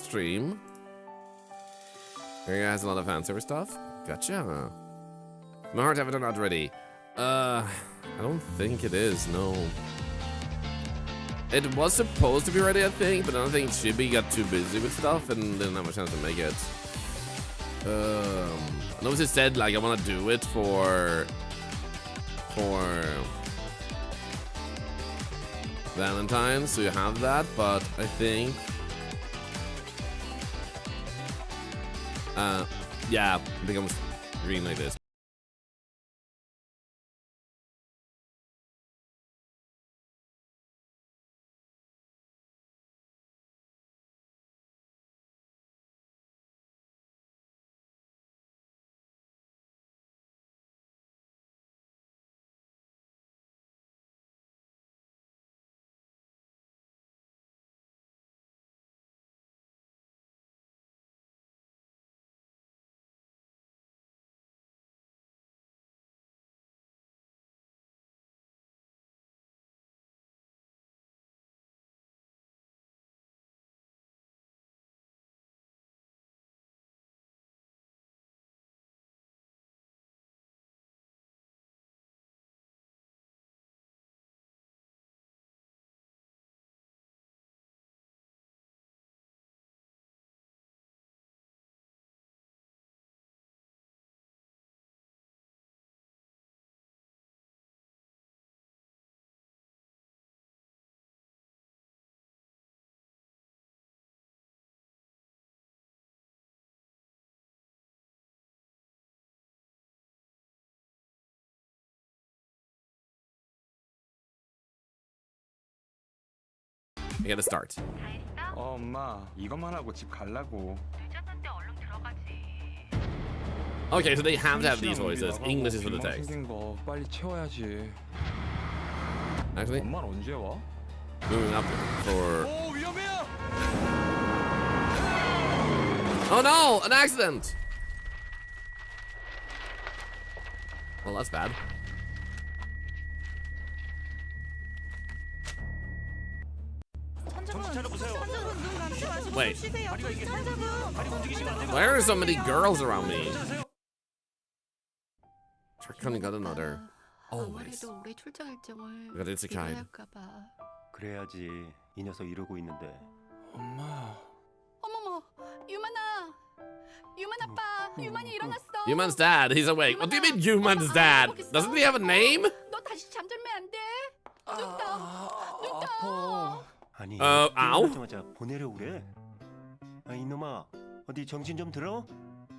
stream. Area has a lot of fan service stuff. Gotcha. My heart avatar not ready. I don't think it is, no. It was supposed to be ready, I think, but I don't think Chibi got too busy with stuff and didn't have a chance to make it. I know she said like I want to do it for Valentine's, so you have that, but I think yeah, I think I'm reading like this. I gotta start. 엄마, 이것만 하고 집 갈라고. 늦었는데 얼른 들어가지. Okay, so they have to have these voices. English is for the text. 생긴 거 빨리 채워야지. Actually, 엄마는 언제 와? moving up for. 오, 위험해요. Oh no, an accident. Well, that's bad. Wait. Why are so many girls around me? Charconi got another. Always. 아무래도 우리 출장 일정을 But it's a kind. 미뤄할까봐. 그래야지 이 녀석 이러고 있는데. 엄마. 어머머, 유만아, 유만 아빠, 유만이 일어났어. Human's dad, he's awake. What do you mean human's dad? Doesn't he have a name? 너 다시 잠들면 안 돼. 아파. 아니, 아우? 하자마자 보내려고 그래? 아, 이놈아, 어디 정신 좀 들어?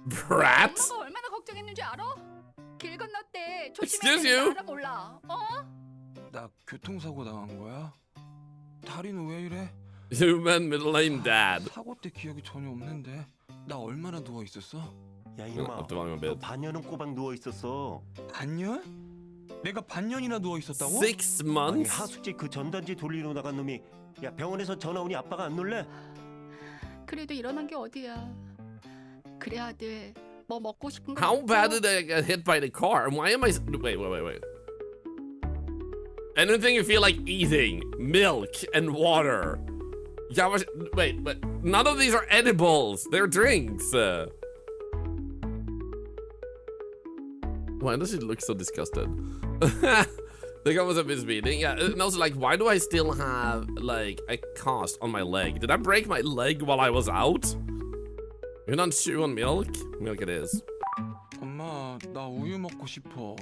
Brat? 엄마가 얼마나 걱정했는지 알아? 길 건너 때 Excuse 조심해야 you? 되는 줄 알아 몰라. 어? 나 교통사고 당한 거야? 다리는 왜 이래? Human middle name dad. 사고 때 기억이 전혀 없는데. 나 얼마나 누워 있었어? 야, 이놈아, Up to volume a 너 bit. 반년은 꼬박 누워 있었어. 반년? 내가 반년이나 누워 있었다고? 6 아니, months? 하숙집 그 전단지 돌리러 나간 놈이 야, 병원에서 전화 오니 아빠가 안 놀래? 그래도 일어난 게 어디야? 그래 아들, 뭐 먹고 싶은 거 How 먹고. bad did I get hit by the car? And why am I... Wait. Anything you feel like eating. Milk and water. Yeah, wait, but none of these are edibles. They're drinks. Why does she look so disgusted? The guy was a misreading. Yeah, and also like, why do I still have like a cast on my leg? Did I break my leg while I was out? You're not chew on milk? Milk it is. 엄마, 나 우유 먹고 싶어.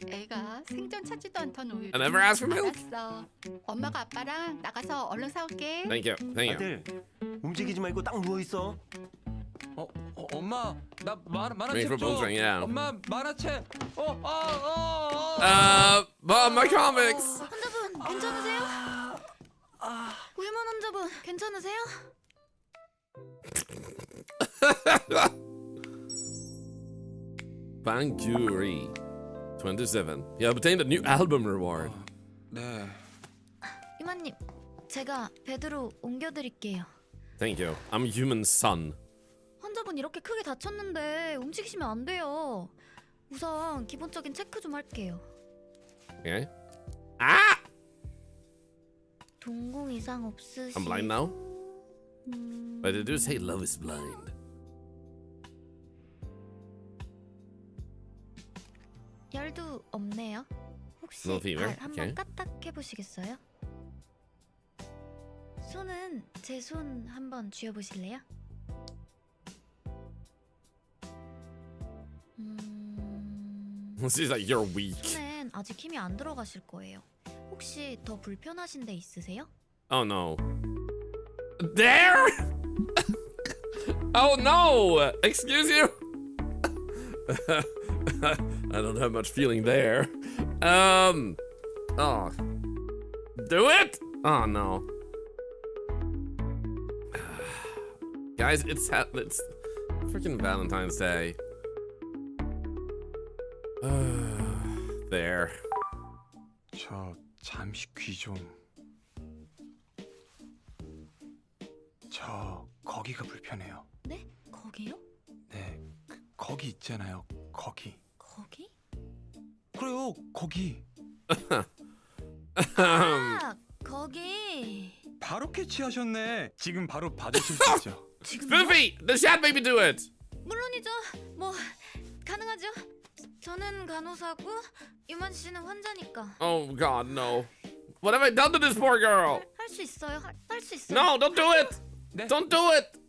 애가 생전 찾지도 않던 우유. I never asked for milk. 알았어. 엄마가 아빠랑 나가서 얼른 사올게. Thank you. 아들, 움직이지 말고 딱 누워 있어. 엄마, 나 Waiting 만화책 for 줘. Bones Ring, yeah. 엄마, 만화책. But my comics. 환자분 괜찮으세요? 우유만 환자분 괜찮으세요? Banguri 27. He obtained a new album reward. 네. 이만님, 제가 베드로 옮겨드릴게요. Thank you. I'm human son. 환자분 이렇게 크게 다쳤는데 움직이시면 안 돼요. 우선 기본적인 체크 좀 할게요. Okay. Ah! 동공 이상 없으시. I'm blind now. But they do say love is blind. 열도 없네요. 혹시 No fever? 발 한번 Okay. 까딱 해보시겠어요? 손은 제 손 한번 쥐어보실래요? She's like, you're weak. 손엔 아직 힘이 안 들어가실 거예요. 혹시 더 불편하신 데 있으세요? Oh no. There? Oh no! Excuse you? I don't have much feeling there. Oh. Do it? Oh no. Guys, it's freaking Valentine's Day. There. 저 잠시 귀 좀. 저 거기가 불편해요. 네? 거기요? 네, 거기 있잖아요. 거기. 거기? 그래요, 거기. 아, 거기. 바로 캐치하셨네. 지금 바로 받으실 수 있죠. 지금요? Spoofy, the chat made me do it. 물론이죠. 뭐 가능하죠. 저는 간호사고 유만 씨는 환자니까. Oh God, no. What have I done to this poor girl? 할 수 있어요. 할 수 있어요. No, don't do it. 네. Don't do it.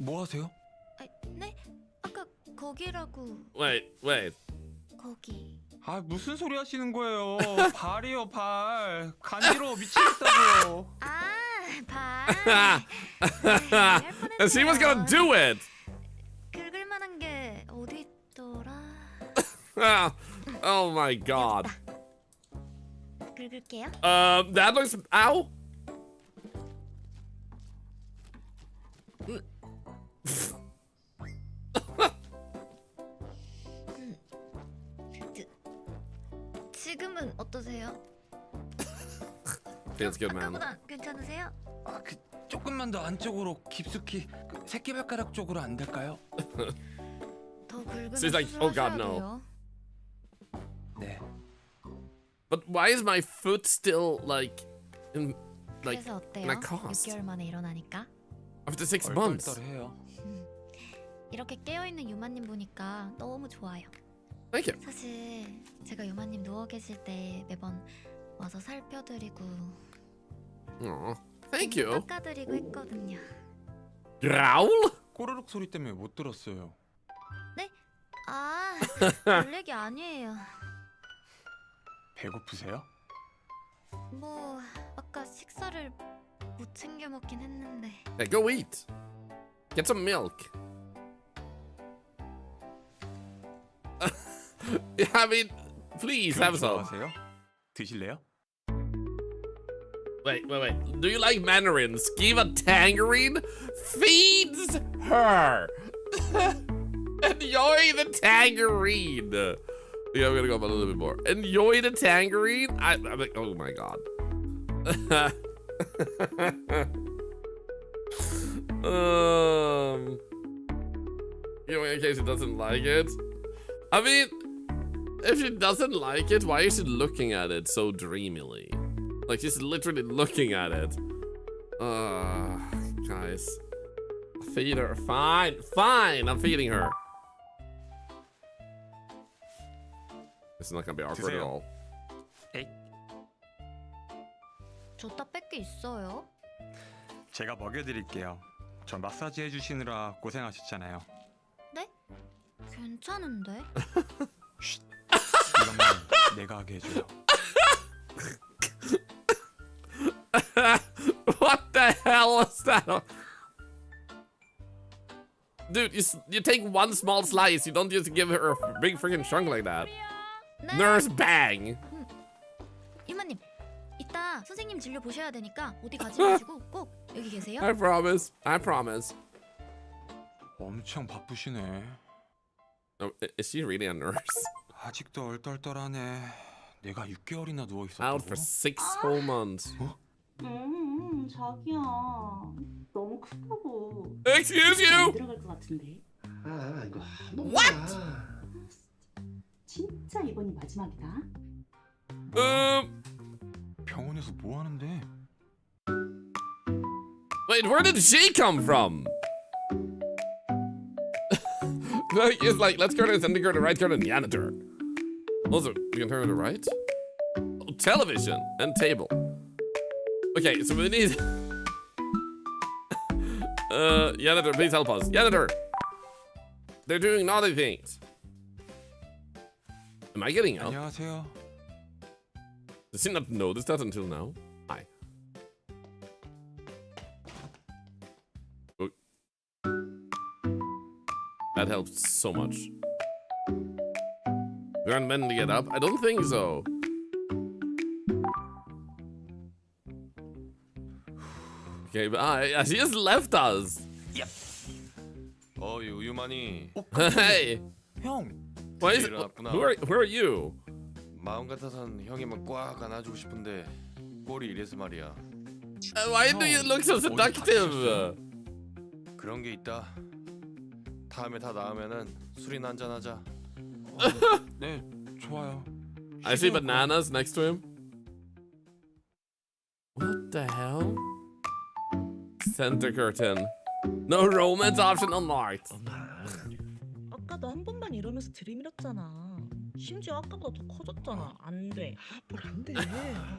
뭐 하세요? 아, 네? 아까 거기라고. Wait. 거기. 아, 무슨 소리 하시는 거예요? 발이요, 발. 간지러워 미치겠다고요. 아, 발. She was gonna do it. 긁을 만한 게 어디 있더라? Oh my God. 긁을게요. That looks. Ow. 지금은 어떠세요? Feels good, man. 아까보다 괜찮으세요? 아, 조금만 더 안쪽으로 깊숙이 새끼발가락 쪽으로 안 될까요? 더 긁으면 She's like, oh God, 수술하셔야 no. 돼요. 네. But why is my foot still like in like 그래서 어때요? like cast 6개월 만에 일어나니까 after 6 months? 얼떨떨해요. 이렇게 깨어있는 유마님 보니까 너무 좋아요. Thank you. 사실 제가 유마님 누워 계실 때 매번 와서 살펴드리고 Aw, thank you. 깎아드리고 했거든요. Growl? 꼬르륵 소리 때문에 못 들었어요. 아, 놀래기 아니에요. 배고프세요? 뭐 아까 식사를 못 챙겨 먹긴 했는데. Hey, go eat. Get some milk. I mean, please have some. 좋아하세요? 드실래요? Wait. Do you like mandarins? Give a tangerine? Feeds her. Enjoy the tangerine. Yeah, I'm gonna go up a little bit more. Enjoy the tangerine. I'm like, oh my God. In case she doesn't like it. I mean, if she doesn't like it, why is she looking at it so dreamily? Like she's literally looking at it. Guys. Feed her. Fine. I'm feeding her. It's not gonna be awkward at all. 에이, 줬다 뺄 게 있어요? 제가 먹여드릴게요. 저 마사지 해주시느라 고생하셨잖아요. 네? 괜찮은데? 이것만 내가 하게 해줘요. What the hell was that? Dude, you take one small slice. You don't just give her a big freaking chunk like that. 네. Nurse bang. 유마님, 이따 선생님 진료 보셔야 되니까 어디 가지 마시고 꼭 여기 계세요. I promise. 엄청 바쁘시네. Oh, is she really a nurse? 아직도 얼떨떨하네. 내가 6개월이나 누워 Out for 있었다고? 6 whole months. 자기야 너무 크다고 Excuse 안 you. 들어갈 것 같은데 아 이거 한 번만. What? 진짜 이번이 마지막이다 병원에서 뭐 하는데? Wait, where did she come from? Like, it's like left curtain, center curtain, right curtain, janitor. Also, we can turn to the right. Oh, television and table. Okay, so we need. Janitor, please help us. Janitor, they're doing naughty things. Am I getting up? 안녕하세요. Does he not notice that until now? Hi. Oh. That helps so much. We aren't meant to get up? I don't think so. Okay, but she just left us. 유만이 Hey, 형. why is 일어났구나. who are you? 마음 같아선 형이만 꽉 안아주고 싶은데 꼴이 이래서 말이야. Why do you look so seductive? 그런 게 있다. 다음에 다 나으면은 술이나 한잔 하자. 네, 좋아요. I see bananas next to him. What the hell? Center curtain. No romance option unlocked. 아까도 한 번만 이러면서 들이밀었잖아. 심지어 아까보다 더 커졌잖아. 안 돼. 뭘 안 돼.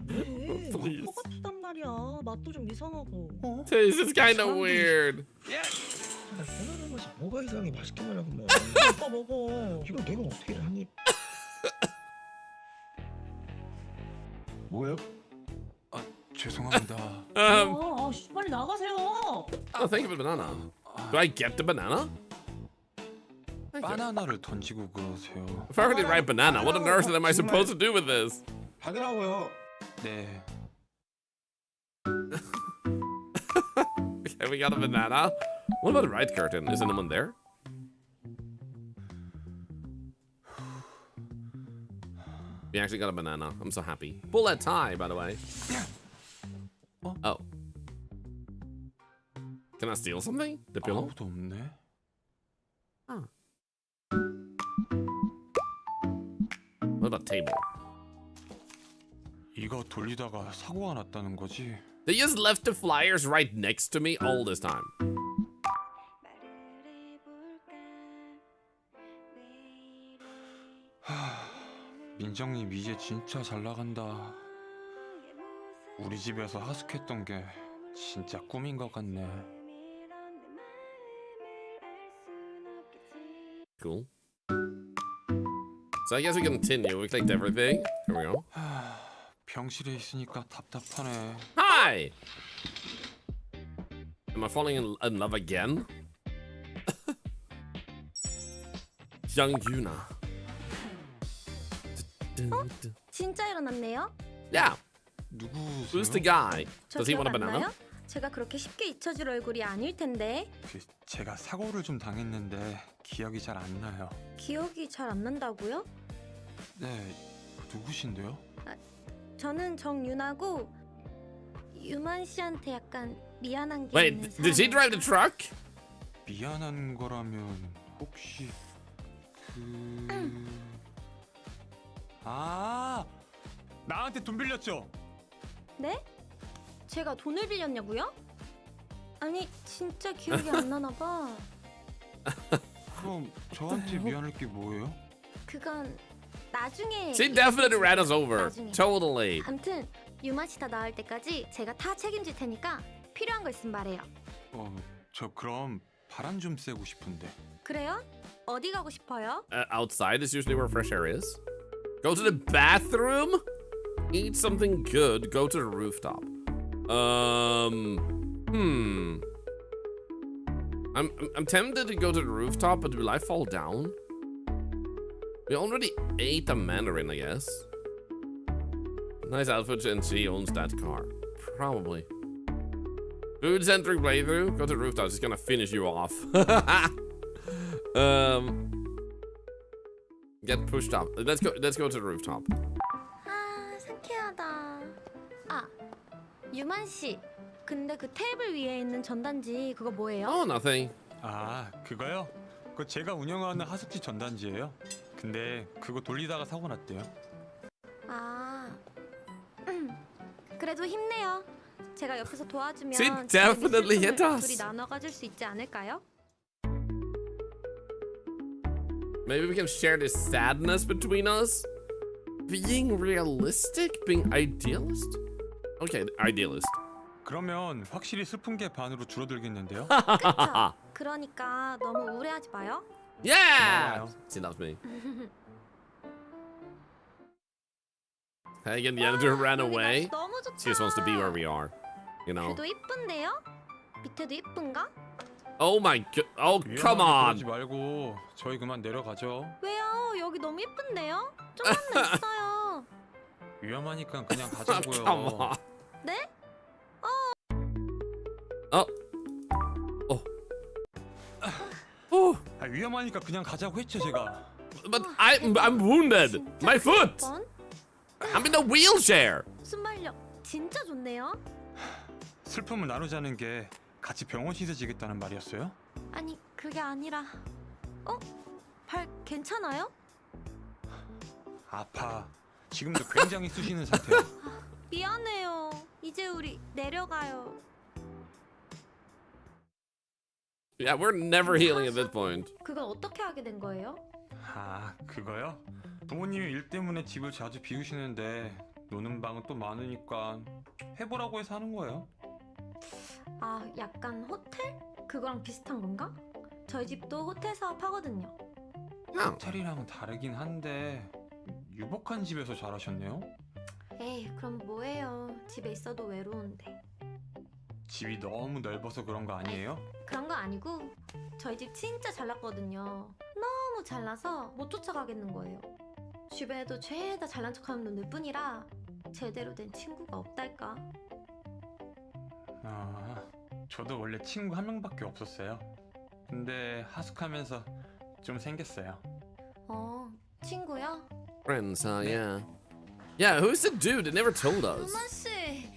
왜? Please. 커 같단 말이야. 맛도 좀 이상하고. This is kind of weird. 나 편안한 맛이 뭐가 이상해. 맛있게 말라고 뭐. 오빠 먹어. 이거 내가 어떻게 한 입. 뭐예요? 죄송합니다. 빨리 나가세요. Oh, thank you for the banana. Do I get the banana? Thank you. 바나나를 던지고 그러세요. Perfectly ripe banana. What on earth am I supposed to do with this? 받으라고요. 네. Okay, we got a banana. What about the right curtain? Is anyone there? We actually got a banana. I'm so happy. Pull that tie, by the way. Oh. Can I steal something? The pillow? 아무도 없네. What about table? 이거 돌리다가 사고가 났다는 거지. They just left the flyers right next to me all this time. 민정님 이제 진짜 잘 나간다. 우리 집에서 하숙했던 게 진짜 꿈인 것 같네. Cool. So I guess we continue. We clicked everything. Here we go. 병실에 있으니까 답답하네. Hi! Am I falling in love again? Young Yuna. 진짜 일어났네요? Yeah. 누구세요? Who's the guy? 저 Does he want a 기억 안 banana? 나요? 제가 그렇게 쉽게 잊혀질 얼굴이 아닐 텐데. 제가 사고를 좀 당했는데 기억이 잘 안 나요. 기억이 잘 안 난다고요? 네, 누구신데요? 저는 정윤하고 유만 씨한테 약간 미안한 게 Wait, 있는 did he drive the 사람이라서. truck? 미안한 거라면 혹시 나한테 돈 빌렸죠? 네? 제가 돈을 빌렸냐고요? 아니 진짜 기억이 안 나나 봐. 그럼 저한테 미안할 게 뭐예요? 그건 나중에. She definitely ran us over. 나중에. Totally. 암튼 유만 씨 다 나을 때까지 제가 다 책임질 테니까 필요한 거 있으면 말해요. 저 그럼 바람 좀 쐬고 싶은데. 그래요? 어디 가고 싶어요? Outside is usually where fresh air is. Go to the bathroom? Eat something good. Go to the rooftop. I'm tempted to go to the rooftop, but will I fall down? We already ate a mandarin, I guess. Nice outfit, and she owns that car. Probably. Food-centric playthrough. Go to the rooftop. It's gonna finish you off. Get pushed up. Let's go to the rooftop. 아 상쾌하다. 아 유만 씨. 근데 그 테이블 위에 있는 전단지 그거 뭐예요? Oh, nothing. 그거요? 그거 제가 운영하는 하숙지 전단지예요. 근데 그거 돌리다가 사고 났대요. 아 그래도 힘내요. 제가 옆에서 도와주면 She 집에 definitely 있을 hit 돈을 us. 둘이 나눠 가질 수 있지 않을까요? Maybe we can share this sadness between us? Being realistic? Being idealist? Okay, idealist. 그러면 확실히 슬픈 게 반으로 줄어들겠는데요? 그쵸? 그러니까 너무 우울해하지 마요. Yeah! 고마워요. She loves me. Hey, again, the editor ran 여기 away. 날씨 너무 좋다. She just wants to be where we are. You know? 뷰도 이쁜데요? 밑에도 이쁜가? Oh my god. Oh, come 그러지 on. 말고 저희 그만 내려가죠. 왜요? 여기 너무 이쁜데요? 좀만 더 있어요. 위험하니까 그냥 Come 가자고요. on. 네? Oh. Oh. 아, 위험하니까 그냥 가자고 했죠 제가. But I'm wounded. 진짜 My foot. 번? I'm in a wheelchair. 순발력 진짜 좋네요. 슬픔을 나누자는 게 같이 병원 씻어지겠다는 말이었어요? 아니 그게 아니라 발 괜찮아요? 아파. 지금도 굉장히 쑤시는 상태야. 미안해요. 이제 우리 내려가요. Yeah, we're never healing at this point. 그걸 어떻게 하게 된 거예요? 아, 그거요? 부모님이 일 때문에 집을 자주 비우시는데 노는 방은 또 많으니까 해보라고 해서 하는 거예요. 아 약간 호텔? 그거랑 비슷한 건가? 저희 집도 호텔 사업하거든요. 호텔이랑은 다르긴 한데 유복한 집에서 자라셨네요? 에이 그럼 뭐해요. 집에 있어도 외로운데. 집이 너무 넓어서 그런 거 아니에요? 그런 거 아니고 저희 집 진짜 잘났거든요. 너무 잘나서 못 쫓아가겠는 거예요. 주변에도 죄다 잘난 척하는 놈들 뿐이라 제대로 된 친구가 없달까. 아, 저도 원래 친구 한 명밖에 없었어요. 근데 하숙하면서 좀 생겼어요. 친구요? Friends, yeah. Yeah, who's the dude that never told us? 씨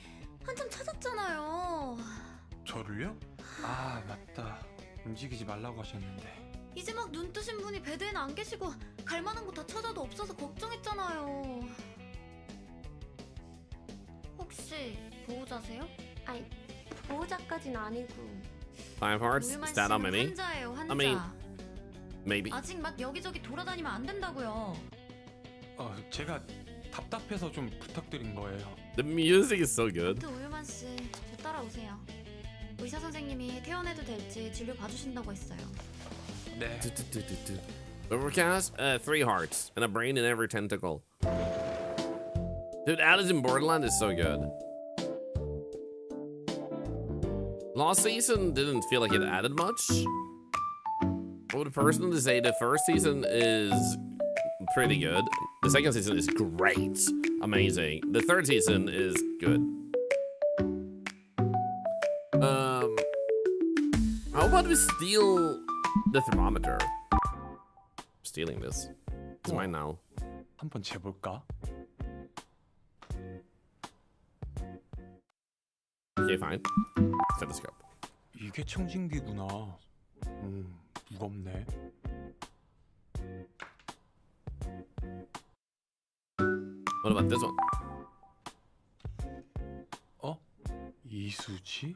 한참 찾았잖아요. 저를요? 아, 맞다. 움직이지 말라고 하셨는데. 이제 막 눈 뜨신 분이 배드에는 안 계시고 갈 만한 곳 다 찾아도 없어서 걱정했잖아요. 혹시 보호자세요? 아니 보호자까진 아니고. 5 hearts? Is that how many? 환자예요 환자. I mean, maybe. 아직 막 여기저기 돌아다니면 안 된다고요. 제가 답답해서 좀 부탁드린 거예요. The music is so good. 우유만 씨, 저 따라오세요. 의사 선생님이 퇴원해도 될지 진료 봐주신다고 했어요. 네. Overcast? 3 hearts and a brain in every tentacle. Dude, Alice in Borderland is so good. Last season didn't feel like it added much. I would personally say the first season is pretty good. The second season is great. Amazing. The third season is good. How about we steal the thermometer? I'm stealing this. It's mine now. 한번 재볼까? Okay, fine. Stethoscope. 이게 청진기구나. 무겁네. What about this one? 이수지?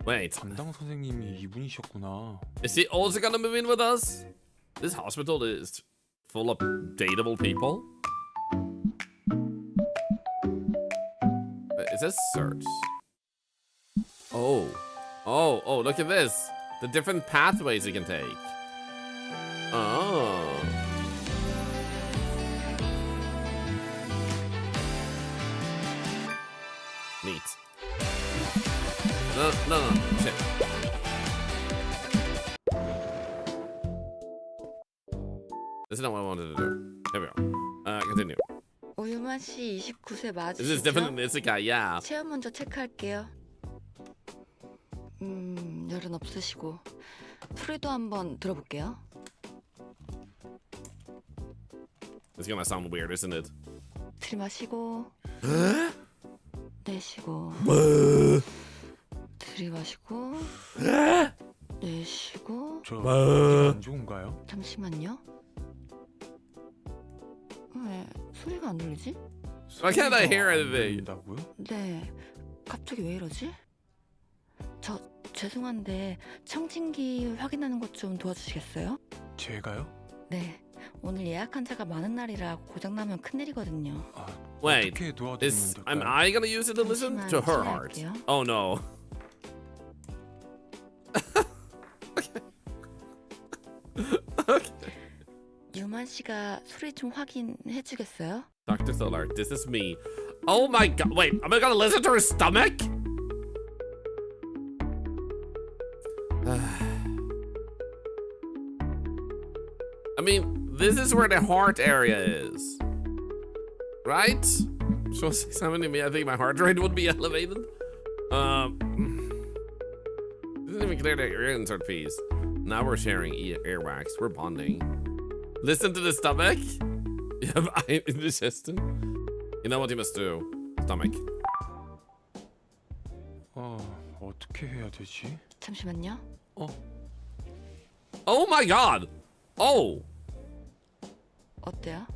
Wait, 담당 선생님이 이분이셨구나. is he also gonna move in with us? This hospital is full of dateable people. Wait, it says search. Oh, look at this. The different pathways you can take. Oh. Neat. No, shit. This is not what I wanted to do. There we go. Continue. 오유만 씨 29세 This is 맞으시죠? definitely Itsuka, yeah. 체온 먼저 체크할게요. 열은 없으시고 프리도 한번 들어볼게요. It's gonna sound weird, isn't it? 들이마시고 내쉬고 들이마시고 내쉬고 저 안 좋은가요? 잠시만요. 왜 소리가 안 들리지? Why can't I hear anything? 된다고요? 네, 갑자기 왜 이러지? 저 죄송한데 청진기 확인하는 것 좀 도와주시겠어요? 제가요? 네. 오늘 예약한 자가 많은 날이라 고장나면 큰일이거든요. 아, Wait, 어떻게 도와드리면 Is am 될까요? I gonna use it to listen to her heart? 실례할게요. Oh no. 유만 씨가 소리 좀 확인해 주겠어요? Dr. Thorlar, this is me. Oh my god, wait, am I gonna listen to her stomach? I mean, this is where the heart area is. Right? So examining me, I think my heart rate would be elevated. Didn't even clear the ear insert piece. Now we're sharing earwax. We're bonding. Listen to the stomach. You have iron indigestion. You know what you must do. Stomach. 어떻게 해야 되지? 잠시만요. Oh my god. Oh. 어때요?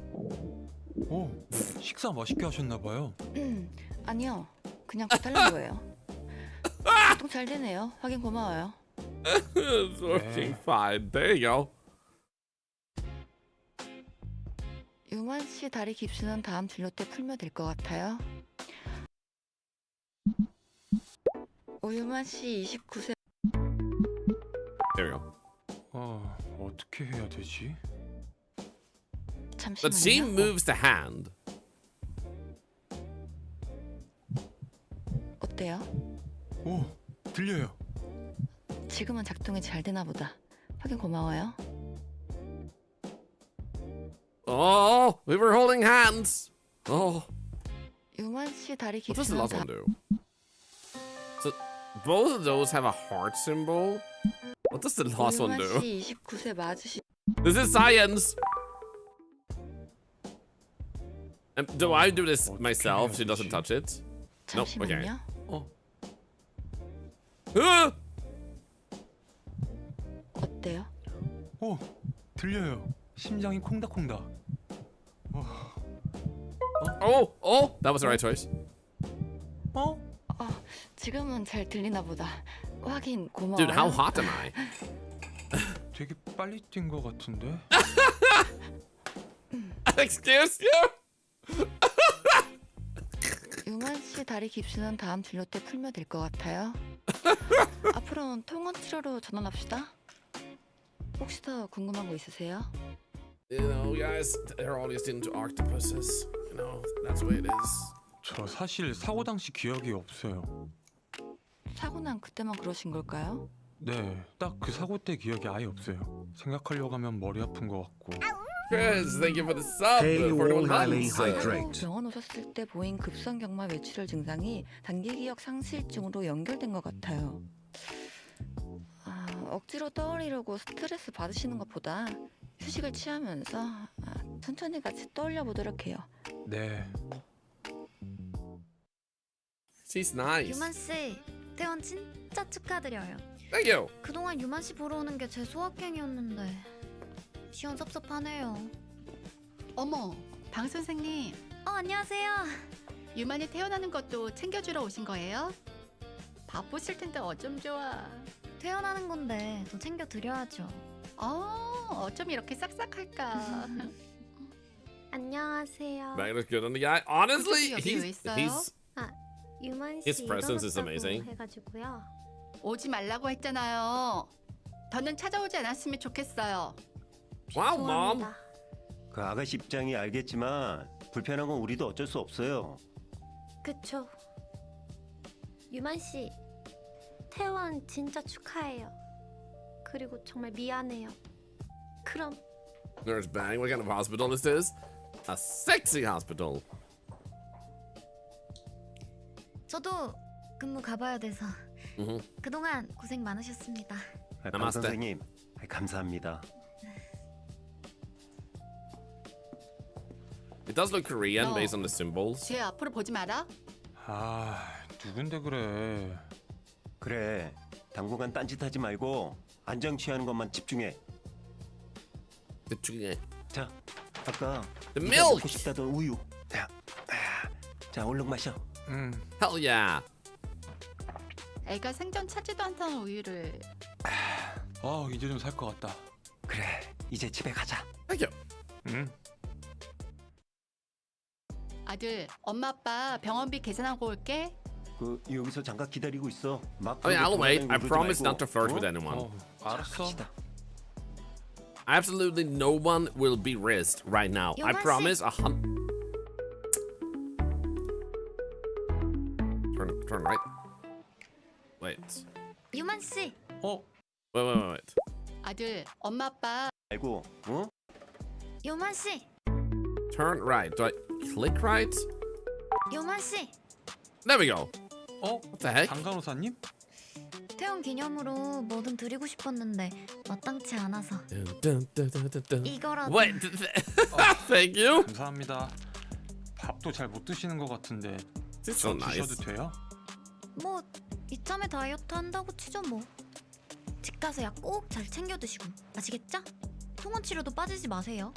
오, 식사 맛있게 하셨나 봐요. 아니요. 그냥 배탈난 거예요. 보통 잘 되네요. 확인 고마워요. It's working fine. There you go. 유만 씨 다리 깁스는 다음 진료 때 풀면 될 것 같아요. 오유만 씨 29세. There you go. 어떻게 해야 되지? But she 잠시만요. moves the hand. 어때요? 오, 들려요. 지금은 작동이 잘 되나 보다. 확인 고마워요. Oh, we were holding hands. Oh, 유만 씨 다리 what does the 깁스는 last one do? So both of those have a heart symbol. What does the last one 오유만 do? 씨 29세 맞으시. This is science. Do I do this myself? She doesn't touch it. Nope, okay. 잠시만요. Ah! 어때요? 오, 들려요. 심장이 콩닥콩닥. Oh, that was the right choice. 지금은 잘 들리나 보다. 확인 고마워요. Dude, how hot am I? 되게 빨리 뛴 것 같은데. Excuse you? 유만 씨 다리 깁스는 다음 진료 때 풀면 될 것 같아요. 앞으로는 통원 치료로 전환합시다. 혹시 더 궁금한 거 있으세요? You know, guys, they're all just into octopuses. You know, that's the way it is. 저 사실 사고 당시 기억이 없어요. 사고 난 그때만 그러신 걸까요? 네, 딱 그 사고 때 기억이 아예 없어요. 생각하려고 하면 머리 아픈 것 같고. Chris, thank you for the sub. For the months. 병원 오셨을 때 보인 급성 경마 외출혈 증상이 단기 기억 상실증으로 연결된 것 같아요. 억지로 떠올리려고 스트레스 받으시는 것보다 휴식을 취하면서 천천히 같이 떠올려 보도록 해요. 네. She's nice. 유만 씨, 퇴원 진짜 축하드려요. Thank you. 그동안 유만 씨 보러 오는 게 제 소확행이었는데 시원섭섭하네요. 어머, 방 선생님. 안녕하세요. 유만이 태어나는 것도 챙겨주러 오신 거예요? 바쁘실 텐데 어쩜 좋아. 퇴원하는 건데 더 챙겨드려야죠. 어쩜 이렇게 싹싹할까. 안녕하세요. That looks good on the guy. Honestly, 여기 왜 있어요? he's 유만 씨 His presence is 일어났다고 amazing. 해가지고요. 오지 말라고 했잖아요. 더는 찾아오지 않았으면 좋겠어요. wow, mom. 죄송합니다. 그 아가씨 입장이 알겠지만 불편한 건 우리도 어쩔 수 없어요. 그쵸. 유만 씨, 퇴원 진짜 축하해요. 그리고 정말 미안해요. 그럼 Nurse Bang, what kind of hospital is this? A sexy hospital. 저도 근무 가봐야 돼서 그동안 고생 많으셨습니다. 박 나마스테. 선생님, 감사합니다. It does look Korean No. based on the symbols. 쟤 앞으로 보지 마라. 누군데 그래. 그래, 당분간 딴짓하지 말고 안정 취하는 것만 집중해. 자, 아까 The 네가 milk. 먹고 싶다던 우유. 자, 얼른 마셔. Hell yeah. 애가 생전 차지도 않던 우유를. 이제 좀 살 것 같다. 그래, 이제 집에 가자. Thank you. 응. 아들, 엄마 아빠 병원비 계산하고 올게. 그 여기서 잠깐 기다리고 있어. 막 Oh yeah, I'll wait. I 돌아다니고 그러지 promise 말고. not to flirt with 어? anyone. 알았어. 갑시다. Absolutely no one will be risked right now. I 요만씨. promise Turn right. Wait. 유만 씨. Wait. 아들, 엄마 아빠. 알고, 어? 유만 씨. Turn right. Do I click right? 유만 씨. There we go. 어? What the heck? 강간호사님? 태원 기념으로 뭐든 드리고 싶었는데 마땅치 않아서 이거라도. Wait. Thank you. 감사합니다. 밥도 잘 못 드시는 것 같은데 This is so 저 nice. 드셔도 돼요? 뭐 이참에 다이어트 한다고 치죠 뭐. 집 가서 약 꼭 잘 챙겨 드시고 아시겠죠? 통원 치료도 빠지지 마세요.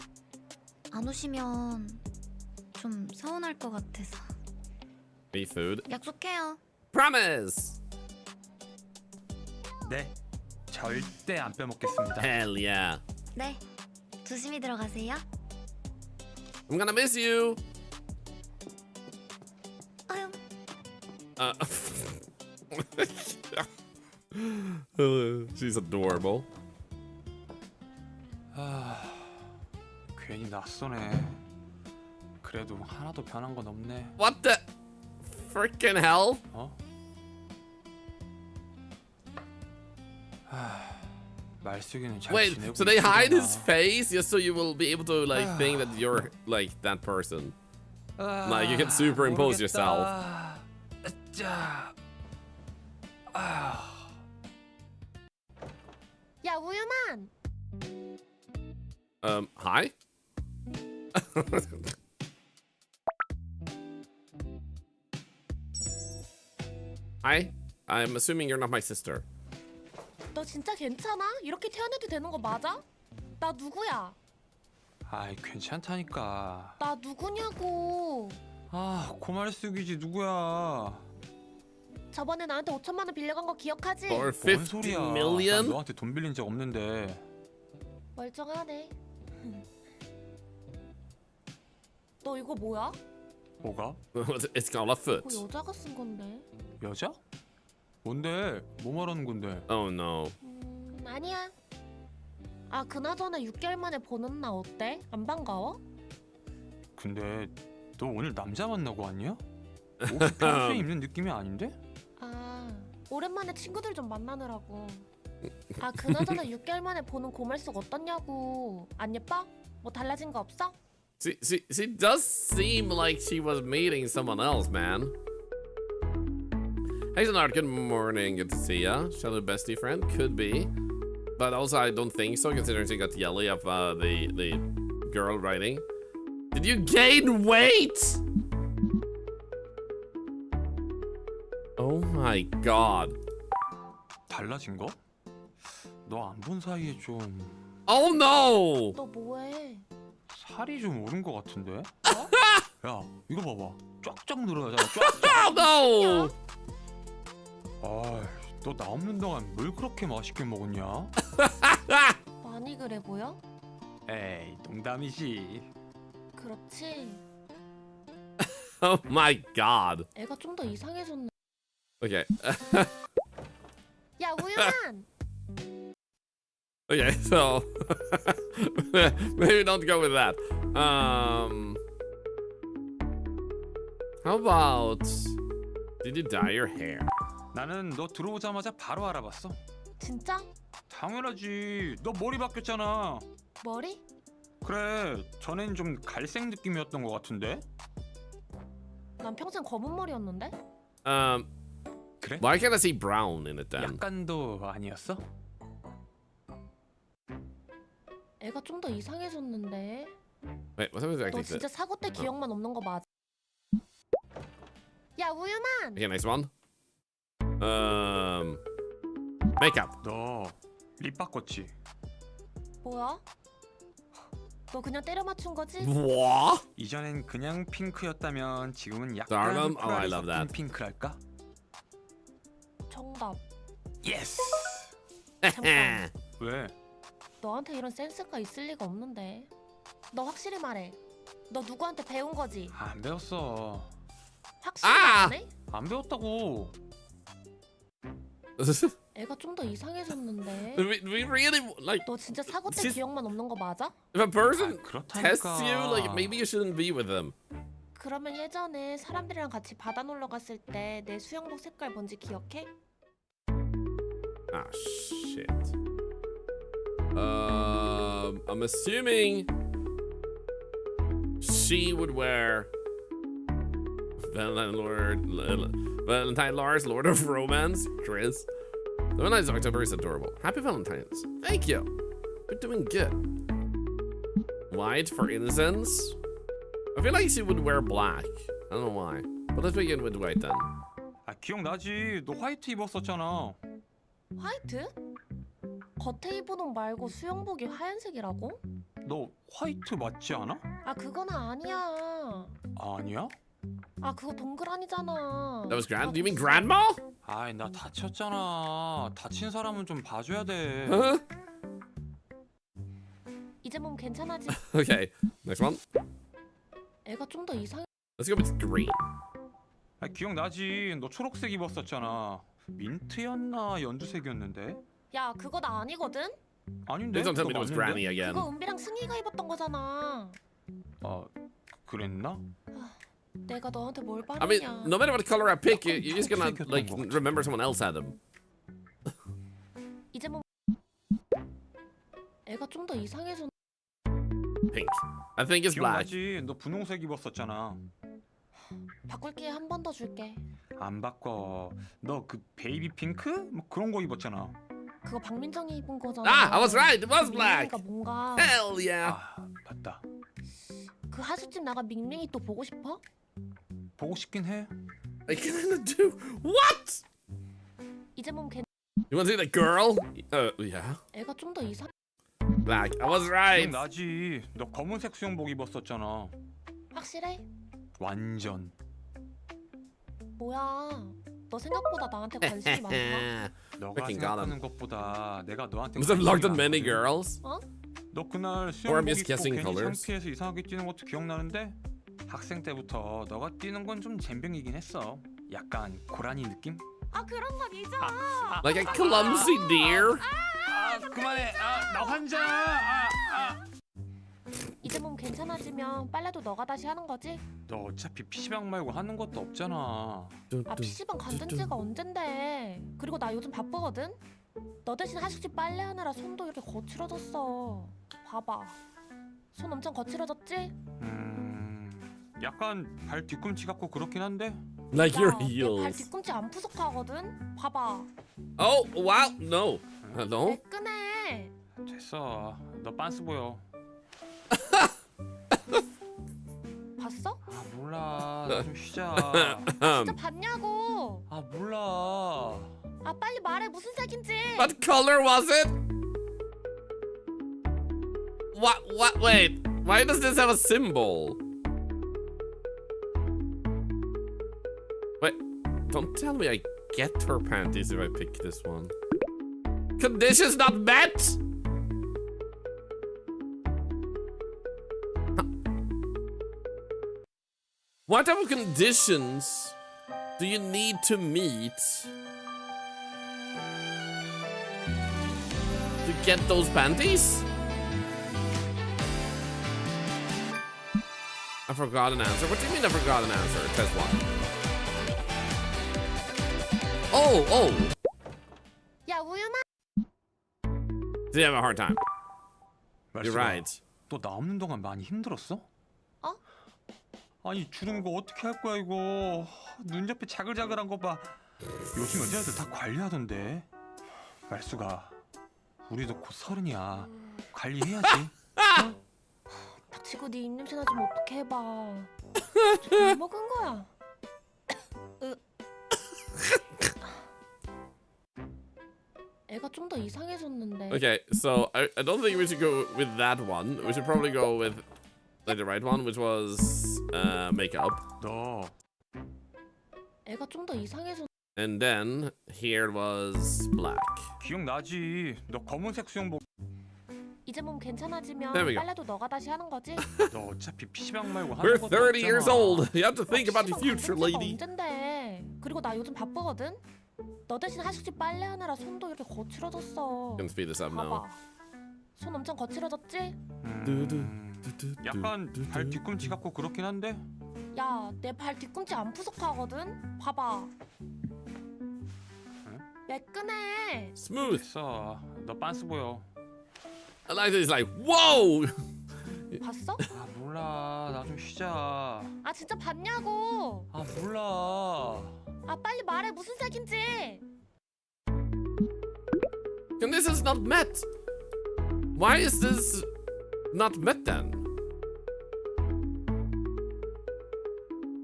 안 오시면 좀 서운할 것 같아서. Free food. 약속해요. Promise. 네. 절대 안 빼먹겠습니다. Hell yeah. 네. 조심히 들어가세요. I'm gonna miss you. 아유. She's adorable. 괜히 낯서네. 그래도 하나도 변한 건 없네. What the freaking hell? 말숙이는 잘 Wait, 지내고 so they hide his 있잖아. face just so you will be able to like think that you're like that person. Like you can superimpose yourself. 자. 야 우유만. Hi? Hi? I'm assuming you're not my sister. 너 진짜 괜찮아? 이렇게 태어나도 되는 거 맞아? 나 누구야? 아이 괜찮다니까. 나 누구냐고. 고말숙이지 누구야? 저번에 나한테 5천만 원 빌려간 거 기억하지? For 뭔 50 소리야? 난 million? 너한테 돈 빌린 적 없는데. 멀쩡하네. 너 이거 뭐야? 뭐가? It's called a foot. 이거 여자가 쓴 건데. 여자? 뭔데? 뭐 말하는 건데? Oh no. 아니야. 아 그나저나 6개월 만에 보는 나 어때? 안 반가워? 근데 너 오늘 남자 만나고 왔냐? 옷이 평소에 입는 느낌이 아닌데? 아 오랜만에 친구들 좀 만나느라고. 아 그나저나 6개월 만에 보는 고말숙 어떻냐고. 안 예뻐? 뭐 달라진 거 없어? She does seem like she was meeting someone else, man. Hey, Sonard, good morning. Good to see ya. Shadow bestie friend? Could be. But also, I don't think so, considering she got yelly of the girl writing. Did you gain weight? Oh my god. 달라진 거? 너 안 본 사이에 좀 Oh no! 너 뭐해? 살이 좀 오른 거 같은데? 야, 이거 봐봐. 쫙쫙 늘어나잖아. 쫙쫙. Oh no! 너 나 없는 동안 뭘 그렇게 맛있게 먹었냐? 많이 그래 보여? 에이, 농담이지. 그렇지. Oh my god. 애가 좀 더 이상해졌네. Okay. 야 우유만. Okay, so maybe don't go with that. How about did you dye your hair? 나는 너 들어오자마자 바로 알아봤어. 진짜? 당연하지. 너 머리 바뀌었잖아. 머리? 그래, 전엔 좀 갈색 느낌이었던 것 같은데? 난 평생 검은 머리였는데? 그래? Why can't I see brown in it then? 약간도 아니었어? 애가 좀 더 이상해졌는데. Wait, what's 너 acting? 진짜 사고 때 기억만 없는 거 맞아? 야 우유만. Okay, next one. Makeup. 너 립 바꿨지? 뭐야? 너 그냥 때려 맞춘 거지? What? 이전엔 그냥 핑크였다면 지금은 Darling? 약간 Oh, I love that. 핑크랄까? 정말? 정답. 예스. 잠깐. 왜? 너한테 이런 센스가 있을 리가 없는데. 너 확실히 말해. 너 누구한테 배운 거지? 안 배웠어. 확실히 아! 안 해? 안 배웠다고. 애가 좀 더 이상해졌는데. we really like 너 진짜 사고 때 sis- 기억만 없는 거 맞아? if a person 그렇다니까. tests you, like maybe you shouldn't be with them. 그러면 예전에 사람들이랑 같이 바다 놀러 갔을 때 내 수영복 색깔 뭔지 기억해? Ah, shit. I'm assuming she would wear Valentine Lars, Lord of Romance, Chris. The Valentine's October is adorable. Happy Valentine's. Thank you. You're doing good. White for innocence. I feel like she would wear black. I don't know why. But let's begin with white then. 아 기억나지? 너 화이트 입었었잖아. 화이트? 겉에 입은 옷 말고 수영복이 하얀색이라고? 너 화이트 맞지 않아? 아 그건 아니야. 아니야? 아 그거 동그라니잖아. That was grand. Do you mean grandma? 아이 나 다쳤잖아. 다친 사람은 좀 봐줘야 돼. Huh? 이제 몸 괜찮아지? Okay. Next one. 애가 좀 더 이상해. Let's go with green. 아 기억나지? 너 초록색 입었었잖아. 민트였나 연두색이었는데? 야 그거 나 아니거든? 아닌데? Please don't tell me it 너 was 맞는데? Granny again. 그거 은비랑 승희가 입었던 거잖아. 아 그랬나? 내가 너한테 뭘 I mean, 바르냐? no matter what color I pick, you're just gonna 초록색이었던 like 것 같아. remember someone else had them. 이제 몸 애가 좀 더 이상해졌. Pink. I think it's black. 기억나지? 너 분홍색 입었었잖아. 바꿀 기회 한 번 더 줄게. 안 바꿔. 너 그 베이비 핑크? 뭐 그런 거 입었잖아. 그거 박민정이 입은 거잖아. Ah, I was right. It was black. 그러니까 뭔가 Hell yeah. 아 맞다. 그 하숙집 나가 밍밍이 또 보고 싶어? 보고 싶긴 해. I can't do what? 이제 몸 괜. You want to see the girl? Yeah. 애가 좀 더 이상. Black. I was right. 기억나지? 너 검은색 수영복 입었었잖아. 확실해? 완전. 뭐야? 너 생각보다 나한테 관심이 많다. 너가 Freaking got 생각하는 것보다 내가 너한테 Must have looked at 관심이 many 많거든. girls. 너 그날 Or 수영복 I'm just 입고 guessing 괜히 colors. 창피해서 이상하게 뛰는 것도 기억나는데 학생 때부터 너가 뛰는 건 좀 젬병이긴 했어. 약간 고라니 느낌? 아 그런 건 잊어. Like a clumsy deer. 아 그만해. 나 환자. 이제 몸 괜찮아지면 빨래도 너가 다시 하는 거지? 너 어차피 PC방 말고 하는 것도 없잖아. 아 PC방 간든 지가 언젠데. 그리고 나 요즘 바쁘거든? 너 대신 하숙집 빨래하느라 손도 이렇게 거칠어졌어. 봐봐. 손 엄청 거칠어졌지? 약간 발 뒤꿈치 같고 그렇긴 한데. Like your 야, 내 발 heels. 뒤꿈치 안 푸석하거든? 봐봐. Oh wow. No. No. 매끈해. 됐어. 너 빤스 보여. 봤어? 아 몰라. 나 좀 쉬자. 진짜 봤냐고. 아 몰라. 아 빨리 말해 무슨 색인지. What color was it? What? Wait. Why does this have a symbol? Wait. Don't tell me I get her panties if I pick this one. Conditions not met? Huh. What type of conditions do you need to meet to get those panties? I forgot an answer. What do you mean I forgot an answer? Test one. Oh. 야 우유마. Did you have a hard time? You're 말씀아, right. 너 나 없는 동안 많이 힘들었어? 어? 아니 주름 이거 어떻게 할 거야 이거. 눈옆에 자글자글한 거 봐. 요즘 여자애들 다 관리하던데. 말수가 우리도 곧 30이야. 관리해야지. 지구 네 입냄새 나 좀 어떻게 해봐. 뭘 먹은 거야? 애가 좀 더 이상해졌는데. Okay, so I don't think we should go with that one. We should probably go with like the right one, which was makeup. 너 애가 좀 더 이상해졌. And then here it was black. 기억나지? 너 검은색 수영복. 이제 몸 괜찮아지면 There we go. 빨래도 너가 다시 하는 거지? 너 어차피 PC방 말고 하는 We're 것도 30 years 없잖아. old. You have to think about the PC방 future, 간둔 지가 lady. 언젠데. 그리고 나 요즘 바쁘거든? 너 대신 하숙집 빨래하느라 손도 이렇게 거칠어졌어. Can speed this up now. 봐봐. 손 엄청 거칠어졌지? 약간 발 뒤꿈치 같고 그렇긴 한데. 야, 내 발 뒤꿈치 안 푸석하거든? 봐봐. 매끈해. Smooth. 됐어. 너 빤스 보여. I like this. Like, whoa. 봤어? 아 몰라. 나 좀 쉬자. 아, 진짜 봤냐고. 아 몰라. 아, 빨리 말해. 무슨 색인지. And this is not met. Why is this not met then?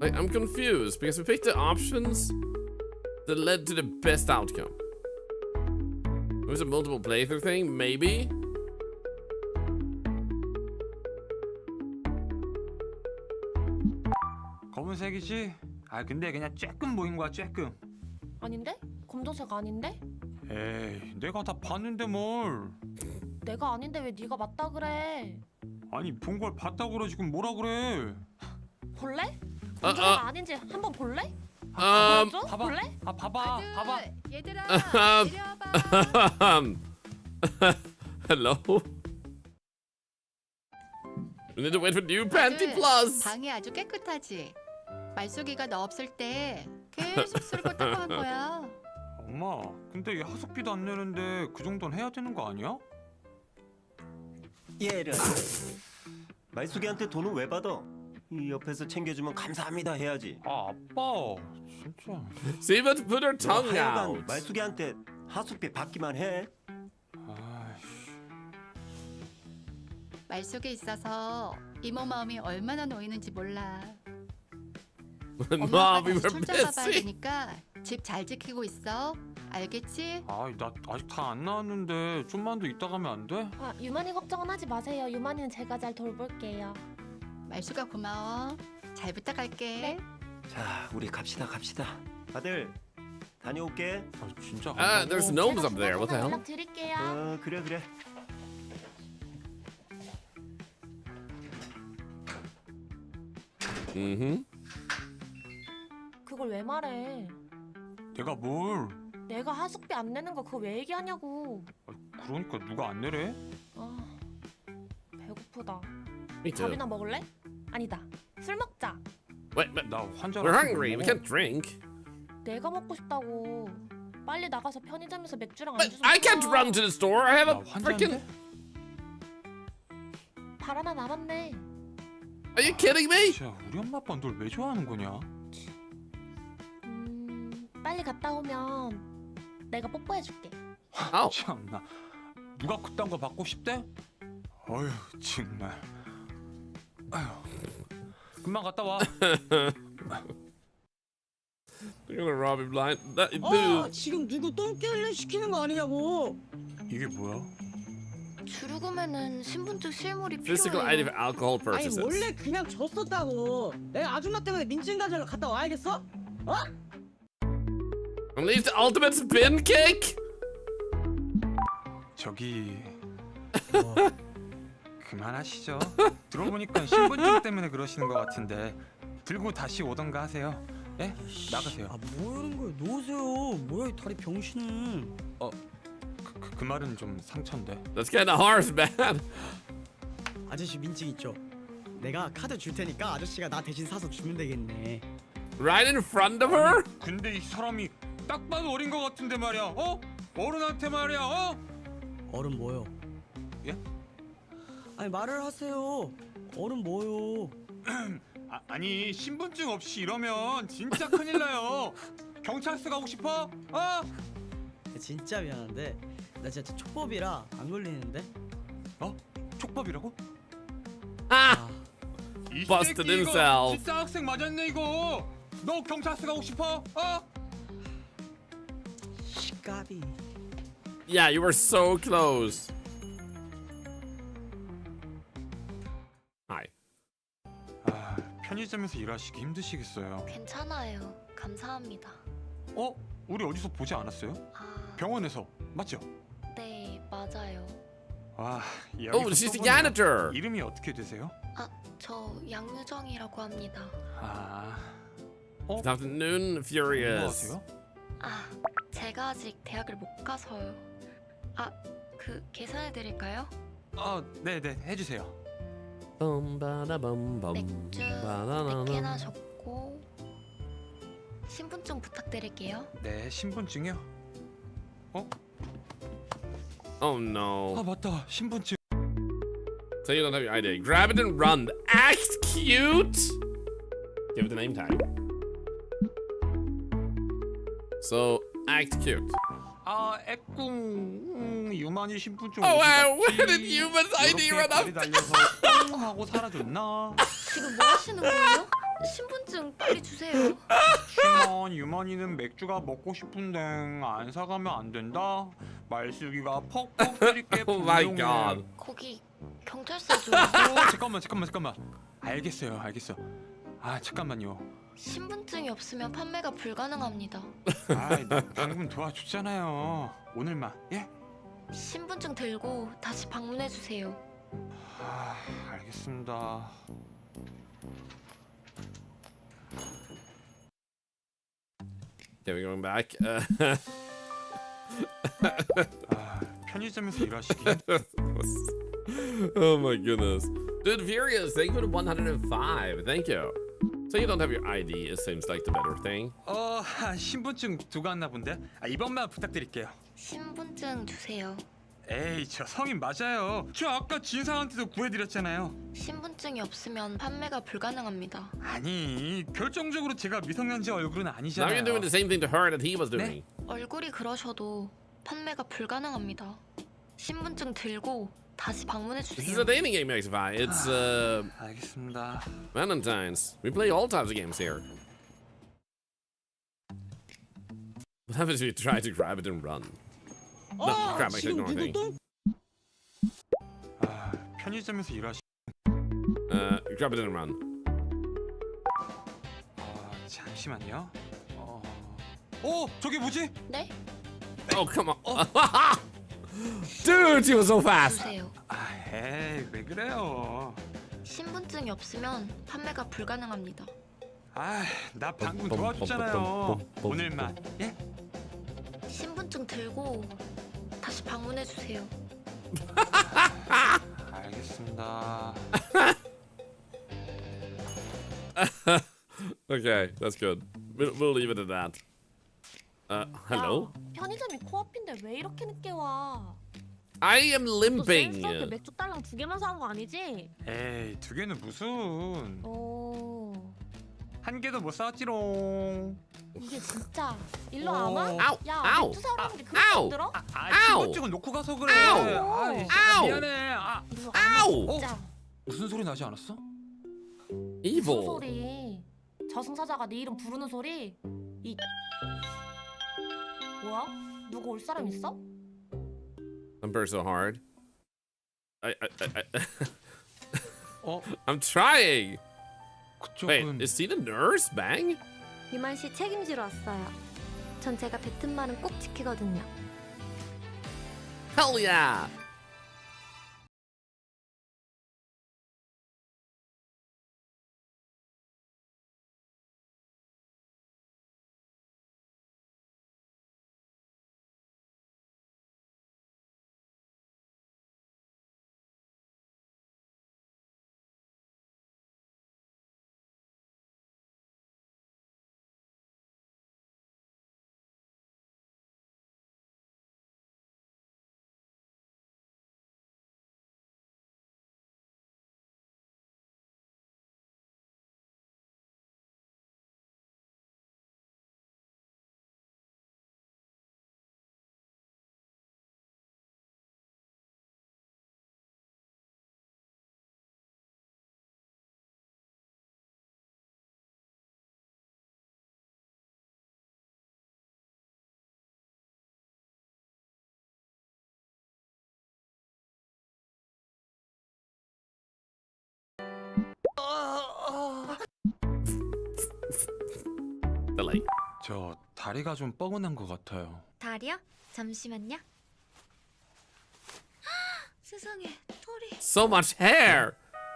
Like, I'm confused because we picked the options that led to the best outcome. It was a multiple playthrough thing, maybe? 검은색이지? 아 근데 그냥 쬐끔 보인 거야 쬐끔. 아닌데? 검정색 아닌데? 에이 내가 다 봤는데 뭘. 내가 아닌데 왜 네가 맞다 그래? 아니 본 걸 봤다고 그러 지금 뭐라 그래. 볼래? 검정색 아닌지 한번 볼래? 보여줘? 봐봐. 볼래? 아 봐봐 봐봐. 얘들아, Um, 내려와봐. Hello? We need to wait for new panty plus. 방이 아주 깨끗하지. 말쏘기가 너 없을 때 계속 쓸고 닦아간 거야. 엄마 근데 얘 하숙비도 안 내는데 그 정도는 해야 되는 거 아니야? 얘를 말숙이한테 돈은 왜 받아? 이 옆에서 챙겨주면 감사합니다 해야지. 아 아빠 진짜. See, but put her 너 tongue 하여간 out. 말숙이한테 하숙비 받기만 해. 아이씨. 말속에 있어서 이모 마음이 얼마나 놓이는지 몰라. Mom, 엄마가 we 다시 were 출장 가봐야 busy. 되니까 집 잘 지키고 있어. 알겠지? 아이 나 아직 다 안 나왔는데 좀만 더 있다 가면 안 돼? 아, 유만이 걱정은 하지 마세요. 유만이는 제가 잘 돌볼게요. 말수가 고마워. 잘 부탁할게. 네. 자 우리 갑시다. 아들 다녀올게. 아 진짜. There's gnomes up there. What the hell? 연락 드릴게요. 그래. Mm-hmm. 그걸 왜 말해? 내가 뭘? 내가 하숙비 안 내는 거 그거 왜 얘기하냐고. 그러니까 누가 안 내래? 아, 배고프다. Me too. 밥이나 먹을래? 아니다. 술 먹자. Wait, but 나 환자. we're hungry. We can't drink. 내가 먹고 싶다고. 빨리 나가서 편의점에서 맥주랑 But 안주 좀 I can't 사. run to the store. I have 나 a 환자인데? freaking. 발 하나 남았네. Are you kidding me? 진짜 우리 엄마 아빠 널 왜 좋아하는 거냐? 빨리 갔다 오면 내가 뽀뽀해줄게. Oh. 참나. 누가 그딴 거 받고 싶대? 어휴 정말. 아휴. 금방 갔다 와. You're gonna rob me blind. That, dude. 지금 누구 똥개를 시키는 거 아니냐고. 이게 뭐야? 주루구매는 신분증 실물이 Physical 필요해요. item alcohol 아니 purchases. 원래 그냥 줬었다고. 내가 아줌마 때문에 민증 가지러 갔다 와야겠어? And leave the ultimate spin kick. 저기 그만하시죠. 들어보니까 신분증 때문에 그러시는 것 같은데 들고 다시 오던가 하세요. 예? 나가세요. 아 뭐하는 거야? 놓으세요. 뭐야 이 다리 병신은. 그 말은 좀 상처인데. That's kind of harsh, man. 아저씨 민증 있죠? 내가 카드 줄 테니까 아저씨가 나 대신 사서 주면 되겠네. Right in front of her? 근데 이 사람이 딱 봐도 어린 것 같은데 말이야. 어? 어른한테 말이야. 어? 어른 뭐요? 예? 아니 말을 하세요. 어른 뭐요? 아니 신분증 없이 이러면 진짜 큰일 나요. 경찰서 가고 싶어? 어? 진짜 미안한데 나 진짜 촉법이라 안 걸리는데. 어? 촉법이라고? Ah, 이 Busted 새끼 이거 himself. 진짜 학생 맞았네 이거. 너 경찰서 가고 싶어? 어? 시까비. yeah, you were so close. Hi. 편의점에서 일하시기 힘드시겠어요. 괜찮아요. 감사합니다. 어? 우리 어디서 보지 않았어요? 아, 병원에서 맞죠? 네, 맞아요. 와, Oh, she's the janitor. 이름이 어떻게 되세요? 저 양유정이라고 합니다. 아, Good afternoon, Furious. 공부하세요? 제가 아직 대학을 못 가서요. 계산해 드릴까요? 네네 해주세요. 맥주 4개나 적고 신분증 부탁드릴게요. 네, 신분증이요? Oh no. 맞다, 신분증. So you don't have your ID. Grab it and run. Act cute. Give it a name tag. So act cute. 애꿍 유만이 신분증. Oh 어디 wow, 갔지? where did Human's ID run 다리 up? 달려서 뿡 하고 사라졌나? 지금 뭐 하시는 거예요? 신분증 빨리 주세요. 심한 유만이는 맥주가 먹고 싶은데 안 사가면 안 된다. 말숙이가 퍽퍽 때릴게. Oh my god. 거기 경찰서 좀. 잠깐만. 알겠어요. 잠깐만요. 신분증이 없으면 판매가 불가능합니다. 나 방금 도와줬잖아요. 오늘만, 예? 신분증 들고 다시 방문해 주세요. 알겠습니다. Okay, we're going back. 편의점에서 일하시기. Oh my goodness. Dude, Furious, thank you for the 105. Thank you. So you don't have your ID, it seems like the better thing. 신분증 두고 왔나 본데. 이번만 부탁드릴게요. 신분증 주세요. 에이, 저 성인 맞아요. 저 아까 진상한테도 구해드렸잖아요. 신분증이 없으면 판매가 불가능합니다. 아니, 결정적으로 제가 미성년자 얼굴은 Now 아니잖아요. you're doing the same thing to her that he was doing. 얼굴이 그러셔도 판매가 불가능합니다. 신분증 들고 다시 방문해 This is 주세요. a dating game, XY. It's 알겠습니다. Valentine's. We play all types of games here. What happens if you try to grab it and run? No, crap, I clicked the wrong thing. 편의점에서 일하시. Grab it and run. 잠시만요. 저게 뭐지? 네? Oh, come on. Dude, he was so fast. 주세요. 에이, 왜 그래요? 신분증이 없으면 판매가 불가능합니다. 나 방금 도와줬잖아요. 오늘만, 예? 신분증 들고 다시 방문해 주세요. 알겠습니다. Okay, that's good. We'll leave it at that. Hello? 야, 편의점이 코앞인데 왜 이렇게 늦게 와? I am 너 limping. 셀프한테 맥주 딸랑 2개만 사온 거 아니지? 에이, 2개는 무슨? 오, 1개도 못 사왔지롱. 이게 진짜 일로 안 와? 아우, 야, 아우, 맥주 사오라는데 그렇게 아우. 힘들어? 신분증은 놓고 가서 그래. 아우. 일로 미안해. 안 와, 아우. 진짜. 무슨 소리 나지 않았어? 무슨 Evil. 소리? 저승사자가 네 이름 부르는 소리? 이 뭐야? 누구 올 사람 있어? I'm burst so hard. I 어? I'm trying. Wait, 그쪽은 is he the nurse? Bang? 유만 씨 책임지러 왔어요. 전 제가 뱉은 말은 꼭 지키거든요. Hell yeah. Delay. 저 다리가 좀 뻐근한 것 같아요. 다리요? 잠시만요. 세상에, 털이. So much hair.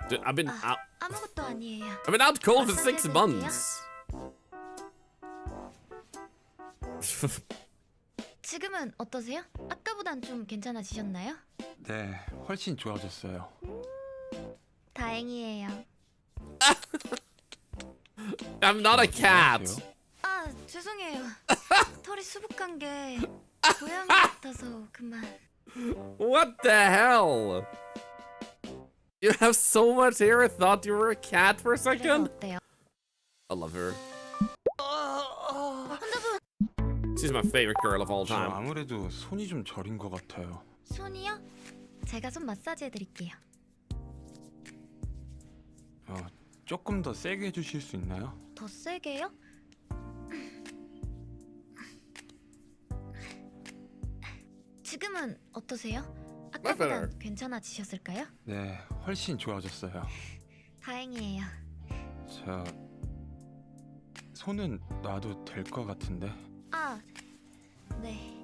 Dude, I've been out. 아무것도 아니에요. I've been out cold for 6 마사지 months. 지금은 어떠세요? 아까보단 좀 괜찮아지셨나요? 네, 훨씬 좋아졌어요. 다행이에요. I'm not a cat. 아, 죄송해요. 털이 수북한 게 고양이 같아서 그만. What the hell? You have so much hair. I thought you were a cat for a 그래서 second. 어때요? I love her. She's my favorite girl of all 저 time. 아무래도 손이 좀 저린 것 같아요. 손이요? 제가 손 마사지 해드릴게요. 조금 더 세게 해주실 수 있나요? 더 세게요? 지금은 어떠세요? 아까보다 괜찮아지셨을까요? 네, 훨씬 좋아졌어요. 다행이에요. 자, 손은 놔도 될 것 같은데. 아, 네.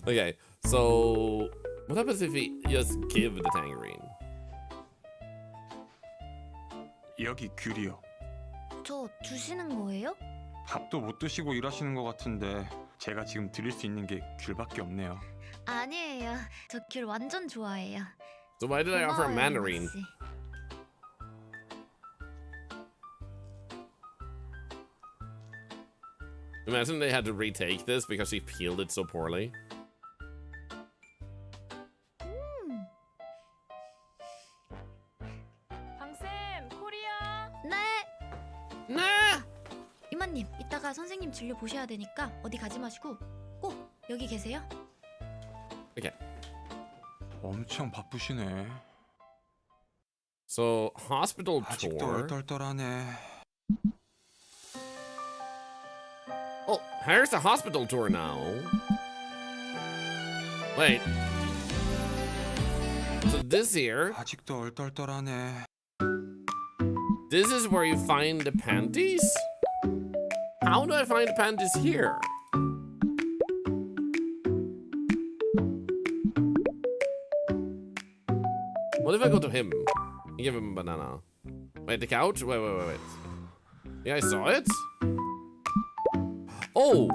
Okay, so what happens if we just give the tangerine? 여기 귤이요. 저 주시는 거예요? 밥도 못 드시고 일하시는 것 같은데 제가 지금 드릴 수 있는 게 귤밖에 없네요. 아니에요. 저 귤 완전 좋아해요. So why did I offer a 고마워요, mandarin? 이모 씨. Imagine they had to retake this because she peeled it so poorly. 방쌤, 코리아. 네. Nah. 이모님, 이따가 선생님 진료 보셔야 되니까 어디 가지 마시고 꼭 여기 계세요. Okay. 엄청 바쁘시네. So hospital 아직도 tour. 얼떨떨하네. Oh, here's the hospital tour now. Wait. So this here, 아직도 얼떨떨하네. this is where you find the panties? How do I find the panties here? What if I go to him and give him a banana? Wait, the couch? Wait. Yeah, I saw it. Oh,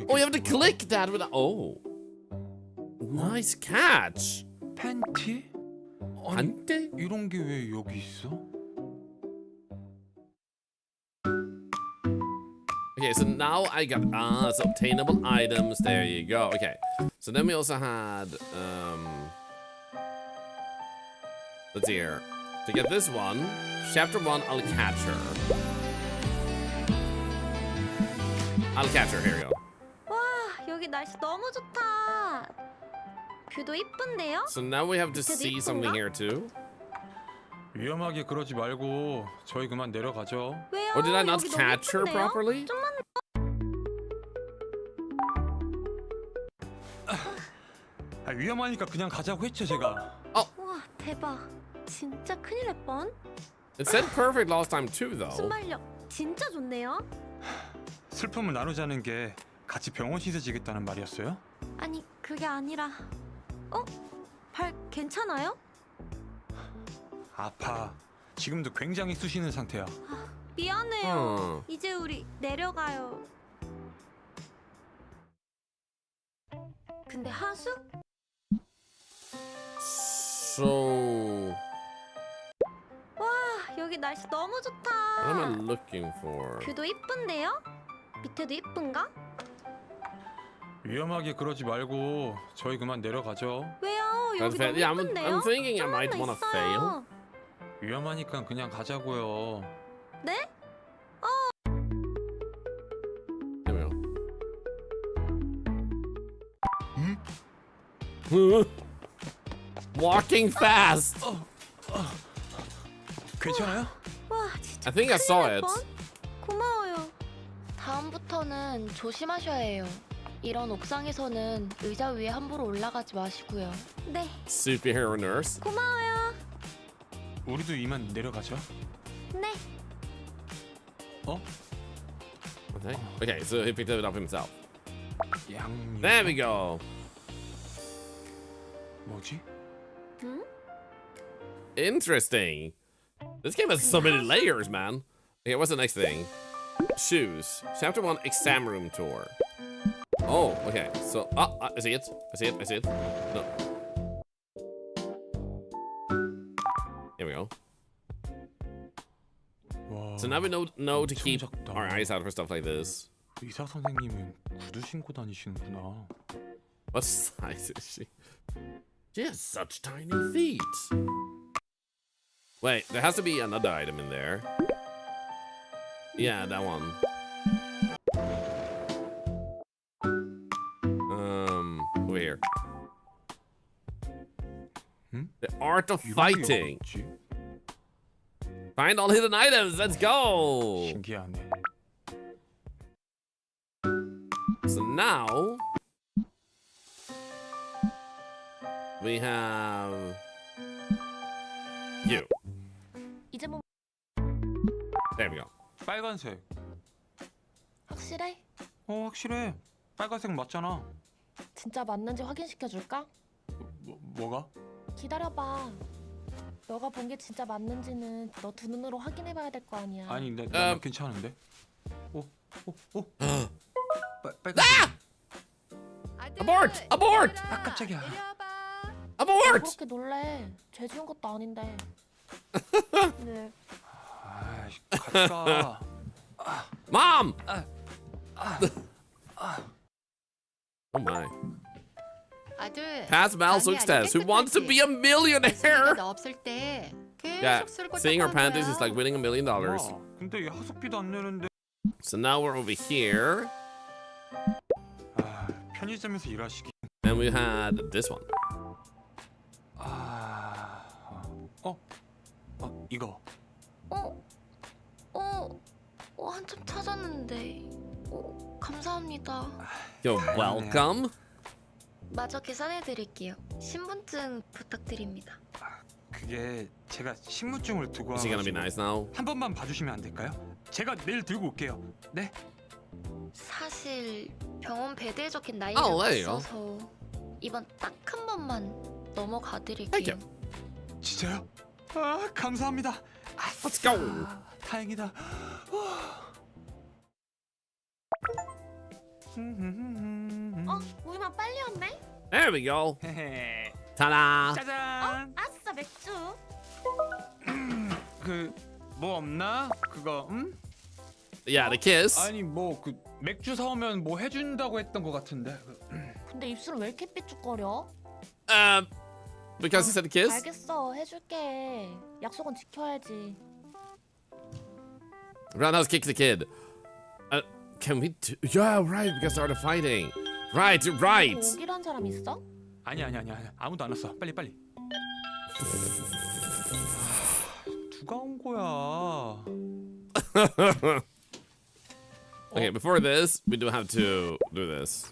이게 you have to 뭐야? click that with. Oh, nice catch. 팬티? 아니, 안돼? 이런 게 왜 여기 있어? Okay, so now I got so obtainable items. There you go. Okay, so then we also had let's see here. To get this one, chapter 1, I'll catch her. I'll catch her. Here you go. 와, 여기 날씨 너무 좋다. 뷰도 이쁜데요? So now we have to see something here too. 위험하게 그러지 말고 저희 그만 내려가죠. 왜요? Or did I not 여기 너무 catch her 이쁜데요? properly? 좀만 위험하니까 그냥 가자고 했죠 제가. 와, 대박. 진짜 큰일 날 뻔. It said perfect last time too, though. 순발력 진짜 좋네요. 슬픔을 나누자는 게 같이 병원 씻어지겠다는 말이었어요? 아니, 그게 아니라 발 괜찮아요? 아파. 지금도 굉장히 쑤시는 상태야. 미안해요. 이제 우리 내려가요. 근데 하수? So, 와, 여기 날씨 너무 what am I 좋다. looking for? 뷰도 이쁜데요? 밑에도 이쁜가? 위험하게 그러지 말고 저희 그만 내려가죠. 왜요? 여기 너무 Yeah, 이쁜데요? I'm thinking I 좀만 might 더 want to fail. 있어요. 위험하니까 그냥 가자고요. 네? Here we go. Walking fast. 괜찮아요? 와, 진짜 I think I saw 큰일 날 it. 뻔? 고마워요. 다음부터는 조심하셔야 해요. 이런 옥상에서는 의자 위에 함부로 올라가지 마시고요. 네, Superhero nurse. 고마워요. 우리도 이만 내려가죠. 네. Okay. Okay, so he picked it up himself. 양육. There we go. 뭐지? Interesting. This game has so many layers, man. Okay, what's the next thing? Shoes. Chapter 1 exam room tour. Oh, okay. So, I see it. I see it. I see it. No. Here we go. 와. So now we know to keep 작다. our eyes out for stuff like this. 의사 선생님은 구두 신고 다니시는구나. What size is she? She has such tiny feet. Wait, there has to be another item in there. Yeah, that one. Over here. Hmm? The art of 이런 게 fighting. 어딨지? Find all hidden items. Let's go. 신기하네. So now we have you. 이제 뭐 There we go. 빨간색. 확실해? 확실해. 빨간색 맞잖아. 진짜 맞는지 확인시켜 줄까? 뭐가? 기다려봐. 너가 본 게 진짜 맞는지는 너 두 눈으로 확인해봐야 될 거 아니야. 아니, 나 괜찮은데. 빨간색. Abort! Abort! 깜짝이야. 너 Abort! 그렇게 놀래. 죄 지은 것도 아닌데. 네. 아이씨, 같이 가. Mom! Oh my. 아들. Pass Malsook's test. Who wants to be a millionaire? 너 없을 때 Yeah, 계속 쓸고 seeing our 닦아놓은 panties is like 거야. winning $1 million. 근데 이 하숙비도 안 내는데. So now we're over here, 편의점에서 일하시기. and we had this one. 이거. 한참 찾았는데. 감사합니다. You're welcome. 마저 계산해 드릴게요. 신분증 부탁드립니다. 그게 제가 신분증을 두고 Is he gonna be nice now? 한 번만 봐주시면 안 될까요? 제가 내일 들고 올게요. 네? 사실 병원 배드에 적힌 나이가 there you go. 없어서 이번 딱 한 번만 넘어가 Thank 드릴게요. you. 진짜요? 감사합니다. Let's go. 다행이다. 우리만 빨리 왔네? There we go. Ta-da. 짜잔. 아싸 맥주. 뭐 없나? 그거 Yeah, the kiss. 아니 그 맥주 사오면 뭐 해준다고 했던 것 같은데. 근데 입술은 왜 이렇게 삐죽거려? Because he said kiss. 알겠어, 해줄게. 약속은 지켜야지. Roundhouse kick the kid. Can we do? Yeah, right. We can start a fighting. Right, right. 오기로 한 사람 있어? 아니 아무도 안 왔어. 빨리. 누가 온 거야? Okay, before this, we do have to do this.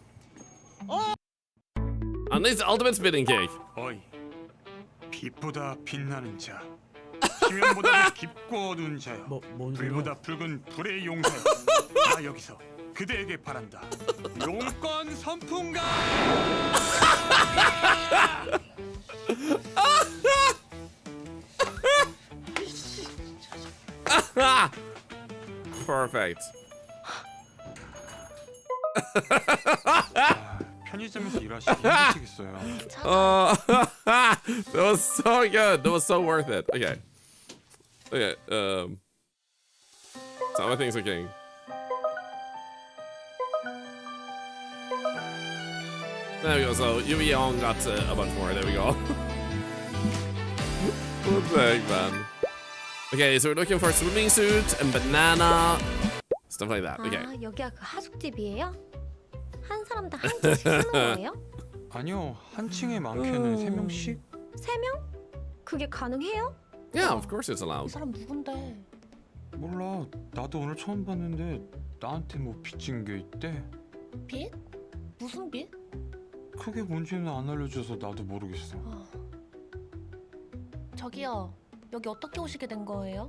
Unleash the ultimate spitting kick. 어이, 빛보다 빛나는 자, 지면보다 깊고 어두운 자여, 뭔 소리야? 불보다 붉은 불의 용사여. 나 여기서 그대에게 바란다. 용건 선풍가. Perfect. 편의점에서 일하시기 힘드시겠어요. That was so good. That was so worth it. Okay. Okay. So everything's okay. There we go. So Yui Young got a bunch more. There we go. What the heck, man? Okay, so we're looking for a swimming suit and banana, stuff like that. Okay. 여기가 그 하숙집이에요? 한 사람당 한 층씩 쓰는 거예요? 아니요, 한 층에 많게는 3명씩. 3명? 그게 가능해요? Yeah, of course it's 이 allowed. 사람 누군데? 몰라, 나도 오늘 처음 봤는데 나한테 뭐 빚진 게 있대. 빚? 무슨 빚? 그게 뭔지는 안 알려줘서 나도 모르겠어. 저기요, 여기 어떻게 오시게 된 거예요?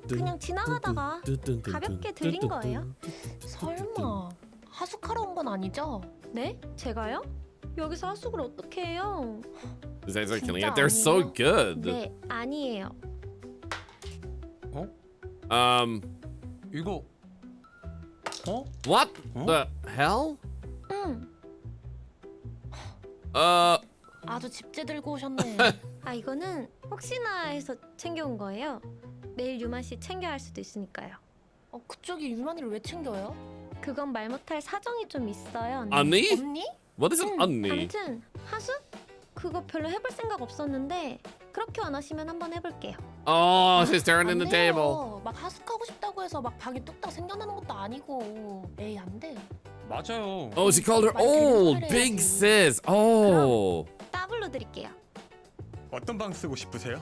그냥 지나가다가 가볍게 들린 거예요. 설마 하숙하러 온 건 아니죠? 네? 제가요? 여기서 하숙을 어떻게 해요? These guys are killing 진짜 it. They're so 아니에요? good. 네, 아니에요. 이거 What 어? the hell? 응. 아주 집제 들고 오셨네. 아, 이거는 혹시나 해서 챙겨온 거예요. 내일 유만 씨 챙겨야 할 수도 있으니까요. 그쪽이 유만이를 왜 챙겨요? 그건 말 못할 사정이 좀 있어요. 언니. Ani? 언니? What is an ani? 아무튼 하숙? 그거 별로 해볼 생각 없었는데 그렇게 원하시면 한번 해볼게요. Oh, she's turning the 안 table. 돼요. 막 하숙하고 싶다고 해서 막 방이 뚝딱 생겨나는 것도 아니고. 에이 안 돼. 맞아요. Oh, she called her 말 되는 old 소리 big 해야지. sis. Oh. 더블로 드릴게요. 어떤 방 쓰고 싶으세요?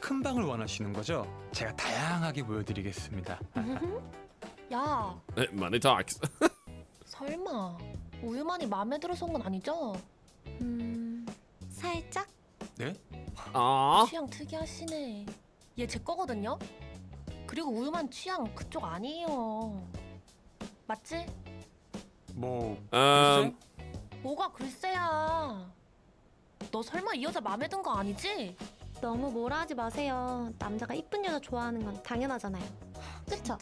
큰 방을 원하시는 거죠? 제가 다양하게 보여드리겠습니다. 야 Money talks. 설마 우유만이 마음에 들어서 온 건 아니죠? 살짝? 네? Aw. 취향 특이하시네. 얘 제 거거든요. 그리고 우유만 취향 그쪽 아니에요. 맞지? 뭐 Um. 뭐가 글쎄야. 너 설마 이 여자 마음에 든 거 아니지? 너무 뭐라 하지 마세요. 남자가 이쁜 여자 좋아하는 건 당연하잖아요. 그쵸?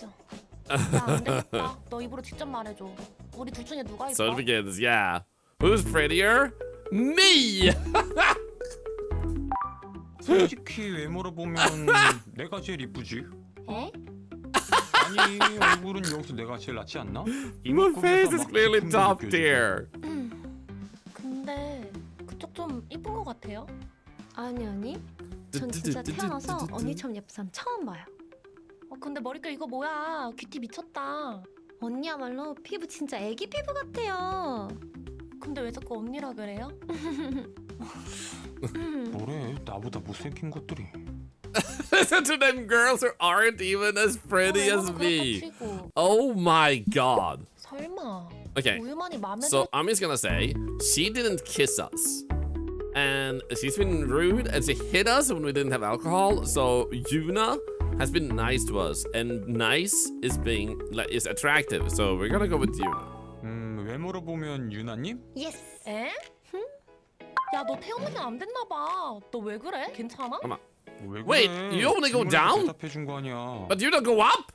야안 되겠다. 너 입으로 직접 말해줘. 우리 둘 중에 누가 So it 이뻐? begins. Yeah. Who's prettier? Me. 솔직히 외모로 보면 내가 제일 이쁘지. 에? 아니 얼굴은 여기서 내가 제일 낫지 않나? My face is clearly 깊은 top 느껴지고. tier. 근데 그쪽 좀 이쁜 거 같아요. 아니. 전 진짜 태어나서 언니처럼 예쁜 사람 처음 봐요. 근데 머릿결 이거 뭐야? 귀티 미쳤다. 언니야말로 피부 진짜 애기 피부 같아요. 근데 왜 자꾸 언니라 그래요? 뭐래? 나보다 못생긴 것들이. Listen to them girls who aren't even as pretty as me. Oh my god. 설마 Okay. 우유만이 마음에 So 들어? I'm just gonna say she didn't kiss us. And she's been rude and she hit us when we didn't have alcohol. So Yuna has been nice to us, and nice is being is attractive. So we're gonna go with Yuna. 외모로 보면 유나님? 예스. 에? 야 너 태어나면 안 됐나 봐. 너 왜 그래? 괜찮아? 왜 Wait, 그래? you only go 질문에 down? 대답해 준 거 아니야. But you don't go up.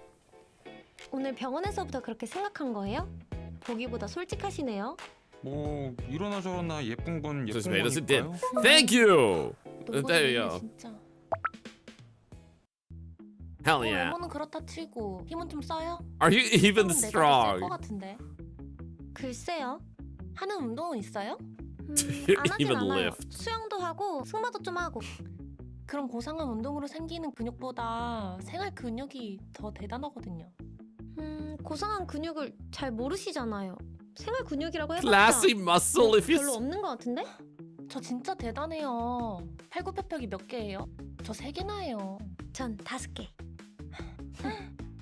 오늘 병원에서부터 그렇게 생각한 거예요? 보기보다 솔직하시네요. 뭐 이러나 저러나 예쁜 건 Just 예쁜 made us it did. 거니까요. Thank you. 놀고 There 있네, you go. 진짜. Hell yeah. 외모는 그렇다 치고 힘은 좀 써요? Are you even 힘은 내가 더 셀 strong? 것 같은데. 글쎄요. 하는 운동은 있어요? 안 하진 Even 않아요. lift. 수영도 하고 승마도 좀 하고. 그럼 고상한 운동으로 생기는 근육보다 생활 근육이 더 대단하거든요. 고상한 근육을 잘 모르시잖아요. 생활 근육이라고 해봤자 Classy muscle if you. 별로 없는 것 같은데? 저 진짜 대단해요. 팔굽혀펴기 몇 개예요? 저 3개나 해요. 전 5개.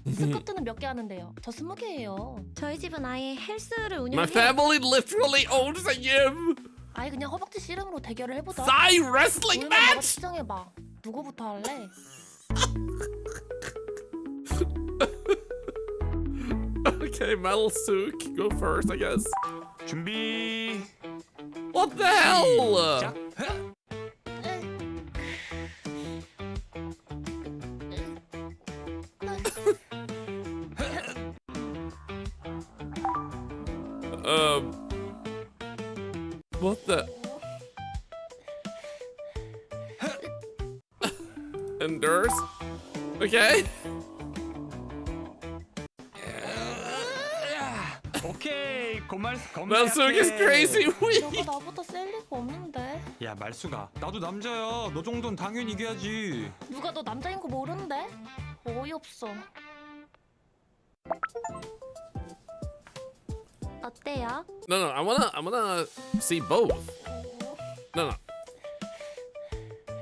스쿼트는 몇 개 하는데요? 저 20개예요. 저희 집은 아예 헬스를 My 운영해요. family literally owns a gym. 아예 그냥 허벅지 씨름으로 대결을 해보자. Thigh wrestling 오늘은 너가 match. 측정해봐. 누구부터 할래? Okay, Metal Sook, go first, I guess. 준비. What the hell? 시작. What the? Endures? Okay. 오케이. 고말 Metal Sook is crazy weak. 너가 나보다 셀 리가 없는데. 야 말수가 나도 남자야. 너 정도는 당연히 이겨야지. 누가 너 남자인 거 모르는데? 어이없어. 어때요? No, I wanna see both. No.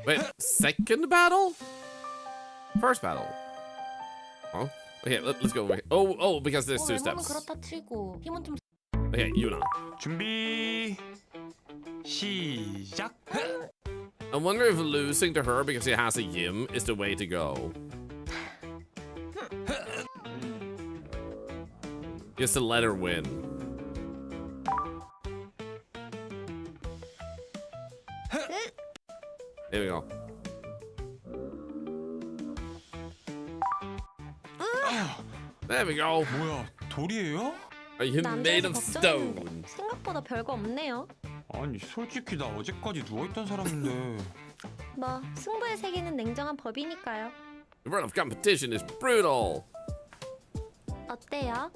Wait, second battle? First battle? Oh, okay, let's go. Oh, because there's two 외모는 steps. 그렇다 치고 힘은 좀 Okay, Yuna. 준비. 시작. I wonder if losing to her because she has a gym is the way to go. Just to let her win. Here we go. There we go. 뭐야, 돌이에요? Are you made of 남자여서 stone? 걱정했는데 생각보다 별거 없네요. 아니, 솔직히 나 어제까지 누워있던 사람인데. 뭐 승부의 세계는 냉정한 법이니까요. The world of competition is brutal. 어때요?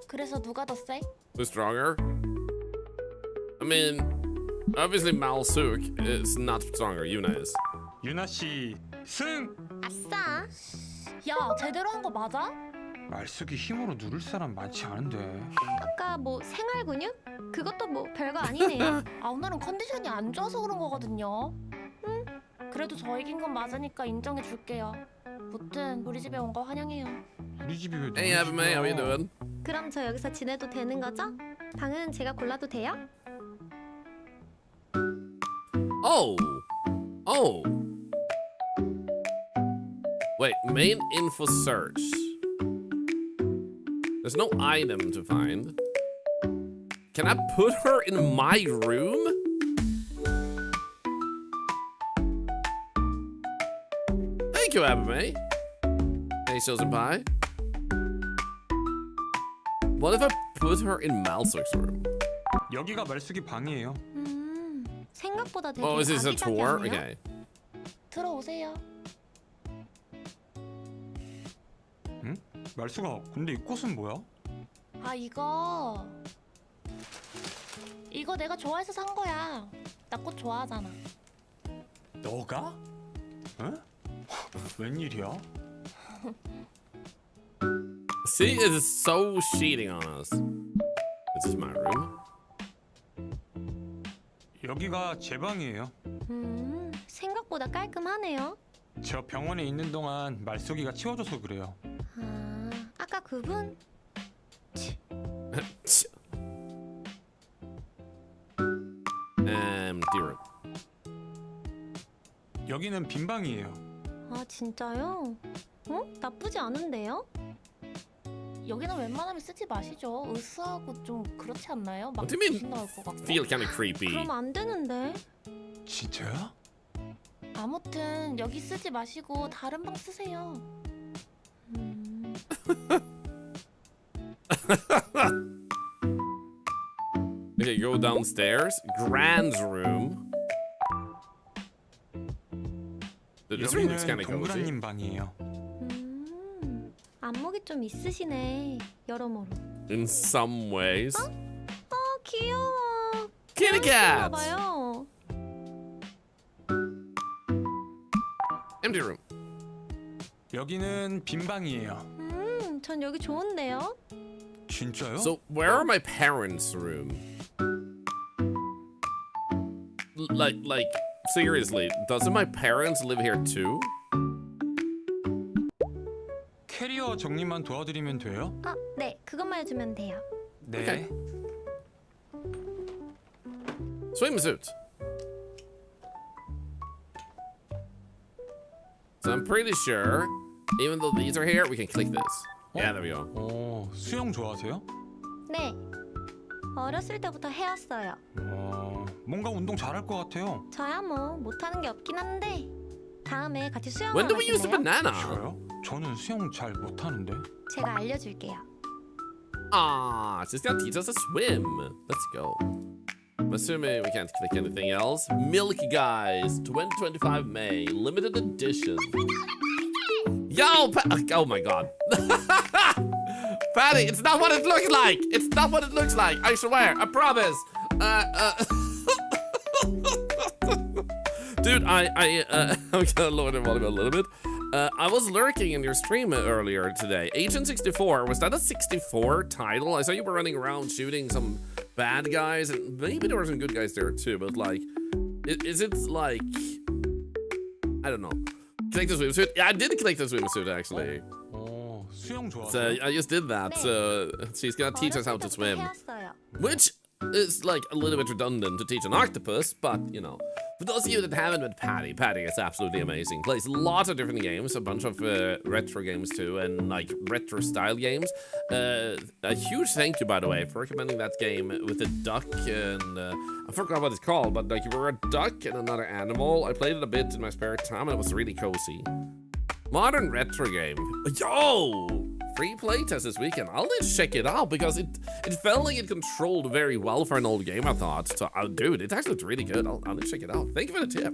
그래서 누가 더 세? Who's stronger? I mean, obviously Malsuk is not stronger. Yuna is. 유나 씨, 승! 아싸. 야, 제대로 한 거 맞아? 말숙이 힘으로 누를 사람 많지 않은데. 아까 뭐 생활 근육? 그것도 뭐 별거 아니네요. 아, 오늘은 컨디션이 안 좋아서 그런 거거든요. 그래도 저 이긴 건 맞으니까 인정해 줄게요. 무튼 우리 집에 온 거 환영해요. 우리 집이 왜 Hey, Abby May, how you doing? 그럼 저 여기서 지내도 되는 거죠? 방은 제가 골라도 돼요? Oh. Oh. Wait, main info search. There's no item to find. Can I put her in my room? Thank you, Abby May. Hey, Senpai. What if I put her in Malsuk's room? 여기가 말숙이 방이에요. 생각보다 되게 Oh, is this a tour? 아기자기하네요. Okay. 들어오세요. 응? 말숙아, 근데 이 꽃은 뭐야? 아, 이거 내가 좋아해서 산 거야. 나 꽃 좋아하잖아. 너가? 응? 웬일이야? See, it is so cheating on us. This is my room. 여기가 제 방이에요. 생각보다 깔끔하네요. 저 병원에 있는 동안 말숙이가 치워줘서 그래요. 아, 아까 그분? Dear. 여기는 빈 방이에요. 아 진짜요? 어? 나쁘지 않은데요? 여기는 웬만하면 쓰지 마시죠. 으스하고 좀 그렇지 않나요? 막 What do you mean? 귀신 나올 것 같고. Feel kind of creepy. 그럼 안 되는데. 진짜야? 아무튼 여기 쓰지 마시고 다른 방 쓰세요. Okay, go downstairs. Grand's room. This room looks 여기는 kind of cozy. 동그라님 방이에요. 안목이 좀 있으시네. 여러모로. In some ways. 귀여워. Kitty cats. 봐요. Empty room. 여기는 빈 방이에요. 전 여기 좋은데요? 진짜요? So where are my parents' room? Like seriously, doesn't my parents live here too? 캐리어 정리만 도와드리면 돼요? 아, 네. 그것만 해주면 돼요. 네. Okay. Swimsuit. So I'm pretty sure, even though these are here, we can click this. Yeah, there we go. 수영 좋아하세요? 네. 어렸을 때부터 해왔어요. 뭔가 운동 잘할 것 같아요. 저야 뭐 못하는 게 없긴 한데 다음에 같이 수영하러 When do we use the 가실래요? banana? 저요? 저는 수영 잘 못하는데. 제가 알려줄게요. Ah, she's gonna teach us to swim. Let's go. I'm assuming we can't click anything else. Milk Guys, 2025 May, limited edition. Yo, oh my god. Patty, it's not what it looks like. It's not what it looks like. I swear, I promise. Dude, I'm gonna lower the volume a little bit. I was lurking in your stream earlier today. Agent 64, was that a 64 title? I saw you were running around shooting some bad guys, and maybe there were some good guys there too, but like, is it like, I don't know. Click the swimsuit? Yeah, I did click the swimsuit actually. 수영 좋아하세요? So I just did that, so she's gonna teach us how to swim. 해왔어요. Which is like a little bit redundant to teach an octopus, but you know. For those of you that haven't met Patty, Patty is absolutely amazing. Plays lots of different games, a bunch of retro games too, and like retro style games. A huge thank you, by the way, for recommending that game with the duck and I forgot what it's called, but like you were a duck and another animal. I played it a bit in my spare time and it was really cozy. Modern retro game. Yo! Free playtest this weekend. I'll just check it out because it felt like it controlled very well for an old game, I thought. So, dude, it actually looked really good. I'll just check it out. Thank you for the tip.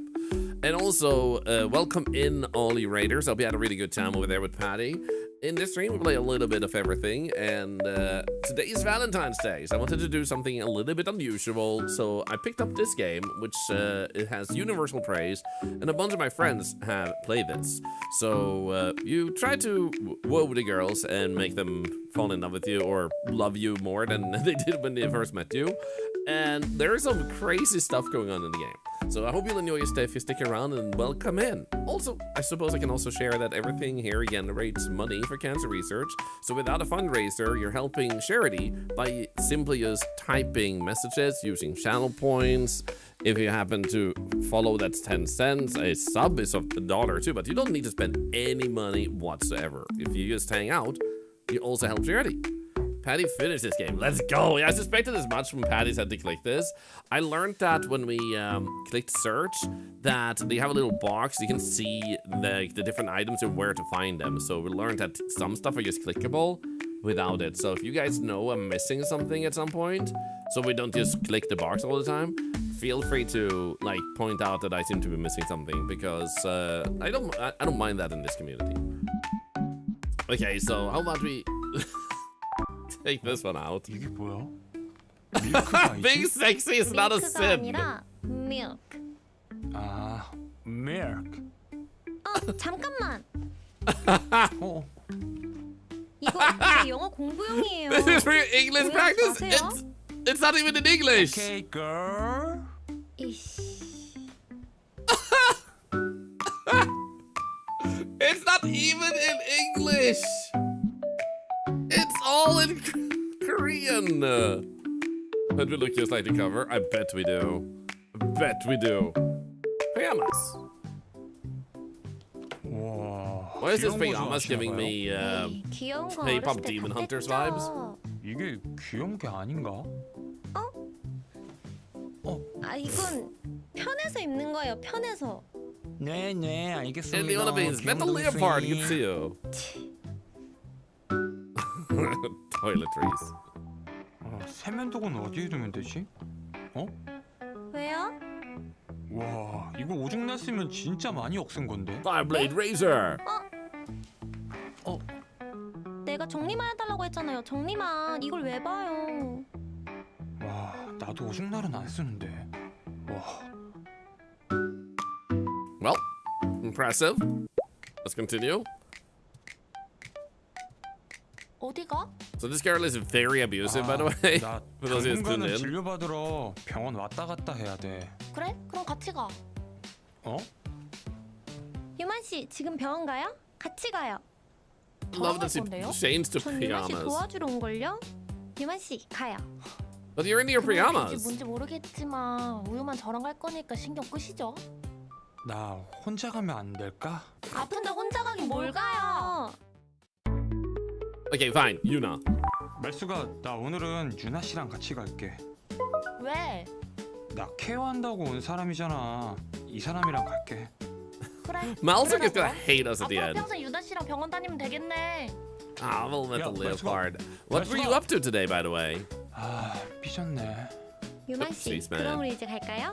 And also, welcome in all you raiders. Hope you had a really good time over there with Patty. In this stream, we play a little bit of everything, and today is Valentine's Day, so I wanted to do something a little bit unusual, so I picked up this game, which it has universal praise, and a bunch of my friends have played this. So you try to woo the girls and make them fall in love with you, or love you more than they did when they first met you, and there is some crazy stuff going on in the game. So I hope you'll enjoy your stay if you stick around, and welcome in. Also, I suppose I can also share that everything here generates money for cancer research. So without a fundraiser, you're helping charity by simply just typing messages, using channel points. If you happen to follow, that's 10 cents. A sub is $1 too, but you don't need to spend any money whatsoever. If you just hang out, you also help charity. Patty finished this game. Let's go. Yeah, I suspected as much when Patty said to click this. I learned that when we clicked search, that they have a little box. You can see the different items and where to find them. So we learned that some stuff are just clickable without it. So if you guys know I'm missing something at some point, so we don't just click the box all the time, feel free to like point out that I seem to be missing something, because I don't mind that in this community. Okay, so how about we take this one out. 이게 뭐야? Being sexy is not a 밀크가 sin. 아니라 milk. 아, milk. 잠깐만. 어. 이거 제 영어 공부용이에요. This is for your English 오해하지 practice. 마세요. It's not even in English. Okay, girl. 이씨. It's not even in English. It's all in Korean. But we look just like the cover. I bet we do. I bet we do. Pajamas. 와. Why is this 귀여운 거 pajamas 좋아하시나 giving 봐요? me 에이, 귀여운 거 K-pop 어렸을 때 Demon 다 Hunters 뺐죠. vibes? 이게 귀여운 게 아닌가? 아 이건 편해서 입는 거예요. 편해서. 네, 알겠습니다. And the other is Metal Leopard. You can see you. Toiletries. 세면도구는 어디에 두면 되지? 왜요? 와, 이거 오죽 났으면 진짜 많이 억센 건데. Fireblade Razor. 내가 정리만 해달라고 했잖아요. 정리만. 이걸 왜 봐요? 와, 나도 오죽 날은 안 쓰는데. 와. Well, impressive. Let's continue. 어디가? So this girl is very abusive, by the way. 나 For those who tuned 당분간은 in. 진료받으러 병원 왔다 갔다 해야 돼. 그래? 그럼 같이 가. 유만 씨 지금 병원 가요? 같이 가요. Love that she 건데요? changed to 전 유만 씨 pajamas. 도와주러 온 걸요. 유만 씨 가요. But you're in your 그게 pajamas. 뭔지 모르겠지만 우유만 저랑 갈 거니까 신경 끄시죠. 나 혼자 가면 안 될까? 아픈데 혼자 가긴 뭘 가요. Okay, fine. Yuna. 말수가, 나 오늘은 유나 씨랑 같이 갈게. 왜? 나 케어한다고 온 사람이잖아. 이 사람이랑 갈게. 그래. Malzuk is 그러라고. gonna hate us at the 앞으로 end. 평생 유나 씨랑 병원 다니면 되겠네. Ah, well, Metal Yeah, let's go. Leopard. What were you up to today, by the way? 아, 삐졌네. 유만 씨 Oopsies, man. 그럼 우리 이제 갈까요?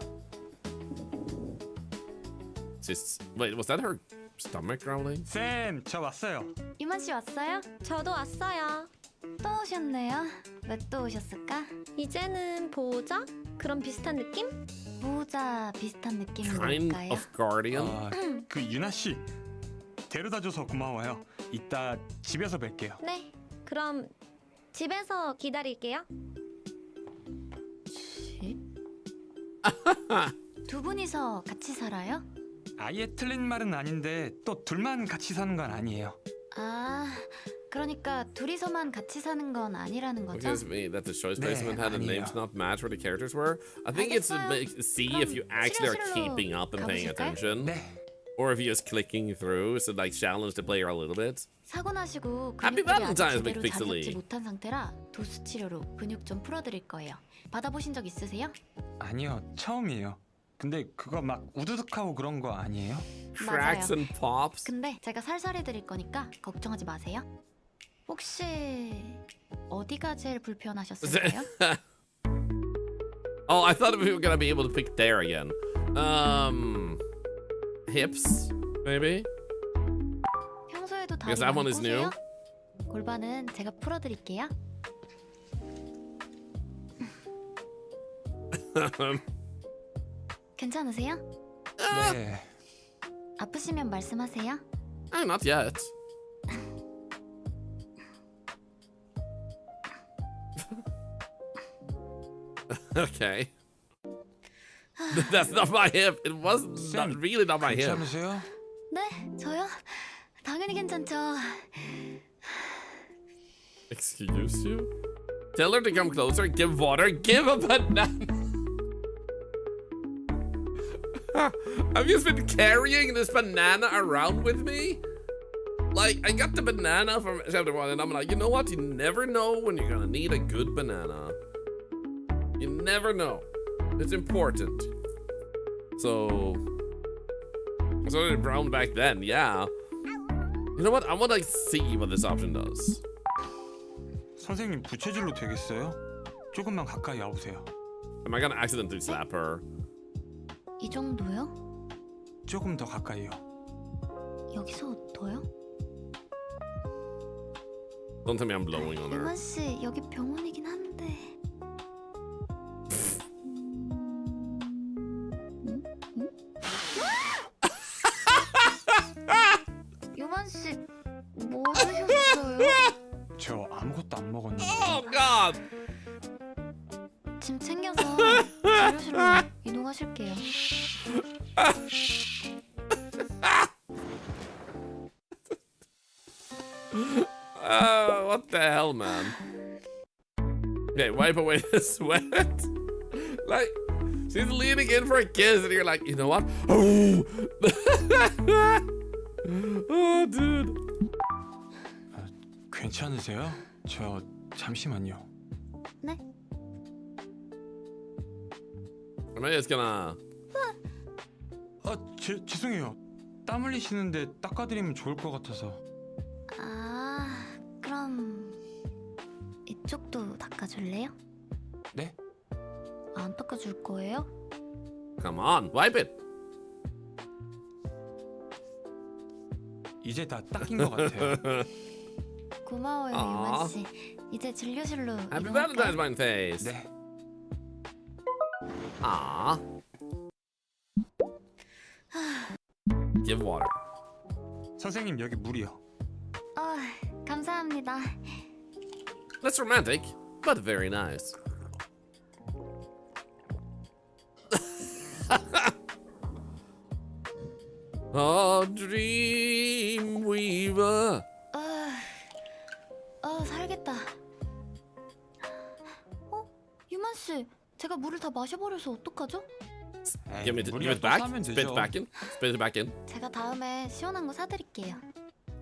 Wait, was that her stomach growling? 쌤, 저 왔어요. 유만 씨 왔어요? 저도 왔어요. 또 오셨네요. 왜 또 오셨을까? 이제는 보호자? 그런 비슷한 느낌? 보호자 비슷한 Kind 느낌일까요? of guardian. 아, 그 유나 씨 데려다줘서 고마워요. 이따 집에서 뵐게요. 네. 그럼 집에서 기다릴게요. 두 분이서 같이 살아요? 아예 틀린 말은 아닌데 또 둘만 같이 사는 건 아니에요. 아, 그러니까 둘이서만 같이 사는 건 아니라는 거죠? Because me that the choice 네, placement had the 아니에요. names not match where the characters were. I think it's to see if you actually are keeping up and paying 가보실까요? attention, 네. or if you're just clicking through, so like challenge the player a little bit. 사고 나시고 Happy 근육들이 아직 Valentine's, 제대로 McPixely. 자극지 못한 상태라 도수 치료로 근육 좀 풀어드릴 거예요. 받아보신 적 있으세요? 아니요, 처음이에요. 근데 그거 막 우두둑하고 그런 거 아니에요? Cracks and pops. 근데 제가 살살 해드릴 거니까 걱정하지 마세요. 혹시 어디가 제일 불편하셨을까요? Oh, I thought we were gonna be able to pick there again. Hips, maybe? 평소에도 다리 Because that one 많이 is new. 꼬세요? 골반은 제가 풀어드릴게요. 괜찮으세요? 네. 아프시면 말씀하세요. Not yet. Okay. That's not my hip. It was not, really not my hip. 괜찮으세요? 네, 저요? 당연히 괜찮죠. Excuse you? Tell her to come closer. Give water. Give a banana. I've just been carrying this banana around with me. Like, I got the banana from chapter 1, and I'm like, you know what? You never know when you're gonna need a good banana. You never know. It's important. So it's brown back then, yeah. You know what? I want to see what this option does. 선생님 부채질로 되겠어요? 조금만 가까이 와보세요. Am I gonna accidentally slap her? 이 정도요? 조금 더 가까이요. 여기서 더요? Don't tell me I'm blowing on her. 유만 씨, 여기 병원이긴 한데. 유만 씨, 뭐 드셨어요? 저 아무것도 안 먹었는데. Oh God! 짐 챙겨서 진료실로 이동하실게요. What the hell, man? Okay, wipe away the sweat. Like, she's leaning in for a kiss, and you're like, you know what? Oh, oh, dude. 괜찮으세요? 저 잠시만요. 네? Am I just gonna? 죄송해요. 땀 흘리시는데 닦아드리면 좋을 것 같아서. 아, 그럼 이쪽도 닦아줄래요? 네? 안 닦아줄 거예요? Come on, wipe it. 이제 다 닦인 것 같아요. 고마워요, 유만 씨. 이제 진료실로 Happy 이동할까요? Valentine's my face. 네. Ah. Give water. 선생님 여기 물이요. 감사합니다. That's romantic, but very nice. A dream weaver. 살겠다. 유만 씨, 제가 물을 다 마셔버려서 어떡하죠? Give it 물이랑 또 back. 싸면 Spit 되죠. it back in. Spit it back in. 제가 다음에 시원한 거 사드릴게요.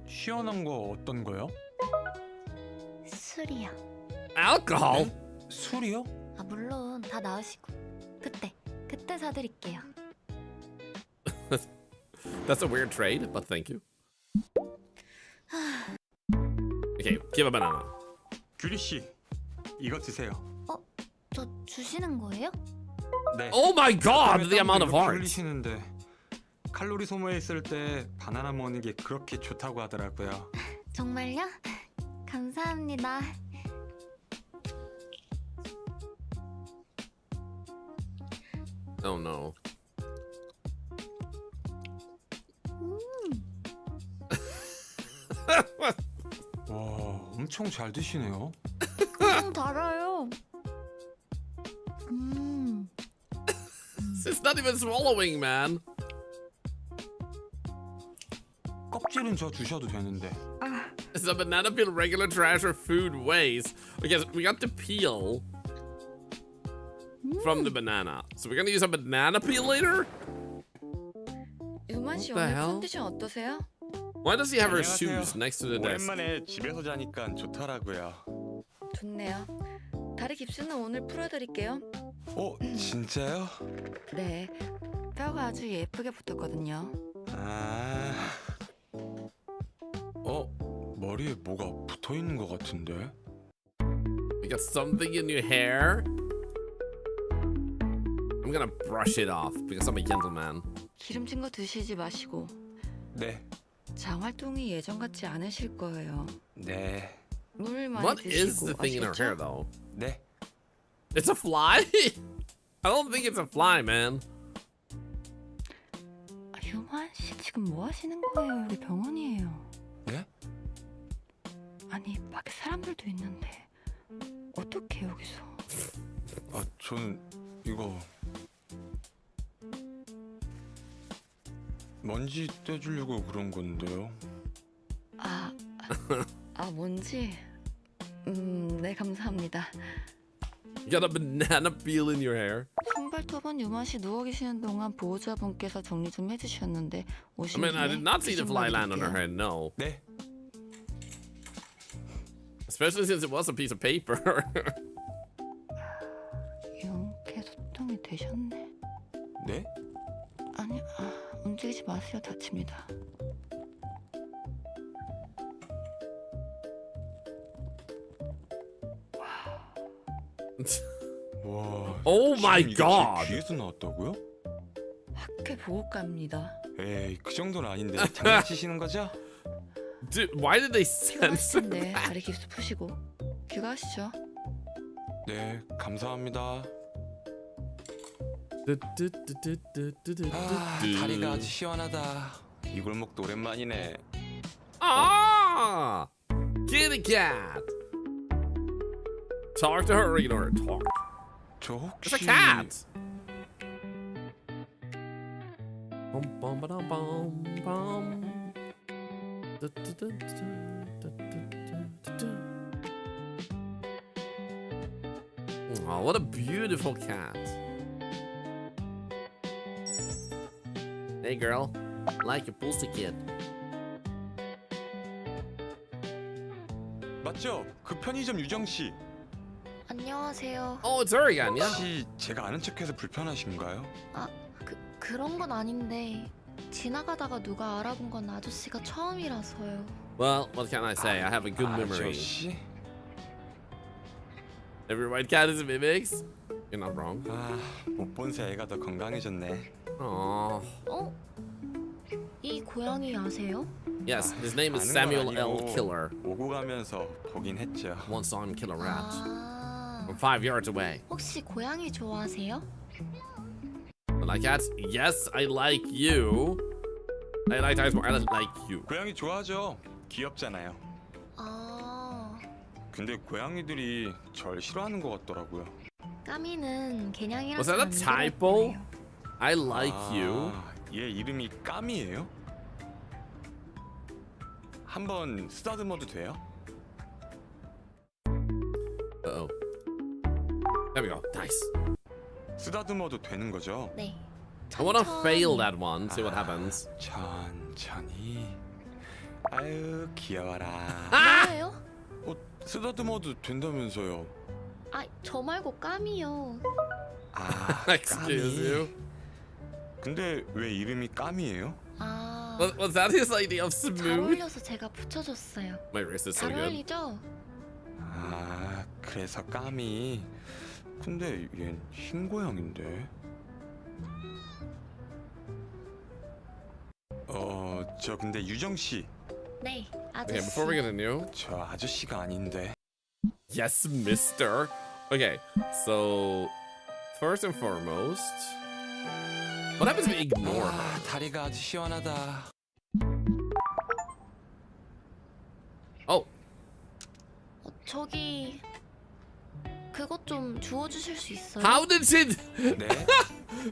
시원한 거 어떤 거요? 술이요. Alcohol. 네? 술이요? 물론 다 나으시고 그때 사드릴게요. That's a weird trade, but thank you. Okay, give a banana. 규리 씨, 이거 드세요. 저 주시는 거예요? 네. Oh my God, the 땀을 amount of 이렇게 hearts. 흘리시는데 칼로리 소모했을 때 바나나 먹는 게 그렇게 좋다고 하더라고요. 정말요? 감사합니다. Oh no. 와, 엄청 잘 드시네요. 그냥 달아요. It's not even swallowing, man. 껍질은 저 주셔도 되는데. Is a banana peel regular trash or food waste? Okay, so we got the peel from the banana. So we're gonna use a banana peel later? 유만 씨 What the 오늘 hell? 컨디션 어떠세요? Why does he have her 안녕하세요. shoes next to the desk? 오랜만에 집에서 자니까 좋더라고요. 좋네요. 다리 깁스는 오늘 풀어드릴게요. 진짜요? 네, 뼈가 아주 예쁘게 붙었거든요. 머리에 뭐가 붙어 있는 것 같은데? You got something in your hair? I'm gonna brush it off because I'm a gentleman. 기름진 거 드시지 마시고. 네, 장 활동이 예전 같지 않으실 거예요. 네, 물 많이 What is 드시고 the thing in her hair 아시겠죠? though? 네. It's a fly? I don't think it's a fly, man. 유만 씨 지금 뭐 하시는 거예요? 여기 병원이에요. 네? 아니 밖에 사람들도 있는데 어떻게 여기서? 저는 이거 먼지 떼주려고 그런 건데요. 뭔지? 네 감사합니다. You got a banana peel in your hair. 신발톱은 유만 씨 누워 계시는 동안 보호자분께서 정리 좀 해주셨는데 I 오신 mean, I 김에 did not see the fly land on her 드릴게요. head, no. 네, Especially since it was a piece of paper. 이렇게 소통이 되셨네. 네? 아니, 움직이지 마세요. 다칩니다. 와. Oh my 지금 이게 제 god. 귀에서 나왔다고요? 학회 보호과입니다. 에이, 그 정도는 아닌데 장난치시는 거죠? Dude, why did they censor 귀가하시는데 that? 다리 깁스 푸시고 귀가하시죠. 네, 감사합니다. 다리가 아주 시원하다. 이 골목도 오랜만이네. Ah! Kitty cat! Talk to her or ignore her. Talk. 저 It's a 혹시 cat! Bum, bum, ba-dum, bum, bum. Oh, what a beautiful cat. Hey girl, like your pussycat. 맞죠? 그 편의점 유정 씨. 안녕하세요. Oh, it's her again, yeah? 혹시 제가 아는 척해서 불편하신가요? 그런 건 아닌데 지나가다가 누가 알아본 건 아저씨가 처음이라서요. Well, what can I say? I have a good memory. 아저씨? Every white cat is a mimics. You're not wrong. 못 본 새 애가 더 건강해졌네. Aww. 이 고양이 아세요? Yes, his name is 아는 건 Samuel L. 아니고 Killer. 오고 가면서 보긴 했죠. Once saw him kill a rat 아, from 5 yards away. 혹시 고양이 좋아하세요? I like cats? Yes, I like you. I like tigers more. I like you. 고양이 좋아하죠. 귀엽잖아요. 아, 근데 고양이들이 절 싫어하는 것 같더라고요. 까미는 개냥이랑 Was that a typo? I like you. 얘 이름이 까미예요? 한번 쓰다듬어도 돼요? Uh-oh. There we go. Nice. 쓰다듬어도 되는 거죠? 네. I wanna 천천히. fail that one. See what happens. 천천히. 아유 귀여워라. 뭐예요? 쓰다듬어도 된다면서요? 저 말고 까미요. Excuse you. 근데 왜 이름이 까미예요? Was that his idea of 잘 smooth? 어울려서 제가 붙여줬어요. My wrist is so 잘 good. 어울리죠? 그래서 까미. 근데 얜 흰 고양인데. 저 근데 유정 씨. 네, Okay, 아저씨. before we continue. 저 아저씨가 아닌데. Yes, mister. Okay, so first and foremost, what happens if we ignore her? 다리가 아주 시원하다. Oh, 저기 그것 좀 주워주실 수 있어요? how did she? 네.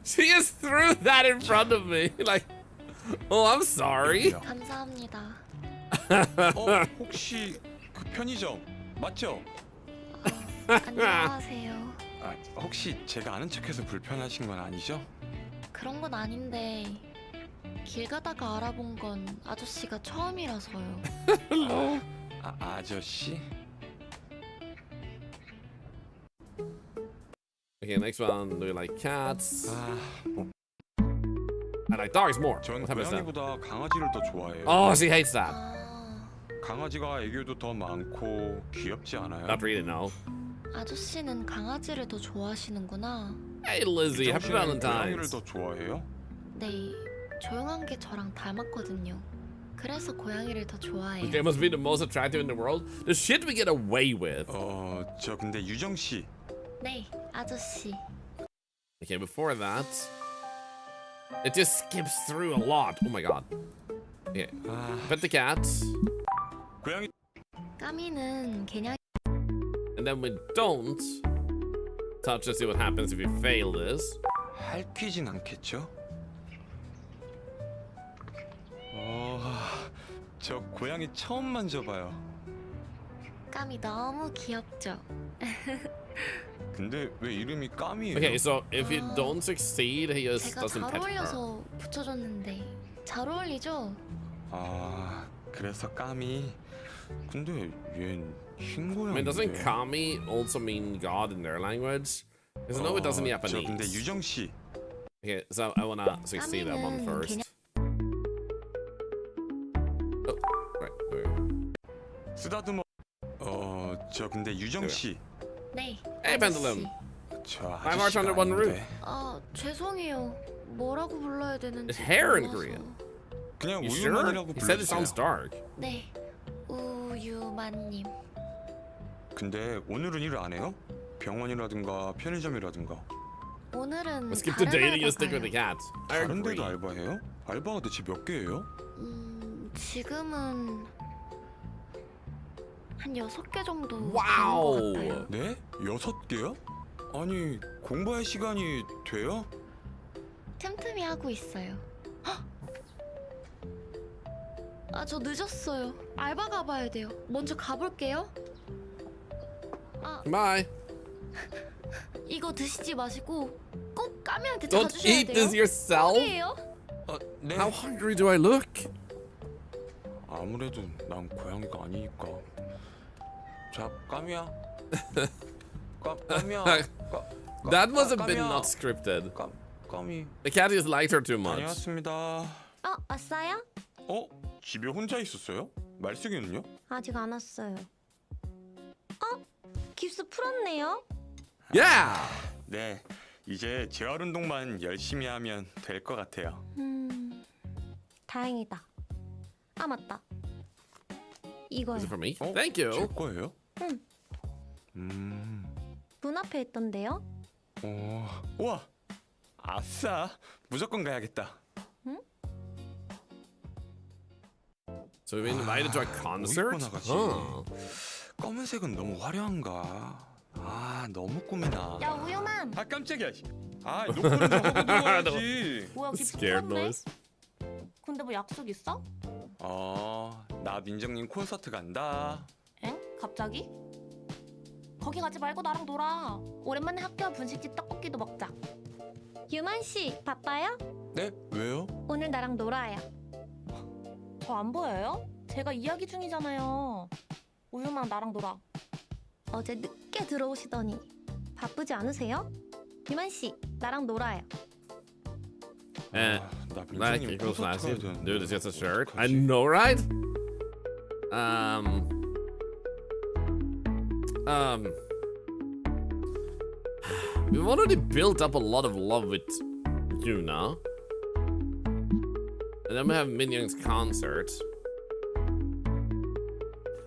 She just threw that in front of me. Like, oh, I'm sorry. 여기요. 감사합니다. 혹시 그 편의점 맞죠? 안녕하세요. 아, 혹시 제가 아는 척해서 불편하신 건 아니죠? 그런 건 아닌데 길 가다가 알아본 건 아저씨가 처음이라서요. 아저씨? Okay, next one. Do you like cats? 뭐, I like dogs more. 전 What happens then? 고양이보다 강아지를 더 좋아해요. Oh, she hates that. 강아지가 애교도 더 많고 귀엽지 않아요? Not really, no. 아저씨는 강아지를 더 좋아하시는구나. Hey, Lizzie, 유정 happy 씨는 고양이를 Valentine's. 더 좋아해요? 네, 조용한 게 저랑 닮았거든요. 그래서 고양이를 더 좋아해요. Okay, must be the most attractive in the world. The shit we get away with. 저 근데 유정 씨. 네, 아저씨. Okay, before that, it just skips through a lot. Oh my god. Okay, pet the cat, 고양이 까미는 개냥. and then we don't touch to see what happens if we fail this. 핥히진 않겠죠? 저 고양이 처음 만져봐요. 까미 너무 귀엽죠? 근데 왜 이름이 까미예요? Okay, so if you don't succeed, he just 제가 doesn't 잘 pet her. 어울려서 붙여줬는데 잘 어울리죠? 그래서 까미. 근데 얜 흰 I 고양인데. mean, doesn't kami also mean God in their language? Because no, it doesn't in 저 근데 Japanese. 유정 씨. Okay, so I wanna succeed that one 까미는 first. Oh, right. There we go. 쓰다듬어. 저 근데 유정 씨. 네. Hey, 아저씨. Pendulum. 저 I march 아저씨가 under one roof. 아닌데. 죄송해요. 뭐라고 불러야 되는지. It's hair in 몰라서. Korean. 그냥 You sure? 우유만이라고 He said it 불러주세요. sounds dark. 네. 우유만님. 근데 오늘은 일 안 해요? 병원이라든가 편의점이라든가. 오늘은 Let's skip the 다른 dating and stick with the 알바 가요. cat. I 다른 agree. 데도 알바해요? 알바가 대체 몇 개예요? 지금은 한 6개 정도 와우. 되는 것 같아요. 네? 6개요? 아니 공부할 시간이 돼요? 틈틈이 하고 있어요. 헉! 저 늦었어요. 알바 가봐야 돼요. 먼저 가볼게요. Bye. 이거 드시지 마시고 꼭 까미한테 Don't 자주셔야 eat 돼요. this yourself. 꼭이에요. 네. How hungry do I look? 아무래도 난 고양이가 아니니까. 자, 까미야. 까미야. That was a bit 까미야. not scripted. 까미. The cat just liked her too much. 다녀왔습니다. 왔어요? 집에 혼자 있었어요? 말숙이는요? 아직 안 왔어요. 깁스 풀었네요. Yeah. 네. 이제 재활 운동만 열심히 하면 될 것 같아요. 다행이다. 맞다. Is 이거요. it for me? 어? Thank 제 you. 거예요? 문 앞에 있던데요? 우와. 아싸. 무조건 가야겠다. So we were invited to a concert? 뭐 입고 나가지? Huh. 검은색은 너무 화려한가? 너무 꾸미나. 야 우유만. 깜짝이야. 욕설은 좀 하고 들어가야지. 뭐야 깁스 Scared 풀었네? noise. 근데 뭐 약속 있어? 나 민정님 콘서트 간다. 엥? 갑자기? 거기 가지 말고 나랑 놀아. 오랜만에 학교 앞 분식집 떡볶이도 먹자. 유만 씨 바빠요? 네? 왜요? 오늘 나랑 놀아요. 저 안 보여요? 제가 이야기 중이잖아요. 우유만 나랑 놀아. 어제 늦게 들어오시더니 바쁘지 않으세요? 유만 씨 나랑 놀아요. 나 Like 민정님 equals 콘서트 가야 massive. 되는데. Dude, it's just a shirt. I 어떡하지? know, right? We've already built up a lot of love with Yuna. And then we have Minion's concert.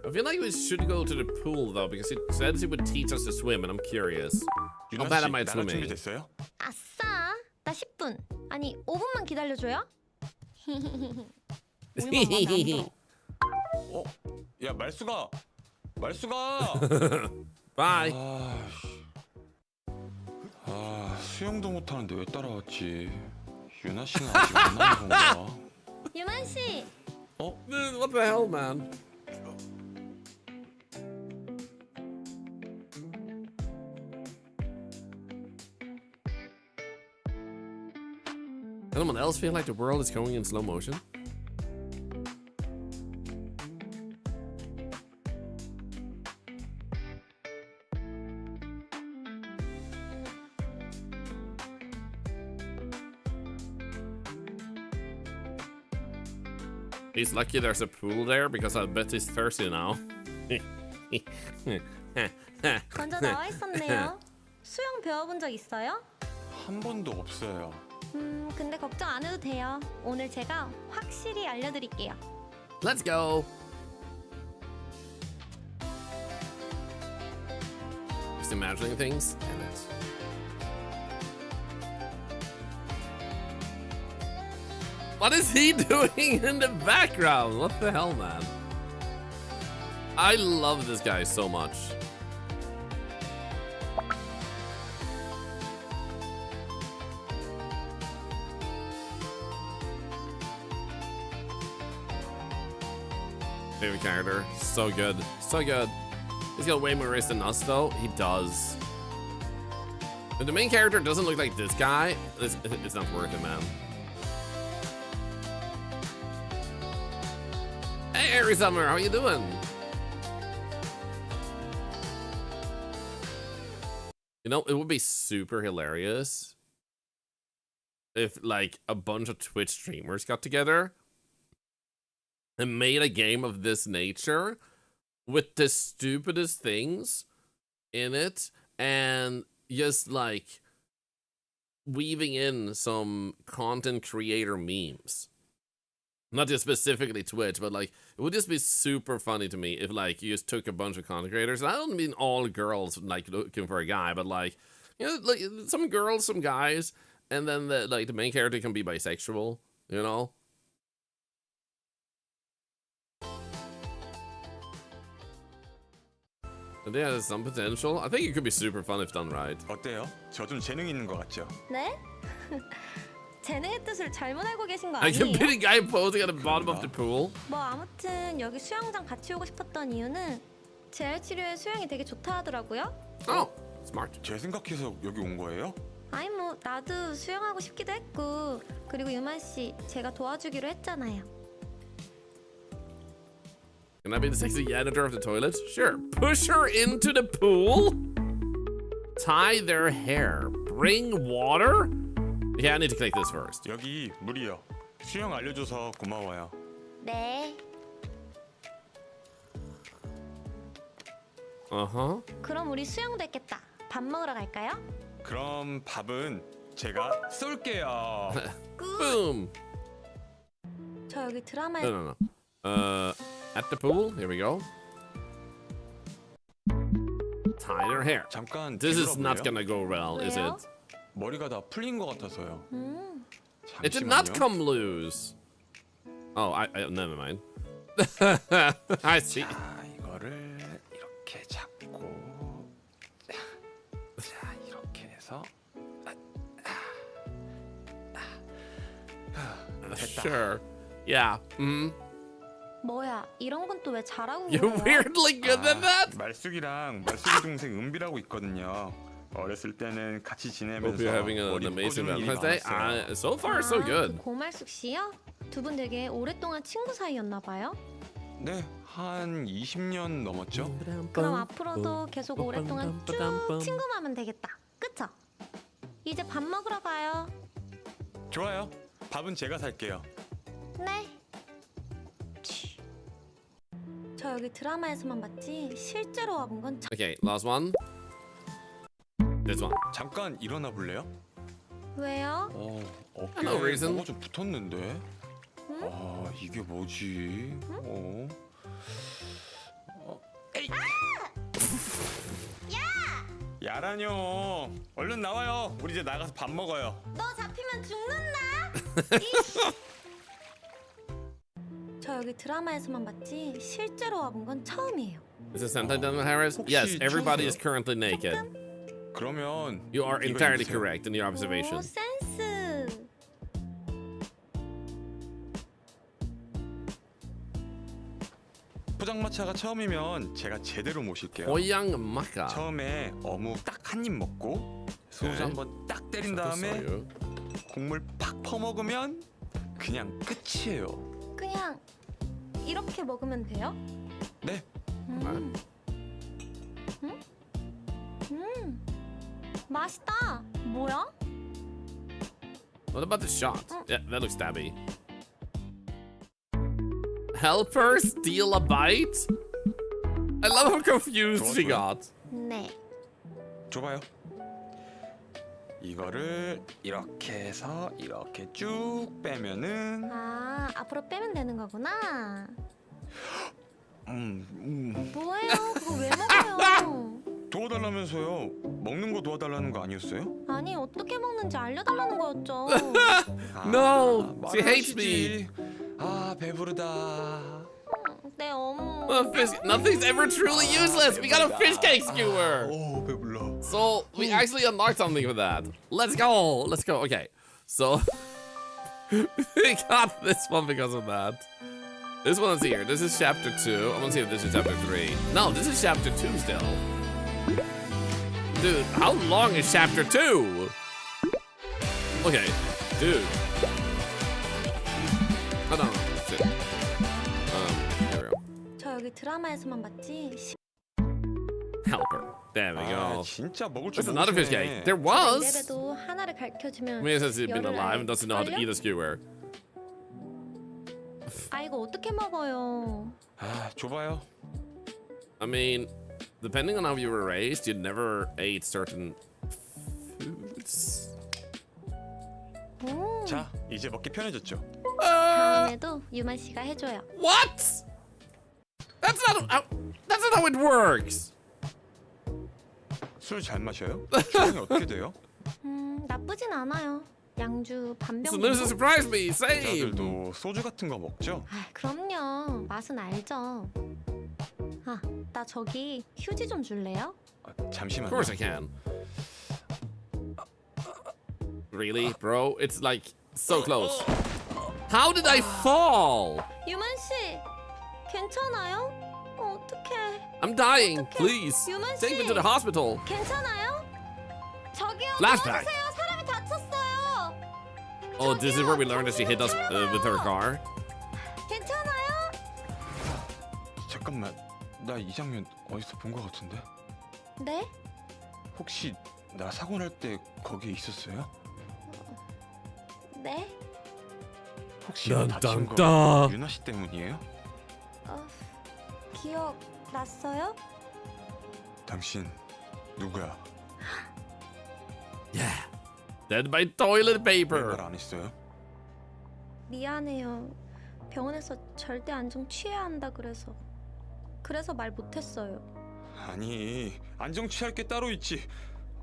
I feel like we should go to the pool though, because it said it would teach us to swim, and I'm curious. How 유나 bad 씨, am I 나갈 swimming? 준비됐어요? 아싸 나 10분 아니 5분만 기다려줘요. 우유만 마음에 안 들어. 야 말수가. Bye. 수영도 못하는데 왜 따라왔지? 유나 씨는 아직 안 나온 건가? 유만 씨 Dude, what the hell, man? Anyone else feel like the world is going in slow motion? He's lucky there's a pool there because I bet he's thirsty now. 먼저 나와 있었네요. 수영 배워본 적 있어요? 한 번도 없어요. 근데 걱정 안 해도 돼요. 오늘 제가 확실히 알려드릴게요. Let's go. Just imagining things. Damn it. What is he doing in the background? What the hell, man? I love this guy so much. Favorite character. So good. So good. He's got way more race than us, though. He does. If the main character doesn't look like this guy, it's not worth it, man. Hey, Airy Summer, how you doing? You know, it would be super hilarious if, like, a bunch of Twitch streamers got together and made a game of this nature with the stupidest things in it and just, like, weaving in some content creator memes. Not just specifically Twitch, but like it would just be super funny to me if like you just took a bunch of content creators. And I don't mean all girls like looking for a guy, but like, you know, like some girls, some guys, and then the main character can be bisexual, you know? And yeah, there's some potential. I think it could be super fun if done right. 어때요? 저 좀 재능 있는 것 같죠? 네? 재능의 뜻을 잘못 알고 계신 거 I can 아니에요? be the guy posing at the bottom of the pool. 뭐 아무튼 여기 수영장 같이 오고 싶었던 이유는 재활 치료에 수영이 되게 좋다 하더라고요. Oh, smart. 제 생각해서 여기 온 거예요? 아니 뭐 나도 수영하고 싶기도 했고 그리고 유만 씨 제가 도와주기로 했잖아요. Can I be the sexy janitor of the toilet? Sure. Push her into the pool. Tie their hair. Bring water. Yeah, I need to click this first. 여기 물이요. 수영 알려줘서 고마워요. 네. Uh-huh. 그럼 우리 수영도 했겠다. 밥 먹으러 갈까요? 그럼 밥은 제가 쏠게요. Boom. 저 여기 드라마에 No. At the pool. Here we go. Tie their hair. 잠깐 This is not 뒤돌아볼래요? gonna go well, is 왜요? it? 머리가 다 풀린 것 같아서요. It did not 잠시만요. come loose. Oh, I never mind. I see. 자, 이거를 이렇게 잡고 자, 이렇게 해서 됐다. Sure. Yeah. 뭐야 이런 건 또 왜 잘하고 You're 그래요? weirdly good at that. 말숙이랑 말숙이 동생 은비라고 있거든요. 어렸을 때는 같이 지내면서 Hope you're having an 머리 amazing 묶어주는 일이 Valentine's Day. 많았어요. So far, so good. 그 고말숙 씨요? 두 분 되게 오랫동안 친구 사이였나 봐요? 네, 한 20년 넘었죠. 그럼 앞으로도 계속 오랫동안 쭉 친구만 하면 되겠다. 그쵸? 이제 밥 먹으러 가요. 좋아요. 밥은 제가 살게요. 네. 저 여기 드라마에서만 봤지 실제로 와본 건 Okay, last one. This one. 잠깐 일어나 볼래요? 왜요? 어깨에 No reason. 뭐가 좀 붙었는데. 아, 이게 뭐지? 에이! 야라뇨. 얼른 나와요. 우리 이제 나가서 밥 먹어요. 너 잡히면 죽는다. 저 여기 드라마에서만 봤지 실제로 와본 건 처음이에요. Is this Sentai Daniel Harris? Yes, everybody is currently naked. 그러면 You are 이거 entirely 입으세요. correct in your 오 observation. 센스. 포장마차가 처음이면 제가 제대로 모실게요. 포장마차. 처음에 어묵 딱 한 입 먹고 소주 네. 한번 딱 때린 다음에 국물 팍 퍼먹으면 그냥 끝이에요. 그냥 이렇게 먹으면 돼요? 네. 맛있다. 뭐야? What about the shot? Yeah, that looks stabby. Help her steal a bite? I love how confused she got. 네. 줘봐요. 이거를 이렇게 해서 이렇게 쭉 빼면은 아, 앞으로 빼면 되는 거구나. 뭐예요? 그거 왜 먹어요? 도와달라면서요. 먹는 거 도와달라는 거 아니었어요? 아니, 어떻게 먹는지 알려달라는 거였죠. No, she hates 말하시지. 아 배부르다. 네, 어머. Nothing's ever truly useless. We got a fish cake skewer. 오 배불러. So we actually unlocked something with that. Let's go. Let's go. Okay. So we got this one because of that. This one's here. This is chapter 2. I want to see if this is chapter 3. No, this is chapter 2 still. Dude, how long is chapter 2? Okay, dude. Oh, no. Shit. Here we go. 저 여기 드라마에서만 봤지. Helper. There we 아 go. 진짜 먹을 줄 It's another fish 모르시네. cake. There was. 이래봬도 하나를 가르쳐주면 I mean, since he's been 열을 alive and doesn't know how to 알걸요? eat a skewer. 아, 이거 어떻게 먹어요? 아 줘봐요. I mean, depending on how you were raised, you never ate certain foods. 자 이제 먹기 편해졌죠. 다음에도 유만 씨가 해줘요. What? That's not how it works. 술 잘 마셔요? 주량이 어떻게 돼요? 나쁘진 않아요. 양주 반병 So 정도? this surprised me. Same. 여자들도 소주 같은 거 먹죠? 아, 그럼요. 맛은 알죠. 아, 나 저기 휴지 좀 줄래요? 아, Of 잠시만요. course I can. Really, bro? It's like so close. How did I fall? 유만 씨, 괜찮아요? 어떡해. I'm dying. Please 유만 씨, take me to the hospital. 괜찮아요? 저기요, Flashback. 도와주세요. 사람이 다쳤어요. Oh, this is where we learned that she hit us with her car. 괜찮아요? 잠깐만, 나 이 장면 어디서 본 것 같은데? 네? 혹시 나 사고 날 때 거기에 있었어요? 네? 혹시 나 다친 거 딴딴따. 유나 씨 때문이에요? 기억 났어요? 당신 누구야? Yeah. Dead by toilet 왜 paper. 말 안 했어요? 미안해요. 병원에서 절대 안정 취해야 한다 그래서 말 못했어요. 아니, 안정 취할 게 따로 있지.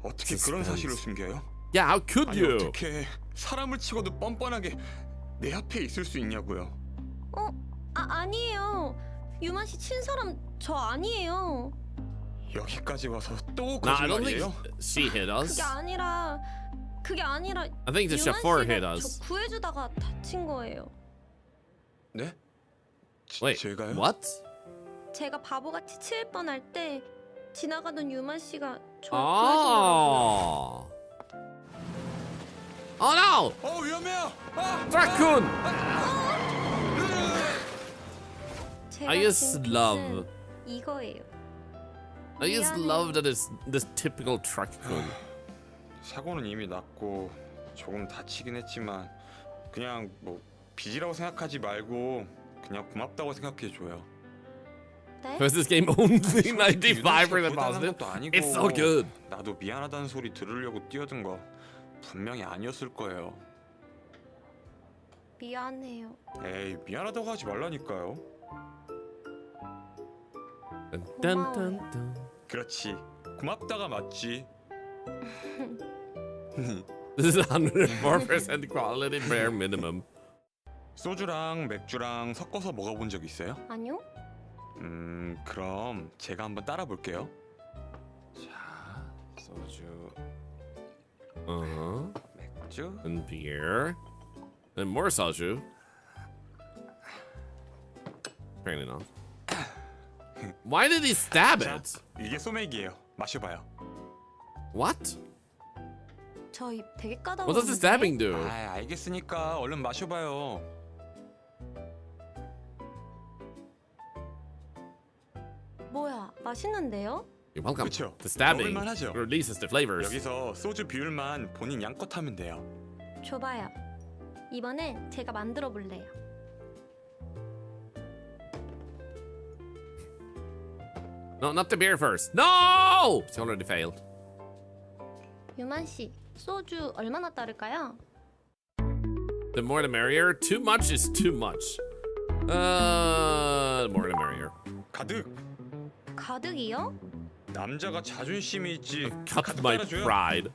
어떻게 그런 Suspense. 사실을 숨겨요? Yeah, how could 아니 you? 어떻게 사람을 치고도 뻔뻔하게 내 앞에 있을 수 있냐고요? 아니에요. 유만 씨 친 사람 저 아니에요. 여기까지 와서 또 Nah, I don't think 거짓말이에요? she hit us. 그게 아니라 I think the 유만 chauffeur hit 씨가 us. 저 구해주다가 다친 거예요. 네? Wait, 제가요? what? 제가 바보같이 치일 뻔할 때 지나가던 유만 씨가 저 구해주더라고요. Oh. Oh no! 위험해요! Raccoon! 제가 I just 지금 love. 빚은 이거예요. I just love that it's this typical truck coon. 사고는 이미 났고 조금 다치긴 했지만 그냥 뭐 빚이라고 생각하지 말고 그냥 고맙다고 생각해줘요. 네? Because this game only 유나 씨 95% 고단한 positive. 것도 아니고 It's so good. 나도 미안하다는 소리 들으려고 뛰어든 거 분명히 아니었을 거예요. 미안해요. 에이 미안하다고 하지 말라니까요. Dun, dun, dun. 그렇지 고맙다가 맞지. This is 104% quality bare minimum. 소주랑 맥주랑 섞어서 먹어본 적 있어요? 아니요? 그럼 제가 한번 따라 볼게요. 자, 소주, 맥주. And beer. And more soju. Apparently not. Why did he stab 자, it? 이게 소맥이에요. 마셔봐요. What? 저 입 되게 까다로운데. What does the stabbing do? 아, 알겠으니까 얼른 마셔봐요. 뭐야, 맛있는데요? You're welcome. 그쵸? The stabbing 먹을만하죠? releases the flavors. 여기서 소주 비율만 본인 양껏 하면 돼요. 줘봐요. 이번엔 제가 만들어 볼래요. No, not the beer first. No! She already failed. 유만 씨, 소주 얼마나 따를까요? The more the merrier. Too much is too much. The more the merrier. 가득. 가득이요? 남자가 자존심이 있지. Cut 가득 my 따라줘요. pride.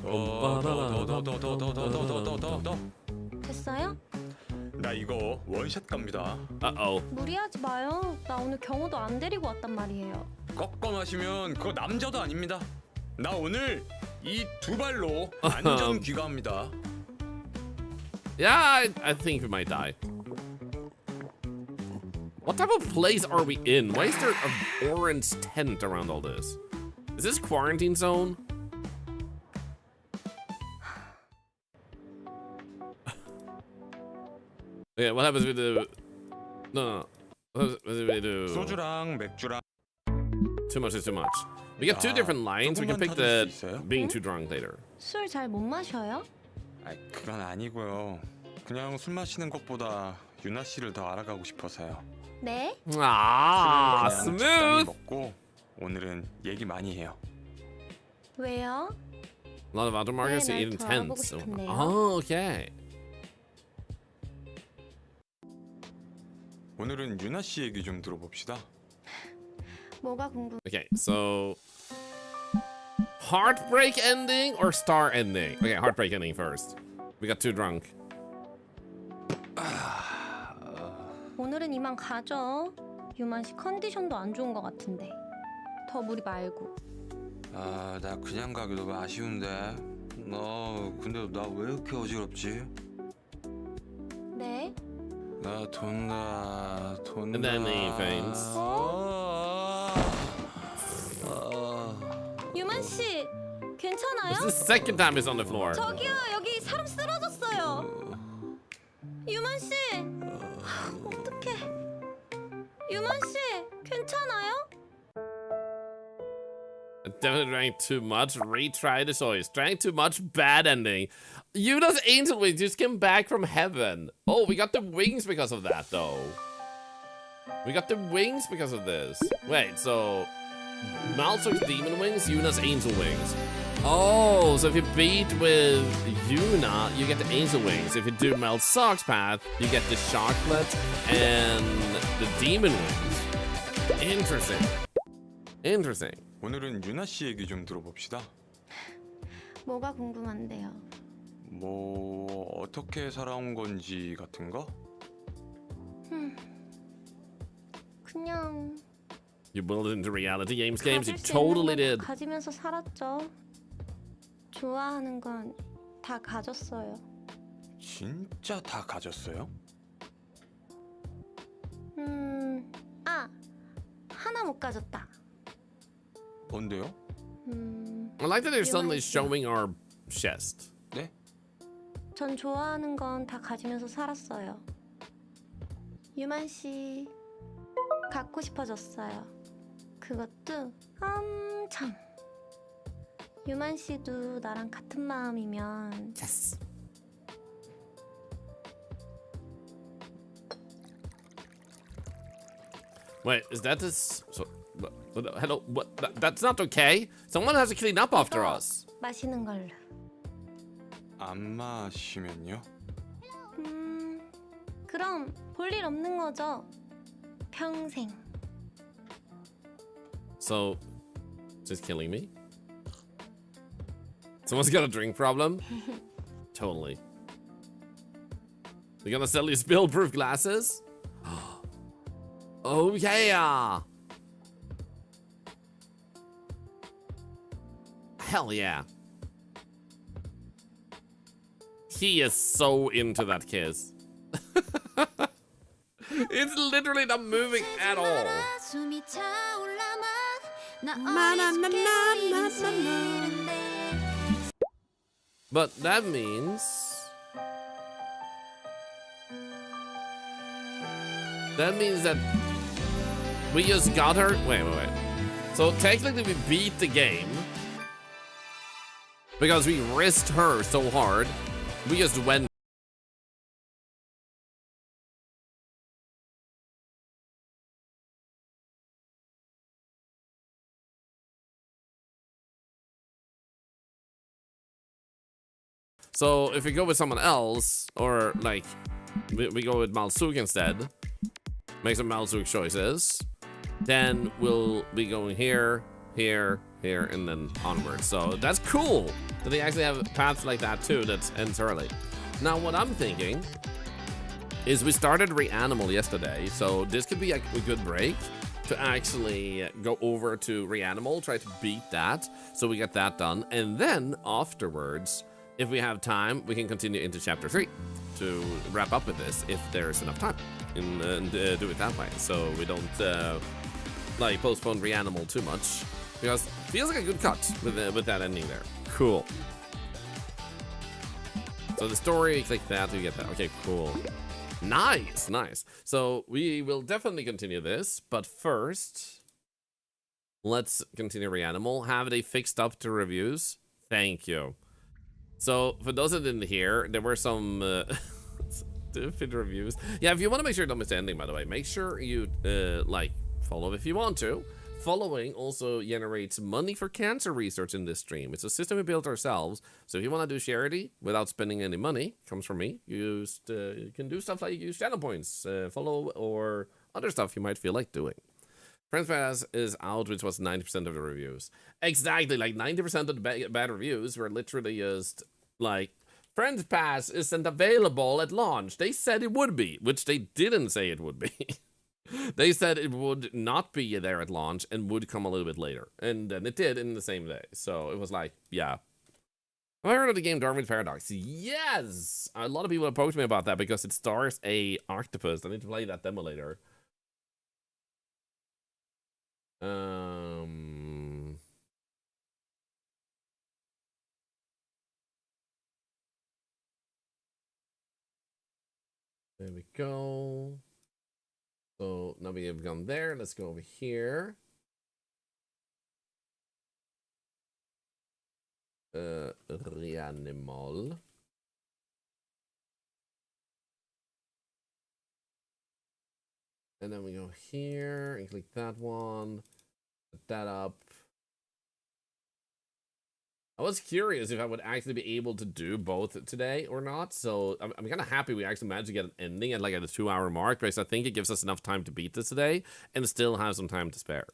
더. 됐어요? 나 이거 원샷 갑니다. Uh-oh. 무리하지 마요. 나 오늘 경호도 안 데리고 왔단 말이에요. 꺾어 마시면 그거 남자도 아닙니다. 나 오늘 이 두 발로 안전 귀가합니다. Yeah, I think we might die. What type of place are we in? Why is there an orange tent around all this? Is this quarantine zone? Okay, what happens if we do... No. What happens if we do... 소주랑 맥주랑 Too much is too much. We get two different lines. We can pick the being too drunk later. 술 잘 못 마셔요? 아, 그건 아니고요. 그냥 술 마시는 것보다 유나 씨를 더 알아가고 싶어서요. 네? Ah, 술은 그냥 적당히 smooth. 먹고 오늘은 얘기 많이 해요. 왜요? A lot of other markets 네, eat 날 더 intense. 알아보고 싶은데요. Oh, okay. 오늘은 유나 씨 얘기 좀 들어봅시다. 뭐가 궁금? Okay, so heartbreak ending or star ending? Okay, heartbreak ending first. We got too drunk. 오늘은 이만 가죠. 유만 씨 컨디션도 안 좋은 것 같은데. 더 무리 말고. 아, 나 그냥 가기도 아쉬운데. 근데 나 왜 이렇게 어지럽지? 네? 나 돈다. And then he faints. 유만 씨, 괜찮아요? This is the second time he's on the floor. 저기요, 여기 사람 쓰러졌어요. 유만 씨, 어떡해? 유만 씨, 괜찮아요? Definitely drank too much. Retry the choice. Drank too much. Bad ending. Yuna's angel wings just came back from heaven. Oh, we got the wings because of that, though. We got the wings because of this. Wait, so Malzok's demon wings, Yuna's angel wings. Oh, so if you beat with Yuna, you get the angel wings. If you do Malzok's path, you get the chocolate and the demon wings. Interesting. Interesting. 오늘은 유나 씨 얘기 좀 들어봅시다. 뭐가 궁금한데요? 뭐 어떻게 살아온 건지 같은 거? 그냥 You build it into reality games. You 가질 수 totally 있는 did. 건 가지면서 살았죠. 좋아하는 건 다 가졌어요. 진짜 다 가졌어요? 하나 못 가졌다. 뭔데요? I like that they're suddenly 유나 씨. showing our chest. 네? 전 좋아하는 건 다 가지면서 살았어요. 유만 씨 갖고 싶어졌어요. 그것도 엄청. 유만 씨도 나랑 같은 마음이면 Yes. Wait, is that this? So, hello, what? That's not okay. Someone has to clean up after us. 마시는 걸로. 안 마시면요? 그럼 볼 일 없는 거죠. 평생. So, just killing me? Someone's got a drink problem? Totally. They're gonna sell you spill-proof glasses? Oh yeah! Hell yeah. He is so into that kiss. It's literally not moving at all. But that means... that we just got her... Wait. So technically we beat the game. Because we risked her so hard. We just went... So if we go with someone else, or like we go with Malsuk instead, make some Malsuk choices, then we'll be going here, here, here, and then onward. So that's cool that they actually have paths like that too that ends early. Now what I'm thinking is we started Reanimal yesterday, so this could be a good break to actually go over to Reanimal, try to beat that, so we get that done, and then afterwards, if we have time, we can continue into chapter 3 to wrap up with this if there's enough time and do it that way. So we don't like postpone Reanimal too much, because it feels like a good cut with that ending there. Cool. So the story, click that, we get that. Okay, cool. Nice. So we will definitely continue this, but first, let's continue Reanimal. Have they fixed up the reviews? Thank you. So, for those that didn't hear, there were some stupid reviews. Yeah, if you want to make sure you don't miss the ending, by the way, make sure you, like, follow if you want to. Following also generates money for cancer research in this stream. It's a system we built ourselves, so if you want to do charity without spending any money, comes from me. You can do stuff like use channel points, follow, or other stuff you might feel like doing. Friends Pass is out, which was 90% of the reviews. Exactly, like 90% of the bad reviews were literally just like, Friends Pass isn't available at launch. They said it would be, which they didn't say it would be. They said it would not be there at launch and would come a little bit later. And then it did in the same day. So it was like, yeah. Have I heard of the game Darwin's Paradox? Yes! A lot of people approached me about that because it stars a octopus. I need to play that demo later. There we go. So now we have gone there. Let's go over here. Reanimal. And then we go here and click that one. Put that up. I was curious if I would actually be able to do both today or not. So I'm kind of happy we actually managed to get an ending at like at the 2-hour mark, because I think it gives us enough time to beat this today and still have some time to spare.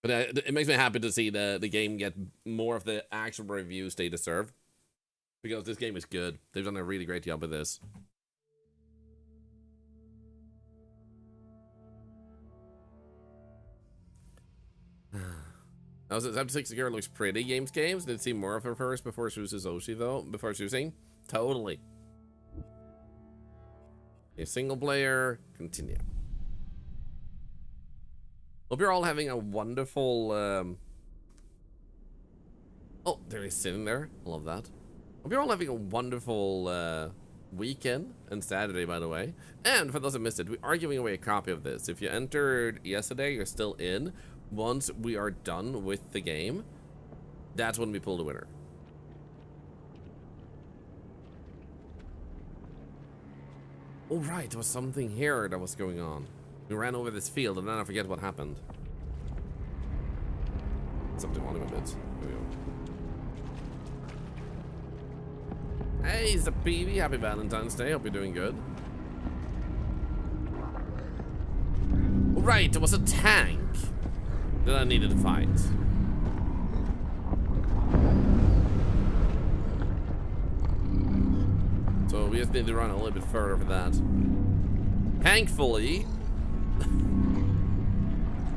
But it makes me happy to see the game get more of the actual reviews they deserve, because this game is good. They've done a really great job with this. Now, since Episode 6 girl looks pretty, Games, did see more of her first before choosing Oshi, though? Before choosing? Totally. A single player, continue. Hope you're all having a wonderful, Oh, there he's sitting there. I love that. Hope you're all having a wonderful, weekend and Saturday, by the way. And for those that missed it, we are giving away a copy of this. If you entered yesterday, you're still in. Once we are done with the game, that's when we pull the winner. Oh right, there was something here that was going on. We ran over this field and then I forget what happened. Something on him a bit. There we go. Hey, Zapivi, happy Valentine's Day. Hope you're doing good. All right, there was a tank that I needed to fight. So we just need to run a little bit further for that. Thankfully,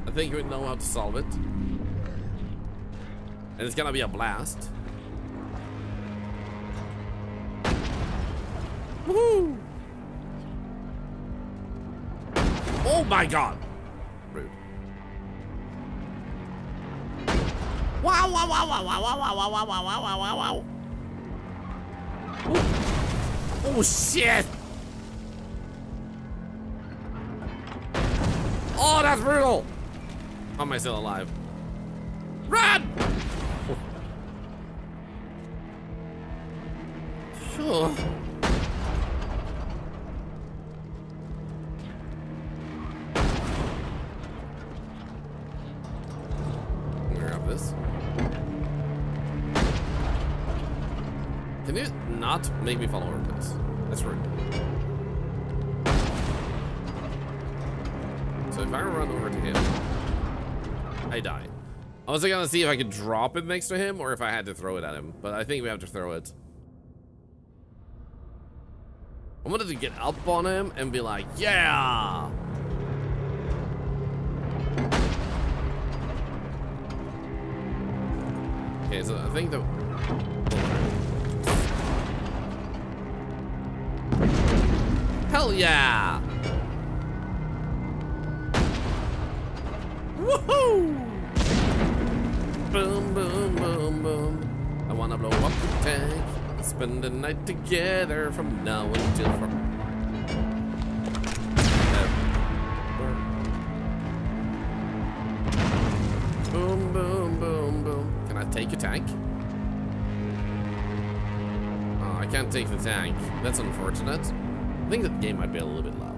I think we know how to solve it. And it's gonna be a blast. Woohoo! Oh my god! Rude. Wow, wow, wow, wow, wow, wow, wow, wow, wow, wow, wow, wow. Oh shit! Oh, that's brutal! How am I still alive? Run! Sure. Grab this. Can you not make me fall over, please? That's rude. So if I run over to him, I die. I was gonna see if I could drop it next to him or if I had to throw it at him, but I think we have to throw it. I wanted to get up on him and be like, yeah! Okay, so I think the... Hell yeah! Woohoo! Boom, boom, boom, boom. I wanna blow up the tank. Spend the night together from now until boom, boom, boom, boom. Can I take a tank? Oh, I can't take the tank. That's unfortunate. I think the game might be a little bit loud.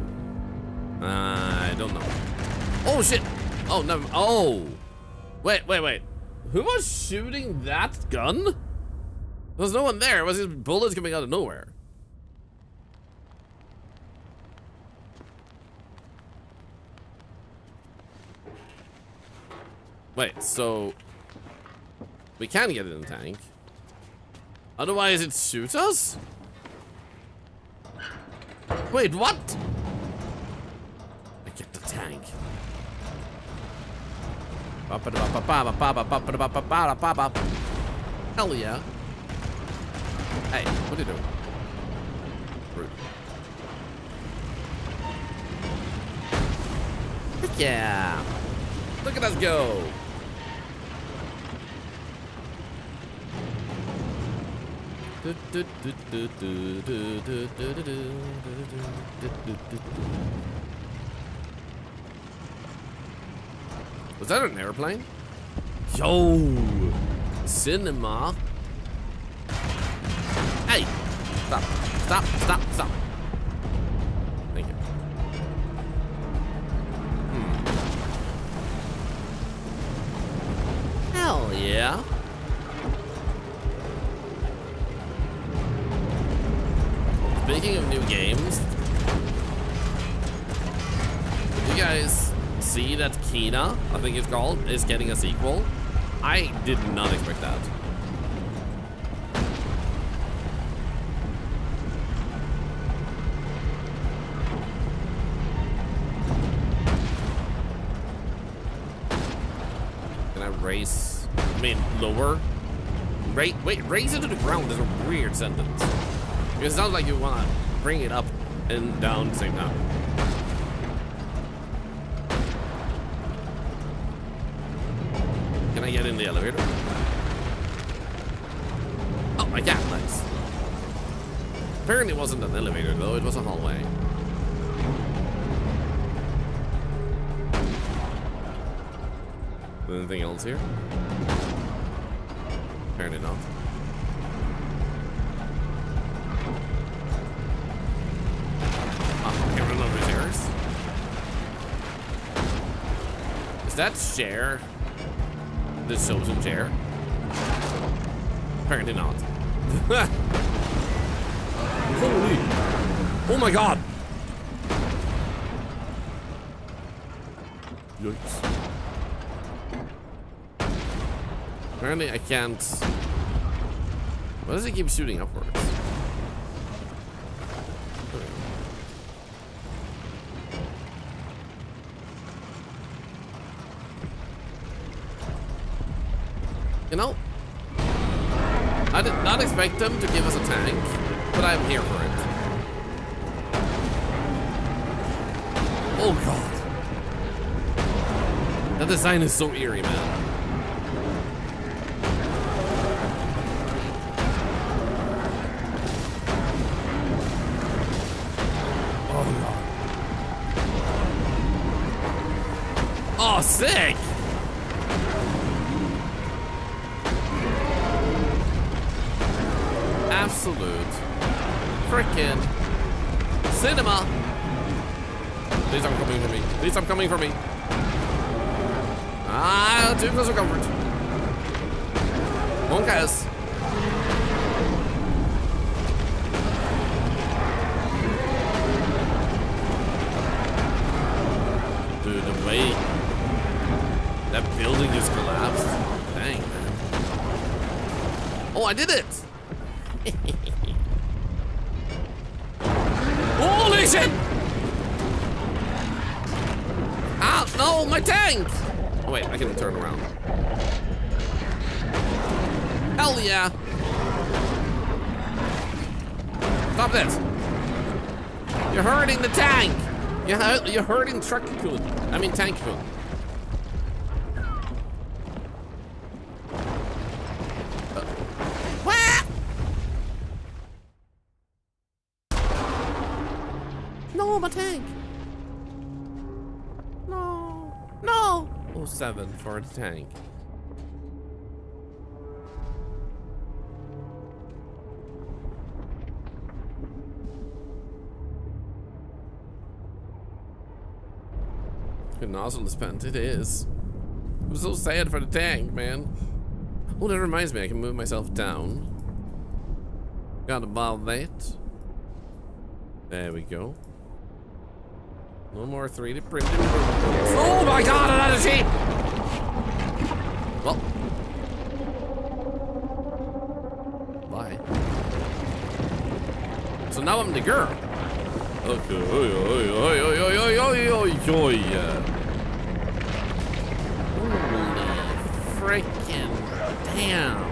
I don't know. Oh shit! Oh no! Oh, wait. Who was shooting that gun? There was no one there. It was just bullets coming out of nowhere. Wait, so we can get in the tank. Otherwise, it shoots us? Wait, what? I get the tank. Hell yeah. Hey, what are you doing? Rude. Heck yeah. Look at us go. Was that an airplane? Yo! Cinema. Hey! Stop. Stop. Stop. Stop. Thank you. Hell yeah. Speaking of new games, did you guys see that Kina, I think it's called, is getting a sequel? I did not expect that. Can I raise? I mean, lower? Wait, raise it to the ground is a weird sentence. Because it sounds like you want to bring it up and down at the same time. Can I get in the elevator? Oh, I can. Nice. Apparently it wasn't an elevator though, it was a hallway. Anything else here? Apparently not. Oh, I can't remember the stairs. Is that chair? The chosen chair? Apparently not. Holy! Oh my god! Yikes. Apparently I can't... Why does it keep shooting upwards? You know, I did not expect them to give us a tank, but I'm here for it. Oh god. That design is so eerie, man. Oh god. Oh, sick! Absolute frickin' cinema! Please stop coming for me. Please stop coming for me. Ah, too close for comfort. Monkas. Dude, the way that building just collapsed. Dang, man. Oh, I did it! Holy shit! Ah, no, my tank! Oh, wait, I can turn around. Hell yeah! Stop this! You're hurting the tank! You're hurting truck food. I mean tank food. No, my tank! No! No! Oh, 7 for the tank. Good nozzle spent. It is. I'm so sad for the tank, man. Oh, that reminds me, I can move myself down. Got about that. There we go. No more 3D printing. Oh my god, another sheep! Well. Bye. So now I'm the girl. Okay. Holy freaking damn.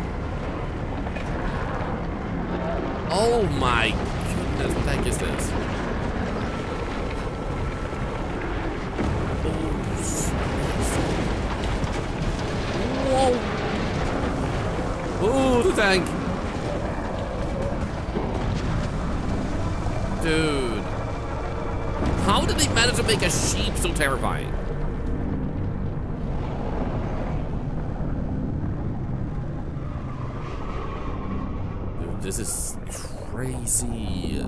Oh my goodness, what the heck is this? Whoa. Oh, the tank. Dude. How did they manage to make a sheep so terrifying? Dude, this is crazy.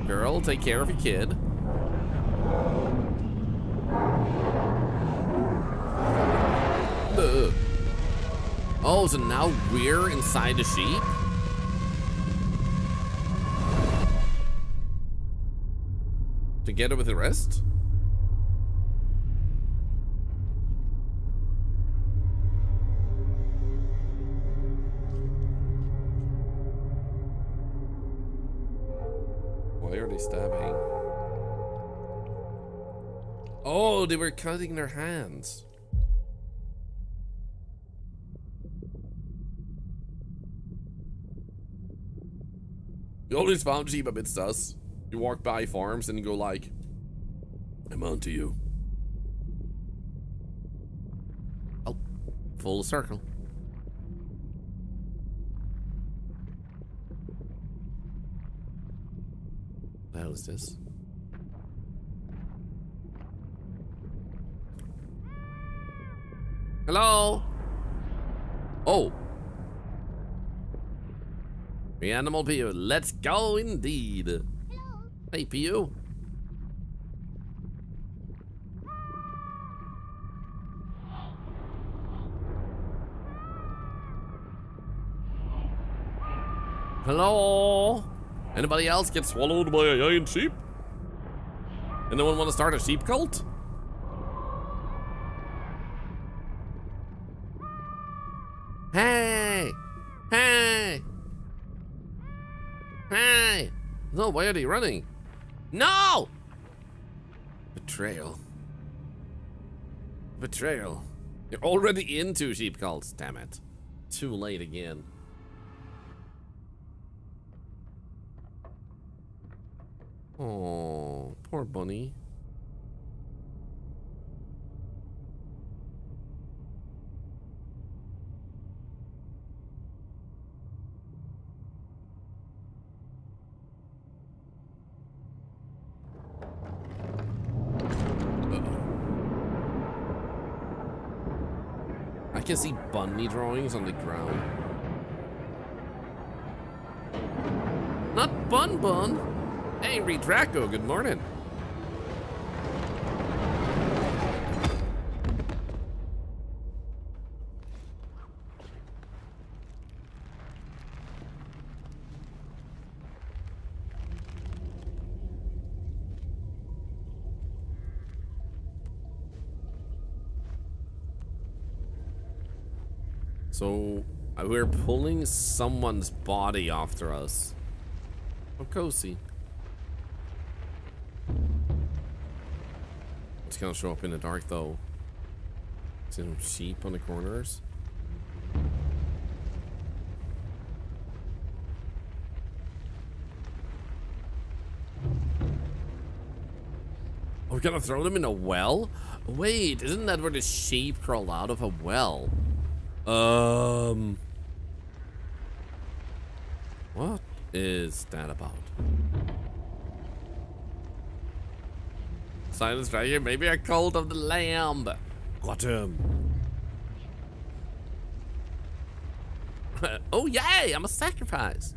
Girl, take care of your kid. Oh, so now we're inside the sheep? Together with the rest? Why are they stabbing? Oh, they were cutting their hands. You always found sheep amidst us. You walk by farms and you go like, I'm on to you. Oh, full circle. What the hell is this? Hello? Oh. The animal Pew. Let's go indeed. Hello. Hey, Pew. Hello? Anybody else get swallowed by a giant sheep? Anyone want to start a sheep cult? Hey! Hey! Hey! No, why are they running? No! Betrayal. Betrayal. You're already into sheep cults, damn it. Too late again. Oh, poor bunny. I can see bunny drawings on the ground. Not Bun Bun. Angry Draco, good morning. So we're pulling someone's body after us. Oh, cozy. It's gonna show up in the dark though. See some sheep on the corners. Oh, we're gonna throw them in a well? Wait, isn't that where the sheep crawl out of a well? What is that about? Silence Dragon, maybe a cult of the lamb. Got him. Oh yay, I'm a sacrifice.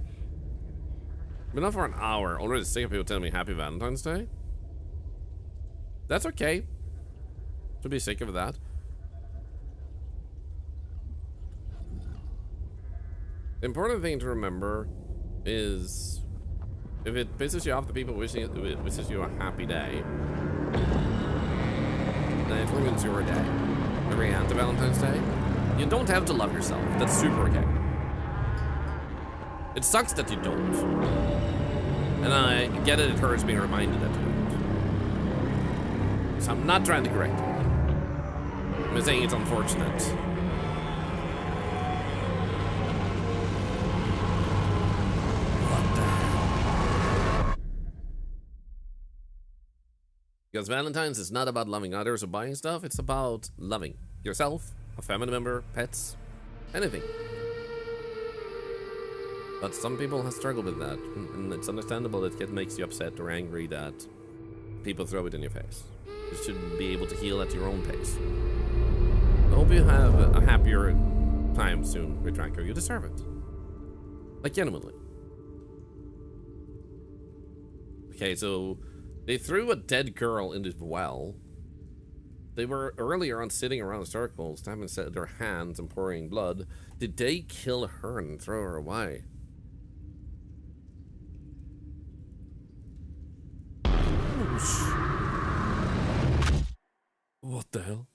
Been up for an hour. Already sick of people telling me happy Valentine's Day. That's okay. Should be sick of that. The important thing to remember is if it pisses you off the people wishing it wishes you a happy day, then it ruins your day. Every after Valentine's Day, you don't have to love yourself. That's super okay. It sucks that you don't. And I get it, it hurts being reminded that you don't. So I'm not trying to correct you. I'm saying it's unfortunate. Because Valentine's is not about loving others or buying stuff, it's about loving yourself, a family member, pets, anything. But some people have struggled with that, and it's understandable that it makes you upset or angry that people throw it in your face. You should be able to heal at your own pace. I hope you have a happier time soon with Draco. You deserve it. Like, genuinely. Okay, so they threw a dead girl in this well. They were earlier on sitting around in circles, having set their hands and pouring blood. Did they kill her and throw her away? What the hell?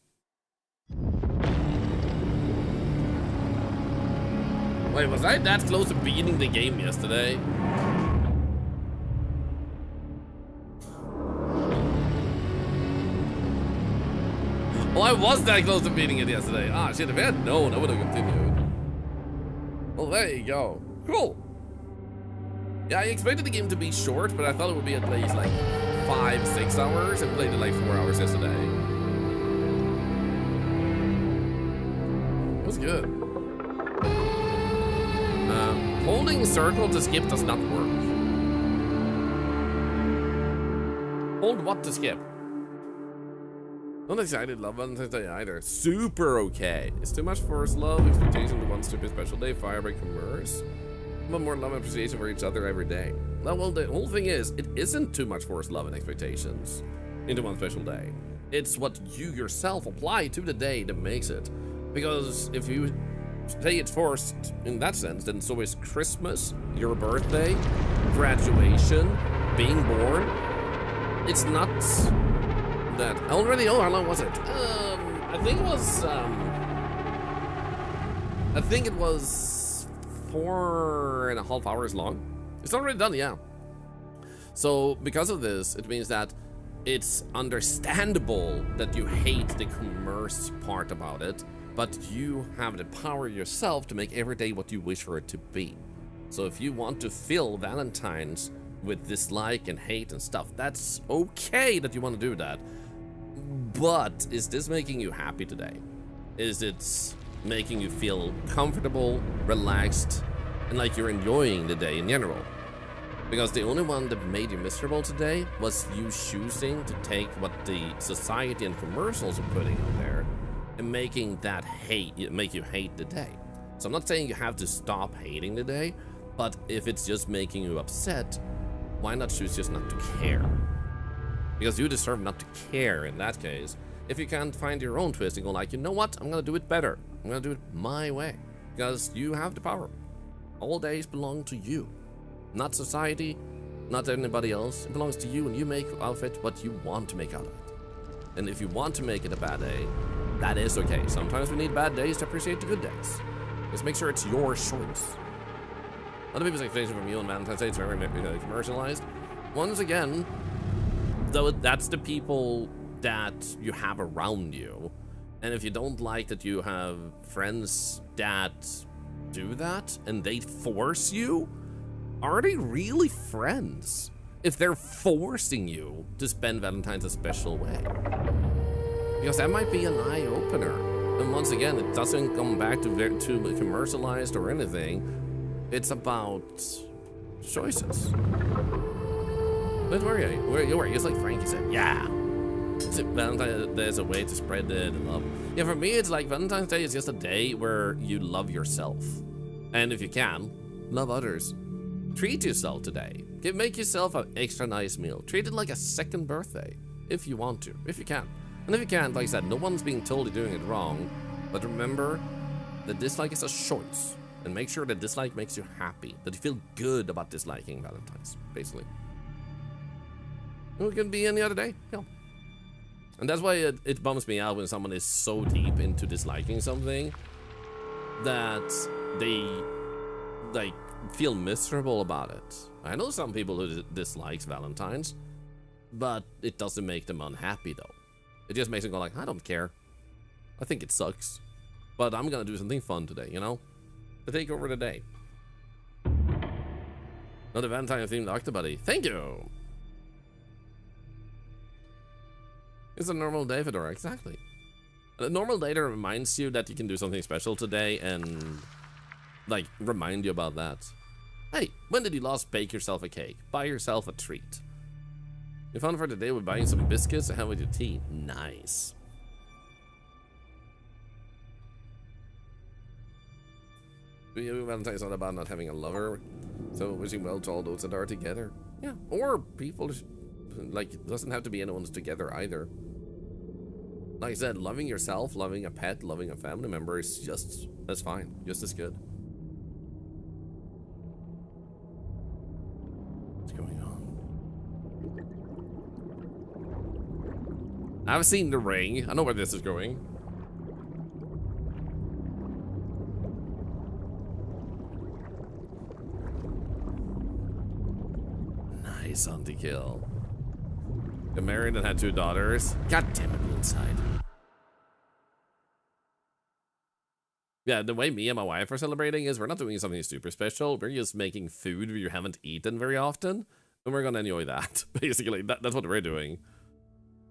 Wait, was I that close to beating the game yesterday? Oh, I was that close to beating it yesterday. Ah, shit, if I had known, I would have continued. Well, there you go. Cool. Yeah, I expected the game to be short, but I thought it would be at least like 5-6 hours, and played it like 4 hours yesterday. It was good. Holding circle to skip does not work. Hold what to skip? Not excited, love Valentine's Day either. Super okay. It's too much forced love, expectation to one stupid special day, fire by commerce. But more love and appreciation for each other every day. Well, the whole thing is, it isn't too much forced love and expectations into one special day. It's what you yourself apply to the day that makes it. Because if you say it's forced in that sense, then so is Christmas, your birthday, graduation, being born. It's not that already. Oh, how long was it? I think it was 4.5 hours long. It's already done, yeah. So because of this, it means that it's understandable that you hate the commerce part about it, but you have the power yourself to make every day what you wish for it to be. So if you want to fill Valentine's with dislike and hate and stuff. That's okay that you want to do that. But is this making you happy today? Is it making you feel comfortable, relaxed, and like you're enjoying the day in general? Because the only one that made you miserable today was you choosing to take what the society and commercials are putting out there and making that make you hate the day. So I'm not saying you have to stop hating the day, but if it's just making you upset, why not choose just not to care? Because you deserve not to care in that case. If you can't find your own twist and go like, you know what, I'm gonna do it better. I'm gonna do it my way. Because you have the power. All days belong to you. Not society, not anybody else. It belongs to you, and you make of it what you want to make out of it. And if you want to make it a bad day, that is okay. Sometimes we need bad days to appreciate the good days. Just make sure it's your choice. Other people's expectation from you on Valentine's Day is very commercialized. Once again, though, that's the people that you have around you. And if you don't like that you have friends that do that and they force you, are they really friends if they're forcing you to spend Valentine's a special way? Because that might be an eye-opener. And once again, it doesn't come back to too commercialized or anything. It's about choices. But where are you? It's like Frankie said, yeah. Valentine's Day is a way to spread the love. Yeah, for me, it's like Valentine's Day is just a day where you love yourself. And if you can, love others. Treat yourself today. Make yourself an extra nice meal. Treat it like a second birthday, if you want to, if you can. And if you can't, like I said, no one's being told you're doing it wrong. But remember, the dislike is a choice. And make sure the dislike makes you happy. That you feel good about disliking Valentine's, basically. It can be any other day, yeah. And that's why it bums me out when someone is so deep into disliking something that they, like, feel miserable about it. I know some people who dislikes Valentine's, but it doesn't make them unhappy though. It just makes them go like, I don't care. I think it sucks, but I'm gonna do something fun today, you know? To take over the day. Another Valentine themed Octobuddy. Thank you! It's a normal day, Fedora, exactly. A normal day that reminds you that you can do something special today and like remind you about that. Hey, when did you last bake yourself a cake? Buy yourself a treat. You fun for today with buying some biscuits to have with your tea. Nice. Valentine's not about not having a lover, so wishing well to all those that are together. Yeah, or people, like, it doesn't have to be anyone's together either. Like I said, loving yourself, loving a pet, loving a family member is just as fine, just as good. What's going on? I've seen The Ring. I know where this is going. Nice on the kill. Got married and had 2 daughters. God damn it, inside. Yeah, the way me and my wife are celebrating is we're not doing something super special. We're just making food you haven't eaten very often. And we're gonna enjoy that, basically. That's what we're doing.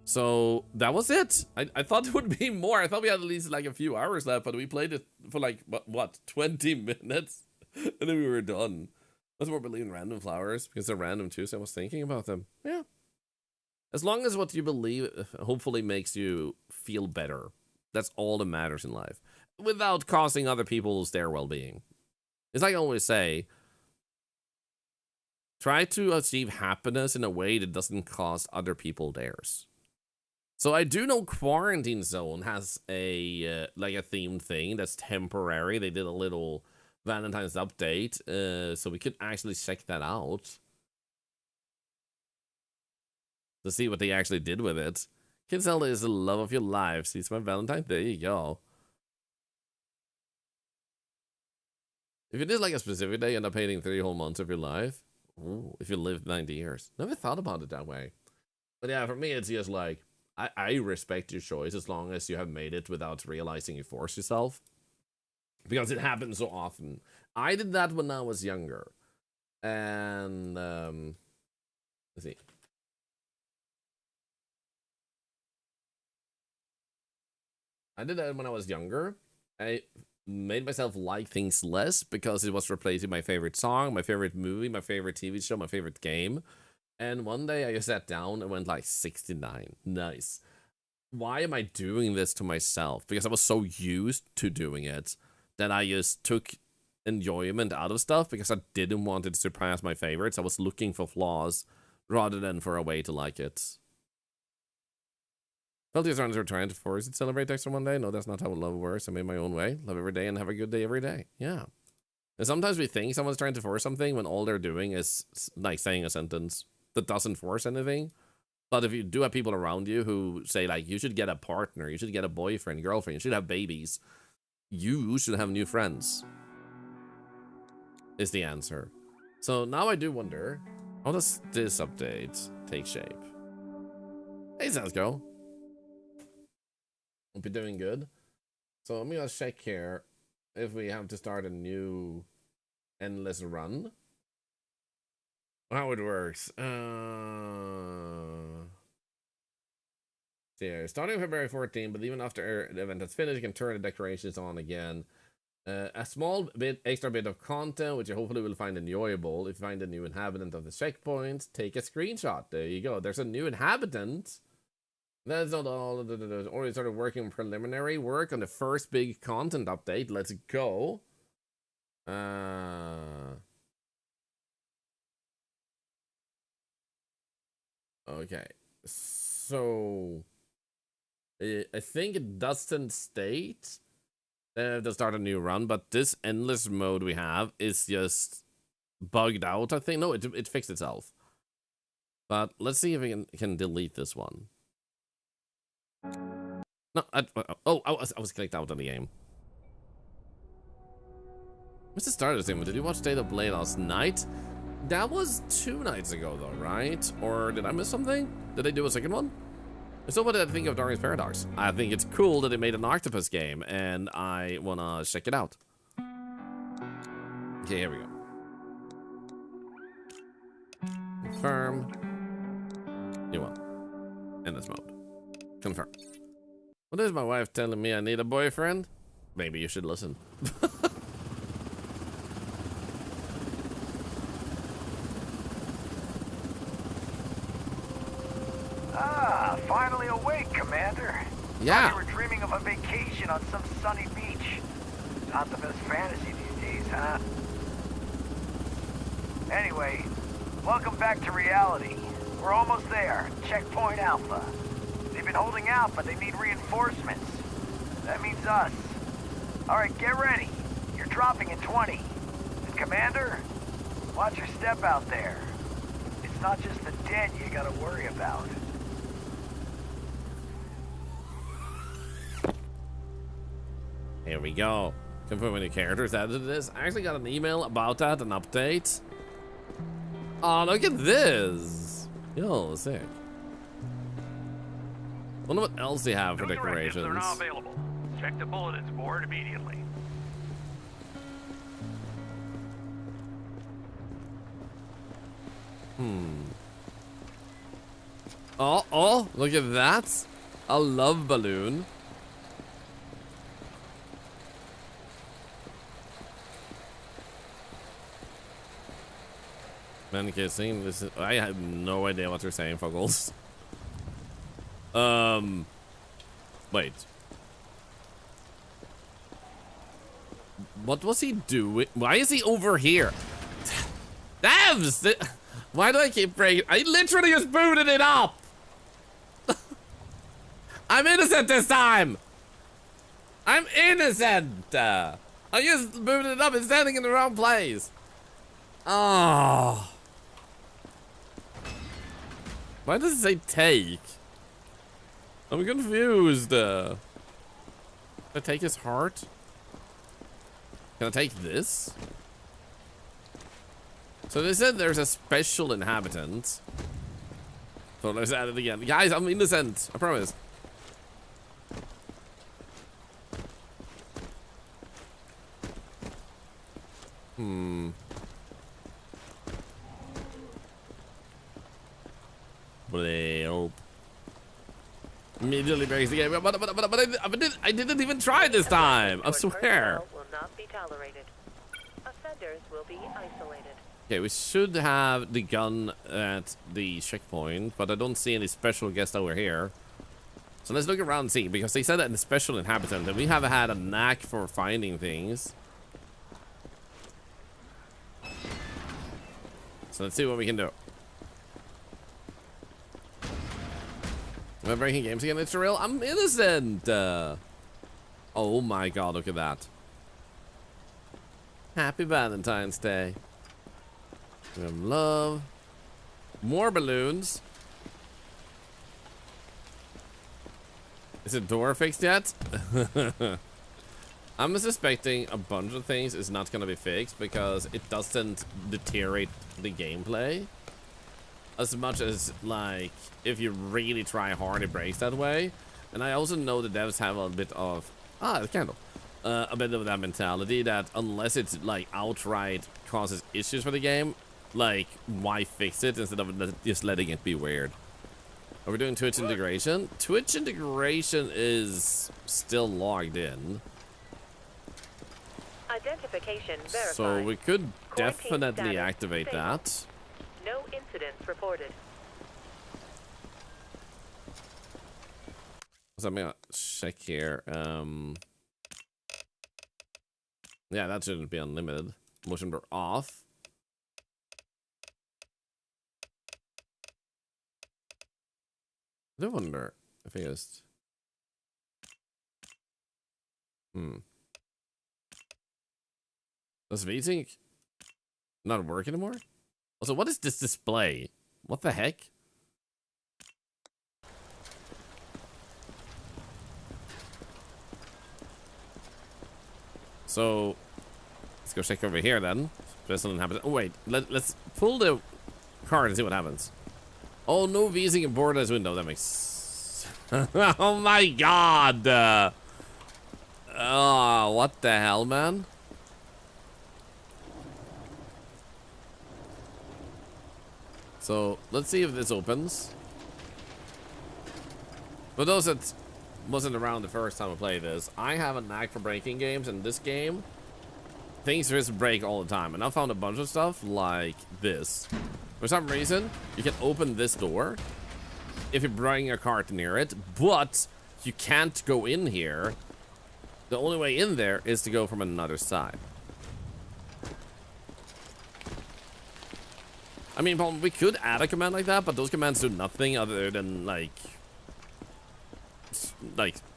So, that was it. I thought it would be more. I thought we had at least like a few hours left, but we played it for like, what 20 minutes? And then we were done. That's more believe in random flowers, because they're random too, so I was thinking about them. Yeah. As long as what you believe hopefully makes you feel better. That's all that matters in life. Without costing other people's their well-being. It's like I always say, try to achieve happiness in a way that doesn't cost other people theirs. So I do know Quarantine Zone has a like a themed thing that's temporary. They did a little Valentine's update, so we could actually check that out to see what they actually did with it. Kid Zelda is the love of your life. See, it's my Valentine. There you go. If you did like a specific day, you end up hating 3 whole months of your life. Ooh, if you lived 90 years. Never thought about it that way. But yeah, for me, it's just like, I respect your choice as long as you have made it without realizing you forced yourself. Because it happens so often. I did that when I was younger. And Let's see. I did that when I was younger. I made myself like things less because it was replacing my favorite song, my favorite movie, my favorite TV show, my favorite game. And one day I just sat down and went like 69. Nice. Why am I doing this to myself? Because I was so used to doing it that I just took enjoyment out of stuff because I didn't want it to surpass my favorites. I was looking for flaws rather than for a way to like it. Felt these runs were trying to force it to celebrate extra one day. No, that's not how love works. I made my own way. Love every day and have a good day every day. Yeah. And sometimes we think someone's trying to force something when all they're doing is like saying a sentence that doesn't force anything. But if you do have people around you who say like, you should get a partner, you should get a boyfriend, girlfriend, you should have babies, you should have new friends, is the answer. So now I do wonder, how does this update take shape? Hey, Zazgo. Hope you're doing good. So let me just check here if we have to start a new endless run. How it works. Here, starting February 14, but even after the event has finished, you can turn the decorations on again. A small bit, extra bit of content, which you hopefully will find enjoyable. If you find a new inhabitant of the checkpoint, take a screenshot. There you go. There's a new inhabitant. That's not all. Already started working on preliminary work on the first big content update. Let's go. Okay. So I think it doesn't state to start a new run, but this endless mode we have is just bugged out, I think. No, it fixed itself. But let's see if we can delete this one. No, I was clicked out of the game. Mr. Stardust, did you watch State of Play last night? That was 2 nights ago, though, right? Or did I miss something? Did they do a second one? So what did I think of Darwin's Paradox? I think it's cool that they made an octopus game, and I wanna check it out. Okay, here we go. Confirm. New one. Endless mode. Confirm. What is my wife telling me I need a boyfriend? Maybe you should listen. Finally awake, Commander. Yeah. You were dreaming of a vacation on some sunny beach. Not the best fantasy these days, huh? Anyway, welcome back to reality. We're almost there. Checkpoint Alpha. They've been holding out, but they need reinforcements. That means us. Alright, get ready. You're dropping in 20. And Commander, watch your step out there. It's not just the dead you gotta worry about. Here we go. Confirm any characters added to this. I actually got an email about that, an update. Oh, look at this. Yo, sick. Wonder what else they have for decorations. Are now available. Check the bulletins board immediately. Oh, look at that. A love balloon. Men kissing. This is, I have no idea what you're saying, Fuggles. Wait. What was he doing? Why is he over here? Devs! Why do I keep breaking? I literally just booted it up! I'm innocent this time! I'm innocent! I just booted it up and standing in the wrong place. Oh. Why does it say take? I'm confused. Can I take his heart? Can I take this? So they said there's a special inhabitant. So let's add it again. Guys, I'm innocent. I promise. Bleep. Immediately breaks the game. But I didn't even try this time. I swear. Will not be tolerated. Offenders will be isolated. Okay, we should have the gun at the checkpoint, but I don't see any special guests over here. So let's look around and see, because they said that in the special inhabitant, and we have had a knack for finding things. So let's see what we can do. Am I breaking games again? It's real. I'm innocent. Oh my god, look at that. Happy Valentine's Day. We have love. More balloons. Is the door fixed yet? I'm suspecting a bunch of things is not going to be fixed because it doesn't deteriorate the gameplay as much as, like, if you really try hard, it breaks that way. And I also know the devs have a bit of the candle, a bit of that mentality that unless it's like outright causes issues for the game, like, why fix it instead of just letting it be weird. Are we doing Twitch integration? Twitch integration is still logged in. Identification verified. So we could definitely status activate stable. that. No incidents reported. So I'm gonna check here. Yeah, that shouldn't be unlimited. Motion blur off. I do wonder if I just... Does VSync not work anymore? Also, what is this display? What the heck? So, let's go check over here then. Special inhabitant. Oh wait, let's pull the card and see what happens. Oh, no VSync and board as window. That makes... Oh my god! Oh, what the hell, man? So, let's see if this opens. For those that wasn't around the first time I played this, I have a knack for breaking games, and this game, things just break all the time. And I found a bunch of stuff like this. For some reason, you can open this door if you bring a cart near it, but you can't go in here. The only way in there is to go from another side. I mean, we could add a command like that, but those commands do nothing other than, like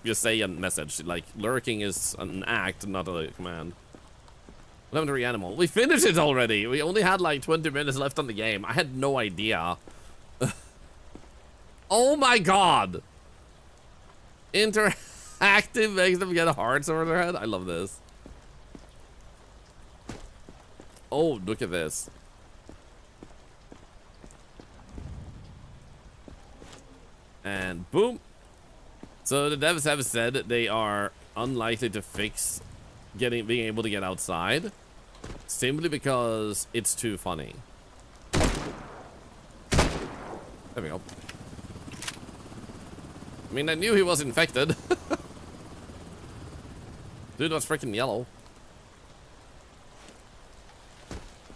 just say a message. Like, lurking is an act, not a command. What happened to Reanimal? We finished it already! We only had like 20 minutes left on the game. I had no idea. Oh my god! Interactive makes them get hearts over their head? I love this. Oh, look at this. And boom. So the devs have said that they are unlikely to fix being able to get outside simply because it's too funny. There we go. I mean, I knew he was infected. Dude was freaking yellow.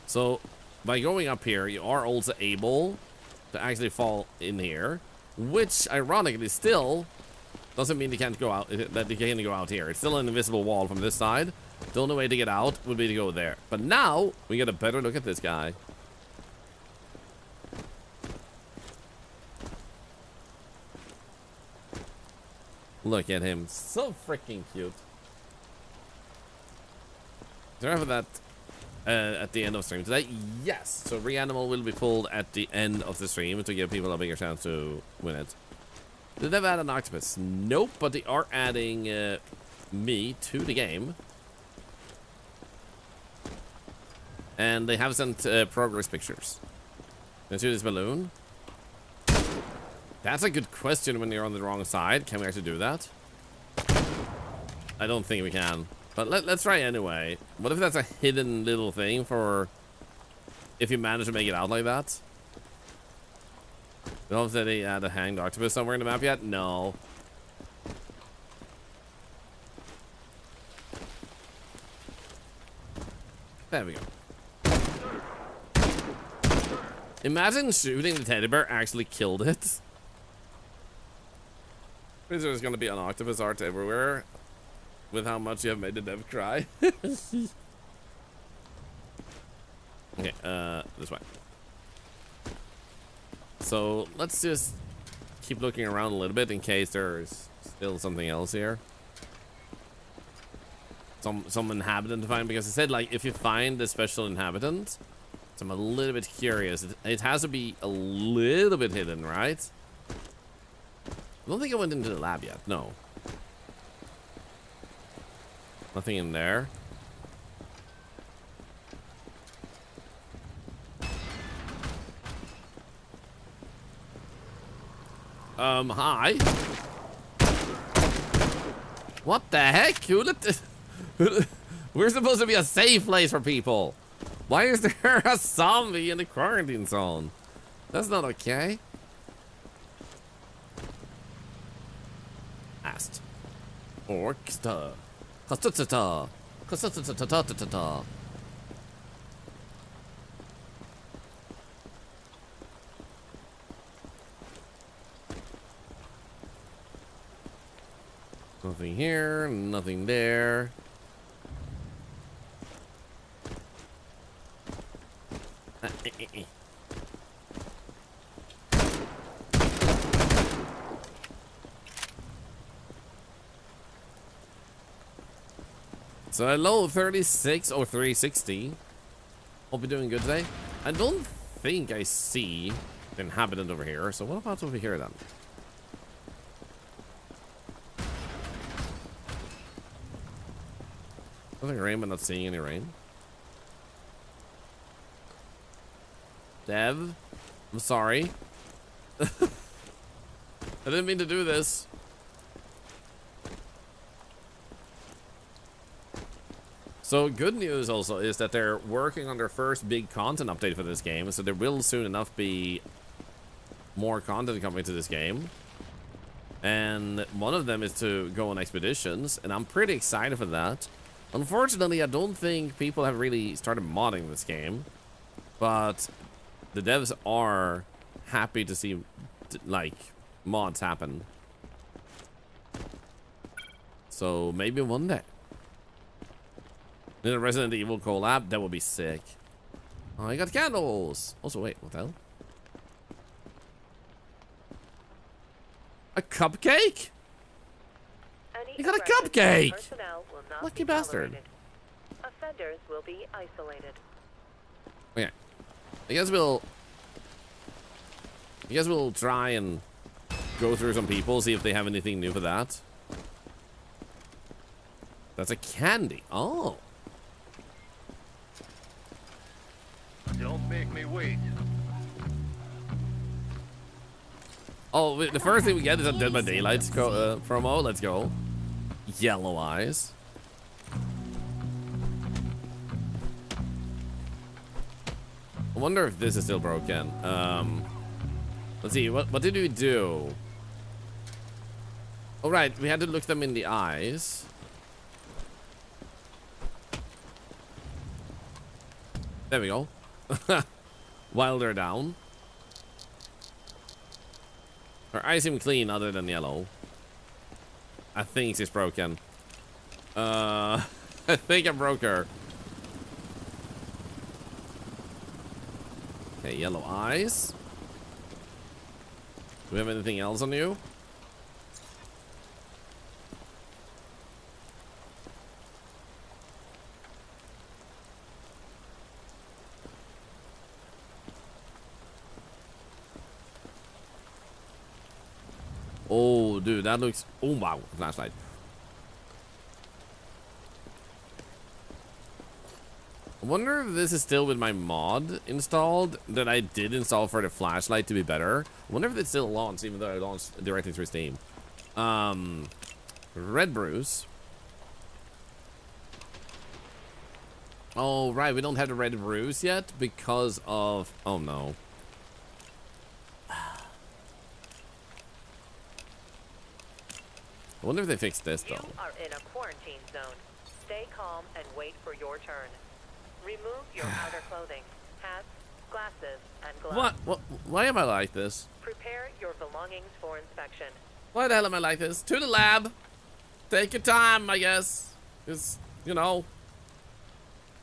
So by going up here, you are also able to actually fall in here, which ironically still doesn't mean they can't go out, that they can't go out here. It's still an invisible wall from this side. The only way to get out would be to go there. But now we get a better look at this guy. Look at him. So freaking cute. Do I have that at the end of stream today? Yes. So Reanimal will be pulled at the end of the stream to give people a bigger chance to win it. Did they add an octopus? Nope, but they are adding me to the game. And they have sent progress pictures. Let's do this balloon. That's a good question when you're on the wrong side. Can we actually do that? I don't think we can. But let's try anyway. What if that's a hidden little thing for if you manage to make it out like that? We don't have any the hanged octopus somewhere in the map yet? No. There we go. Imagine shooting the teddy bear actually killed it. There's gonna be an octopus art everywhere with how much you have made the dev cry. Okay, this way. So let's just keep looking around a little bit in case there's still something else here. Some inhabitant to find, because it said like if you find a special inhabitant. So I'm a little bit curious. It has to be a little bit hidden, right? I don't think I went into the lab yet. No. Nothing in there. Hi. What the heck? We're supposed to be a safe place for people. Why is there a zombie in the quarantine zone? That's not okay. Ast. Orksta. Kastutata. Kastutata. Nothing here, nothing there. So hello, 36 or 360. Hope you're doing good today. I don't think I see the inhabitant over here. So what about over here then? Nothing rain, but not seeing any rain. Dev, I'm sorry. I didn't mean to do this. So good news also is that they're working on their first big content update for this game. So there will soon enough be more content coming to this game. And one of them is to go on expeditions. And I'm pretty excited for that. Unfortunately, I don't think people have really started modding this game. But the devs are happy to see, like, mods happen. So maybe one day. In a Resident Evil collab, that would be sick. Oh, I got candles. Also, wait, what the hell? A cupcake? You got a cupcake! Lucky bastard. Offenders will be isolated. Okay. I guess we'll try and go through some people, see if they have anything new for that. That's a candy. Oh. Don't make me wait. Oh, the first thing we get is a Dead by Daylight promo. Let's go. Yellow eyes. I wonder if this is still broken. Let's see. What did we do? All right, we had to look them in the eyes. There we go. While they're down. Her eyes seem clean other than yellow. I think she's broken. I think I broke her. Okay, yellow eyes. Do we have anything else on you? Oh, dude, that looks... Oh, wow. Flashlight. I wonder if this is still with my mod installed that I did install for the flashlight to be better. I wonder if it's still launched, even though I launched directly through Steam. Red Bruce. Oh, right. We don't have the Red Bruce yet because of... Oh, no. I wonder if they fixed this You though. are in a quarantine zone. Stay calm and wait for your turn. Remove your outer clothing, hats, glasses, and gloves. What? Why am I like this? Prepare your belongings for inspection. Why the hell am I like this? To the lab. Take your time, I guess. Because, you know,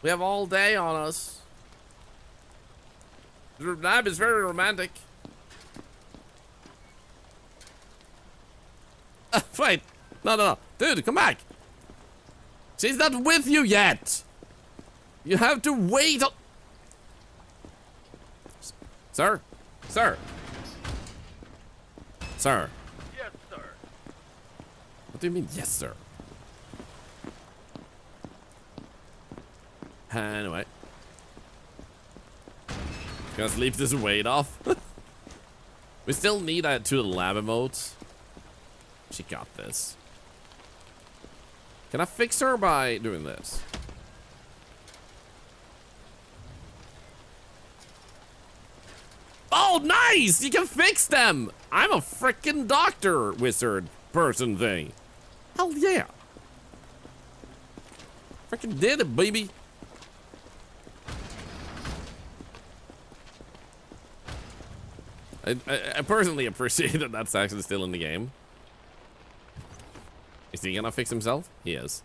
we have all day on us. The lab is very romantic. Wait. No. Dude, come back. She's not with you yet. You have to wait. Sir? Sir? Sir? Yes, sir. What do you mean, yes, sir? Anyway. Gonna sleep this weight off. We still need to the lab emotes. She got this. Can I fix her by doing this? Oh, nice! You can fix them! I'm a freaking doctor wizard person thing. Hell yeah. Freaking did it, baby. I personally appreciate that that's actually still in the game. Is he gonna fix himself? He is.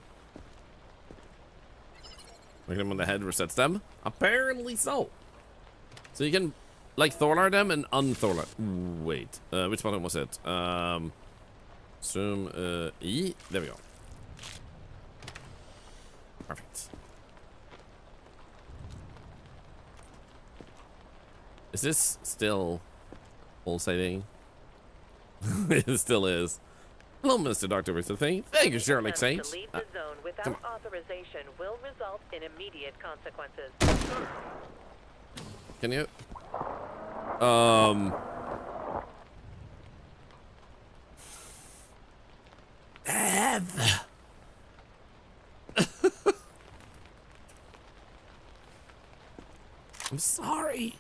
Look at him when the head resets them. Apparently so. So you can like Thorlar them and un-Thorlar. Wait, which button was it? Zoom E. There we go. Perfect. Is this still pulsating? It still is. Hello, Mr. Dr. Wizard thing. Thank you, Sherlock Saints. To leave the zone without authorization will result in immediate consequences. Can you? Ev. I'm sorry.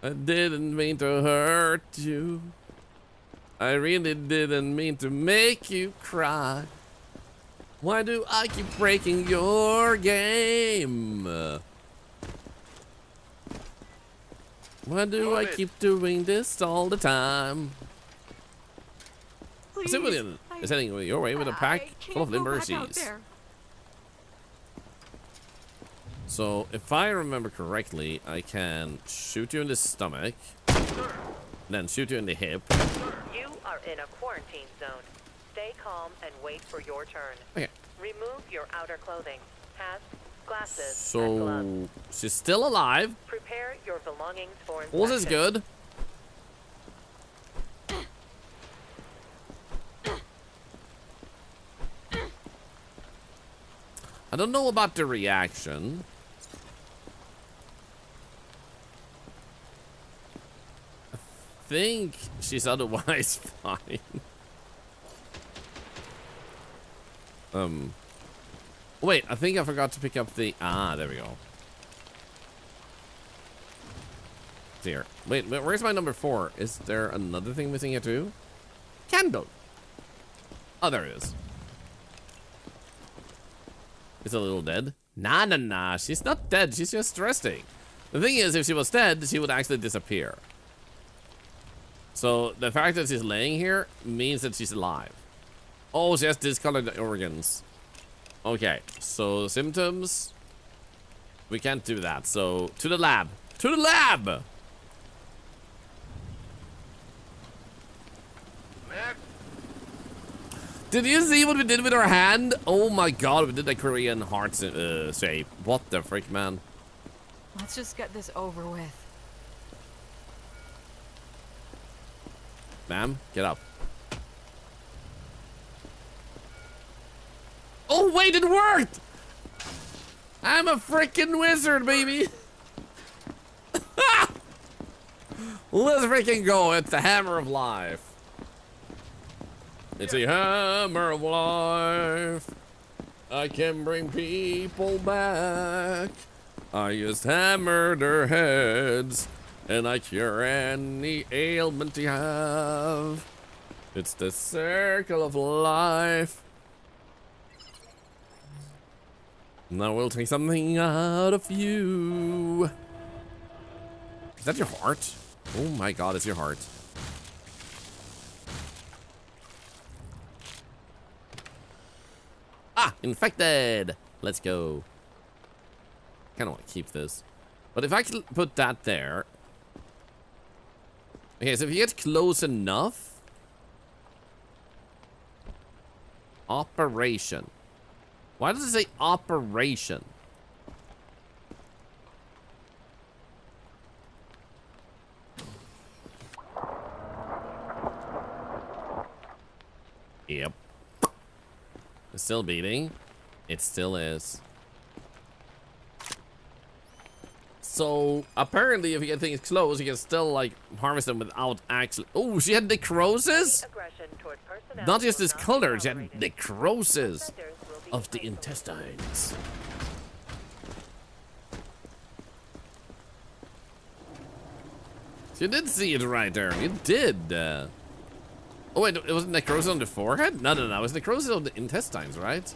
I didn't mean to hurt you. I really didn't mean to make you cry. Why do I keep breaking your game? Why do I keep doing this all the time? Civilian is heading your way with a pack full of limbersees. So, if I remember correctly, I can shoot you in the stomach, then shoot you in the hip. You are in a quarantine zone. Stay calm and wait for your turn. Okay. Remove your outer clothing, hats, glasses, and So, gloves. she's still alive. Prepare your belongings for inspection. All is good. I don't know about the reaction. I think she's otherwise fine. Wait, I think I forgot to pick up the... Ah, there we go. Here. Wait, where's my number 4? Is there another thing missing here too? Candle. Oh, there it is. It's a little dead. Nah. She's not dead. She's just resting. The thing is, if she was dead, she would actually disappear. So the fact that she's laying here means that she's alive. Oh, she has discolored organs. Okay, so symptoms. We can't do that. So to the lab. To the lab! Did you see what we did with our hand? Oh my god, we did the Korean heart shape. What the frick, man? Let's just get this over with. Ma'am, get up. Oh wait, it worked! I'm a freaking wizard, baby! Let's freaking go. It's the hammer of life. It's a hammer of life. I can bring people back. I just hammer their heads and I cure any ailment you have. It's the circle of life. Now we'll take something out of you. Is that your heart? Oh my god, it's your heart. Ah, infected. Let's go. Kind of want to keep this. But if I can put that there. Okay, so if you get close enough. Operation. Why does it say operation? Yep. It's still beating. It still is. So apparently if you get things close, you can still like harvest them without actually. Oh, she had necrosis? Not just this color, she had necrosis of the intestines. You did see it right there. You did. Oh wait, it was necrosis on the forehead? No, it was necrosis on the intestines, right?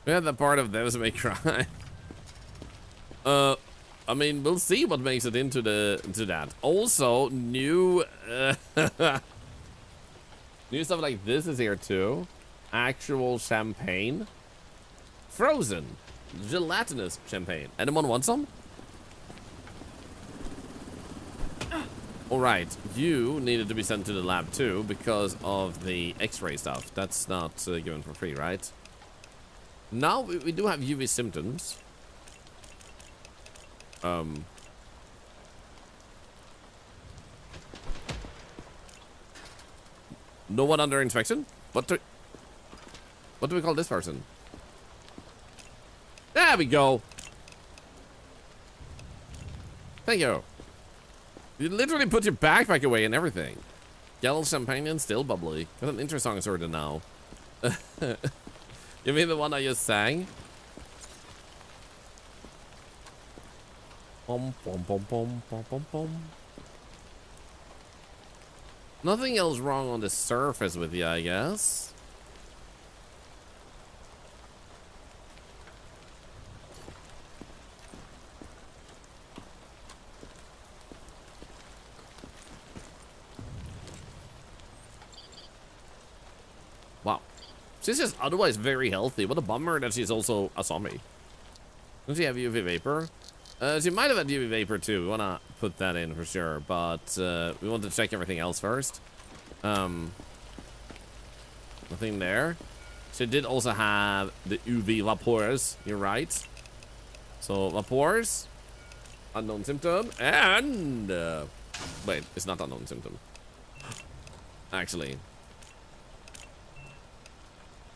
We had that part of those make cry. I mean, we'll see what makes it into that. Also, new new stuff like this is here too. Actual champagne, frozen, gelatinous champagne. Anyone want some? All right, you needed to be sent to the lab too because of the X-ray stuff. That's not given for free, right? Now we do have UV symptoms. No one under inspection? What do we call this person? There we go. Thank you. You literally put your backpack away and everything. Yellow champagne and still bubbly. Got an interesting sort of now. You mean the one I just sang? Bum, bum, bum, bum, bum, bum, bum. Nothing else wrong on the surface with you, I guess. Wow. She's just otherwise very healthy. What a bummer that she's also a zombie. Does she have UV vapor? She might have had UV vapor too. We want to put that in for sure. But we want to check everything else first. Nothing there. She did also have the UV vapors. You're right. So vapors. Unknown symptom. And... wait, it's not unknown symptom. Actually.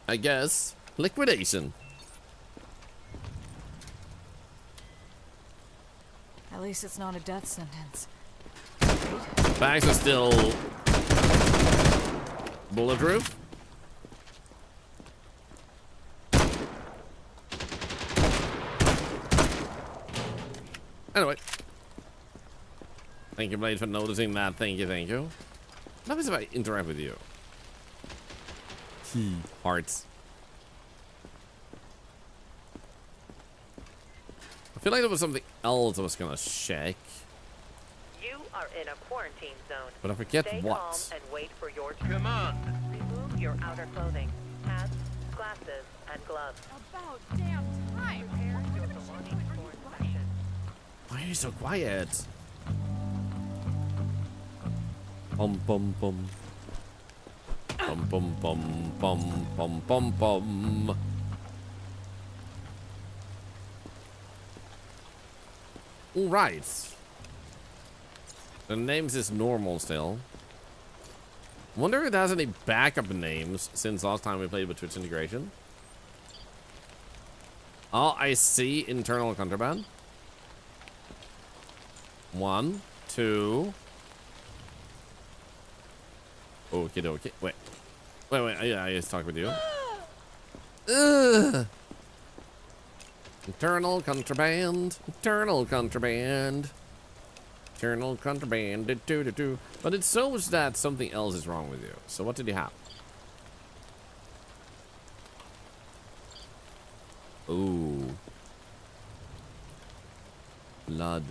I guess liquidation. At least it's not a death sentence. Bags are still bulletproof. Anyway. Thank you, Blade, for noticing that. Thank you, thank you. What happens if I interact with you? Hearts. I feel like there was something else I was gonna check. You are in a quarantine zone. But I forget Stay what. calm and wait for your turn. Come on. Remove your outer clothing, hats, glasses, and gloves. About damn time. Why are you so quiet? Bum bum bum. Bum bum bum bum bum bum bum. All right. The names is normal still. Wonder if it has any backup names since last time we played with Twitch integration. Oh, I see internal contraband. 1, 2. Okay, okay. Wait. I just talk with you. Ugh. Internal contraband. Internal contraband. Internal contraband. Do-do-do-do. But it shows that something else is wrong with you. So what did you have? Ooh. Blood.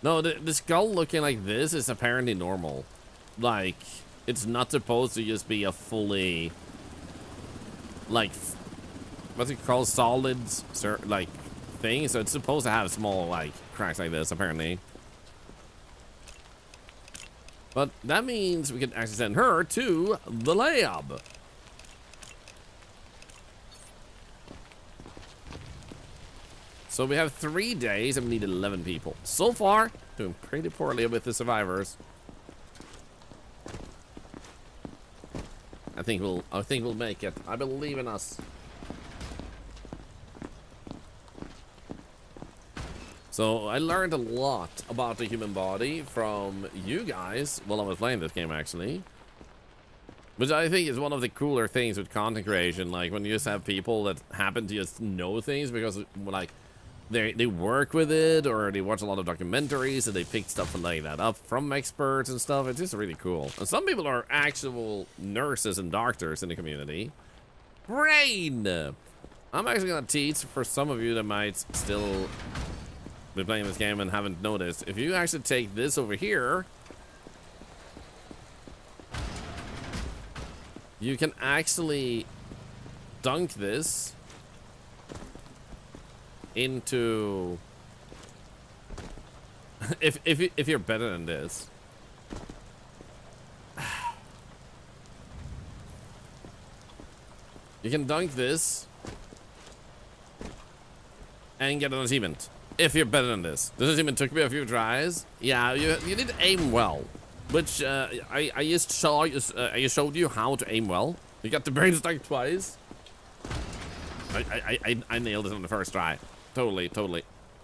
No, the skull looking like this is apparently normal. Like, it's not supposed to just be a fully, like, what's it called, solid, like, thing. So it's supposed to have small, like, cracks like this, apparently. But that means we can actually send her to the lab. So we have 3 days and we need 11 people. So far, doing pretty poorly with the survivors. I think we'll make it. I believe in us. So I learned a lot about the human body from you guys while I was playing this game, actually. Which I think is one of the cooler things with content creation, like when you just have people that happen to just know things because, like, they work with it, or they watch a lot of documentaries and they pick stuff like that up from experts and stuff. It's just really cool. And some people are actual nurses and doctors in the community. Brain! I'm actually gonna teach for some of you that might still be playing this game and haven't noticed. If you actually take this over here, you can actually dunk this into if you're better than this. You can dunk this and get an achievement if you're better than this. This achievement took me a few tries. Yeah, you need to aim well, which I just showed you how to aim well. You got the brain stuck twice. I nailed it on the first try. Totally.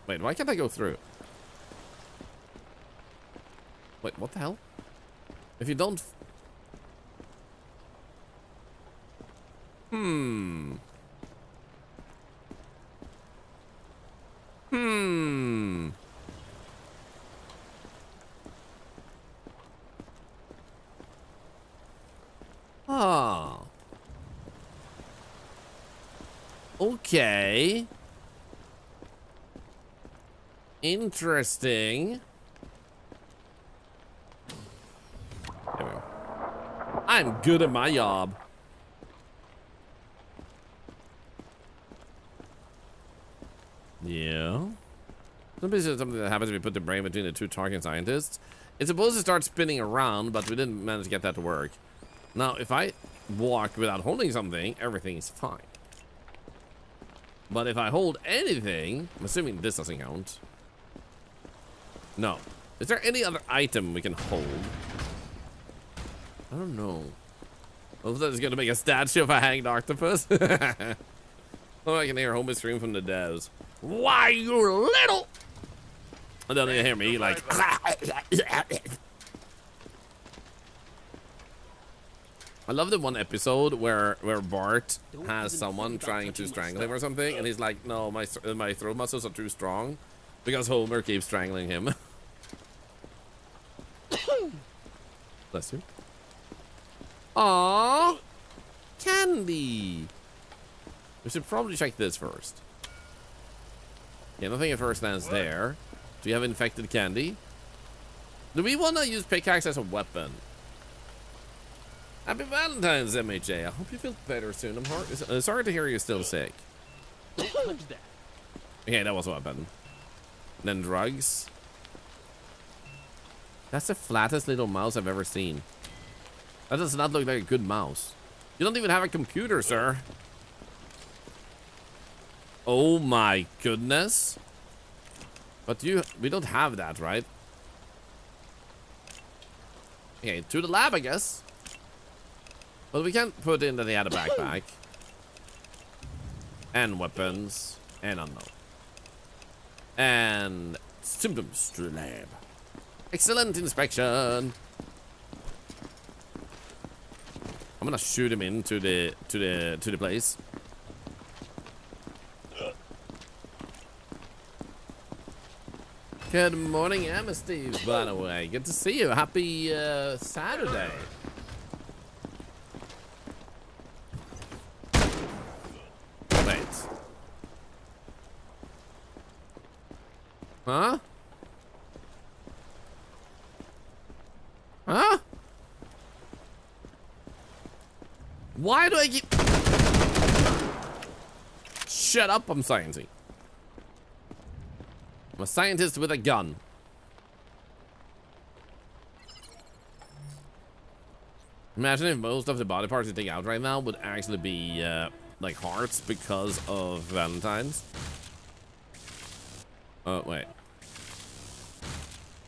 Wait, why can't I go through? Wait, what the hell? If you don't... Ah. Okay. Interesting. There we go. I'm good at my job. Yeah. Somebody said something that happens if we put the brain between the two talking scientists. It's supposed to start spinning around, but we didn't manage to get that to work. Now, if I walk without holding something, everything's fine. But if I hold anything, I'm assuming this doesn't count. No. Is there any other item we can hold? I don't know. Well, that is going to make a statue of a hanged octopus. Oh, I can hear Homer scream from the devs. Why, you little... And then you hear me like... I love the one episode where Bart has someone trying to strangle him or something, and he's like, no, my throat muscles are too strong because Homer keeps strangling him. Bless you. Aww, candy. We should probably check this first. Yeah, nothing at first lands there. Do you have infected candy? Do we want to use pickaxe as a weapon? Happy Valentine's, MHA. I hope you feel better soon. I'm sorry to hear you're still sick. Okay, that was a weapon. Then drugs. That's the flattest little mouse I've ever seen. That does not look like a good mouse. You don't even have a computer, sir. Oh my goodness. But we don't have that, right? Okay, to the lab, I guess. But we can't put in that they had a backpack. And weapons. And unknown. And symptoms to the lab. Excellent inspection. I'm gonna shoot him into the place. Good morning, Emma Steve, by the way. Good to see you. Happy Saturday. Wait. Huh? Huh? Why do I keep... Shut up, I'm sciencing. I'm a scientist with a gun. Imagine if most of the body parts you take out right now would actually be like hearts because of Valentine's. Oh, wait.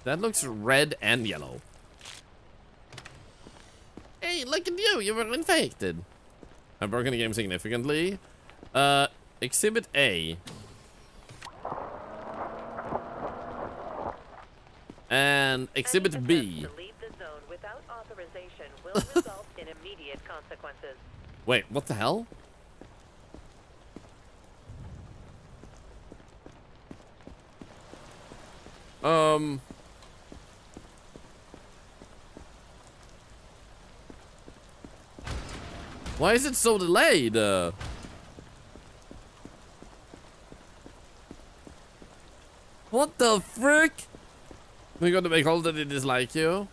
That looks red and yellow. Hey, look at you! You were infected. I've broken the game significantly. Exhibit A. And Exhibit B. To leave the zone without authorization will result in immediate consequences. Wait, what the hell? Why is it so delayed? What the frick? We're gonna make all that they dislike you?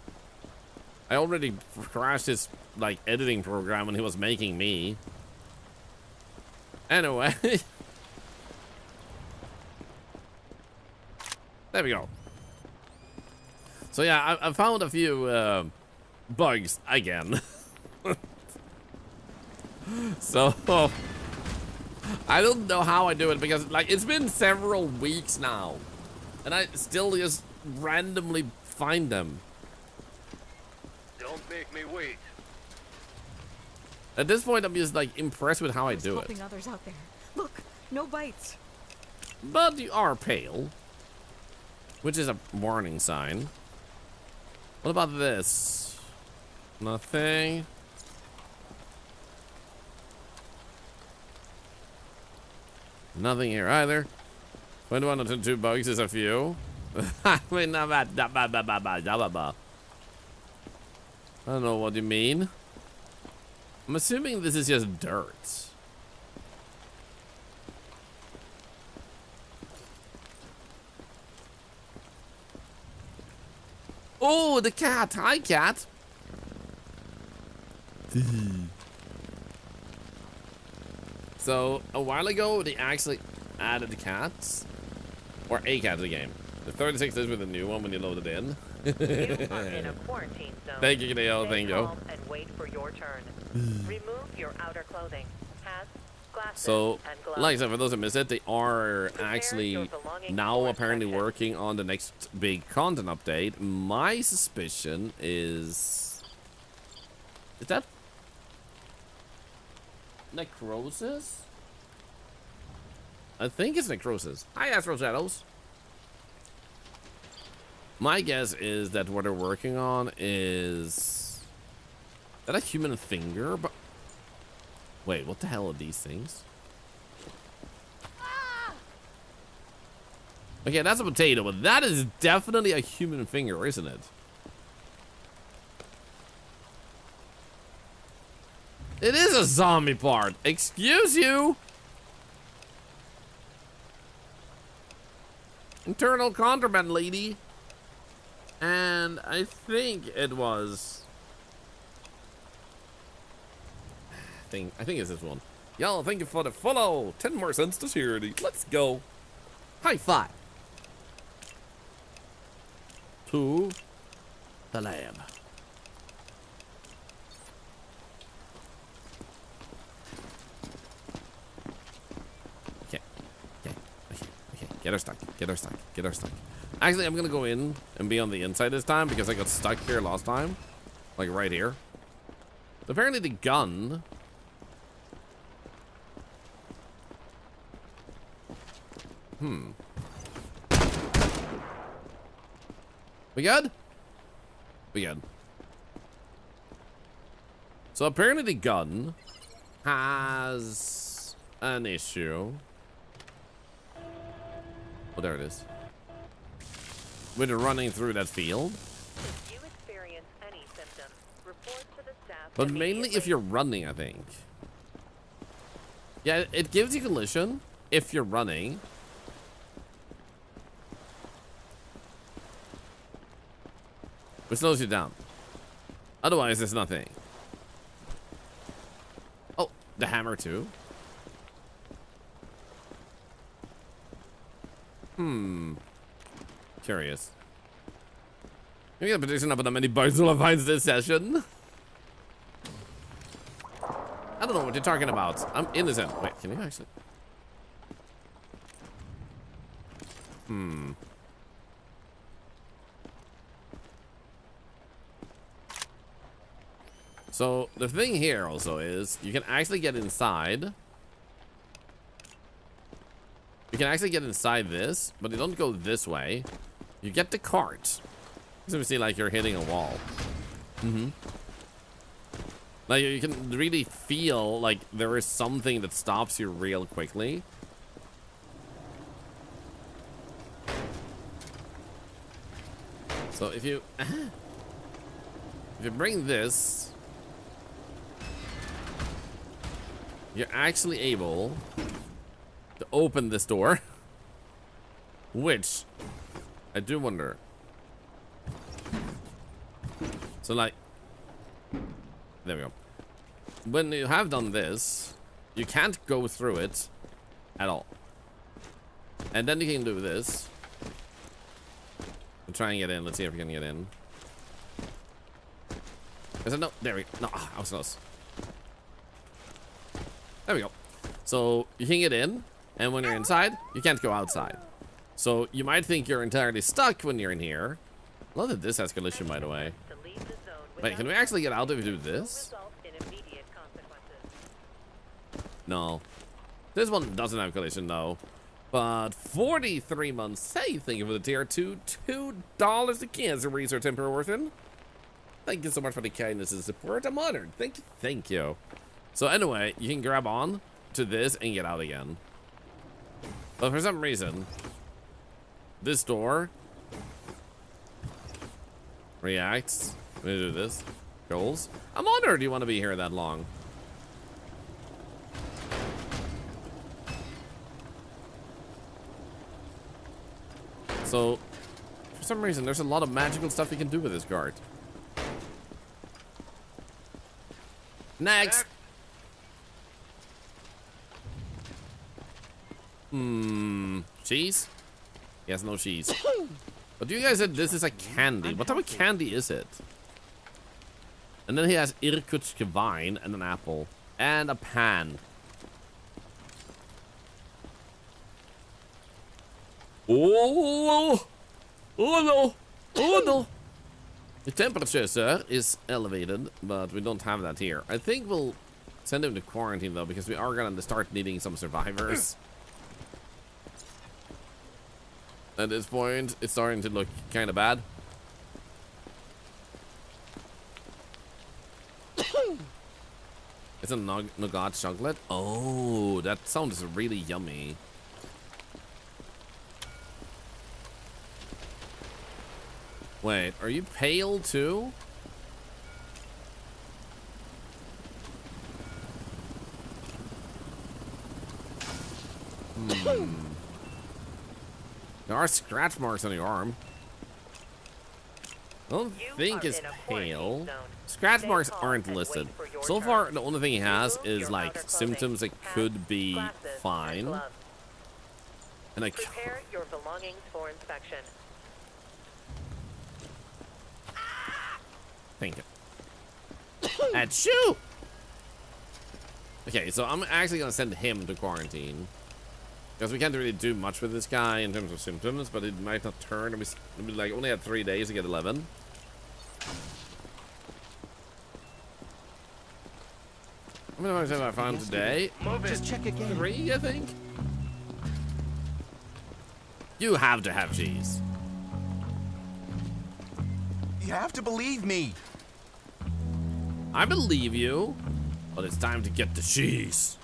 I already crashed his, like, editing program when he was making me. Anyway. There we go. So yeah, I found a few bugs again. So I don't know how I do it because, like, it's been several weeks now and I still just randomly find them. Don't make me wait. At this point, I'm just, like, impressed with how I do it. Helping others out there. Look, no bites. But you are pale, which is a warning sign. What about this? Nothing. Nothing here either. 21 to 2 bugs is a few. I mean, I don't know what you mean. I'm assuming this is just dirt. Oh, the cat. Hi, cat. So, a while ago, they actually added cats. Or a cat to the game. The 36 is with a new one when you load it in. You are in a quarantine zone. Thank you, Kneo. Thank you. Calm and wait for your turn. Remove your outer clothing. Hats, glasses, So, and gloves. like I said, for those that missed it, they are actually now apparently working on the next big content update. My suspicion is that necrosis? I think it's necrosis. Hi, Astro Shadows. My guess is that what they're working on is that a human finger, but wait, what the hell are these things? Okay, that's a potato, but that is definitely a human finger, isn't it? It is a zombie part. Excuse you. Internal contraband lady. And I think it was... I think it's this one. Y'all, thank you for the follow. 10 more cents to charity. Let's go. High five. To the lab. Okay. Get her stuck. Get her stuck. Get her stuck. Actually, I'm gonna go in and be on the inside this time because I got stuck here last time. Like right here. So apparently the gun... We good? We good. So apparently the gun has an issue. Oh, there it is. with running through that field. If you experience any symptoms, report to the staff. But mainly if you're running, I think. Yeah, it gives you collision if you're running. It slows you down. Otherwise, there's nothing. Oh, the hammer too. Curious. Can we get a prediction about how many bugs we'll find this session? I don't know what you're talking about. I'm innocent. Wait, can you actually? So the thing here also is you can actually get inside. You can actually get inside this, but you don't go this way. You get the cart. So we see like you're hitting a wall. Like you can really feel like there is something that stops you real quickly. So if you bring this, you're actually able to open this door, which I do wonder. So like, there we go. When you have done this, you can't go through it at all. And then you can do this. We'll try and get in. Let's see if we can get in. Is it no? There we go. No, I was close. There we go. So you can get in, and when you're inside, you can't go outside. So you might think you're entirely stuck when you're in here. I love that this has collision, by the way. Wait, can we actually get out if we do this? No. This one doesn't have collision, though. But 43 months. Hey, thank you for the tier 2. $2 to Cancer Research Emperor Worthen. Thank you so much for the kindness and support. I'm honored. Thank you. Thank you. So anyway, you can grab on to this and get out again. But for some reason, this door reacts. Let me do this. Goals. I'm honored you want to be here that long. So, for some reason, there's a lot of magical stuff you can do with this card. Next! Cheese? Yes, no cheese. But you guys said this is a candy. What type of candy is it? And then he has Irkutsk vine and an apple. And a pan. Oh! Oh no! Oh no! The temperature, sir, is elevated, but we don't have that here. I think we'll send him to quarantine, though, because we are going to start needing some survivors. At this point, it's starting to look kind of bad. It's a nougat chocolate. Oh, that sounds really yummy. Wait, are you pale too? There are scratch marks on your arm. I don't think it's pale. Scratch marks aren't listed. So far, the only thing he has is like symptoms that could be fine. And I prepare your belongings for inspection. Thank you. Achoo! Okay, so I'm actually gonna send him to quarantine. Because we can't really do much with this guy in terms of symptoms, but it might not turn. We like only had 3 days to get 11. How many bugs have I found today? Just check again. 3, I think. You have to have cheese. You have to believe me. I believe you, but it's time to get the cheese.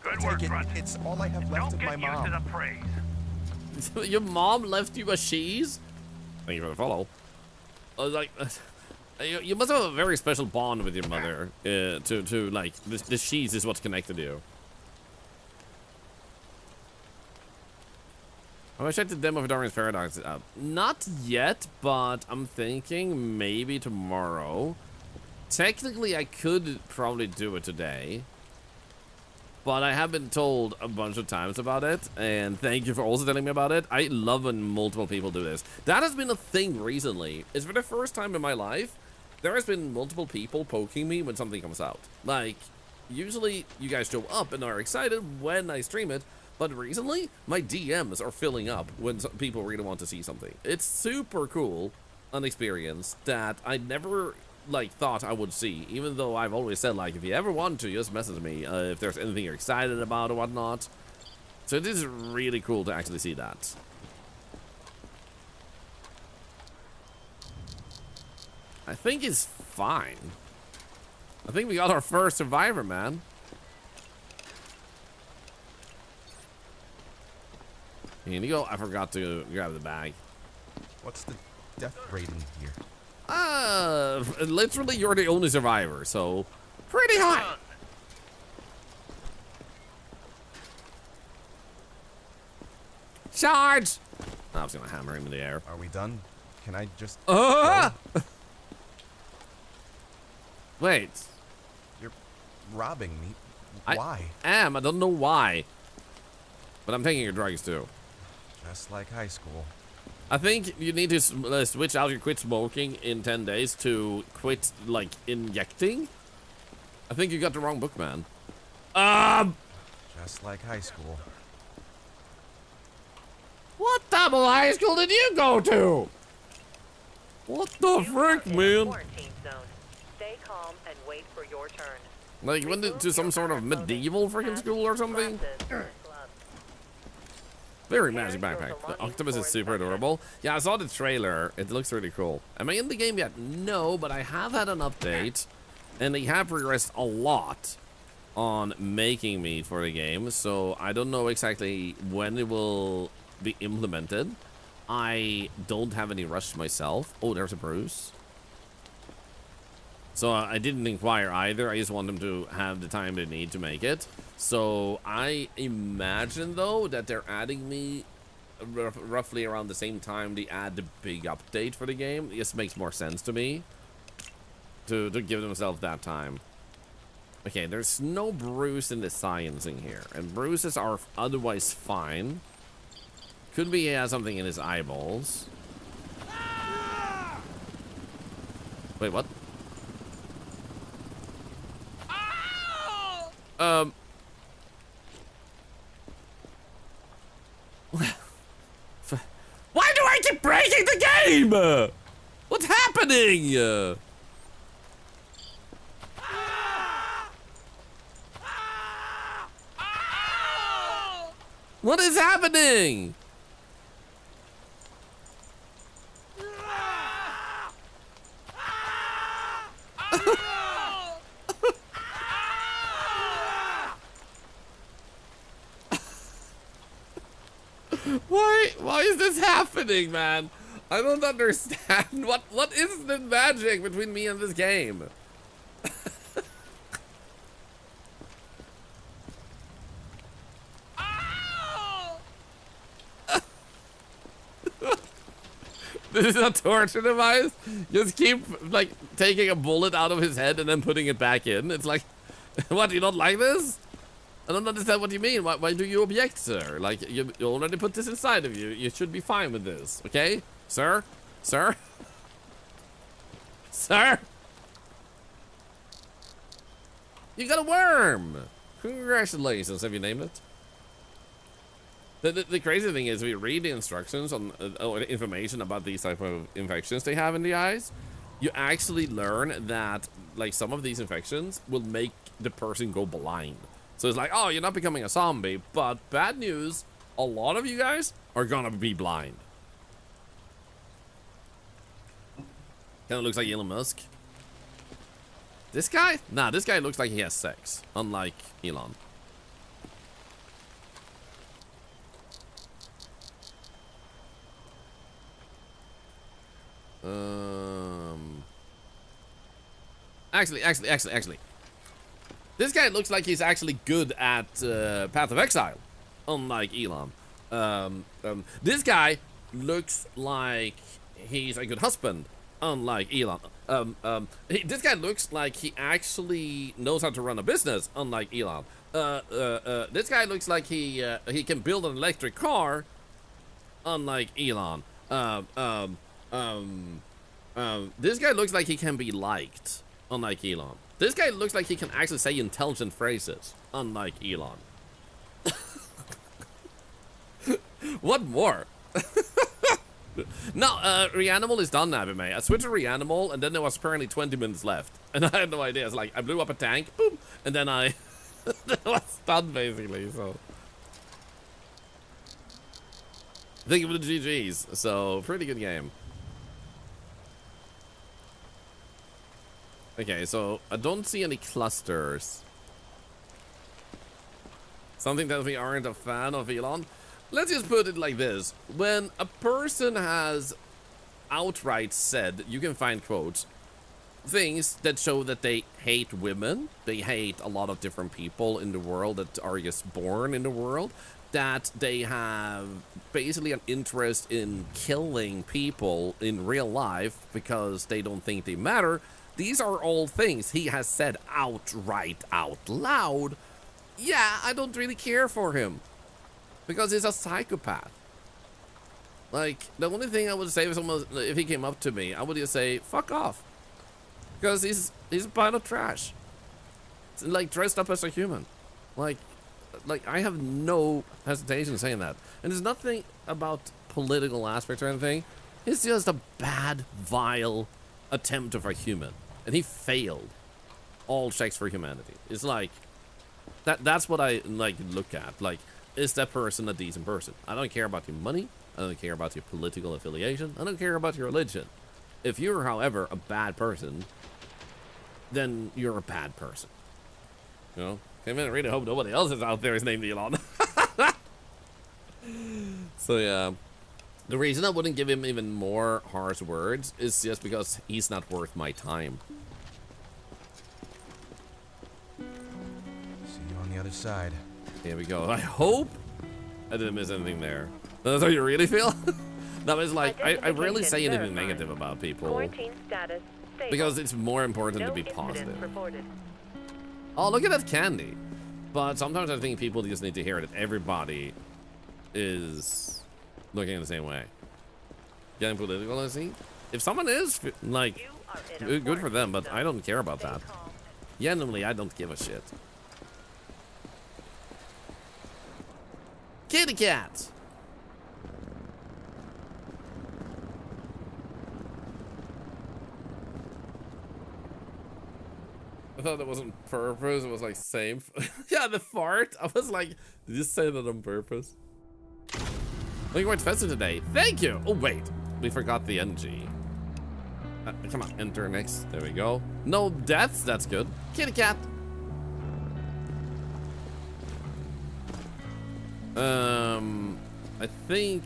Good work, Grunt. It's all I have left of my mom. Your mom left you a cheese? Thank you for the follow. Like, you must have a very special bond with your mother. To like the cheese is what's connected you. Have I checked the demo for Darwin's Paradox? Not yet, but I'm thinking maybe tomorrow. Technically, I could probably do it today. But I have been told a bunch of times about it, and thank you for also telling me about it. I love when multiple people do this. That has been a thing recently. It's for the first time in my life, there has been multiple people poking me when something comes out. Like, usually you guys show up and are excited when I stream it, but recently, my DMs are filling up when people really want to see something. It's super cool, an experience that I never like thought I would see, even though I've always said, like, if you ever want to, just message me if there's anything you're excited about or whatnot. So it is really cool to actually see that. I think it's fine. I think we got our first survivor, man. Here you go. I forgot to grab the bag. What's the death rating here? Literally, you're the only survivor, so pretty high. Charge! I was gonna hammer him in the air. Are we done? Can I just... Wait. You're robbing me. Why? I don't know why. But I'm taking your drugs too. Just like high school. I think you need to switch out your quit smoking in 10 days to quit, like, injecting. I think you got the wrong book, man. Just like high school. What type of high school did you go to? What the frick, man? Quarantine zone. Stay calm and wait for your turn. Like, you went to some sort of medieval freaking school or something? Very magic backpack. The octopus is super adorable. Yeah, I saw the trailer. It looks really cool. Am I in the game yet? No, but I have had an update. And they have progressed a lot on making me for the game. So I don't know exactly when it will be implemented. I don't have any rush myself. Oh, there's a Bruce. So I didn't inquire either. I just want them to have the time they need to make it. So I imagine, though, that they're adding me roughly around the same time they add the big update for the game. It just makes more sense to me to give themselves that time. Okay, there's no Bruce in the science in here. And Bruces are otherwise fine. Could be he has something in his eyeballs. Wait, what? Why do I keep breaking the game? What's happening? What is happening? Why is this happening, man? I don't understand. What is the magic between me and this game? This is a torture device? Just keep, like, taking a bullet out of his head and then putting it back in. It's like, what, you don't like this? I don't understand what you mean. Why do you object, sir? Like, you already put this inside of you. You should be fine with this, okay? Sir? Sir? Sir? You got a worm! Congratulations, have you named it? The crazy thing is, we read the instructions on information about these type of infections they have in the eyes. You actually learn that, like, some of these infections will make the person go blind. So it's like, oh, you're not becoming a zombie, but bad news, a lot of you guys are gonna be blind. Kinda looks like Elon Musk. This guy? Nah, this guy looks like he has sex, unlike Elon. Actually. This guy looks like he's actually good at Path of Exile, unlike Elon. This guy looks like he's a good husband, unlike Elon. This guy looks like he actually knows how to run a business, unlike Elon. This guy looks like he can build an electric car, unlike Elon. This guy looks like he can be liked, unlike Elon. This guy looks like he can actually say intelligent phrases, unlike Elon. What more? No, Reanimal is done now, May. I switched to Reanimal, and then there was apparently 20 minutes left. And I had no idea. It's like, I blew up a tank, boom, and then I was done, basically, so. Think of the GGs, so pretty good game. Okay, so I don't see any clusters. Something that we aren't a fan of, Elon. Let's just put it like this. When a person has outright said, you can find quotes, things that show that they hate women, they hate a lot of different people in the world that are just born in the world, that they have basically an interest in killing people in real life because they don't think they matter. These are all things he has said outright out loud. Yeah, I don't really care for him because he's a psychopath. Like, the only thing I would say if someone, if he came up to me, I would just say, fuck off. Because he's a pile of trash. It's like, dressed up as a human. Like, I have no hesitation saying that. And there's nothing about political aspects or anything. It's just a bad, vile attempt of a human. And he failed all checks for humanity. It's like, that's what I like look at. Like, is that person a decent person? I don't care about your money. I don't care about your political affiliation. I don't care about your religion. If you're, however, a bad person, then you're a bad person. You know? I mean, I really hope nobody else is out there is named Elon. So yeah. The reason I wouldn't give him even more harsh words is just because he's not worth my time. See you on the other side. Here we go. I hope I didn't miss anything there. That's how you really feel? That was like, I rarely say anything negative about people. Quarantine status stable. Because it's more important No to be incidents positive. reported. Oh, look at that candy. But sometimes I think people just need to hear that everybody is looking the same way. Getting political, I see. If someone is, like, good for them, but I don't care about that. Genuinely, I don't give a shit. Kitty cat! I thought that wasn't purpose, it was like same. Yeah, the fart. I was like, did you say that on purpose? Looking more expensive today. Thank you! Oh, wait. We forgot the NG. Come on, enter next. There we go. No deaths, that's good. Kitty cat. I think,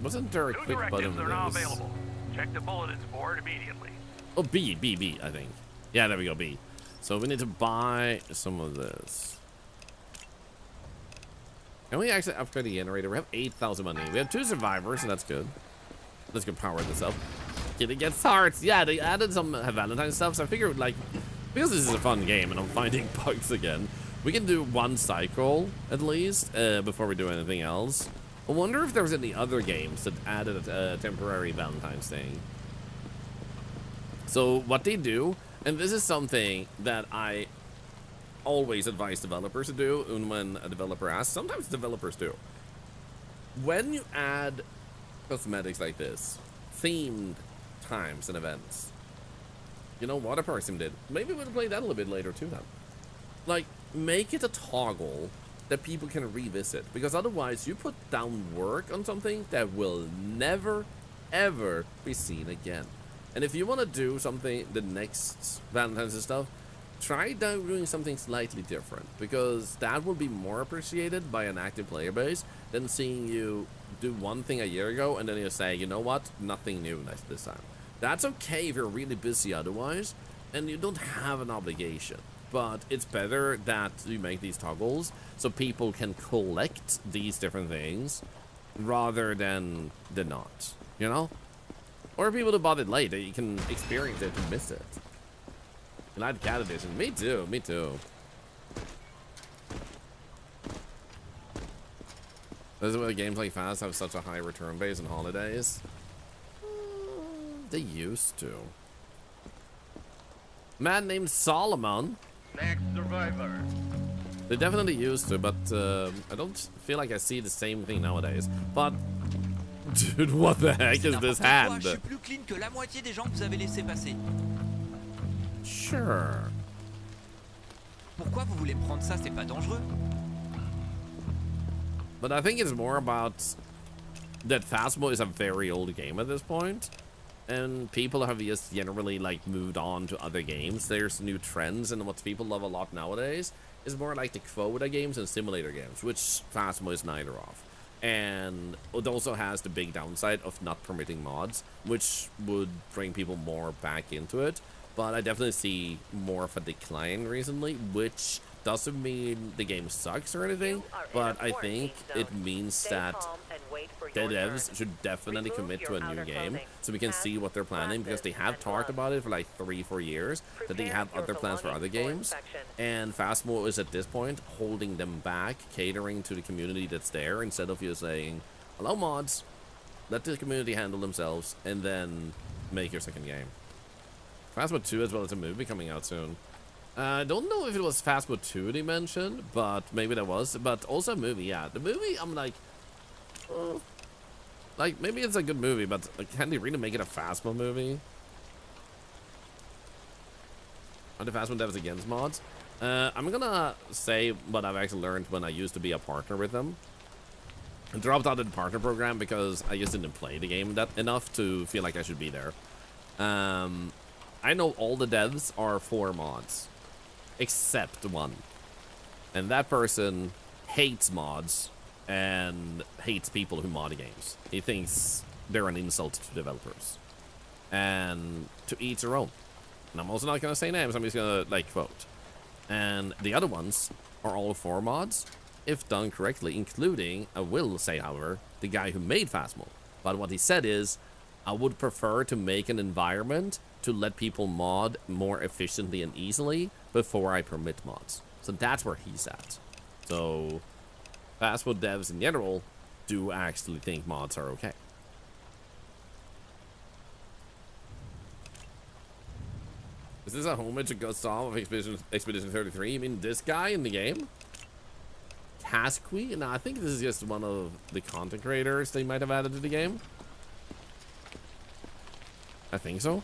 wasn't there a New quick button directives for are now this? available. Check the bulletins board immediately. Oh, B, I think. Yeah, there we go, B. So we need to buy some of this. Can we actually upgrade the generator? We have 8,000 money. We have 2 survivors, and that's good. Let's go power this up. Kitty gets hearts. Yeah, they added some Valentine stuff, so I figured, like, because this is a fun game and I'm finding bugs again, we can do 1 cycle, at least, before we do anything else. I wonder if there's any other games that added a temporary Valentine's thing. So what they do, and this is something that I always advise developers to do, and when a developer asks, sometimes developers do. When you add cosmetics like this, themed times and events, you know what a person did? Maybe we'll play that a little bit later too then. Like, make it a toggle that people can revisit, because otherwise you put down work on something that will never, ever be seen again. And if you want to do something, the next Valentine's and stuff, try doing something slightly different, because that will be more appreciated by an active player base than seeing you do one thing a year ago and then you say, you know what, nothing new this time. That's okay if you're really busy otherwise, and you don't have an obligation. But it's better that you make these toggles so people can collect these different things rather than not, you know? Or people who bought it late, that you can experience it and miss it. And I had cat edition. Me too, me too. This is why games like Fast have such a high return base on holidays. They used to. Man named Solomon. Next survivor. They definitely used to, but I don't feel like I see the same thing nowadays. But, dude, what the heck is this hand? Je suis plus clean que la moitié des gens que vous avez laissé passer. Sure. Pourquoi vous voulez me prendre ça? C'est pas dangereux. But I think it's more about that Phasmo is a very old game at this point, and people have just generally like moved on to other games. There's new trends, and what people love a lot nowadays is more like the quota games and simulator games, which Phasmo is neither of. And it also has the big downside of not permitting mods, which would bring people more back into it. But I definitely see more of a decline recently, which doesn't mean the game sucks or anything, but I think it means that the devs should definitely commit to a new game so we can see what they're planning, because they have talked about it for like 3-4 years, that they have other plans for other games, and Phasmo is at this point holding them back, catering to the community that's there, instead of you saying, hello mods, let the community handle themselves, and then make your second game. Phasmo 2 as well as a movie coming out soon. I don't know if it was Phasmo 2 they mentioned, but maybe that was. But also a movie, yeah. The movie, I'm like, maybe it's a good movie, but can they really make it a Phasmo movie? Are the Phasmo devs against mods? I'm gonna say what I've actually learned when I used to be a partner with them. I dropped out of the partner program because I just didn't play the game that enough to feel like I should be there. I know all the devs are for mods, except one. And that person hates mods and hates people who mod games. He thinks they're an insult to developers. And to each their own. And I'm also not going to say names, I'm just going to, like, quote. And the other ones are all for mods, if done correctly, including, I will say, however, the guy who made Phasmo. But what he said is, I would prefer to make an environment to let people mod more efficiently and easily before I permit mods. So that's where he's at. So Phasmo devs in general do actually think mods are okay. Is this a homage to Gustav of Expedition 33? You mean this guy in the game? Casqui? No, I think this is just one of the content creators they might have added to the game. I think so.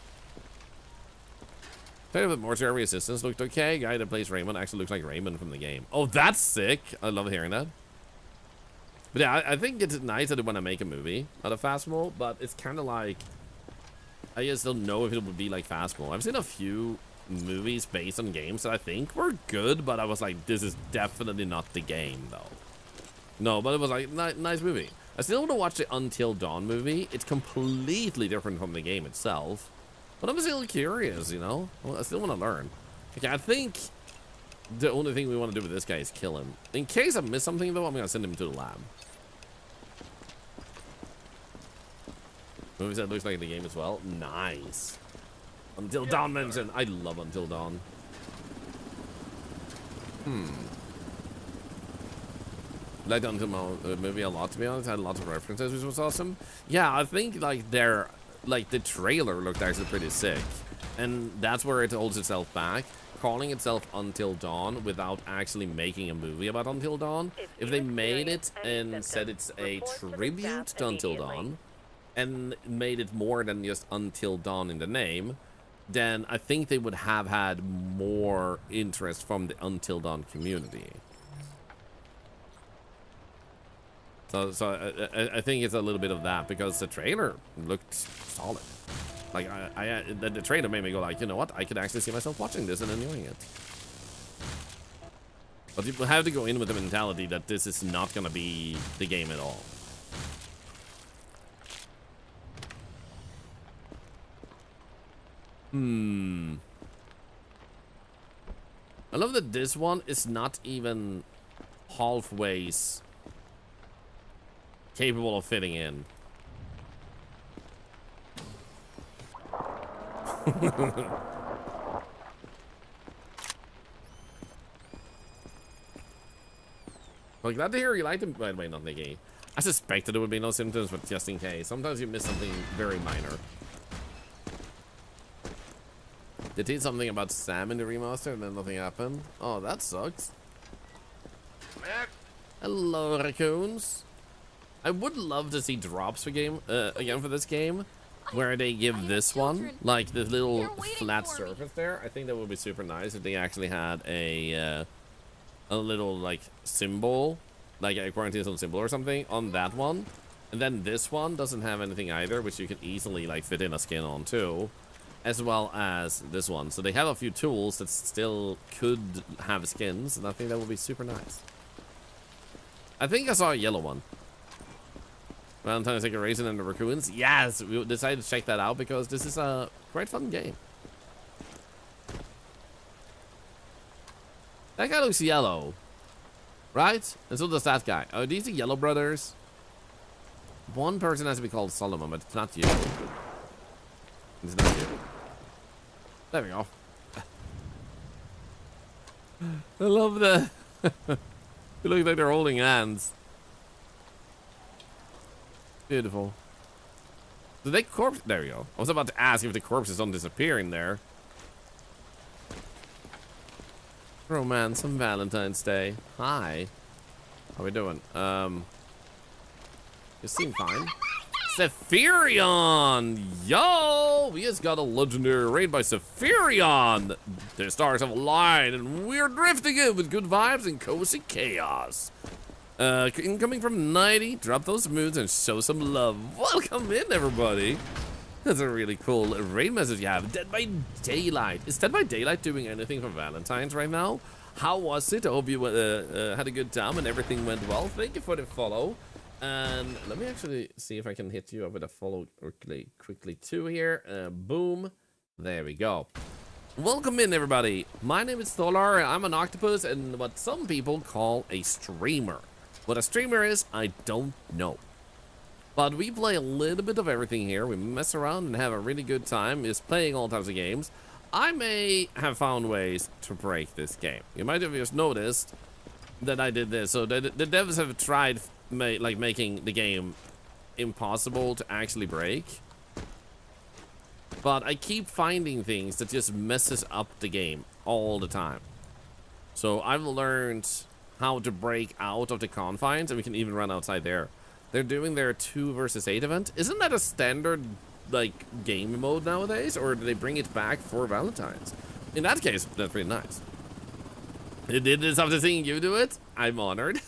Tell you that mortuary assistants looked okay. Guy that plays Raymond actually looks like Raymond from the game. Oh, that's sick. I love hearing that. But yeah, I think it's nice that they want to make a movie out of Phasmo, but it's kind of like, I just don't know if it would be like Phasmo. I've seen a few movies based on games that I think were good, but I was like, this is definitely not the game though. No, but it was like, nice movie. I still want to watch the Until Dawn movie. It's completely different from the game itself. But I'm still curious, you know? I still want to learn. Okay, I think the only thing we want to do with this guy is kill him. In case I miss something, though, I'm going to send him to the lab. Movie set looks like the game as well. Nice. Until Dawn mentioned. I love Until Dawn. Liked Until Dawn movie a lot, to be honest. Had lots of references, which was awesome. Yeah, I think like the trailer looked actually pretty sick, and that's where it holds itself back, calling itself Until Dawn without actually making a movie about Until Dawn. If they made it and said it's a tribute to Until Dawn and made it more than just Until Dawn in the name, then I think they would have had more interest from the Until Dawn community. So I think it's a little bit of that, because the trailer looked solid. Like the trailer made me go like, you know what? I could actually see myself watching this and enjoying it. But you have to go in with the mentality that this is not gonna be the game at all. I love that this one is not even halfways capable of fitting in. Well, glad to hear you liked him. By the way, not Nikki. I suspected there would be no symptoms, but just in case. Sometimes you miss something very minor. Did he something about Sam in the remaster and then nothing happened? Oh, that sucks. Hello, raccoons. I would love to see drops for game again for this game, where they give this one like this little flat surface there. I think that would be super nice if they actually had a little like symbol, like a quarantine zone symbol or something on that one, and then this one doesn't have anything either, which you can easily like fit in a skin on too, as well as this one. So they have a few tools that still could have skins, and I think that would be super nice. I think I saw a yellow one. Valentine's decoration and the raccoons. Yes, we decided to check that out because this is a quite fun game. That guy looks yellow, right? And so does that guy. Are these the Yellow Brothers? One person has to be called Solomon, but it's not you. It's not you. There we go. I love the. It looks like they're holding hands. Beautiful. Do they corpse? There we go. I was about to ask if the corpses don't disappear in there. Romance on Valentine's Day. Hi. How we doing? You seem fine. Sephirion! Yo! We just got a legendary raid by Sephirion! The stars have aligned and we're drifting in with good vibes and cozy chaos. Incoming from 90, drop those moods and show some love. Welcome in, everybody. That's a really cool raid message you have. Dead by Daylight. Is Dead by Daylight doing anything for Valentine's right now? How was it? I hope you had a good time and everything went well. Thank you for the follow. And let me actually see if I can hit you up with a follow quickly too here. Boom. There we go. Welcome in, everybody. My name is Thorlar, and I'm an octopus and what some people call a streamer. What a streamer is, I don't know. But we play a little bit of everything here. We mess around and have a really good time. Is playing all types of games. I may have found ways to break this game. You might have just noticed that I did this. So the devs have tried making the game impossible to actually break. But I keep finding things that just messes up the game all the time. So I've learned how to break out of the confines, and we can even run outside there. They're doing their 2 versus 8 event. Isn't that a standard like game mode nowadays, or do they bring it back for Valentine's? In that case, that's pretty nice. It is after seeing you do it. I'm honored.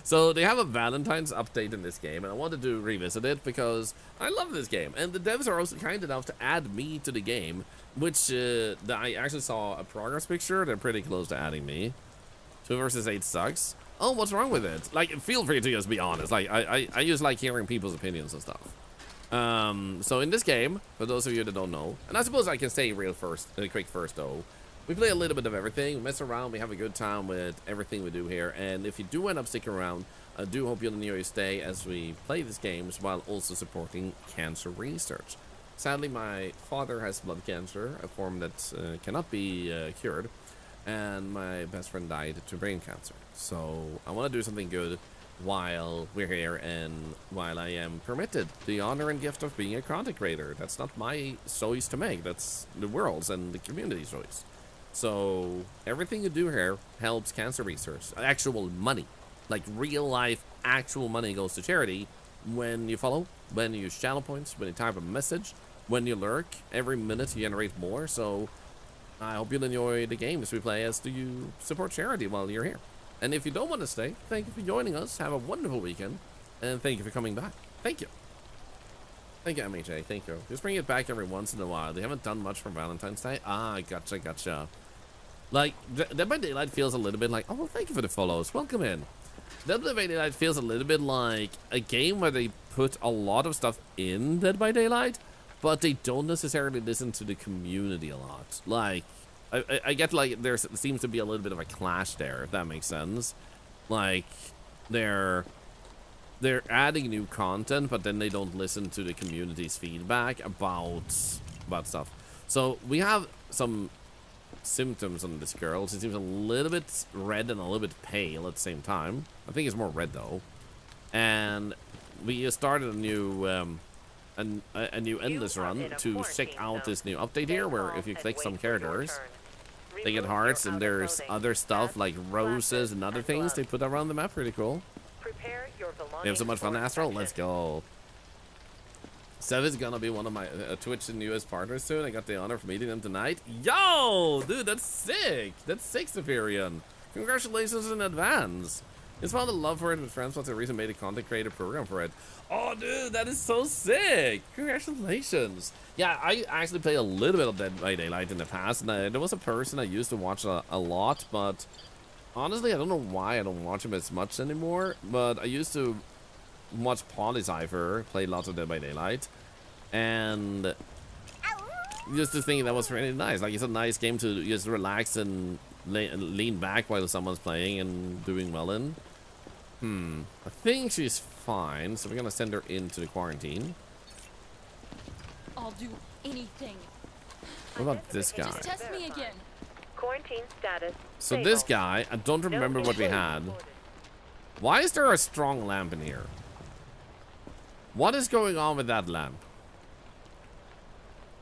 So they have a Valentine's update in this game, and I wanted to revisit it because I love this game. And the devs are also kind enough to add me to the game, which I actually saw a progress picture. They're pretty close to adding me. 2 versus 8 sucks. Oh, what's wrong with it? Like, feel free to just be honest. Like, I just like hearing people's opinions and stuff. So in this game, for those of you that don't know, and I suppose I can say quick first though, we play a little bit of everything, we mess around, we have a good time with everything we do here, and if you do end up sticking around, I do hope you'll enjoy your stay as we play these games while also supporting cancer research. Sadly, my father has blood cancer, a form that cannot be cured, and my best friend died to brain cancer. So I want to do something good while we're here and while I am permitted the honor and gift of being a content creator. That's not my choice to make, that's the world's and the community's choice. So everything you do here helps cancer research. Actual money, like real life actual money goes to charity when you follow, when you use channel points, when you type a message, when you lurk. Every minute you generate more. So I hope you'll enjoy the games we play as you support charity while you're here. And if you don't want to stay, thank you for joining us. Have a wonderful weekend. And thank you for coming back. Thank you. Thank you, MHA. Thank you. Just bring it back every once in a while. They haven't done much for Valentine's Day. Ah, gotcha. Like, Dead by Daylight feels a little bit like... Oh, thank you for the follows. Welcome in. Dead by Daylight feels a little bit like a game where they put a lot of stuff in Dead by Daylight, but they don't necessarily listen to the community a lot. Like, I get like there seems to be a little bit of a clash there, if that makes sense. Like, they're adding new content, but then they don't listen to the community's feedback about stuff. So we have some symptoms on this girl. She seems a little bit red and a little bit pale at the same time. I think it's more red though. And we started a new endless run to check out this new update here, where if you click some characters, they get hearts, and there's other stuff like roses and other things they put around the map. Pretty cool. We have so much fun, Astral. Let's go. Sev is gonna be one of my Twitch and US partners soon. I got the honor of meeting them tonight. Yo, dude, that's sick. That's sick, Severian. Congratulations in advance. It's found a love for it with friends, plus a reason made a content creator program for it. Oh, dude, that is so sick. Congratulations. Yeah, I actually played a little bit of Dead by Daylight in the past, and there was a person I used to watch a lot, but honestly, I don't know why I don't watch him as much anymore, but I used to watch Polycypher play lots of Dead by Daylight, and just to think that was really nice. Like, it's a nice game to just relax and lean back while someone's playing and doing well in. I think she's fine, so we're gonna send her into the quarantine. I'll do anything. What about this guy? Just test me again. Quarantine status. So this guy, I don't remember what we had. Why is there a strong lamp in here? What is going on with that lamp?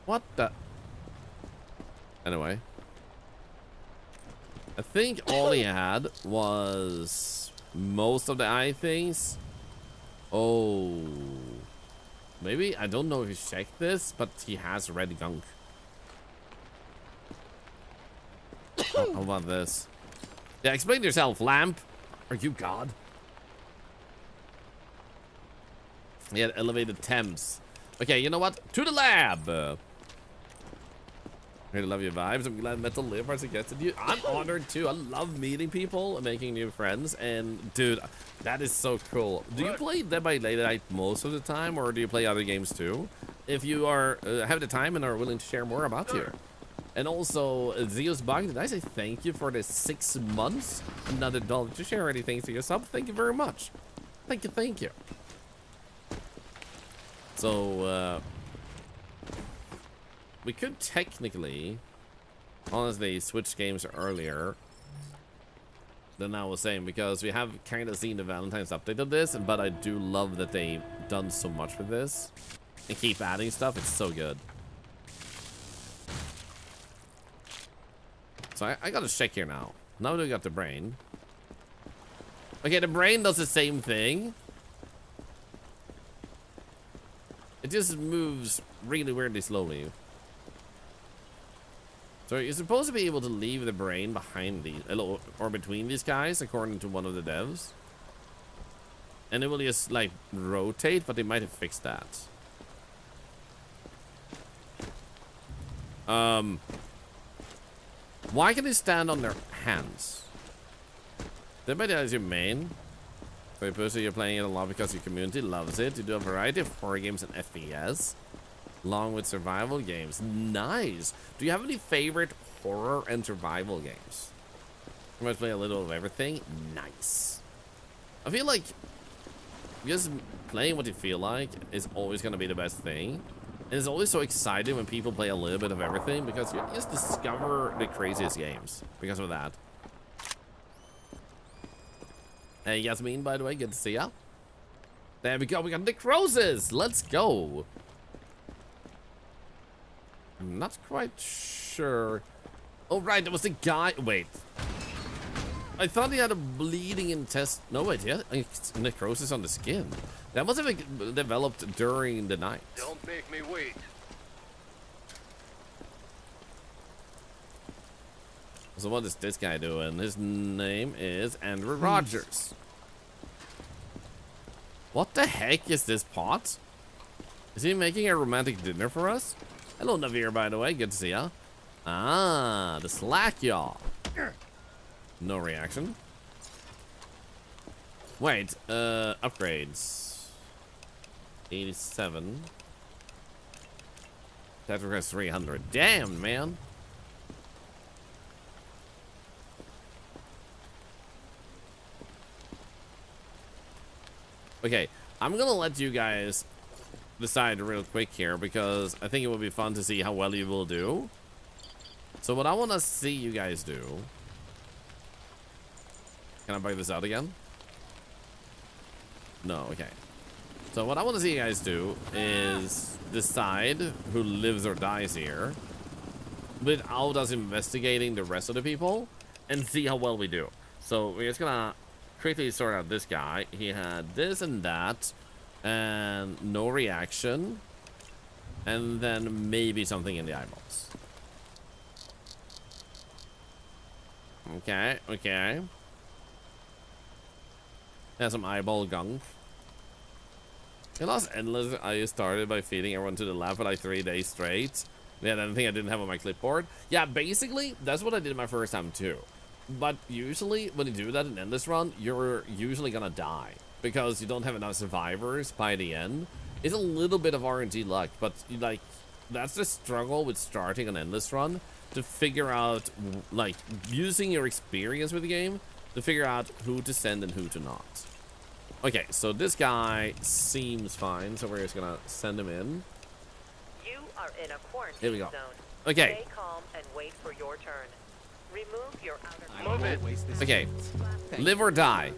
What the? Anyway. I think all he had was most of the eye things. Oh. Maybe, I don't know if he checked this, but he has red gunk. How about this? Yeah, explain yourself, lamp. Are you God? He had elevated temps. Okay, you know what? To the lab. I love your vibes. I'm glad Metal Leopard suggested you. I'm honored too. I love meeting people and making new friends. And dude, that is so cool. Do you play Dead by Daylight most of the time, or do you play other games too? If you are have the time and are willing to share more about you. And also, Zeus Bug, did I say thank you for the 6 months? Another $1 to share anything to yourself. Thank you very much. Thank you, thank you. So, we could technically, honestly, switch games earlier than I was saying, because we have kind of seen the Valentine's update of this, but I do love that they've done so much with this and keep adding stuff. It's so good. So I gotta check here now. Now we got the brain. Okay, the brain does the same thing. It just moves really weirdly slowly. So you're supposed to be able to leave the brain behind these, or between these guys, according to one of the devs. And it will just like rotate, but they might have fixed that. Why can they stand on their hands? Dead by Daylight is your main. So you're playing it a lot because your community loves it. You do a variety of horror games and FPS, along with survival games. Nice. Do you have any favorite horror and survival games? You might play a little of everything. Nice. I feel like just playing what you feel like is always going to be the best thing. And it's always so exciting when people play a little bit of everything, because you just discover the craziest games because of that. Hey, Yasmin, by the way, good to see ya. There we go. We got necrosis. Let's go. I'm not quite sure. Oh, right. That was the guy. Wait. I thought he had a bleeding intestine. No, wait. Yeah. Necrosis on the skin. That must have been developed during the night. Don't make me wait. So what is this guy doing? His name is Andrew Rogers. What the heck is this pot? Is he making a romantic dinner for us? Hello, Navir, by the way. Good to see ya. Ah, the slack y'all. No reaction. Wait, upgrades. 87. That requires 300. Damn, man. Okay, I'm gonna let you guys decide real quick here because I think it would be fun to see how well you will do. So what I want to see you guys do... Can I bug this out again? No, okay. So what I want to see you guys do is decide who lives or dies here without us investigating the rest of the people and see how well we do. So we're just gonna quickly sort out this guy. He had this and that and no reaction, and then maybe something in the eyeballs. Okay, okay. Has some eyeball gunk. In Los Endless, I started by feeding everyone to the lab for like 3 days straight. Yeah, anything I didn't have on my clipboard. Yeah, basically, that's what I did my first time too. But usually, when you do that in Endless Run, you're usually gonna die. Because you don't have enough survivors by the end. It's a little bit of RNG luck, but like, that's the struggle with starting an Endless Run. To figure out, like, using your experience with the game, to figure out who to send and who to not. Okay, so this guy seems fine, so we're just gonna send him in. You are in a quarantine Here we go. zone. Okay. Stay calm and wait for your turn. Remove your outer Move it. Okay. Live or die.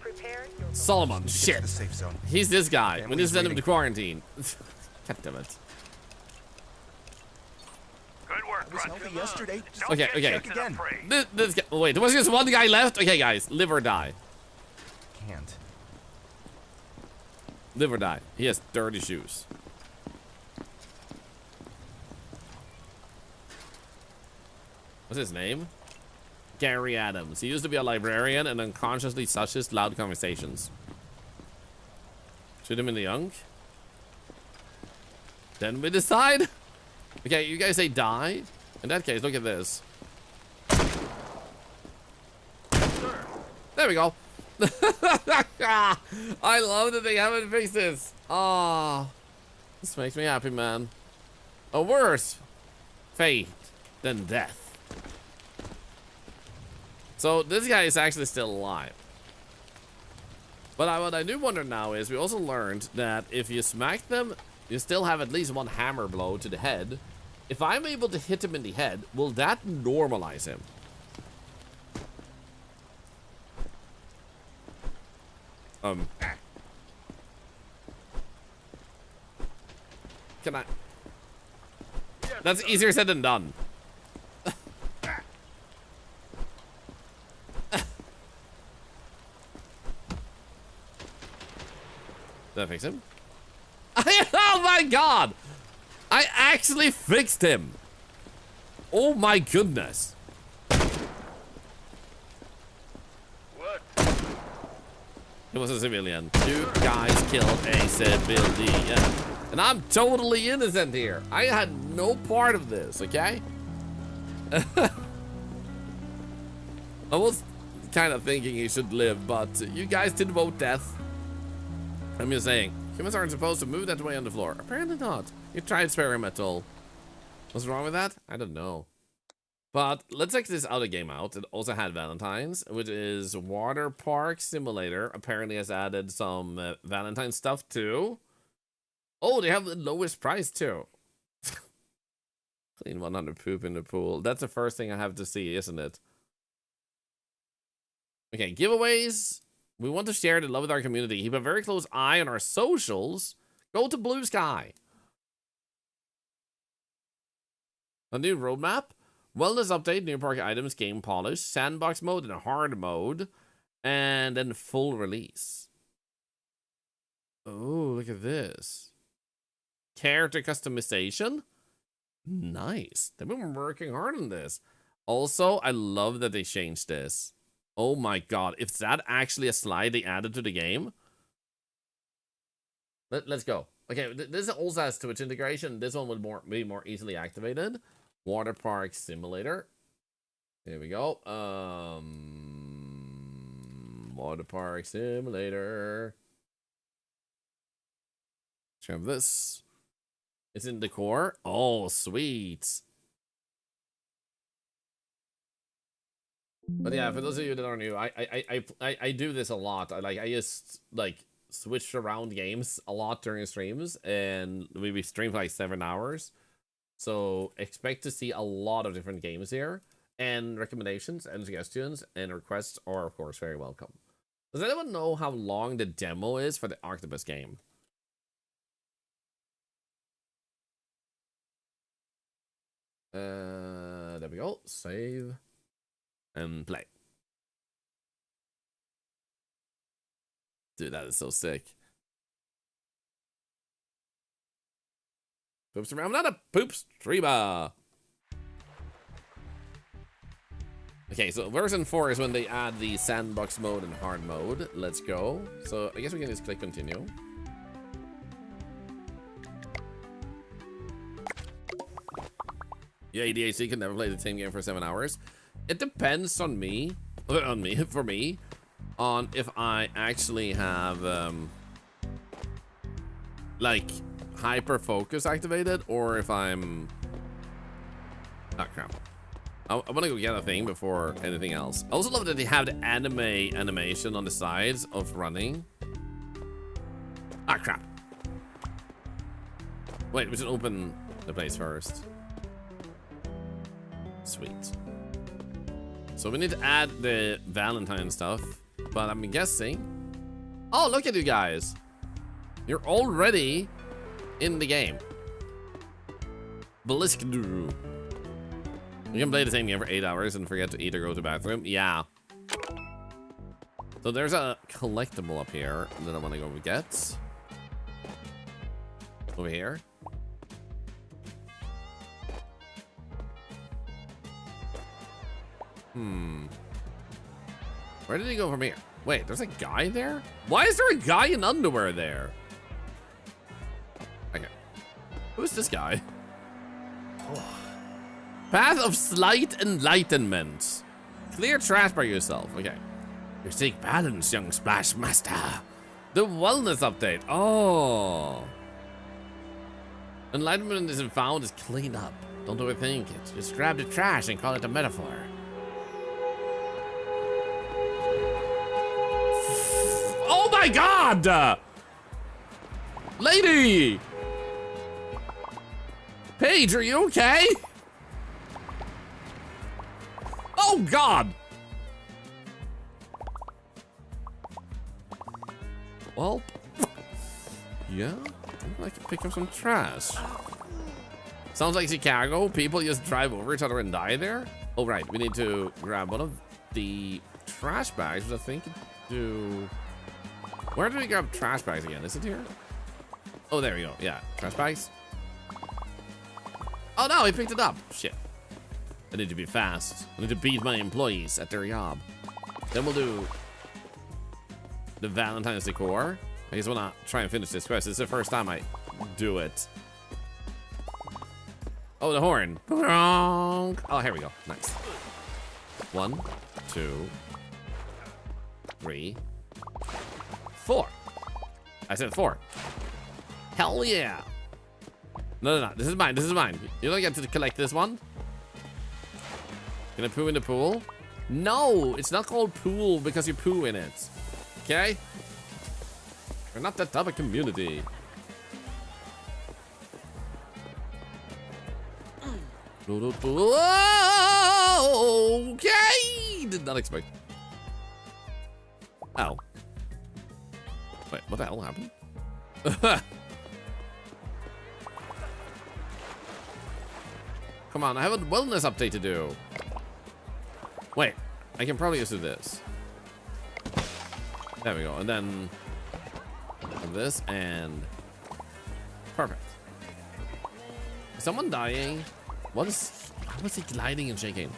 Prepare your Solomon, shit. The safe zone. He's this guy. We need to Family's send him waiting. to quarantine. God damn it. Good work, I was healthy yesterday. Just Okay, okay. check again. This guy, wait, there was just one guy left? Okay, guys. Live or die. Can't. Live or die. He has dirty shoes. What's his name? Gary Adams. He used to be a librarian and unconsciously such loud conversations. Shoot him in the unk. Then we decide. Okay, you guys say die. In that case, look at this. There we go. I love that they haven't fixed this. Oh, this makes me happy, man. A worse fate than death. So this guy is actually still alive. But what I do wonder now is we also learned that if you smack them, you still have at least one hammer blow to the head. If I'm able to hit him in the head, will that normalize him? Can I? That's easier said than done. Did I fix him? Oh my god! I actually fixed him! Oh my goodness! What? It was a civilian. 2 guys killed a civilian. And I'm totally innocent here. I had no part of this, okay? I was kind of thinking he should live, but you guys did vote death. I'm just saying, humans aren't supposed to move that way on the floor. Apparently not. You tried experimental. What's wrong with that? I don't know. But let's check this other game out. It also had Valentine's, which is Water Park Simulator. Apparently has added some Valentine stuff too. Oh, they have the lowest price too. Clean 100 poop in the pool. That's the first thing I have to see, isn't it? Okay, giveaways. We want to share the love with our community. Keep a very close eye on our socials. Go to Blue Sky. A new roadmap. Wellness update, new park items, game polish, sandbox mode, and hard mode. And then full release. Oh, look at this. Character customization. Nice. They've been working hard on this. Also, I love that they changed this. Oh my god, if that actually a slide they added to the game. Let's go. Okay, this also has Twitch integration. This one would be more easily activated. Water Park Simulator. Here we go. Water Park Simulator. Let's have this. It's in the core. Oh, sweet. But yeah, for those of you that are new, I do this a lot. I just like switch around games a lot during streams, and we stream for like 7 hours. So expect to see a lot of different games here, and recommendations and suggestions and requests are of course very welcome. Does anyone know how long the demo is for the Octopus game? There we go. Save and play. Dude, that is so sick. Poops around, not a poop streamer. Okay, so version 4 is when they add the sandbox mode and hard mode. Let's go. So I guess we can just click continue. Yeah, ADHD can never play the same game for 7 hours. It depends on me, on if I actually have like hyper focus activated, or if I'm crap. I want to go get a thing before anything else. I also love that they have the anime animation on the sides of running. Crap. Wait, we should open the place first. Sweet. So we need to add the Valentine stuff, but I'm guessing. Oh, look at you guys. You're already in the game. Bliskdoo. You can play the same game for 8 hours and forget to eat or go to the bathroom. Yeah. So there's a collectible up here that I want to go get. Over here. Where did he go from here? Wait, there's a guy there? Why is there a guy in underwear there? Okay. Who's this guy? Path of Slight Enlightenment. Clear trash by yourself. Okay. You seek balance, young Splash Master. The wellness update. Oh. Enlightenment isn't found, it's cleaned up. Don't overthink it. Just grab the trash and call it a metaphor. Oh my god! Lady! Paige, are you okay? Oh god! Well, yeah, I can pick up some trash. Sounds like Chicago. People just drive over each other and die there. Oh right, we need to grab one of the trash bags, which I think do. Where do we grab trash bags again? Is it here? Oh, there we go. Yeah, trash bags. Oh no, he picked it up. Shit. I need to be fast. I need to beat my employees at their job. Then we'll do the Valentine's decor. I just want to try and finish this quest. It's the first time I do it. Oh, the horn. Oh, here we go. Nice. 1, 2, 3, 4. I said 4. Hell yeah. No. This is mine. This is mine. You don't get to collect this one. Gonna poo in the pool? No, it's not called pool because you poo in it. Okay? We're not that type of community. Okay! Did not expect. Oh. Wait, what the hell happened? Come on, I have a wellness update to do. Wait, I can probably just do this. There we go, and then this and perfect. Is someone dying? How is he gliding and shaking?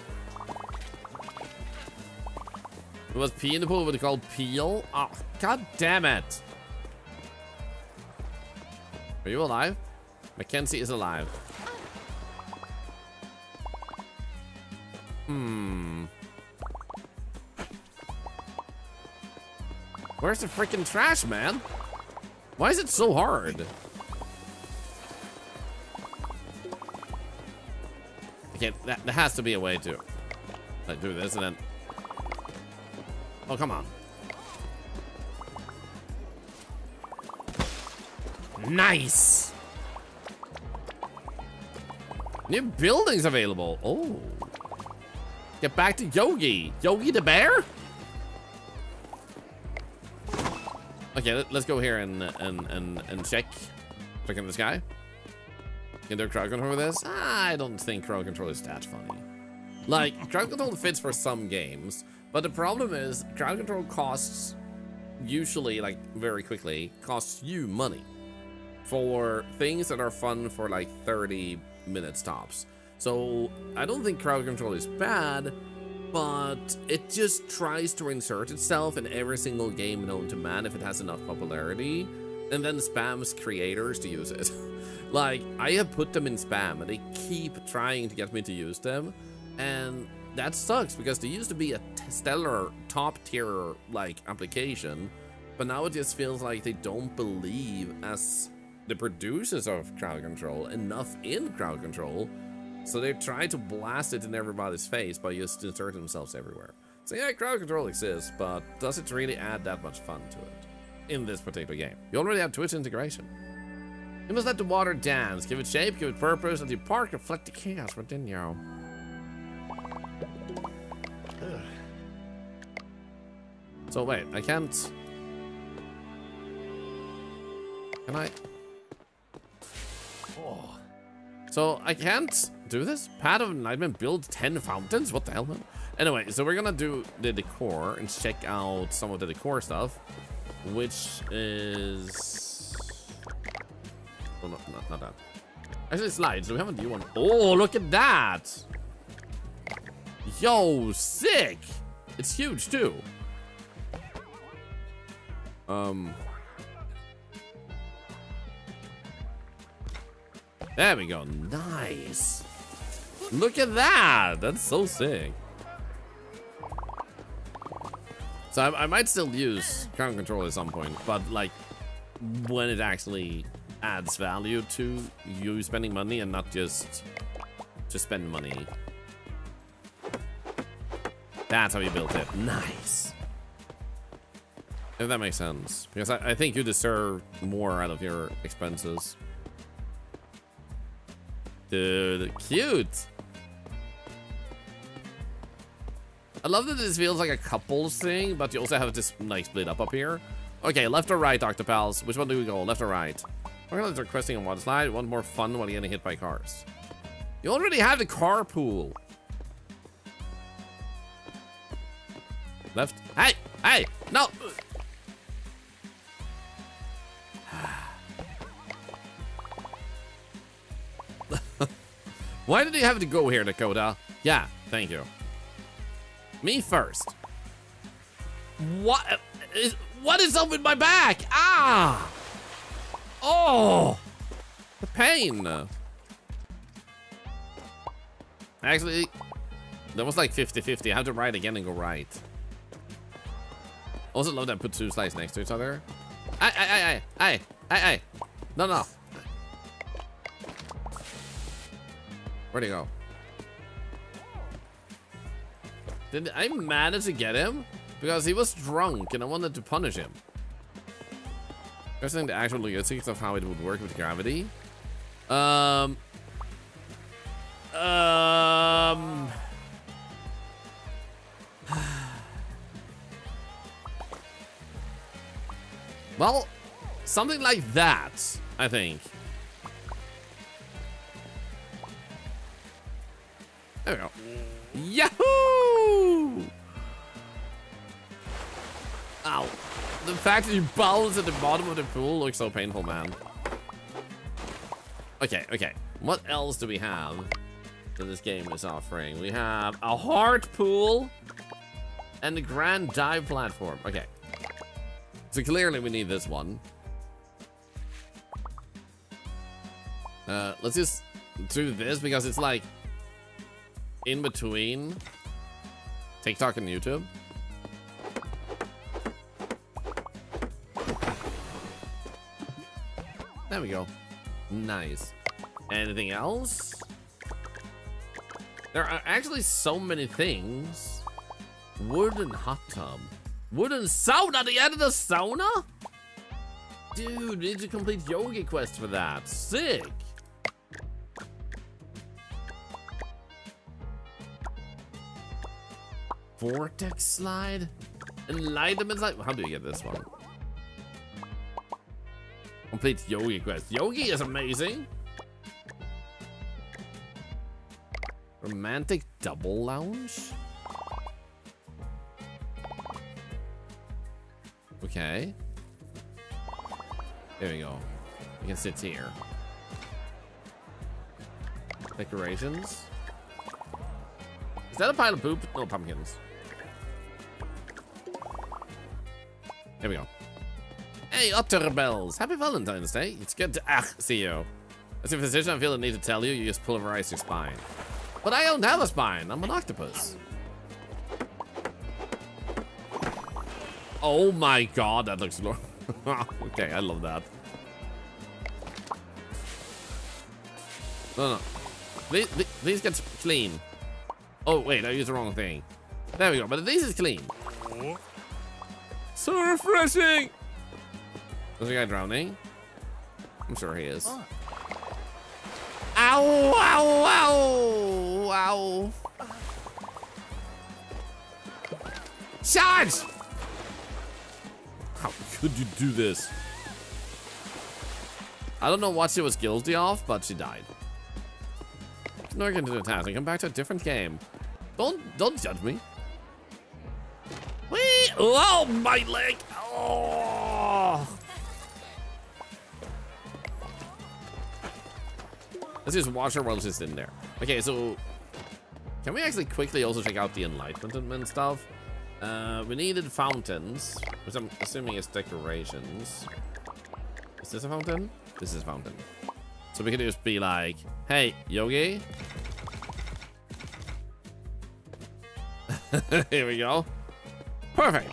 It was pee in the pool, what they call peel? Oh, god damn it. Are you alive? Mackenzie is alive. Where's the freaking trash, man? Why is it so hard? Okay, there has to be a way to like do this and then. Oh, come on. Nice. New buildings available. Oh. Get back to Yogi. Yogi the bear? Okay, let's go here and check. Check in this guy. Can do crowd control with this? I don't think crowd control is that funny. Like, crowd control fits for some games, but the problem is crowd control costs, usually, like, very quickly, costs you money for things that are fun for like 30 minutes tops. So I don't think crowd control is bad, but it just tries to insert itself in every single game known to man if it has enough popularity, and then spams creators to use it. Like, I have put them in spam and they keep trying to get me to use them, and that sucks because they used to be a stellar top tier like application, but now it just feels like they don't believe as the producers of crowd control enough in crowd control, so they try to blast it in everybody's face by just inserting themselves everywhere. So yeah, crowd control exists, but does it really add that much fun to it in this particular game? You already have Twitch integration. You must let the water dance, give it shape, give it purpose, and the park reflect the chaos within you. Ugh. So wait, I can't. Can I? Oh. So I can't do this? Path of Enlightenment build 10 fountains? What the hell, man? Anyway, so we're gonna do the decor and check out some of the decor stuff, which is... Oh, not that. Actually, slides. Do we have a new one? Oh, look at that! Yo, sick! It's huge, too. There we go. Nice. Look at that. That's so sick. So I might still use crowd control at some point, but like when it actually adds value to you spending money and not just spend money. That's how you built it. Nice. If that makes sense. Because I think you deserve more out of your expenses. Dude, cute. I love that this feels like a couples thing, but you also have this like split up here. Okay, left or right, Octopals? Which one do we go? Left or right? We're gonna requesting a water slide. Want more fun while you're getting hit by cars. You already have the carpool. Left. Hey! Hey! No! Why did you have to go here, Dakota? Yeah, thank you. Me first. What is up with my back? Ah! Oh! The pain. Actually, that was like 50-50. I have to right again and go right. Also love that I put two slides next to each other. Hey. No. Where'd he go? Did I manage to get him? Because he was drunk and I wanted to punish him. Questioning the actual logistics of how it would work with gravity. Well, something like that, I think. There we go. Yahoo! Ow. The fact that you bounce at the bottom of the pool looks so painful, man. Okay. What else do we have that this game is offering? We have a heart pool and a grand dive platform. Okay. So clearly we need this one. Let's just do this because it's like in between TikTok and YouTube. There we go. Nice. Anything else? There are actually so many things. Wooden hot tub. Wooden sauna, the end of the sauna? Dude, we need to complete yogi quest for that. Sick. Vortex slide? Enlightenment slide? How do you get this one? Complete yogi quest. Yogi is amazing. Romantic double lounge? Okay. There we go. You can sit here. Decorations. Is that a pile of poop? No, pumpkins. Here we go. Hey, Otter Bells. Happy Valentine's Day. It's good to see you. As a physician, I feel the need to tell you, you just pulverize your spine. But I don't have a spine. I'm an octopus. Oh my god, that looks okay, I love that. No. These get clean. Oh, wait, I used the wrong thing. There we go, but this is clean. So refreshing! Is the guy drowning? I'm sure he is. Oh. Ow, ow, ow, ow. Charge! How could you do this? I don't know what she was guilty of, but she died. Not going to do the task and come back to a different game. Don't judge me. Whee! Oh, my leg! Oh! Let's just watch her while she's in there. Okay, so can we actually quickly also check out the enlightenment stuff? We needed fountains, which I'm assuming is decorations. Is this a fountain? This is a fountain. So we could just be like, hey, Yogi. Here we go. Perfect.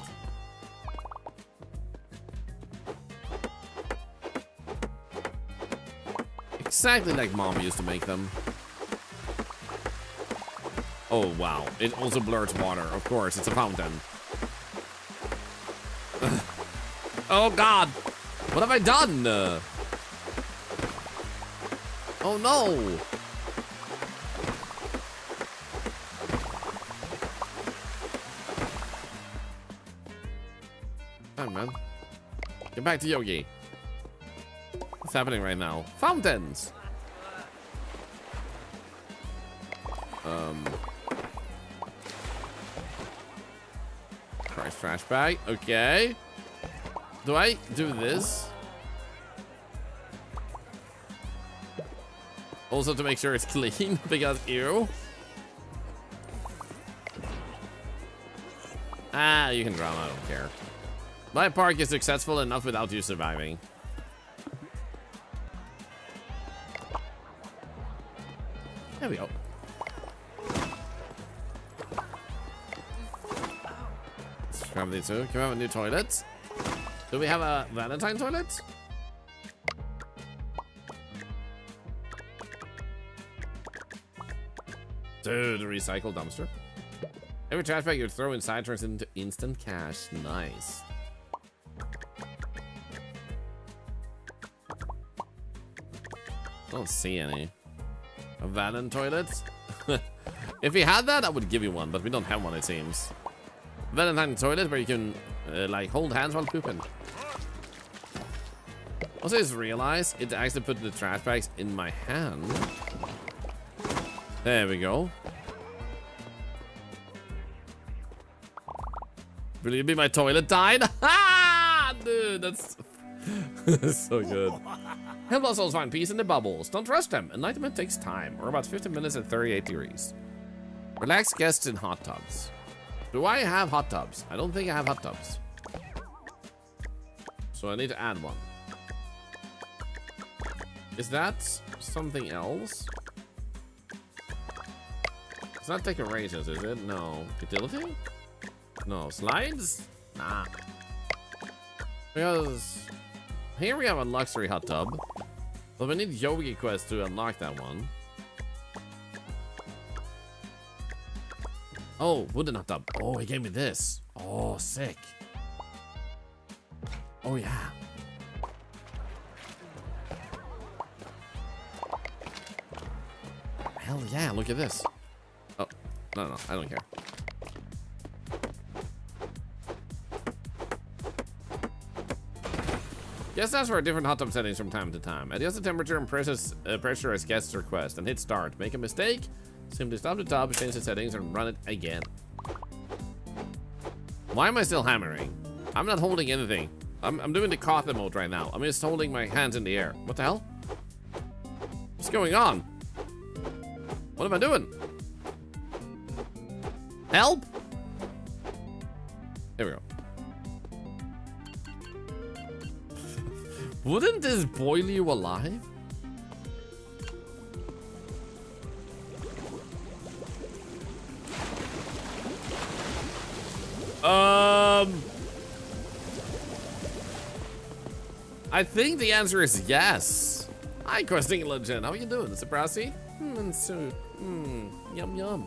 Exactly like Mom used to make them. Oh, wow. It also blurs water. Of course, it's a fountain. Oh, God. What have I done? Oh, no. Come on, man. Get back to Yogi. What's happening right now? Fountains. Trash bag. Okay. Do I do this? Also to make sure it's clean because ew. Ah, you can drown. I don't care. My park is successful enough without you surviving. There we go. Let's grab these two. Can we have a new toilet? Do we have a Valentine toilet? Dude, the recycle dumpster. Every trash bag you throw inside turns into instant cash. Nice. Don't see any. A Valentine toilet? If we had that, I would give you one, but we don't have one, it seems. Valentine toilet where you can like hold hands while pooping. Also, I just realized it actually put the trash bags in my hand. There we go. Will you be my toilet died? Ah, dude, that's so good. Help us all find peace in the bubbles. Don't rush them. Enlightenment takes time. We're about 15 minutes at 38 degrees. Relax guests in hot tubs. Do I have hot tubs? I don't think I have hot tubs. So I need to add one. Is that something else? It's not decorations, is it? No. Utility? No. Slides? Nah. Because here we have a luxury hot tub. But we need Yogi Quest to unlock that one. Oh, wooden hot tub. Oh, he gave me this. Oh, sick. Oh, yeah. Hell yeah, look at this. Oh, no, I don't care. Guests ask for different hot tub settings from time to time. Adjust the temperature and pressure as guests request, and hit start. Make a mistake, simply stop the tub, change the settings, and run it again. Why am I still hammering? I'm not holding anything. I'm doing the Kata mode right now. I'm just holding my hands in the air. What the hell? What's going on? What am I doing? Help! There we go. Wouldn't this boil you alive? I think the answer is yes. Hi, Questing Legend. How are you doing, Sabrasi? Yum yum.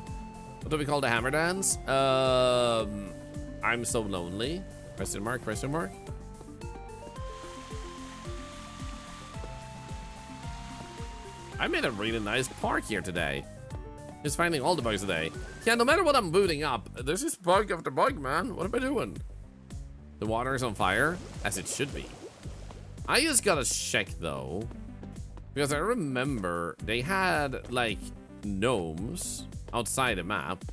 What do we call the hammer dance? I'm so lonely. Question mark, question mark. I made a really nice park here today. Just finding all the bugs today. Yeah, no matter what I'm booting up, there's just bug after bug, man. What am I doing? The water is on fire, as it should be. I just gotta check though, because I remember they had like gnomes outside the map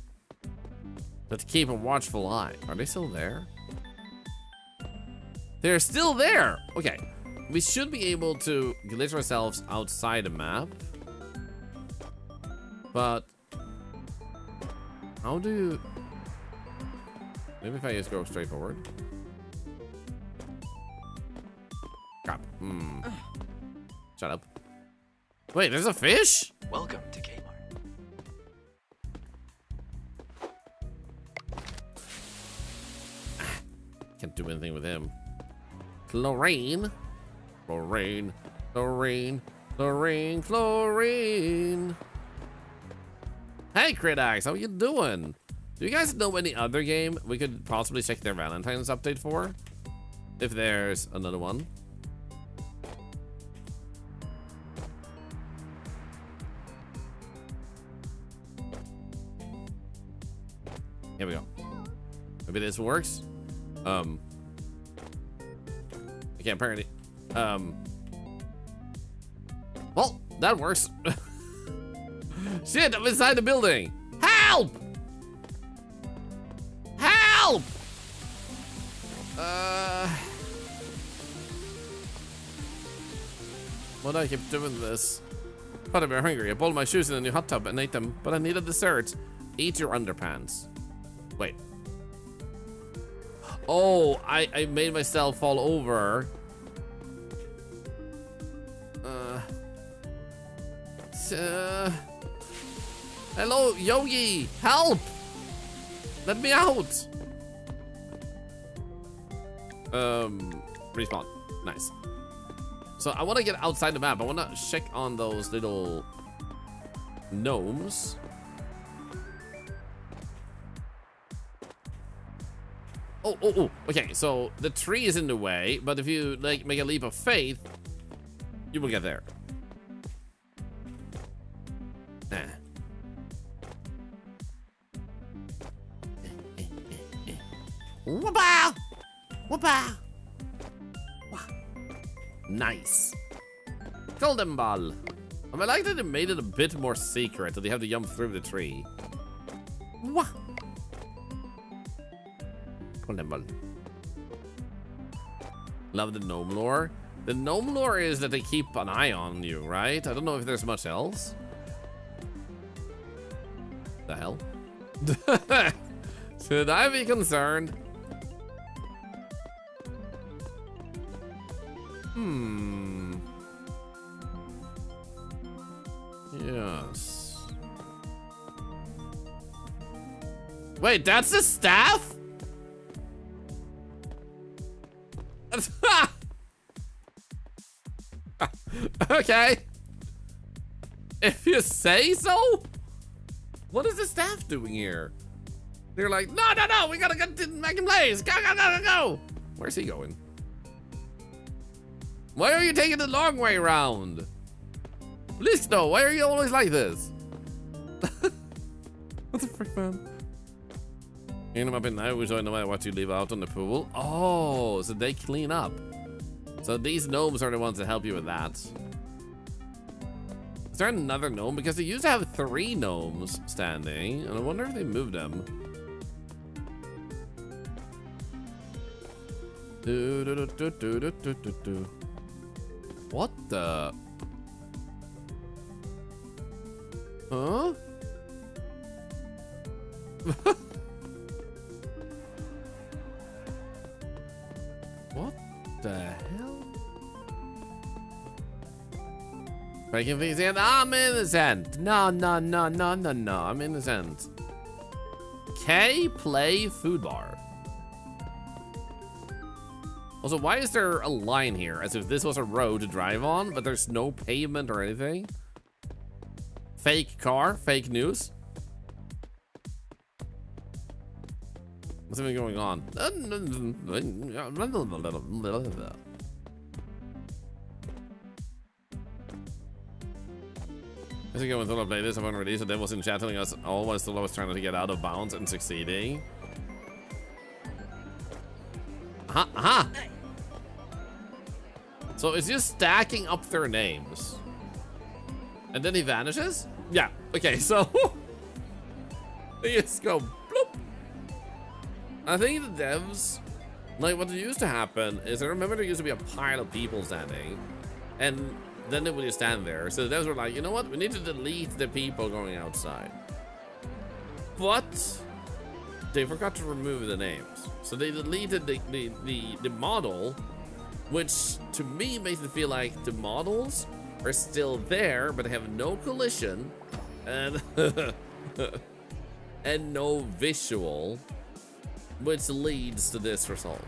that keep a watchful eye. Are they still there? They're still there. Okay, we should be able to glitch ourselves outside the map, but how do you? Maybe if I just go straight forward. Crap. Shut up. Wait, there's a fish? Welcome to Kmart. Can't do anything with him. Chlorine. Chlorine. Chlorine. Chlorine. Chlorine. Hey, Critax, how you doing? Do you guys know any other game we could possibly check their Valentine's update for? If there's another one. Here we go. Maybe this works. Okay, apparently. Well, that works. Shit, I'm inside the building. Help! Help! Why do I keep doing this? But I'm very hungry. I pulled my shoes in a new hot tub and ate them, but I need a dessert. Eat your underpants. Wait. Oh, I made myself fall over. Hello, Yogi. Help! Let me out. Respawn. Nice. So I want to get outside the map. I want to check on those little gnomes. Oh, okay, so the tree is in the way, but if you like make a leap of faith, you will get there. Whoop-ah! Whoop-ah! Nice. Golden ball. I like that they made it a bit more secret, that you have to jump through the tree. Wah! Golden ball. Love the gnome lore. The gnome lore is that they keep an eye on you, right? I don't know if there's much else. The hell? Should I be concerned? Yes. Wait, that's the staff? Okay. If you say so. What is the staff doing here? They're like, no, we gotta get to Mac and Blaze. Go. Where's he going? Why are you taking the long way around? Listo, why are you always like this? What the frick, man? Clean them up in now, so no matter what you leave out on the pool. Oh, so they clean up. So these gnomes are the ones that help you with that. Is there another gnome? Because they used to have 3 gnomes standing, and I wonder if they moved them. What the? Huh? What the hell? Breaking things in. I'm innocent. No. I'm innocent. K play food bar. Also, why is there a line here as if this was a road to drive on, but there's no pavement or anything? Fake car, fake news. What's even going on? As you go with Thorlar play this, I've already so Devil's in chat telling us always Thorlar was trying to get out of bounds and succeeding. Aha! So it's just stacking up their names. And then he vanishes? Yeah, okay, so they just go bloop. I think the devs, like what used to happen is I remember there used to be a pile of people standing and then they would just stand there. So the devs were like, you know what? We need to delete the people going outside. But they forgot to remove the names. So they deleted the model, which to me makes it feel like the models are still there, but they have no collision and and no visual, which leads to this result.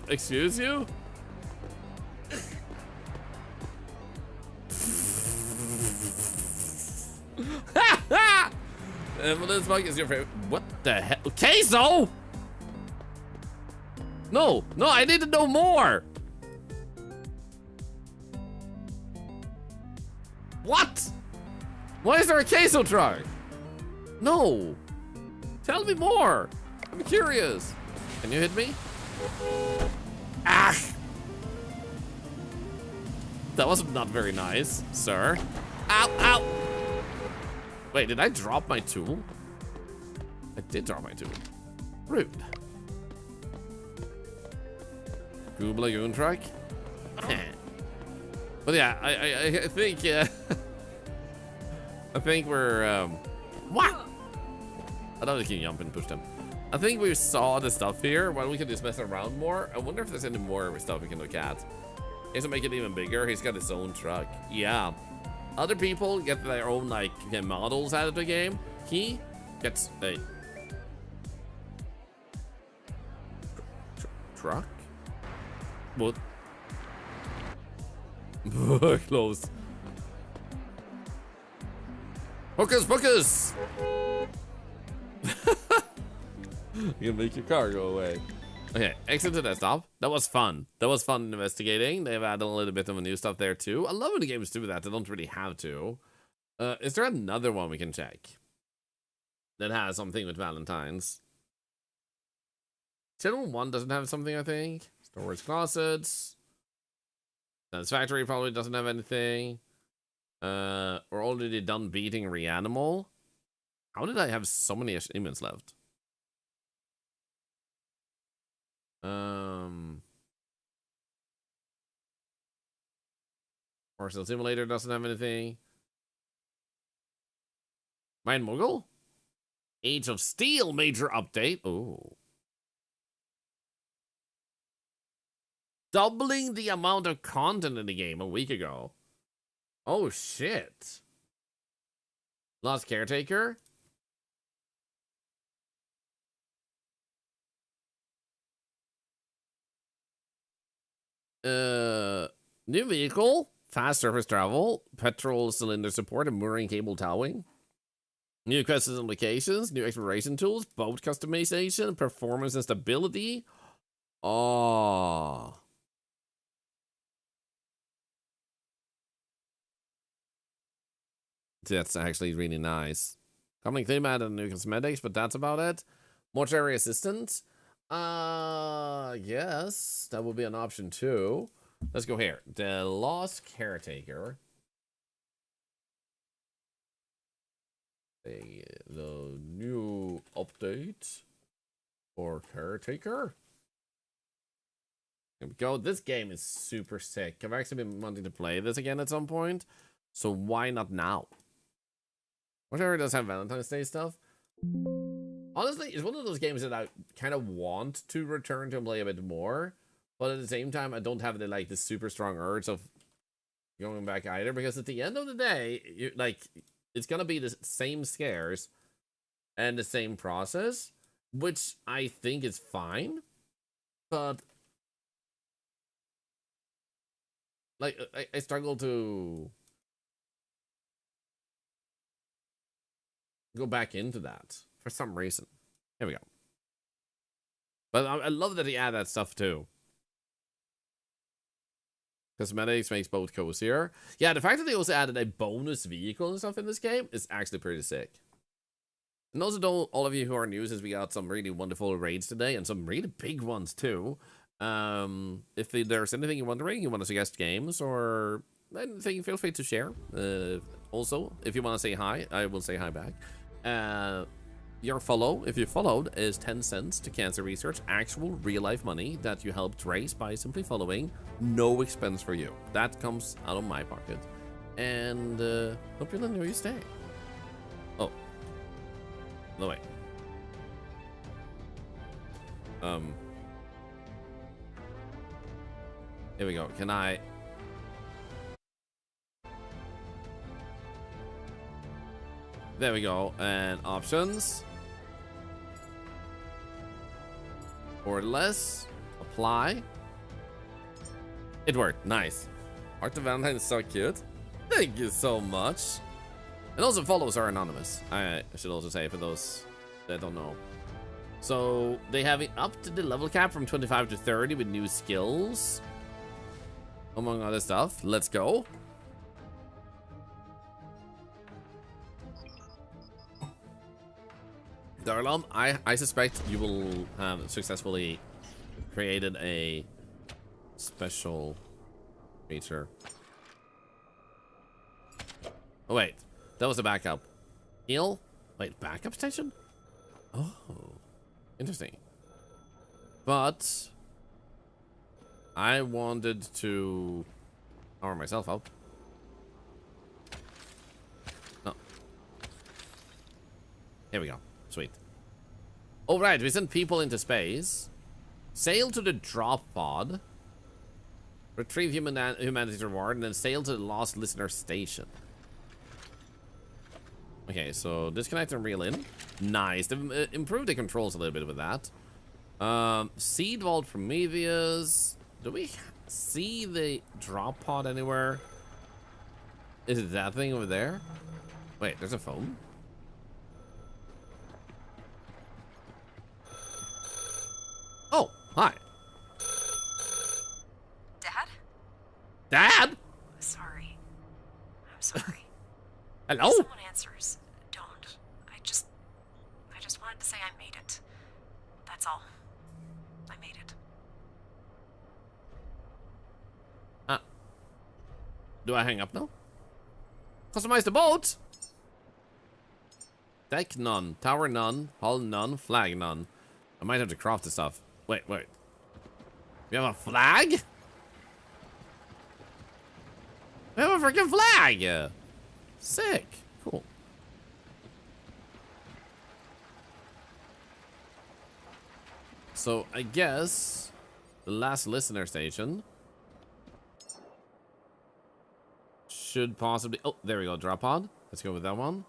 Excuse you? Well, this bug is your favorite. What the hell? Queso? No, I need to know more. What? Why is there a queso truck? No. Tell me more. I'm curious. Can you hit me? Ah! That was not very nice, sir. Ow! Wait, did I drop my tool? I did drop my tool. Rude. Goob Lagoon truck. But yeah, I think I think we're what? I don't think you jump and push them. I think we saw the stuff here. Well, we can just mess around more. I wonder if there's any more stuff we can look at. He's to make it even bigger. He's got his own truck. Yeah. Other people get their own like models out of the game. He gets a truck. What? Close. Focus! You can make your car go away. Okay, exit to desktop. That was fun. That was fun investigating. They've added a little bit of a new stuff there too. I love when the games do that. They don't really have to. Is there another one we can check that has something with Valentine's? Channel 1 doesn't have something, I think. Storage closets. Satisfactory probably doesn't have anything. We're already done beating Reanimal. How did I have so many emails left? Arsenal Simulator doesn't have anything. Mind Mogul? Age of Steel major update. Oh. Doubling the amount of content in the game a week ago. Oh shit. Lost Caretaker. New vehicle, fast surface travel, petrol cylinder support, and mooring cable towing. New quests and locations, new exploration tools, boat customization, performance and stability. Oh. That's actually really nice. Coming theme added new cosmetics, but that's about it. Mortuary assistant. Yes, that would be an option too. Let's go here. The Lost Caretaker. The new update for Caretaker. Here we go. This game is super sick. I've actually been wanting to play this again at some point, so why not now? Whatever does have Valentine's Day stuff. Honestly, it's one of those games that I kind of want to return to and play a bit more, but at the same time, I don't have the super strong urge of going back either, because at the end of the day, it's gonna be the same scares and the same process, which I think is fine, but I struggle to go back into that for some reason. Here we go. But I love that he added that stuff too. Cosmetics makes boat cozier. Yeah, the fact that they also added a bonus vehicle and stuff in this game is actually pretty sick. And also, all of you who are new, since we got some really wonderful raids today and some really big ones too. If there's anything you're wondering, you want to suggest games or anything, feel free to share. Also, if you want to say hi, I will say hi back. Your follow, if you followed, is 10 cents to cancer research, actual real-life money that you helped raise by simply following. No expense for you. That comes out of my pocket. And hope you'll enjoy your stay. Oh. No, wait. Here we go. Can I... There we go. And options. Or less. Apply. It worked. Nice. Art of Valentine is so cute. Thank you so much. And also follows are anonymous. I should also say for those that don't know. So they have it up to the level cap from 25 to 30 with new skills. Among other stuff. Let's go. Darlon, I suspect you will have successfully created a special feature. Oh wait, that was a backup. Heal? Wait, backup station? Oh, interesting. But I wanted to power myself up. Oh. Here we go. Sweet. All right, we send people into space. Sail to the drop pod. Retrieve humanity's reward, and then sail to the lost listener station. Okay, so disconnect and reel in. Nice. They've improved the controls a little bit with that. Seed Vault Prometheus. Do we see the drop pod anywhere? Is it that thing over there? Wait, there's a phone? Oh, hi. Dad? Dad? Sorry. I'm sorry. Hello? If someone answers, don't. I just wanted to say I made it. That's all. I made it. Do I hang up now? Customize the boat? Deck none, tower none, hull none, flag none. I might have to craft the stuff. Wait. We have a flag? We have a freaking flag! Sick. Cool. So, I guess the last listener station should possibly... Oh, there we go. Drop pod. Let's go with that one.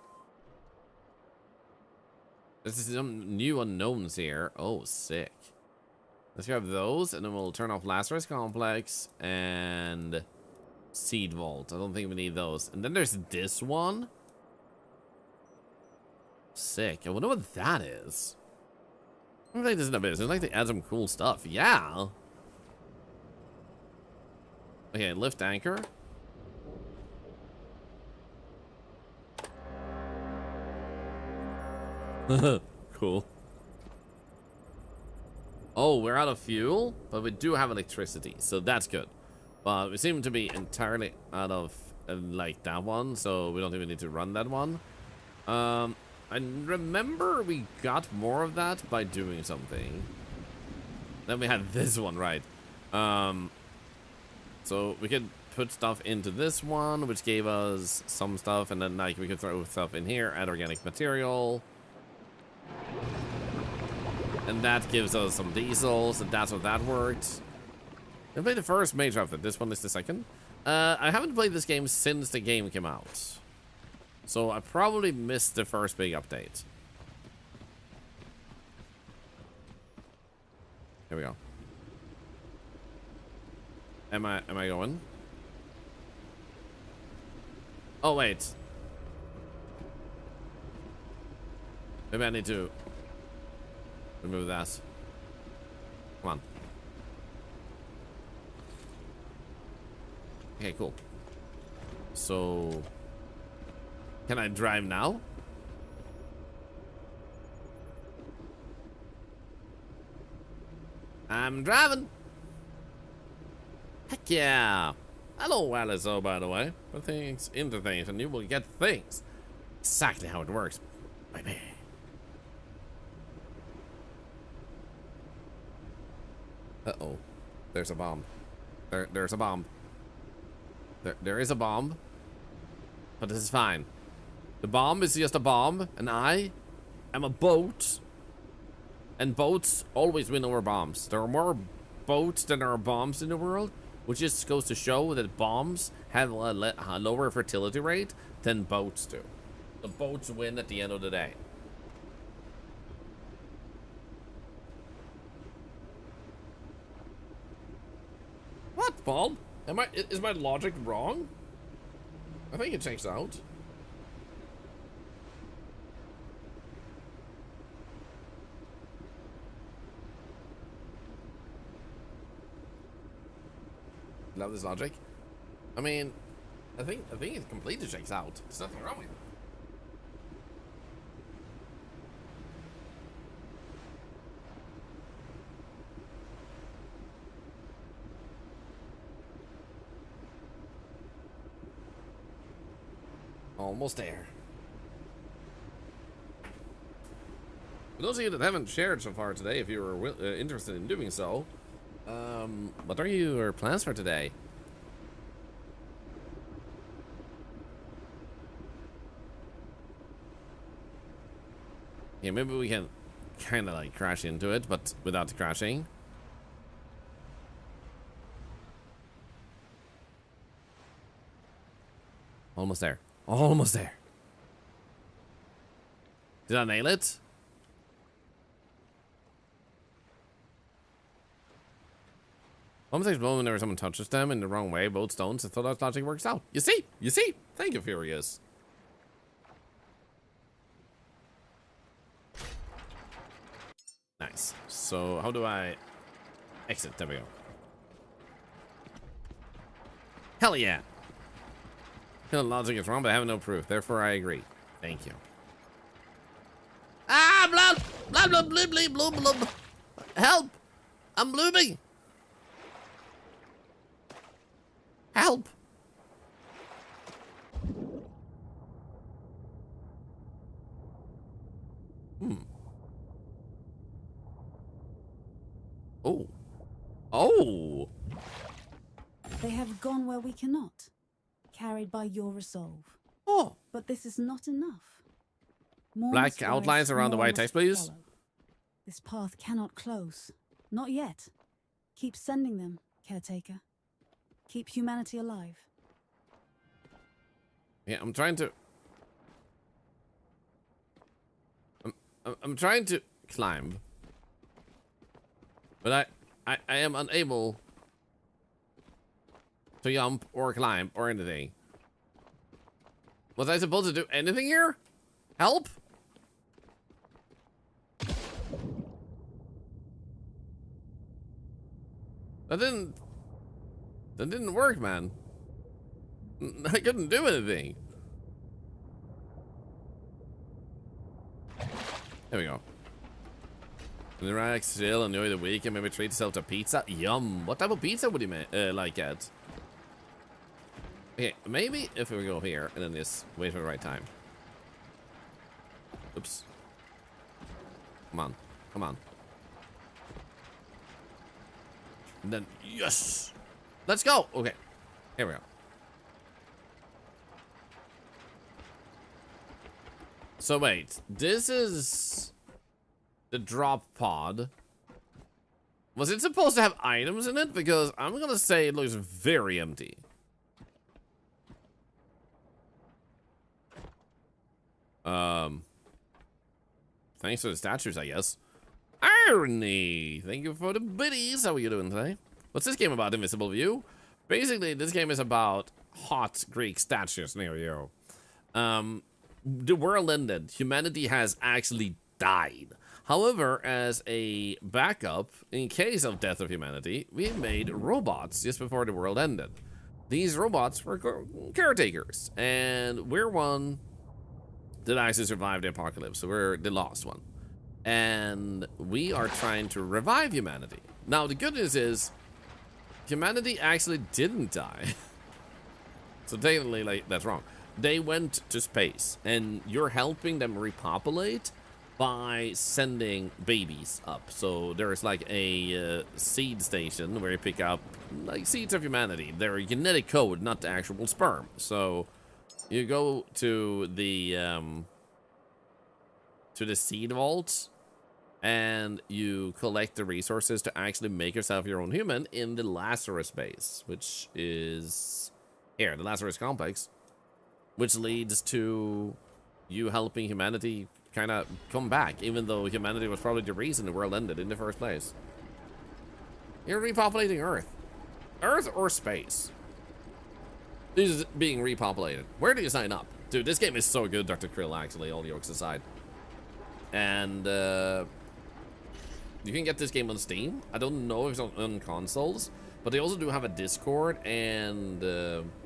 This is some new unknowns here. Oh, sick. Let's grab those, and then we'll turn off Lazarus Complex and Seed Vault. I don't think we need those. And then there's this one. Sick. I wonder what that is. I don't think this is a business. Like they add some cool stuff. Yeah. Okay, lift anchor. Cool. Oh, we're out of fuel, but we do have electricity, so that's good. But we seem to be entirely out of like that one, so we don't even need to run that one. I remember we got more of that by doing something. Then we had this one, right? So we could put stuff into this one, which gave us some stuff, and then like we could throw stuff in here, add organic material. And that gives us some diesel, so that's what that worked. I played the first major update. This one is the second. I haven't played this game since the game came out. So I probably missed the first big update. Here we go. Am I going? Oh wait. Maybe I need to remove that. Come on. Okay, cool. So, can I drive now? I'm driving. Heck yeah. Hello, Aliso, by the way. Put things into things and you will get things. Exactly how it works, baby. Uh-oh. There's a bomb. There's a bomb. There is a bomb. But this is fine. The bomb is just a bomb, and I am a boat. And boats always win over bombs. There are more boats than there are bombs in the world, which just goes to show that bombs have a lower fertility rate than boats do. The boats win at the end of the day. What, Paul? Is my logic wrong? I think it checks out. Love this logic. I mean, I think it completely checks out. There's nothing wrong with it. Almost there. For those of you that haven't shared so far today, if you were interested in doing so, what are your plans for today? Yeah, maybe we can kind of like crash into it, but without crashing. Almost there. Almost there. Did I nail it? Almost explode whenever someone touches them in the wrong way. Both stones. I thought that logic works out. You see? You see? Thank you, Furious. Nice. So how do I exit? There we go. Hell yeah. The logic is wrong, but I have no proof. Therefore, I agree. Thank you. Ah, blood! Blood, blood, blood, blood, blood, blood. Help! I'm blooming! Help! Oh. Oh! They have gone where we cannot, carried by your resolve. Oh! But this is not enough. More Black must rise, outlines around the more white text, must please. follow. This path cannot close. Not yet. Keep sending them, Caretaker. Keep humanity alive. Yeah, I'm trying to... I'm trying to climb. But I am unable to jump or climb or anything. Was I supposed to do anything here? Help? That didn't work, man. I couldn't do anything. There we go. Relax, chill, enjoy the weekend, maybe treat yourself to pizza. Yum. What type of pizza would you like at? Okay, maybe if we go here and then just wait for the right time. Oops. Come on. Come on. And then, yes! Let's go! Okay. Here we go. So wait, this is the drop pod. Was it supposed to have items in it? Because I'm gonna say it looks very empty. Thanks for the statues, I guess. Irony! Thank you for the biddies. How are you doing today? What's this game about, Invisible View? Basically, this game is about hot Greek statues near you. The world ended. Humanity has actually died. However, as a backup, in case of death of humanity, we made robots just before the world ended. These robots were caretakers, and we're one that actually survived the apocalypse, so we're the last one. And we are trying to revive humanity. Now, the good news is, humanity actually didn't die. So technically, like, that's wrong. They went to space, and you're helping them repopulate by sending babies up. So there's like a seed station where you pick up like seeds of humanity. They're a genetic code, not the actual sperm. So you go to the seed vault, and you collect the resources to actually make yourself your own human in the Lazarus base, which is here, the Lazarus complex, which leads to you helping humanity kind of come back, even though humanity was probably the reason the world ended in the first place. You're repopulating Earth. Earth or space? This is being repopulated. Where do you sign up? Dude, this game is so good, Dr. Krill, actually, all jokes aside. And you can get this game on Steam. I don't know if it's on consoles, but they also do have a Discord, and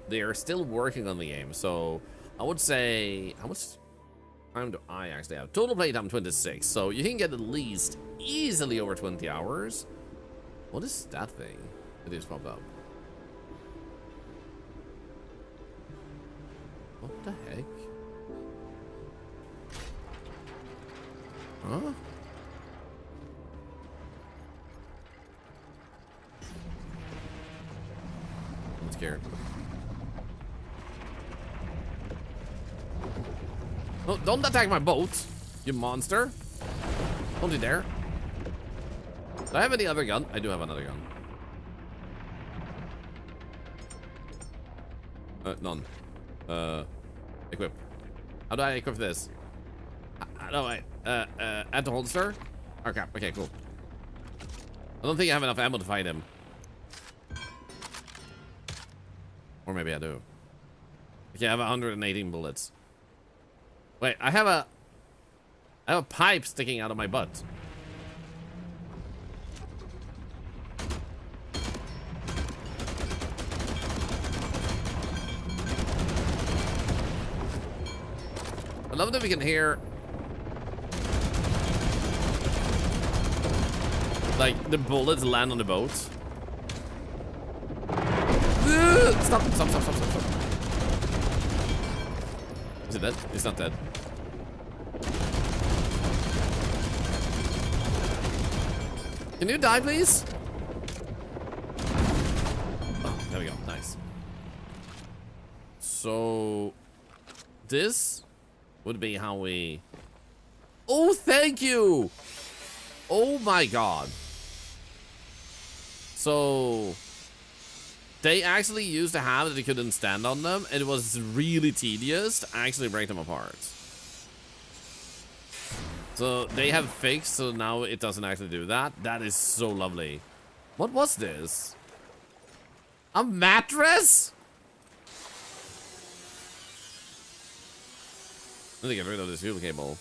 they are still working on the game. So I would say, how much time do I actually have? Total playtime 26, so you can get at least easily over 20 hours. What is that thing that just popped up? What the heck? Huh? I'm scared. No, don't attack my boat, you monster. Don't you dare. Do I have any other gun? I do have another gun. None. Equip. How do I equip this? No, wait. Add the holster? Okay, okay, cool. I don't think I have enough ammo to fight him. Or maybe I do. Okay, I have 118 bullets. Wait, I have a pipe sticking out of my butt. I love that we can hear like the bullets land on the boat. Stop. Is it dead? It's not dead. Can you die, please? Oh, there we go. Nice. So this would be how we... Oh, thank you! Oh my god. So they actually used to have that they couldn't stand on them, and it was really tedious to actually break them apart. So they have fixed, so now it doesn't actually do that. That is so lovely. What was this? A mattress? Let me get rid of this fuel cable.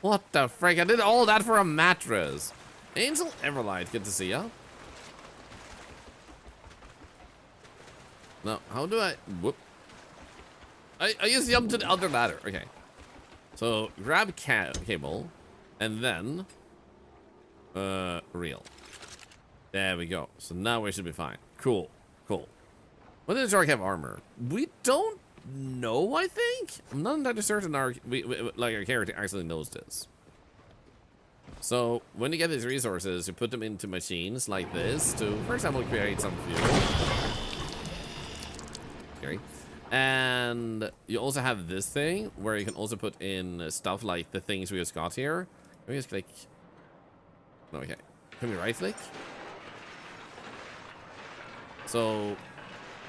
What the frick? I did all that for a mattress. Angel Everlight, good to see ya. No, how do I... Whoop. I just jumped to the other ladder. Okay. So, grab cable. And then... reel. There we go. So now we should be fine. Cool. Cool. When does Ark have armor? We don't know, I think? I'm not entirely certain our character actually knows this. So, when you get these resources, you put them into machines like this to, for example, create some fuel. Scary. And you also have this thing where you can also put in stuff like the things we just got here. Can we just click? No, okay. Can we right click? So,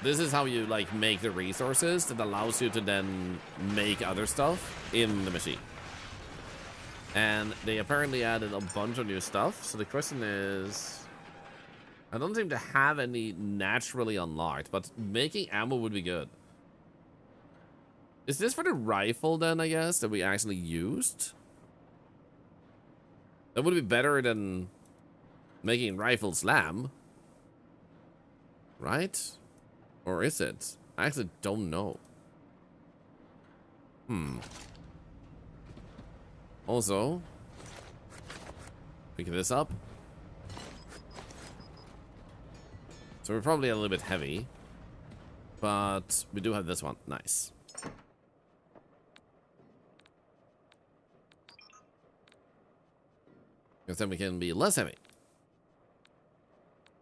this is how you like make the resources that allows you to then make other stuff in the machine. And they apparently added a bunch of new stuff. So the question is, I don't seem to have any naturally unlocked, but making ammo would be good. Is this for the rifle then, I guess, that we actually used? That would be better than making rifle slam. Right? Or is it? I actually don't know. Also, pick this up. So we're probably a little bit heavy, but we do have this one. Nice. Because then we can be less heavy.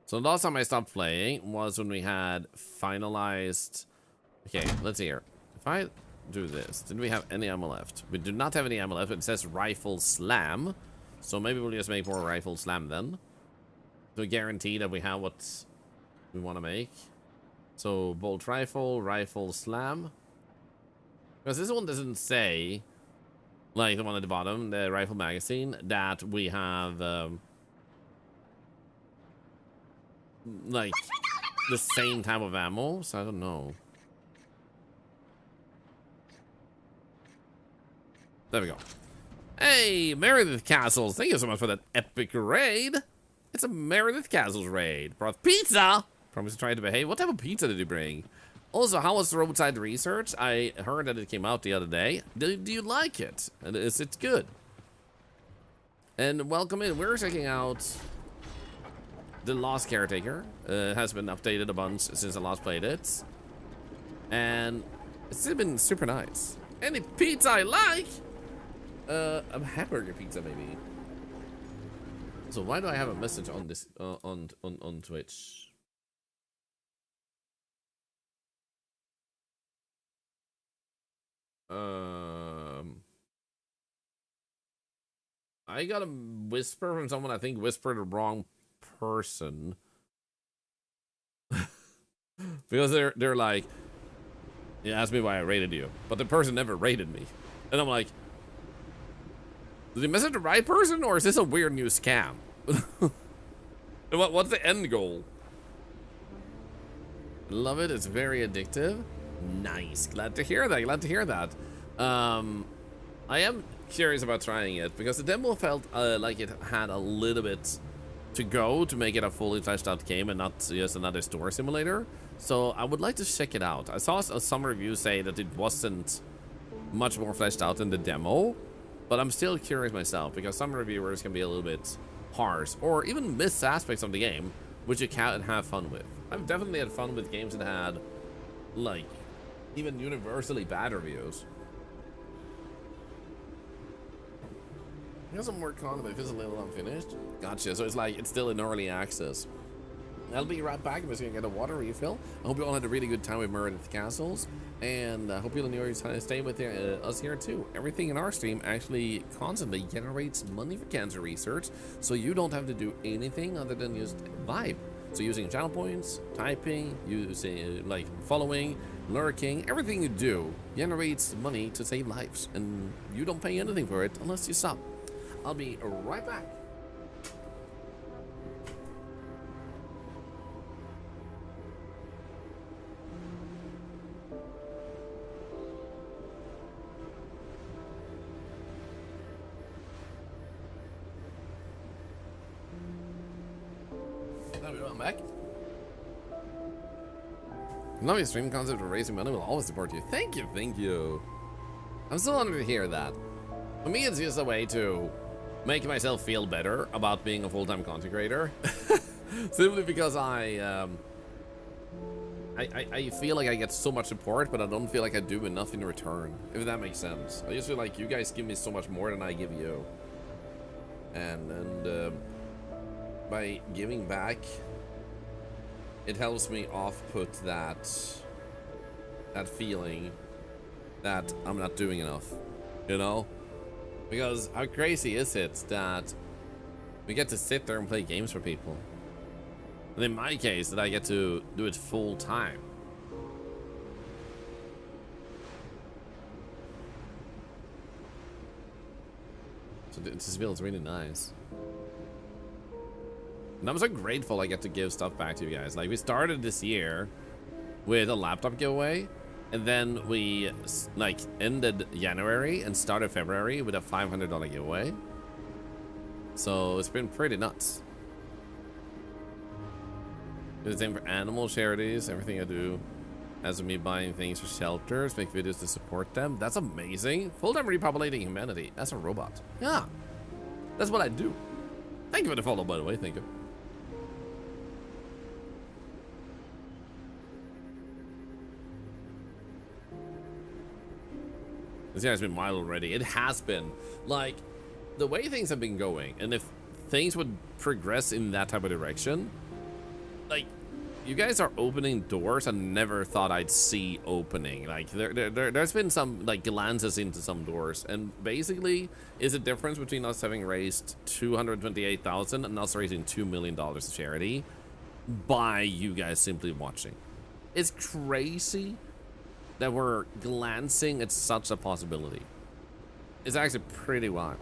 So the last time I stopped playing was when we had finalized... Okay, let's see here. If I do this, did we have any ammo left? We do not have any ammo left. It says rifle slam. So maybe we'll just make more rifle slam then. To guarantee that we have what we want to make. So bolt rifle, rifle slam. Because this one doesn't say, like the one at the bottom, the rifle magazine, that we have... like the same type of ammo, so I don't know. There we go. Hey, Meredith Castles, thank you so much for that epic raid. It's a Meredith Castles raid. Brought pizza. Promise to try to behave. What type of pizza did you bring? Also, how was the roadside research? I heard that it came out the other day. Do you like it? And is it good? And welcome in. We're checking out The Lost Caretaker. Has been updated a bunch since I last played it. And it's been super nice. Any pizza I like? A hamburger pizza maybe. So why do I have a message on this on Twitch? I got a whisper from someone I think whispered the wrong person. Because they're like, you asked me why I rated you, but the person never rated me. And I'm like, did you message the right person, or is this a weird new scam? What's the end goal? Love it. It's very addictive. Nice. Glad to hear that. Glad to hear that. I am curious about trying it because the demo felt like it had a little bit to go to make it a fully fleshed out game and not just another store simulator. So I would like to check it out. I saw some reviews say that it wasn't much more fleshed out than the demo, but I'm still curious myself because some reviewers can be a little bit harsh or even miss aspects of the game which you can't have fun with. I've definitely had fun with games that had like even universally bad reviews. I got some work on, but it's a little unfinished. Gotcha. So it's like it's still in early access. I'll be right back. I'm just gonna get a water refill. I hope you all had a really good time with Meredith Castles, and I hope you'll enjoy your time staying with us here too. Everything in our stream actually constantly generates money for cancer research, so you don't have to do anything other than just vibe. So using channel points, typing, using like following, lurking, everything you do generates money to save lives, and you don't pay anything for it unless you stop. I'll be right back. I'm back. Love your stream concept of raising money will always support you. Thank you, thank you. I'm so honored to hear that. For me, it's just a way to make myself feel better about being a full-time content creator. Simply because I feel like I get so much support, but I don't feel like I do enough in return, if that makes sense. I just feel like you guys give me so much more than I give you. And by giving back, it helps me off-put that feeling that I'm not doing enough, you know? Because how crazy is it that we get to sit there and play games for people? And in my case, that I get to do it full time. So it just feels really nice. And I'm so grateful I get to give stuff back to you guys. Like, we started this year with a laptop giveaway, and then we like ended January and started February with a $500 giveaway. So it's been pretty nuts. Do the same for animal charities. Everything I do as of me buying things for shelters, make videos to support them. That's amazing. Full-time repopulating humanity as a robot. Yeah, that's what I do. Thank you for the follow, by the way. Thank you. This year has been wild already. It has been. Like, the way things have been going, and if things would progress in that type of direction, like, you guys are opening doors I never thought I'd see opening. Like, there's been some, like, glances into some doors, and basically, is a difference between us having raised $228,000 and us raising $2 million to charity by you guys simply watching. It's crazy that we're glancing at such a possibility. It's actually pretty wild.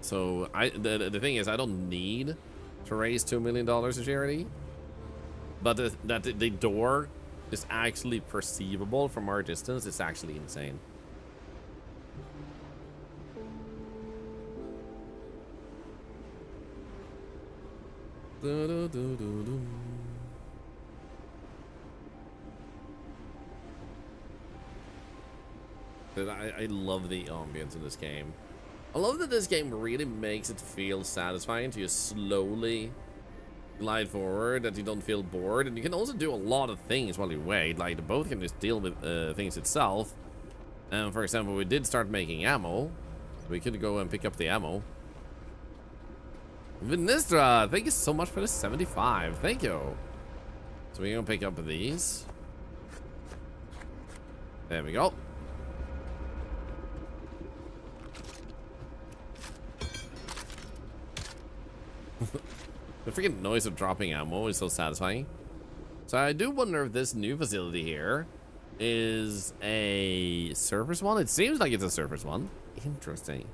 So the thing is, I don't need to raise $2 million to charity, but that the door is actually perceivable from our distance. It's actually insane. I love the ambience in this game. I love that this game really makes it feel satisfying to just slowly glide forward, that you don't feel bored, and you can also do a lot of things while you wait. Like, the boat can just deal with things itself. And for example, we did start making ammo. We could go and pick up the ammo. Vinistra, thank you so much for the 75. Thank you. So we're gonna pick up these. There we go. The freaking noise of dropping ammo is so satisfying. So I do wonder if this new facility here is a surface one. It seems like it's a surface one. Interesting.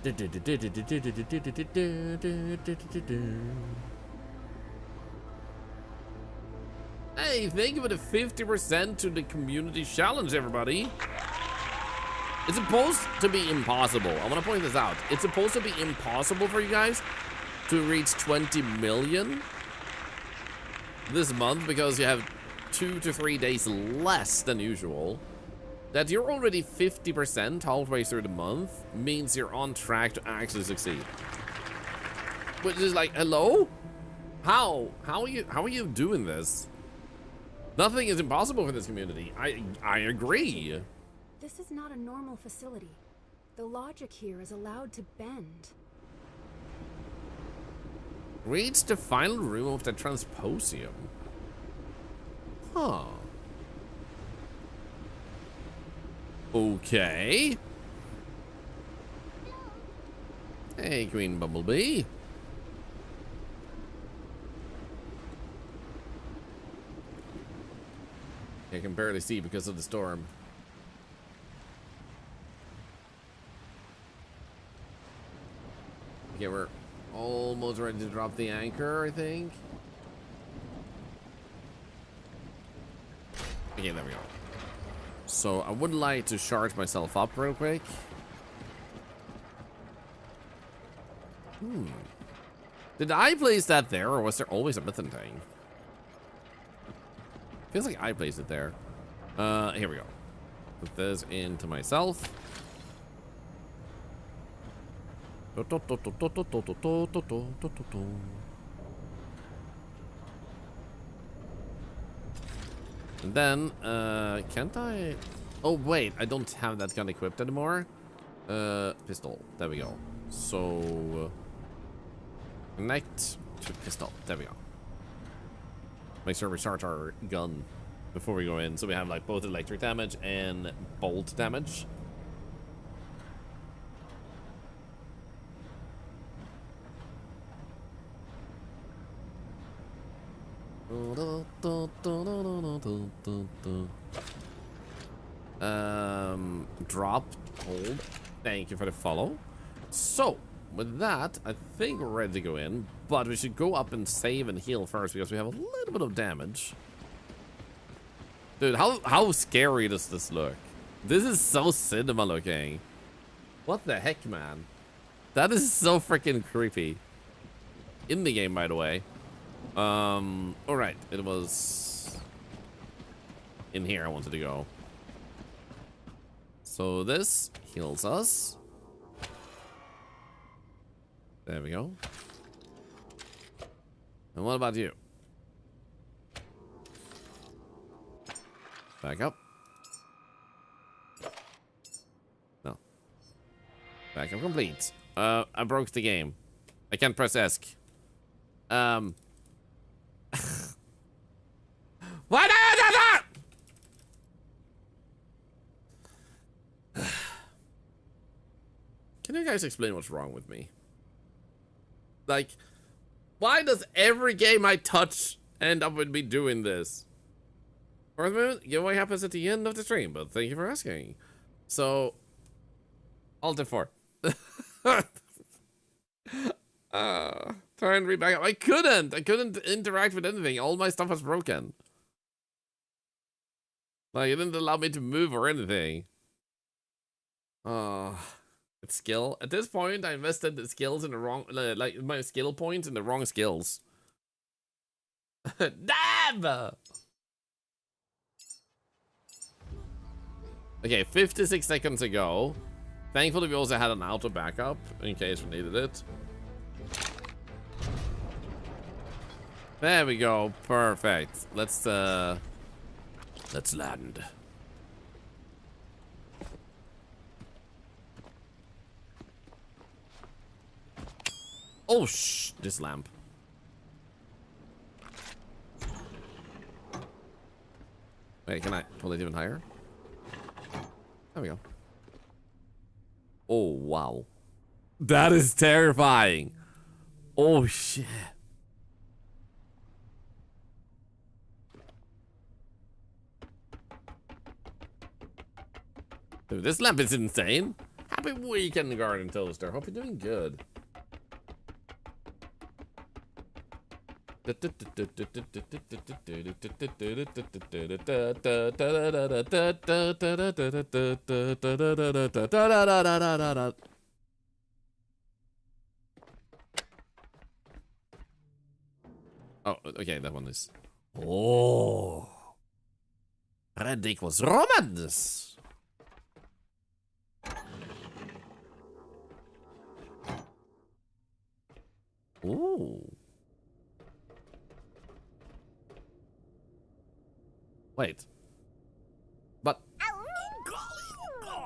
Hey, thank you for the 50% to the community challenge, everybody. It's supposed to be impossible. I want to point this out. It's supposed to be impossible for you guys to reach 20 million this month because you have 2 to 3 days less than usual. That you're already 50% halfway through the month means you're on track to actually succeed. Which is like, hello? How are you doing this? Nothing is impossible for this community. I agree. This is not a normal facility. The logic here is allowed to bend. Reach the final room of the transposium. Huh. Okay. Hey, Queen Bumblebee. I can barely see because of the storm. Okay, we're almost ready to drop the anchor, I think. Okay, there we go. So I would like to charge myself up real quick. Did I place that there, or was there always a methane tank? Feels like I placed it there. Here we go. Put this into myself. And then, can't I? Oh wait, I don't have that gun equipped anymore. Pistol. There we go. So connect to pistol. There we go. Make sure we start our gun before we go in, so we have like both electric damage and bolt damage. Drop, hold. Thank you for the follow. So with that, I think we're ready to go in, but we should go up and save and heal first because we have a little bit of damage. Dude, how scary does this look? This is so cinema looking. What the heck, man? That is so freaking creepy. In the game, by the way. Alright, it was in here I wanted to go. So this heals us. There we go. And what about you? Back up. No. Back up complete. I broke the game. I can't press ESC. Why did I do that? Can you guys explain what's wrong with me? Like, why does every game I touch end up with me doing this? For the moment, giveaway happens at the end of the stream, but thank you for asking. So, Alt F4. Try and read back up. I couldn't interact with anything. All my stuff was broken. Like, it didn't allow me to move or anything. It's skill. At this point, I invested the skills in the wrong, like my skill points in the wrong skills. Damn! Okay, 56 seconds ago. Thankfully, we also had an auto backup in case we needed it. There we go. Perfect. Let's land. Oh, this lamp. Wait, can I pull it even higher? There we go. Oh, wow. That is terrifying. Oh, shit. Dude, this lamp is insane. Happy weekend, Garden Toaster. Hope you're doing good. Oh, okay, that one is. Oh, red equals romance. Ooh. Wait. But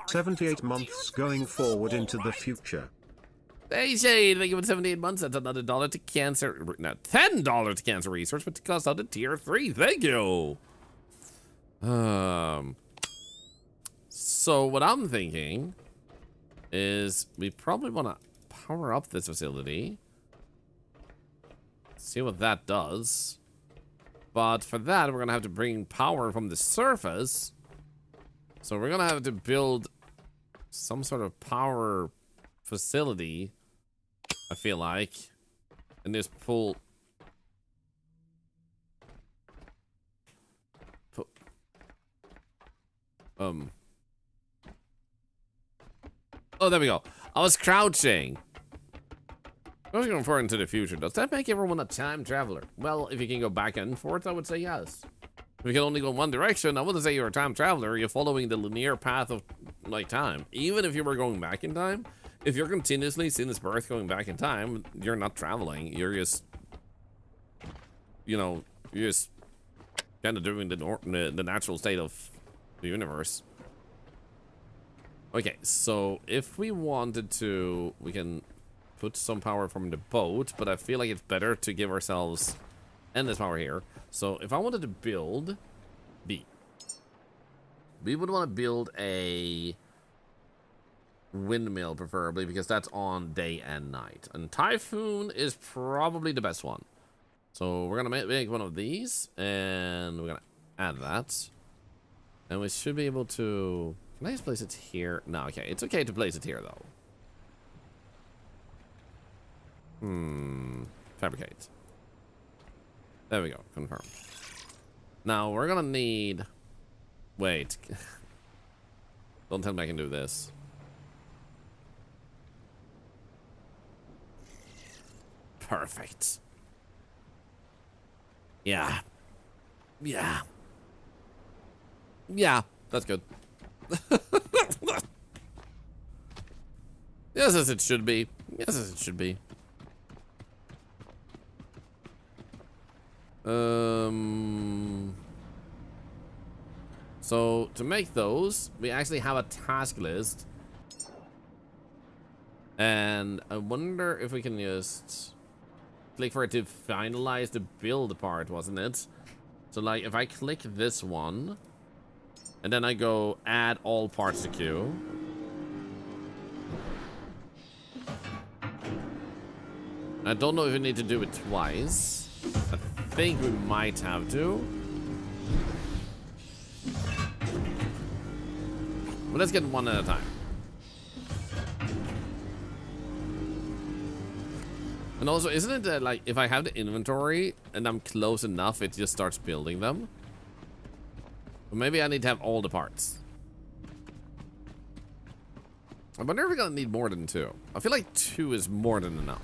78 months going forward into the future. Hey Shade, thank you for 78 months. That's another $1 to cancer. No, $10 to cancer research, but it costs out to tier 3. Thank you. So what I'm thinking is we probably want to power up this facility. See what that does. But for that, we're going to have to bring power from the surface. So we're going to have to build some sort of power facility, I feel like. And just pull... Oh, there we go. I was crouching. Going forward into the future, does that make everyone a time traveler? Well, if you can go back and forth, I would say yes. If you can only go one direction, I wouldn't say you're a time traveler. You're following the linear path of, like, time. Even if you were going back in time, if you're continuously since birth going back in time, you're not traveling. You're just, you know, you're just kind of doing the natural state of the universe. Okay, so if we wanted to, we can put some power from the boat, but I feel like it's better to give ourselves endless power here. So if I wanted to build B, we would want to build a windmill preferably, because that's on day and night. And Typhoon is probably the best one. So we're gonna make one of these, and we're gonna add that. And we should be able to... Can I just place it here? No, okay. It's okay to place it here, though. Fabricate. There we go. Confirm. Now, we're gonna need... Wait. Don't tell me I can do this. Perfect. Yeah. Yeah. Yeah, that's good. Yes, as it should be. Yes, as it should be. So to make those, we actually have a task list. And I wonder if we can just click for it to finalize the build part, wasn't it? So like if I click this one, and then I go add all parts to queue. I don't know if we need to do it twice. I think we might have to. But let's get one at a time. And also, isn't it that, like, if I have the inventory and I'm close enough, it just starts building them? But maybe I need to have all the parts. I wonder if we're gonna need more than 2. I feel like 2 is more than enough.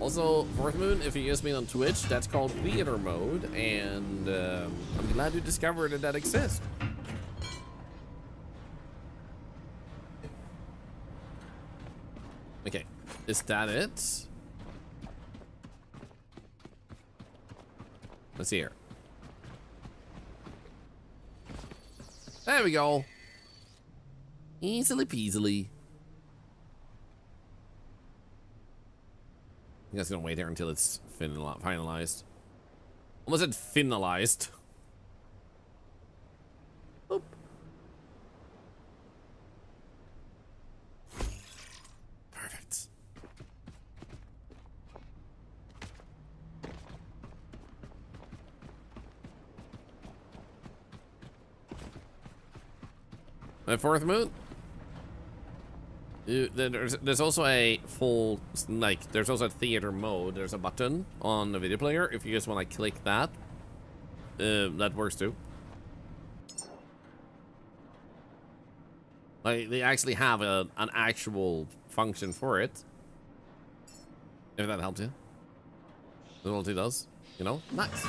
Also, Fourth Moon, if you use me on Twitch, that's called theater mode, and I'm glad you discovered that exists. Okay, is that it? Let's see here. There we go. Easily peasily. You guys gonna wait here until it's finalized. Almost said finalized. Oop. Perfect. My Fourth Moon. There's also a full, like, there's also a theater mode. There's a button on the video player. If you just want to click that, that works too. Like, they actually have an actual function for it. If that helps you. That's all it does, you know? Nice.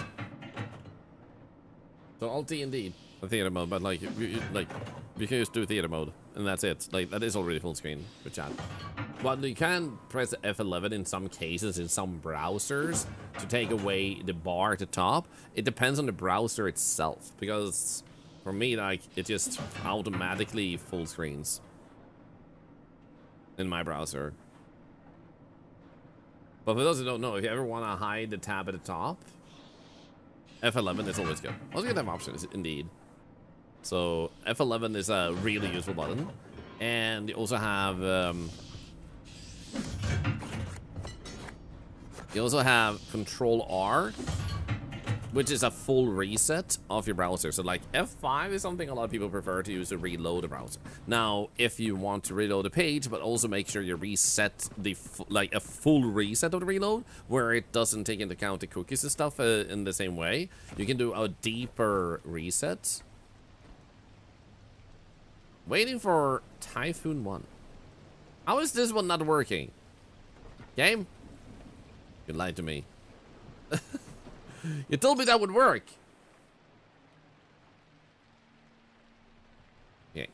So Alt-T indeed, a theater mode, but like, you can just do theater mode, and that's it. Like, that is already full screen for chat. But you can press F11 in some cases, in some browsers, to take away the bar at the top. It depends on the browser itself, because for me, like, it just automatically full screens in my browser. But for those who don't know, if you ever want to hide the tab at the top, F11 is always good. Also good to have options, indeed. So F11 is a really useful button, and you also have Control R which is a full reset of your browser. So like F5 is something a lot of people prefer to use to reload a browser. Now, if you want to reload a page, but also make sure you reset the like a full reset of the reload, where it doesn't take into account the cookies and stuff in the same way, you can do a deeper reset. Waiting for Typhoon 1. How is this one not working? Game? You lied to me. You told me that would work. Okay.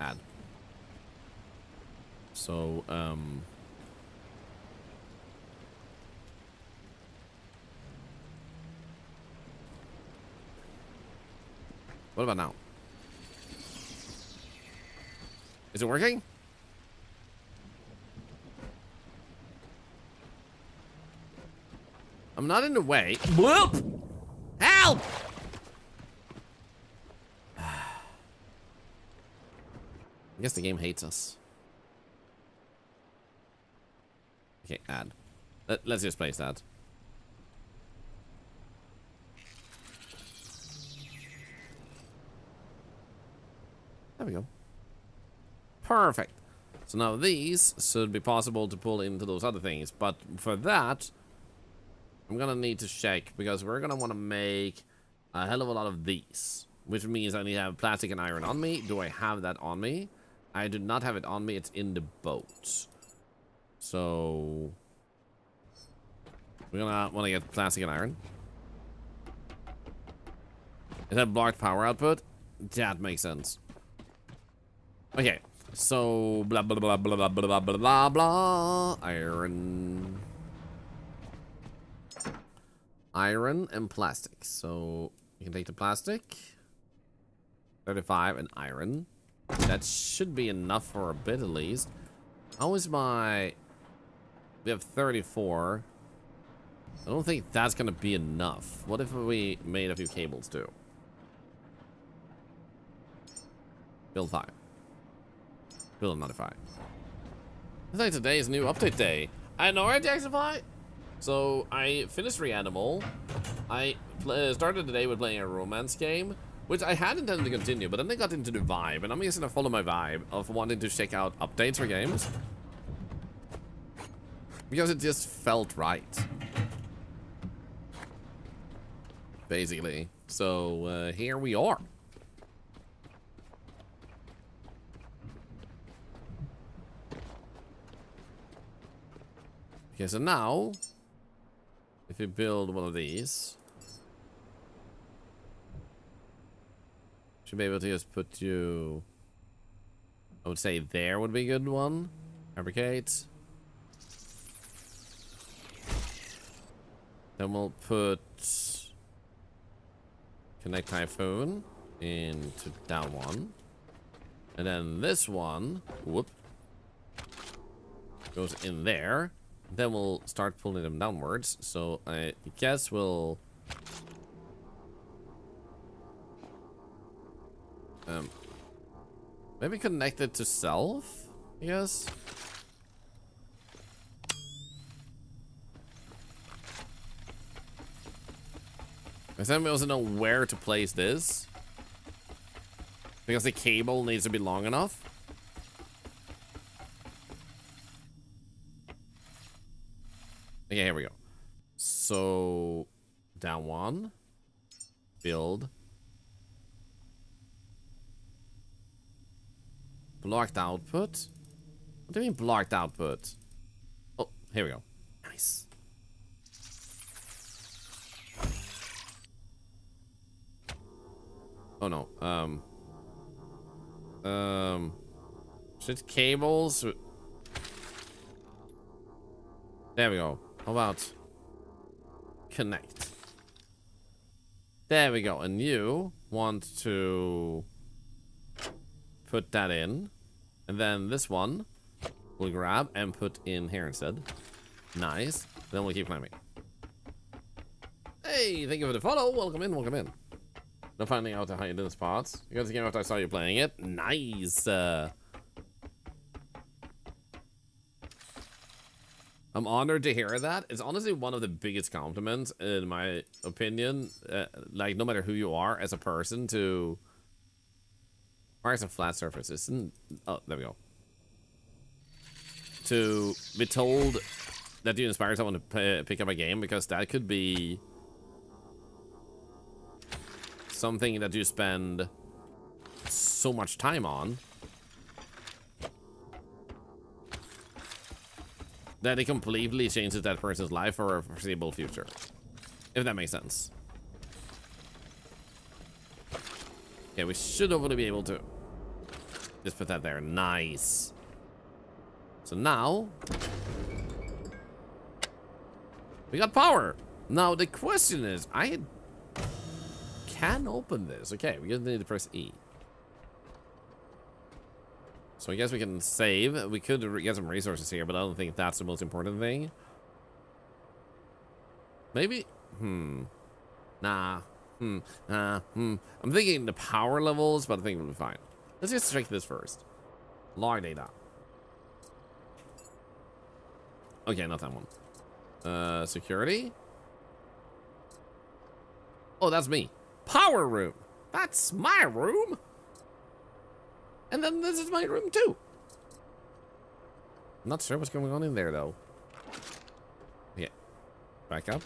Add. So, what about now? Is it working? I'm not in the way. Whoop! Help! I guess the game hates us. Okay, add. Let's just place that. There we go. Perfect. So now these should be possible to pull into those other things, but for that, I'm gonna need to check, because we're gonna want to make a hell of a lot of these, which means I need to have plastic and iron on me. Do I have that on me? I do not have it on me. It's in the boat. So we're gonna want to get plastic and iron. Is that blocked power output? That makes sense. Okay, so blah blah blah blah blah blah blah blah blah. Iron and plastic. So you can take the plastic. 35 and iron. That should be enough for a bit at least. How is my... We have 34. I don't think that's gonna be enough. What if we made a few cables too? Build 5. Build another 5. I think today is new update day. I know, right, Jacksonfly? So I finished Reanimal. I started the day with playing a romance game, which I had intended to continue, but then I got into the vibe, and I'm just gonna follow my vibe of wanting to check out updates for games, because it just felt right, basically. So here we are. Okay, so now, if you build one of these, should be able to just put you, I would say there would be a good one. Fabricate. Then we'll put connect Typhoon into down one. And then this one, whoop, goes in there. Then we'll start pulling them downwards. So I guess we'll maybe connect it to self, I guess. And then we also know where to place this, because the cable needs to be long enough. Okay, here we go. So, down one, build, blocked output. What do you mean blocked output? Oh, here we go. Nice. Oh no. Shit, cables. There we go. How about connect? There we go. And you want to put that in, and then this one we'll grab and put in here instead. Nice. Then we'll keep climbing. Hey, thank you for the follow. Welcome in, welcome in. No finding out how you did the spots. You got the game after I saw you playing it. Nice. I I'm honored to hear that. It's honestly one of the biggest compliments, in my opinion. Like, no matter who you are as a person, to... Or as a flat surface. Isn't... Oh, there we go. To be told that you inspire someone to pick up a game, because that could be... something that you spend so much time on. That it completely changes that person's life for a foreseeable future. If that makes sense. Okay, we should hopefully be able to just put that there. Nice. So now we got power. Now the question is, I can open this. Okay, we just need to press E. So I guess we can save. We could get some resources here, but I don't think that's the most important thing. Maybe? Nah. I'm thinking the power levels, but I think we'll be fine. Let's just check this first. Log data. Okay, not that one. Security? Oh, that's me. Power room. That's my room. And then this is my room too. I'm not sure what's going on in there though. Yeah. Back up.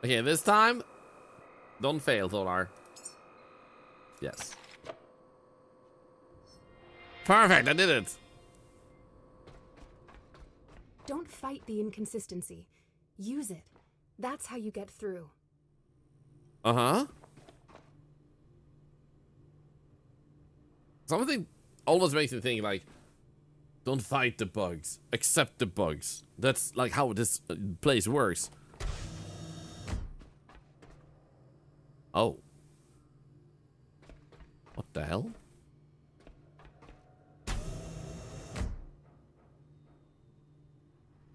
Okay, this time, don't fail, Thorlar. Yes. Perfect, I did it. Don't fight the inconsistency. Use it. That's how you get through. Uh-huh. Something almost makes me think, like, don't fight the bugs, accept the bugs. That's like how this place works. Oh. What the hell?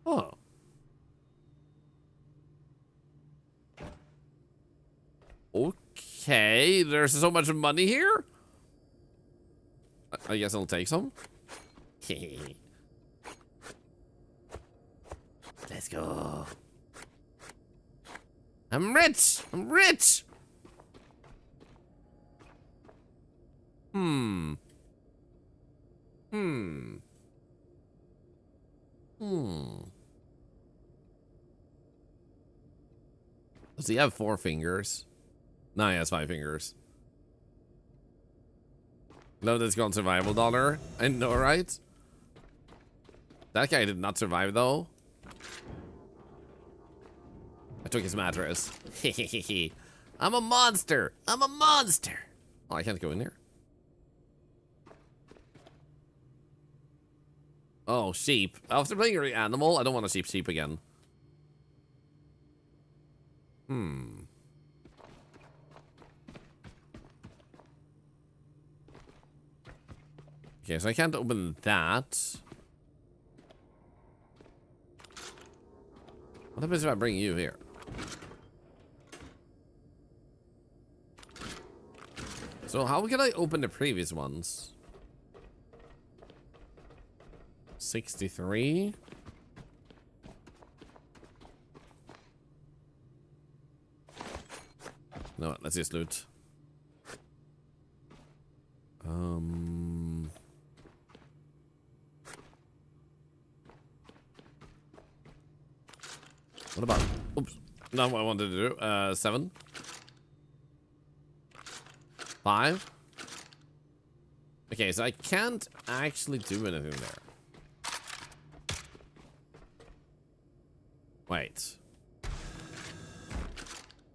Oh. Okay, there's so much money here. I guess I'll take some. Let's go. I'm rich. I'm rich. Does he have 4 fingers? No, he has 5 fingers. No, that's gone survival dollar. I know, right? That guy did not survive though. I took his mattress. I'm a monster. I'm a monster. Oh, I can't go in there. Oh, sheep. After playing every animal, I don't want to sheep again. Okay, so I can't open that. What happens if I bring you here? So how can I open the previous ones? 63. No, let's just loot. What about? Oops. Not what I wanted to do. 7. 5. Okay, so I can't actually do anything there. Wait.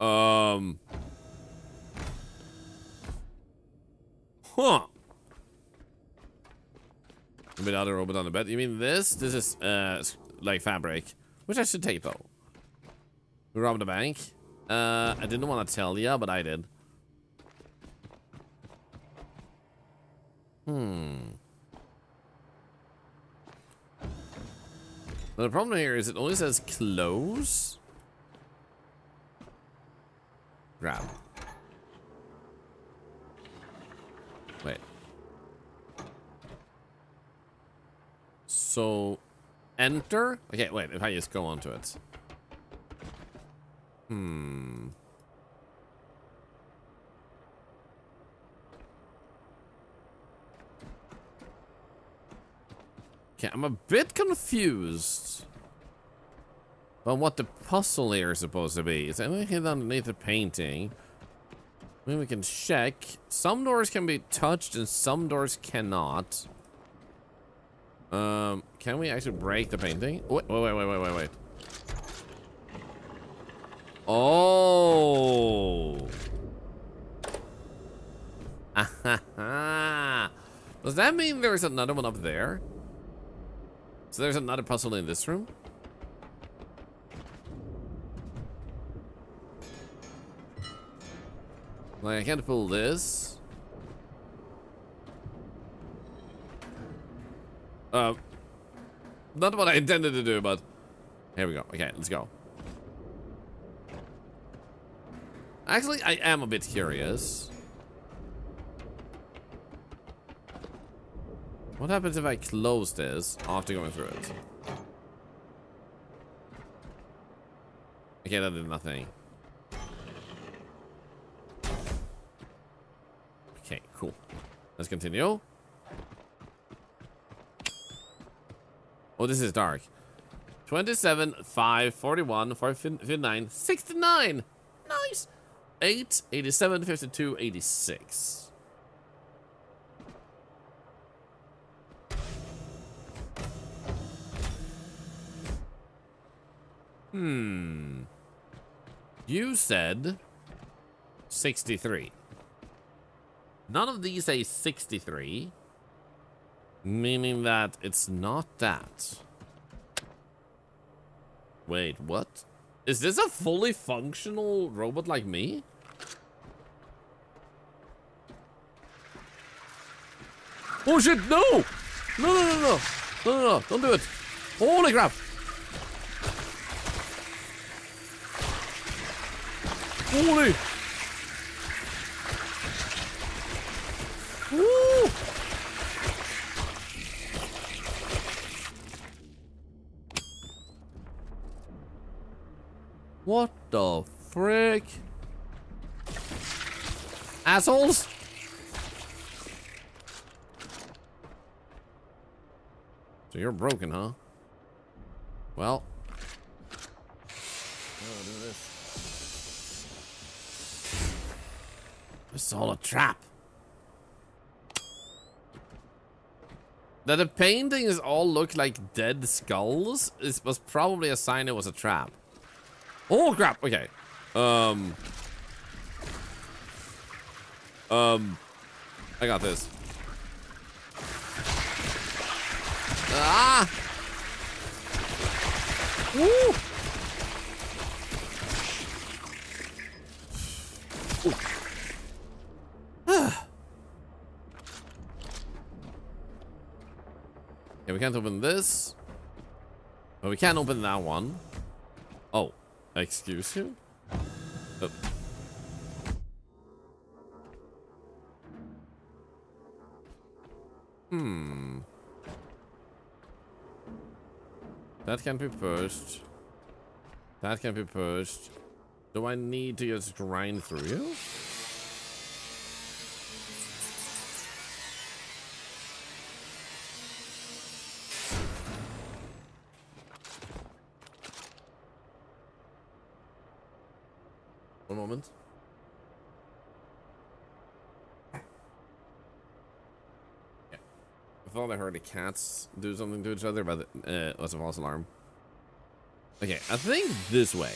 Huh. A bit other robot on the bed. You mean this? This is like fabric, which I should take though. We robbed the bank. I didn't want to tell you, but I did. The problem here is it only says close. Grab. Wait. So, enter. Okay, wait. If I just go onto it. Okay, I'm a bit confused on what the puzzle here is supposed to be. Is there anything underneath the painting? Maybe we can check. Some doors can be touched and some doors cannot. Can we actually break the painting? Wait. Oh. Does that mean there's another one up there? So there's another puzzle in this room? Like, I can't pull this. Not what I intended to do, but here we go. Okay, let's go. Actually, I am a bit curious. What happens if I close this after going through it? Okay, that did nothing. Okay, cool. Let's continue. Oh, this is dark. 27, 5, 41, 59, 69. Nice. 8, 87, 52, 86. You said 63. None of these say 63. Meaning that it's not that. Wait, what? Is this a fully functional robot like me? Oh shit, no! No, don't do it. Holy crap! Holy! Woo! What the frick? Assholes! So you're broken, huh? Well. Oh, do this. It's all a trap. That the paintings all look like dead skulls was probably a sign it was a trap. Oh crap, okay. I got this. Ah! Woo! Okay, we can't open this. But we can open that one. Oh, excuse you? That can be pushed. That can be pushed. Do I need to just grind through you? One moment. Yeah. I thought I heard the cats do something to each other, but it was a false alarm. Okay, I think this way.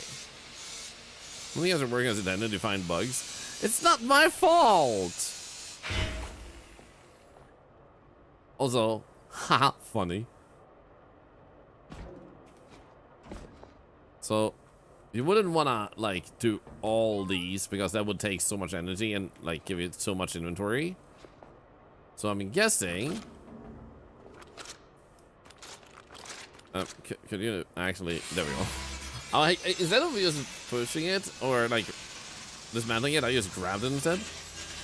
When you guys are working as a intended to find bugs, it's not my fault! Also, haha, funny. So, you wouldn't wanna, like, do all these because that would take so much energy and, like, give you so much inventory. So I'm guessing... could you actually... There we go. Instead of just pushing it or, like, dismantling it, I just grabbed it instead.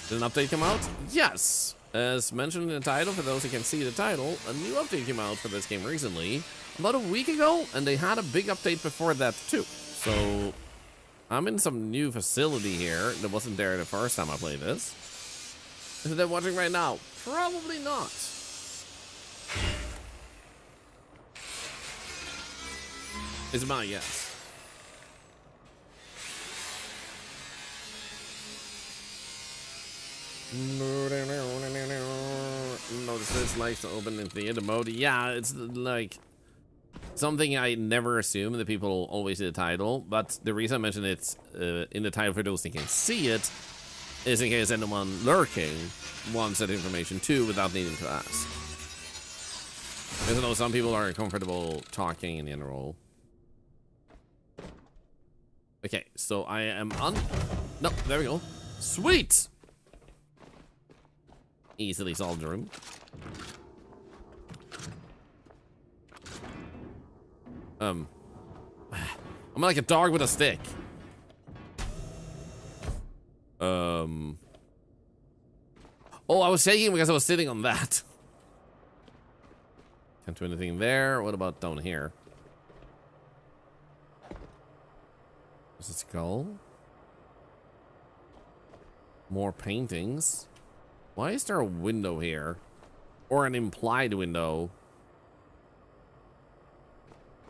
Did an update come out? Yes! As mentioned in the title, for those who can see the title, a new update came out for this game recently, about a week ago, and they had a big update before that too. So I'm in some new facility here that wasn't there the first time I played this. Is that watching right now? Probably not. Is my guess. Notice this likes to open in theater mode. Yeah, it's like something I never assume that people always see the title, but the reason I mention it's in the title for those who can see it is in case anyone lurking wants that information too without needing to ask. Because I know some people are comfortable talking in general. Okay, so I am on. No, there we go. Sweet! Easily solved the room. I'm like a dog with a stick. Oh, I was shaking because I was sitting on that. Can't do anything there. What about down here? Is it skull? More paintings. Why is there a window here? Or an implied window?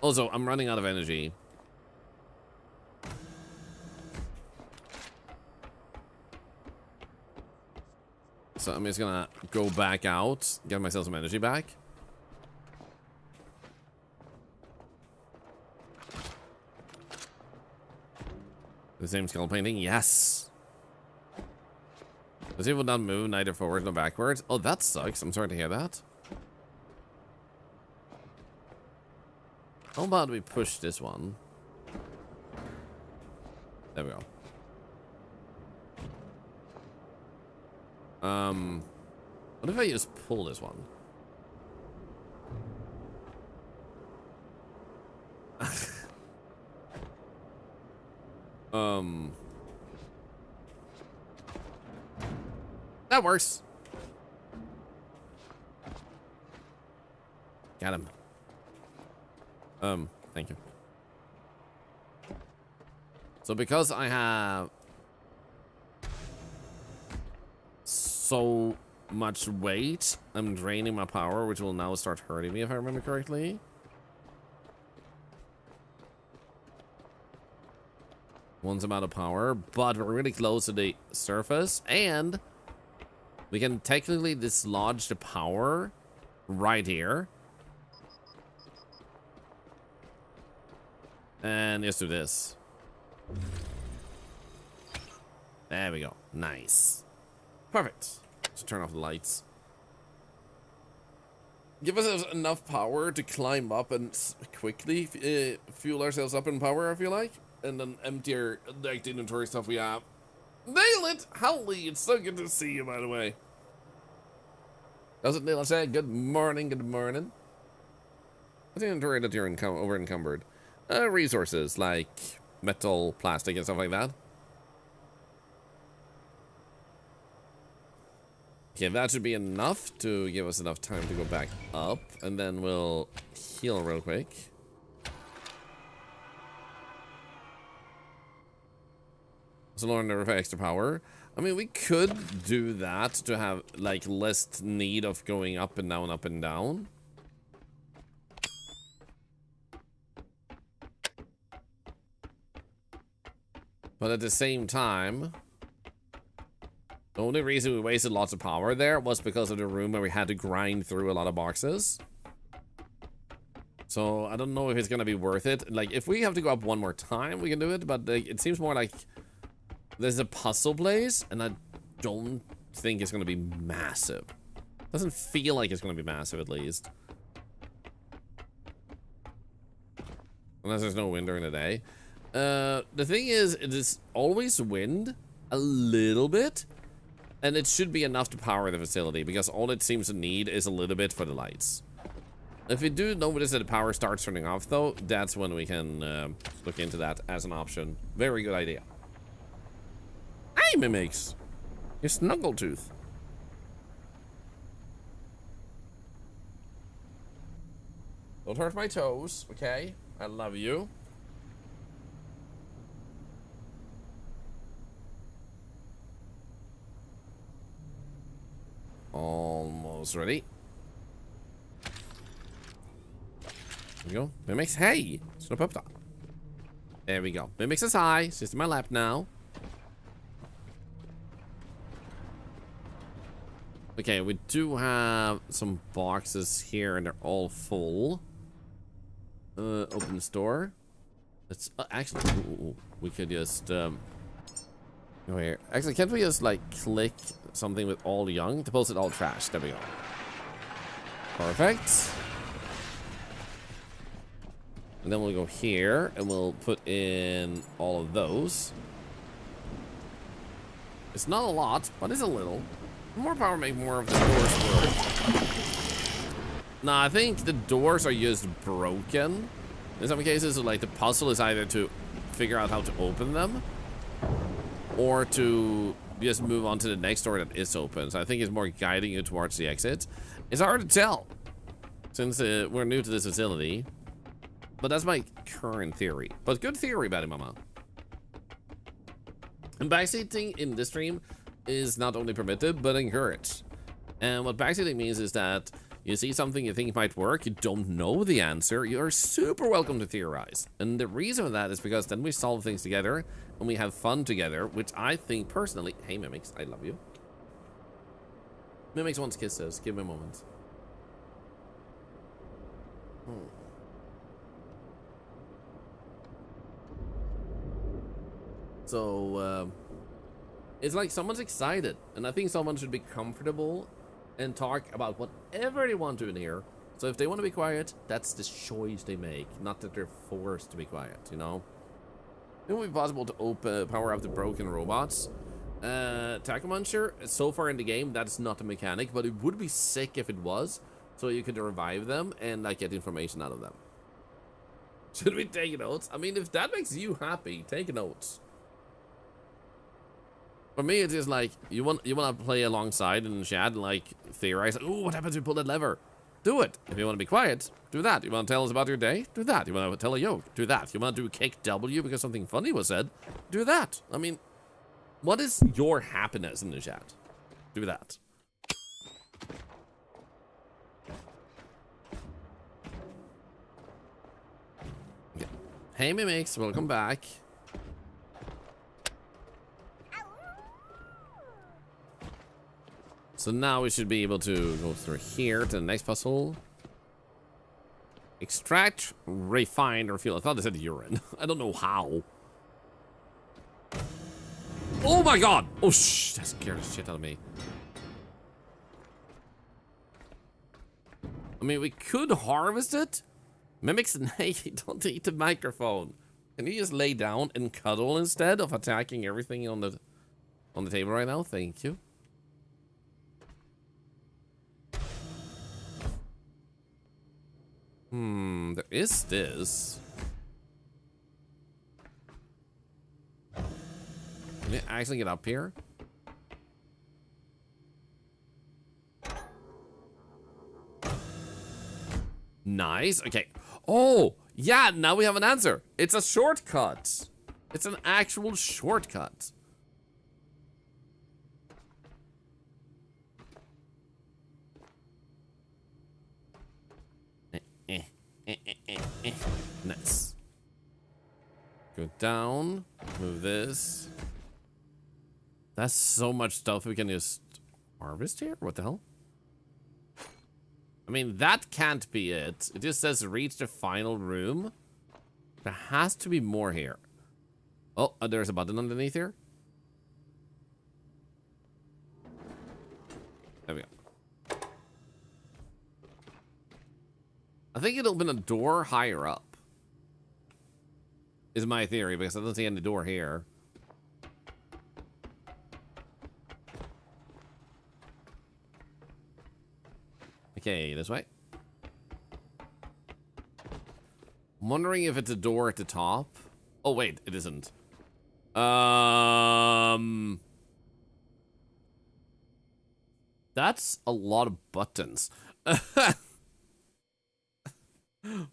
Also, I'm running out of energy. So I'm just gonna go back out, get myself some energy back. The same skull painting, yes. Does it will not move neither forward nor backwards? Oh, that sucks. I'm sorry to hear that. How about we push this one? There we go. What if I just pull this one? That works. Got him. Thank you. So because I have so much weight, I'm draining my power, which will now start hurting me if I remember correctly. Once I'm out of power, but we're really close to the surface, and we can technically dislodge the power right here. And just do this. There we go. Nice. Perfect. Let's turn off the lights. Give us enough power to climb up and quickly fuel ourselves up in power, I feel like. And then empty our like, the inventory stuff we have. Nail it! Howley, it's so good to see you, by the way. Does it, Neil? Say good morning, good morning. What's the inventory that you're over encumbered? Resources like metal, plastic, and stuff like that. Okay, that should be enough to give us enough time to go back up, and then we'll heal real quick. So Lauren never for extra power. I mean, we could do that to have like less need of going up and down, up and down. But at the same time, the only reason we wasted lots of power there was because of the room where we had to grind through a lot of boxes. So I don't know if it's gonna be worth it. Like, if we have to go up one more time, we can do it. But it seems more like there's a puzzle place, and I don't think it's gonna be massive. Doesn't feel like it's gonna be massive, at least. Unless there's no wind during the day. The thing is, it is always wind a little bit, and it should be enough to power the facility because all it seems to need is a little bit for the lights. If we do notice that the power starts turning off, though, that's when we can look into that as an option. Very good idea. Hey, Mimics! You're Snuggletooth. Don't hurt my toes, okay? I love you. Almost ready. There we go. Mimics, hey! Snap up that. There we go. Mimics is high. She's in my lap now. Okay, we do have some boxes here and they're all full. Open the store. Let's actually, we could just go here. Actually, can't we just like click something with all young? Deposit all trash. There we go. Perfect. And then we'll go here and we'll put in all of those. It's not a lot, but it's a little. More power make more of the doors work. Nah, I think the doors are just broken. In some cases, like the puzzle is either to figure out how to open them or to just move on to the next door that is open. So I think it's more guiding you towards the exit. It's hard to tell since we're new to this facility. But that's my current theory. But good theory, Batty Mama. And backseating in this stream is not only permitted, but encouraged. And what backseating means is that you see something you think might work, you don't know the answer, you're super welcome to theorize. And the reason for that is because then we solve things together, and we have fun together, which I think personally... Hey, Mimics, I love you. Mimics wants kisses. Give me a moment. So, it's like someone's excited, and I think someone should be comfortable and talk about whatever they want to in here. So if they want to be quiet, that's the choice they make, not that they're forced to be quiet, you know? It would be possible to power up the broken robots. Taco Muncher, so far in the game, that's not a mechanic, but it would be sick if it was, so you could revive them and like get information out of them. Should we take notes? I mean, if that makes you happy, take notes. For me, it's just like you want to play alongside in the chat and like theorize. Oh, what happens if you pull that lever? Do it. If you want to be quiet, do that. You want to tell us about your day? Do that. You want to tell a joke? Do that. You want to do kick W because something funny was said? Do that. I mean, what is your happiness in the chat? Do that. Okay. Hey, Mimics, welcome back. So now we should be able to go through here to the next puzzle. Extract, refine, or refuel. I thought it said urine. I don't know how. Oh my god! Oh shh, that scared the shit out of me. I mean, we could harvest it. Mimics, hey, don't eat the microphone. Can you just lay down and cuddle instead of attacking everything on the table right now? Thank you. There is this. Can I actually get up here? Nice. Okay. Oh, yeah, now we have an answer. It's a shortcut. It's an actual shortcut. Nice. Go down. Move this. That's so much stuff we can just harvest here? What the hell? I mean, that can't be it. It just says reach the final room. There has to be more here. Oh, there's a button underneath here. There we go. I think it'll open a door higher up. Is my theory, because I don't see any door here. Okay, this way. I'm wondering if it's a door at the top. Oh wait, it isn't. That's a lot of buttons.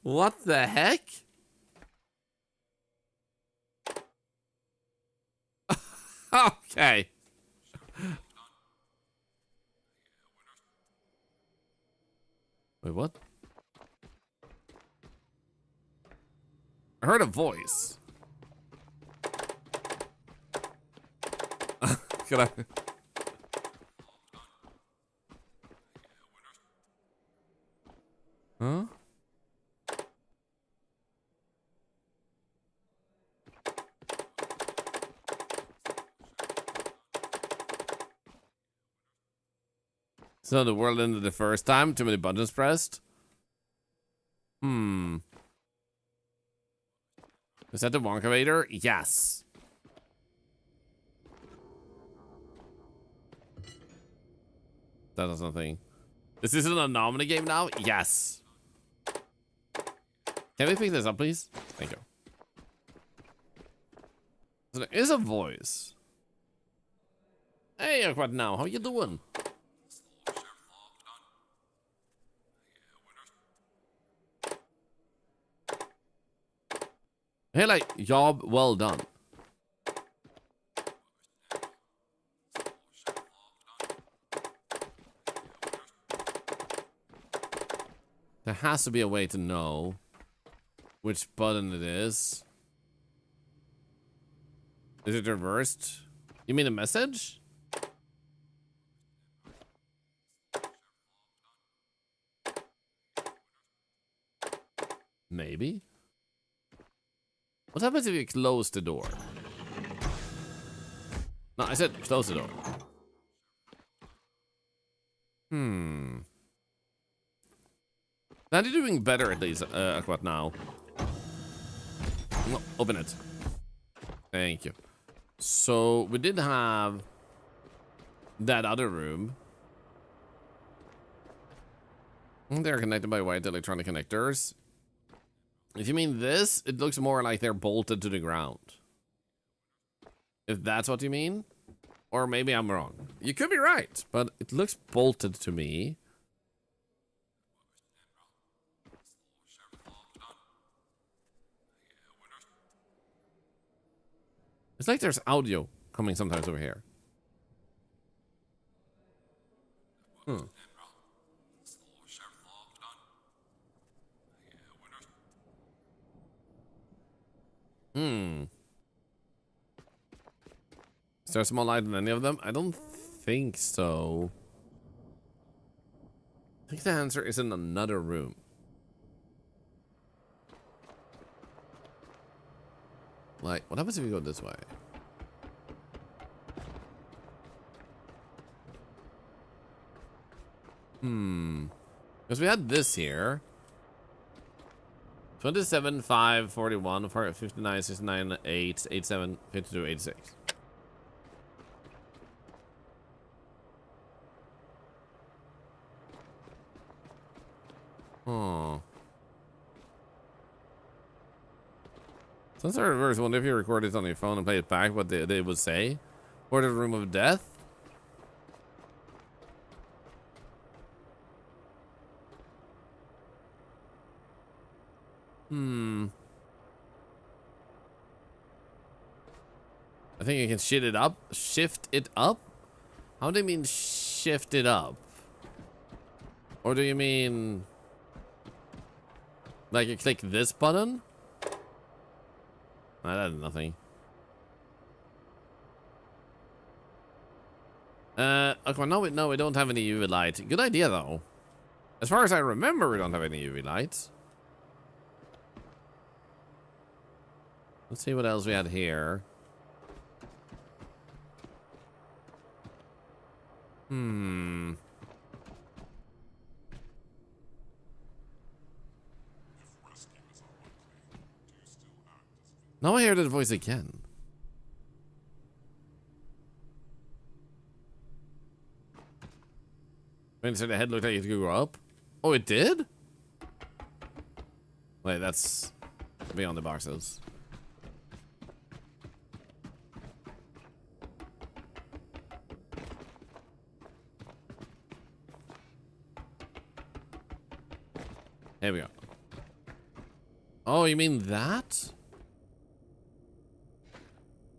What the heck? Okay. Wait, what? I heard a voice. Can I? Huh? So the world ended the first time. Too many buttons pressed. Is that the Wonka Vader? Yes. That does nothing. Is this an anomaly game now? Yes. Can we pick this up, please? Thank you. So there is a voice. Hey, what now? How you doing? Hey, like, job well done. There has to be a way to know which button it is. Is it reversed? You mean a message? Maybe. What happens if you close the door? No, I said close the door. Now you're doing better at least, what now? No, open it. Thank you. So, we did have that other room. They're connected by white electronic connectors. If you mean this, it looks more like they're bolted to the ground. If that's what you mean. Or maybe I'm wrong. You could be right, but it looks bolted to me. It's like there's audio coming sometimes over here. Is there a small light in any of them? I don't think so. I think the answer is in another room. Like, what happens if we go this way? Because we had this here. 27, 5, 41, 59, 69, 8, 87, 52, 86. Oh. Since I reverse, wonder if you record it on your phone and play it back, what they would say. Or the room of death. I think you can shift it up. Shift it up? How do you mean shift it up? Or do you mean like you click this button? That is nothing. Okay, no, we don't have any UV light. Good idea though. As far as I remember, we don't have any UV lights. Let's see what else we had here. Now I hear that voice again. Wait, so the head looked like it could go up? Oh, it did? Wait, that's beyond the boxes. Here we go. Oh, you mean that?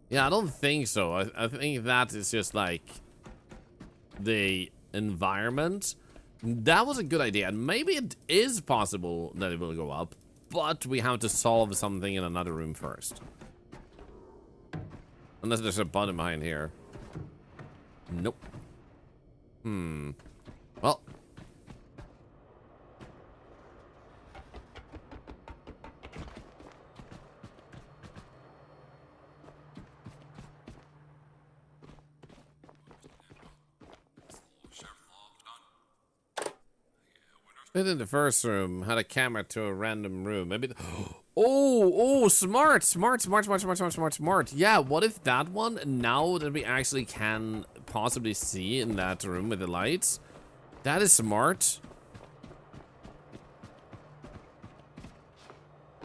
Yeah, I don't think so. I think that is just like the environment. That was a good idea, and maybe it is possible that it will go up, but we have to solve something in another room first. Unless there's a button behind here. Nope. Well. Fit in the first room, had a camera to a random room. Maybe. Oh, smart. Yeah, what if that one, now that we actually can possibly see in that room with the lights? That is smart.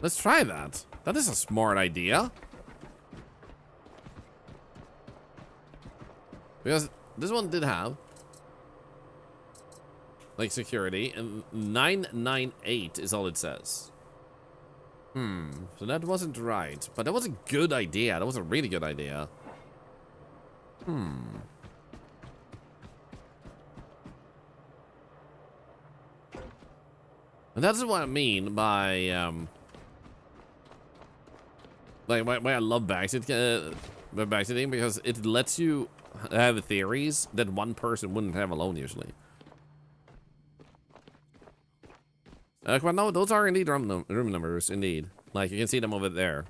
Let's try that. That is a smart idea. Because this one did have like security, and 998 is all it says. So that wasn't right, but that was a good idea. That was a really good idea. And that's what I mean by like why I love backseating, because it lets you have theories that one person wouldn't have alone usually. Well, no, those are indeed room numbers, indeed. Like, you can see them over there.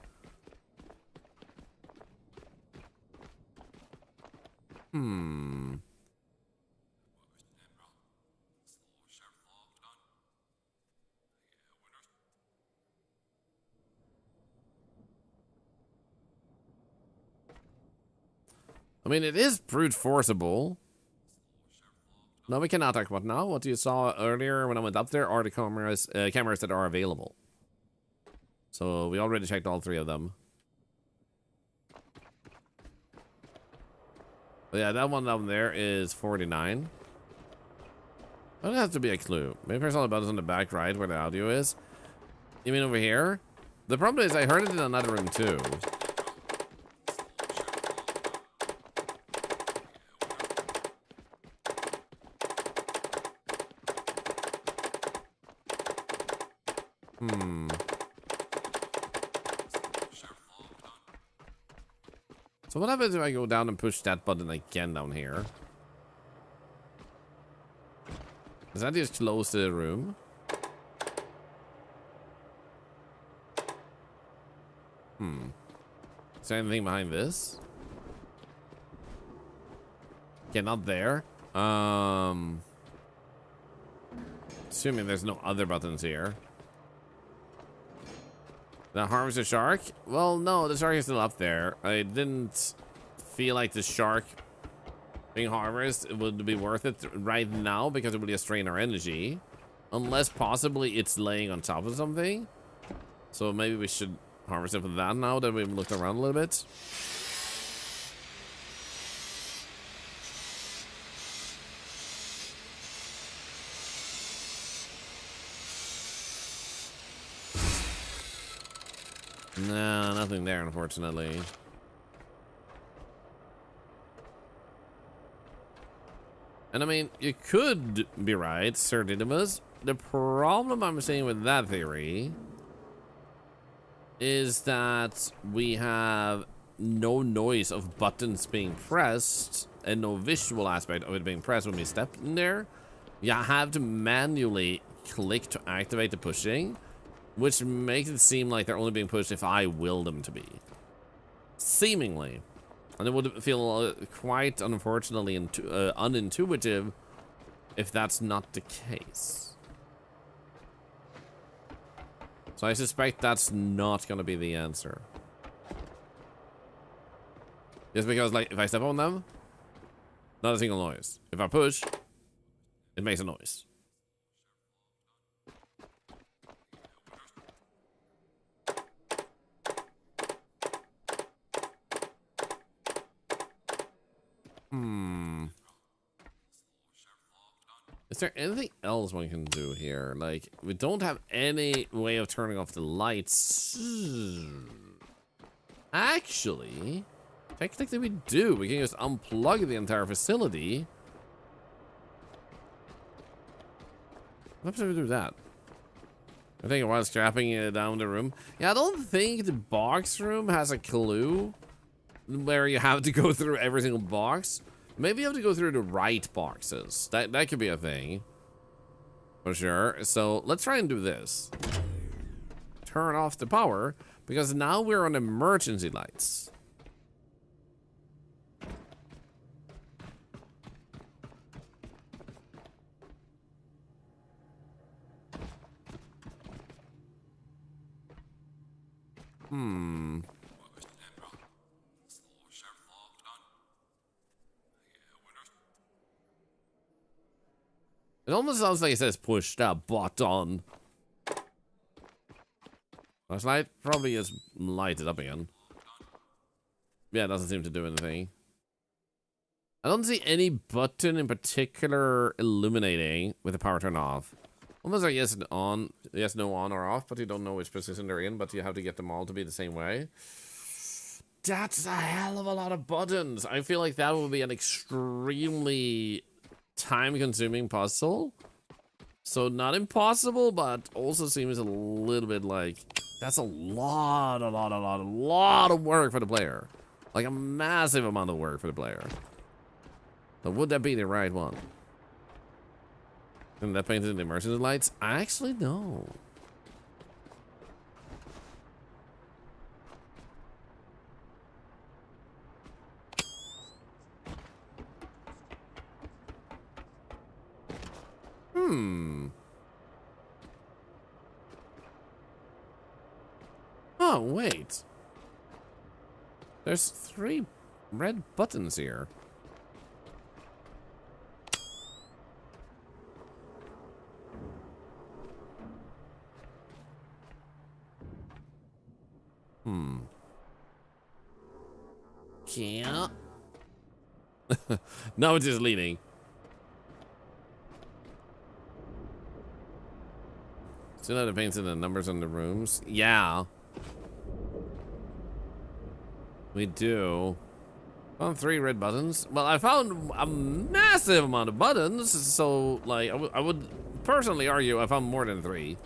I mean, it is brute forceable. No, we cannot talk about now. What you saw earlier when I went up there are the cameras that are available. So we already checked all 3 of them. But yeah, that one down there is 49. That has to be a clue. Maybe there's all the buttons on the back right where the audio is. You mean over here? The problem is I heard it in another room too. So what happens if I go down and push that button again down here? Does that just close the room? Is there anything behind this? Okay, not there. Assuming there's no other buttons here. That harms the shark? Well, no, the shark is still up there. I didn't feel like the shark being harvested would be worth it right now because it would just drain our energy. Unless possibly it's laying on top of something. So maybe we should harvest it for that now that we've looked around a little bit. No, nothing there, unfortunately. And I mean, you could be right, Sir Didymus. The problem I'm seeing with that theory is that we have no noise of buttons being pressed and no visual aspect of it being pressed when we step in there. You have to manually click to activate the pushing, which makes it seem like they're only being pushed if I will them to be. Seemingly. And it would feel quite, unfortunately, unintuitive if that's not the case. So I suspect that's not going to be the answer. Just because, like, if I step on them, not a single noise. If I push, it makes a noise. Is there anything else one can do here? Like, we don't have any way of turning off the lights. Actually, technically we do. We can just unplug the entire facility. What happens if we do that? I think while strapping it down the room. Yeah, I don't think the box room has a clue where you have to go through every single box. Maybe you have to go through the right boxes. That could be a thing. For sure. So let's try and do this. Turn off the power, because now we're on emergency lights. It almost sounds like it says push that button. Flashlight probably just light it up again. Yeah, it doesn't seem to do anything. I don't see any button in particular illuminating with the power turned off. Almost like yes and on, yes, no, on or off, but you don't know which position they're in, but you have to get them all to be the same way. That's a hell of a lot of buttons. I feel like that will be an extremely time-consuming puzzle. So not impossible, but also seems a little bit like that's a lot of work for the player. Like a massive amount of work for the player. But would that be the right one? And that painted in the emergency lights? I actually know. Oh, wait. There's 3 red buttons here. Yeah. Now it's just leaning. Still have to paint in the numbers on the rooms. Yeah. We do. Found 3 red buttons. Well, I found a massive amount of buttons, so like I would personally argue I found more than 3.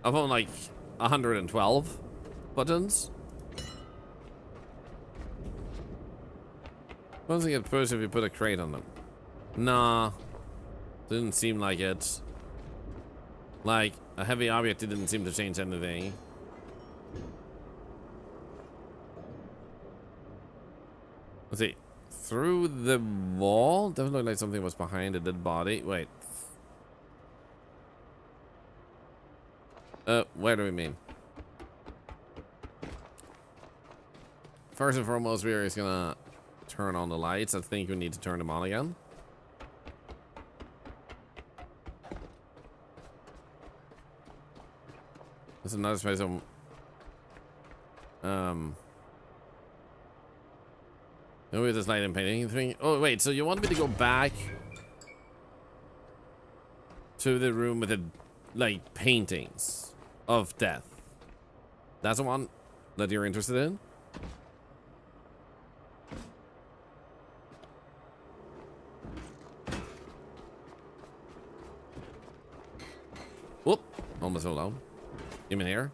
I found like 112 buttons. Once they get pushed if you put a crate on them. Nah. Didn't seem like it. Like, a heavy object didn't seem to change anything. Let's see. Through the wall? Doesn't look like something was behind a dead body. Wait. Where do we mean? First and foremost, we are just gonna turn on the lights. I think we need to turn them on again. There's another space of maybe this light and painting thing. Oh wait, so you want me to go back to the room with the like paintings of death? That's the one that you're interested in? Whoop, almost fell down. You mean here?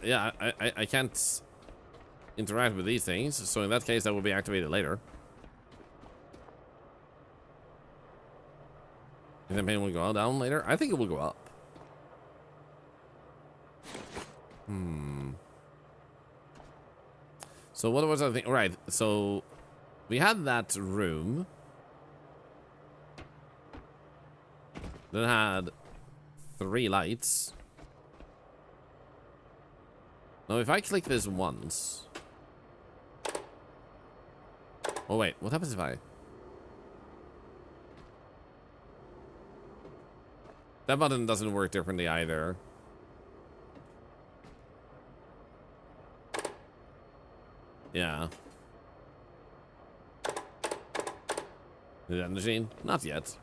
Yeah, I can't interact with these things, so in that case that will be activated later. And then pain will go down later? I think it will go up. So what was I thinking? Right, so we had that room that had 3 lights. Now if I click this once. Oh wait, what happens if I? That button doesn't work differently either. Yeah. Is that machine? Not yet.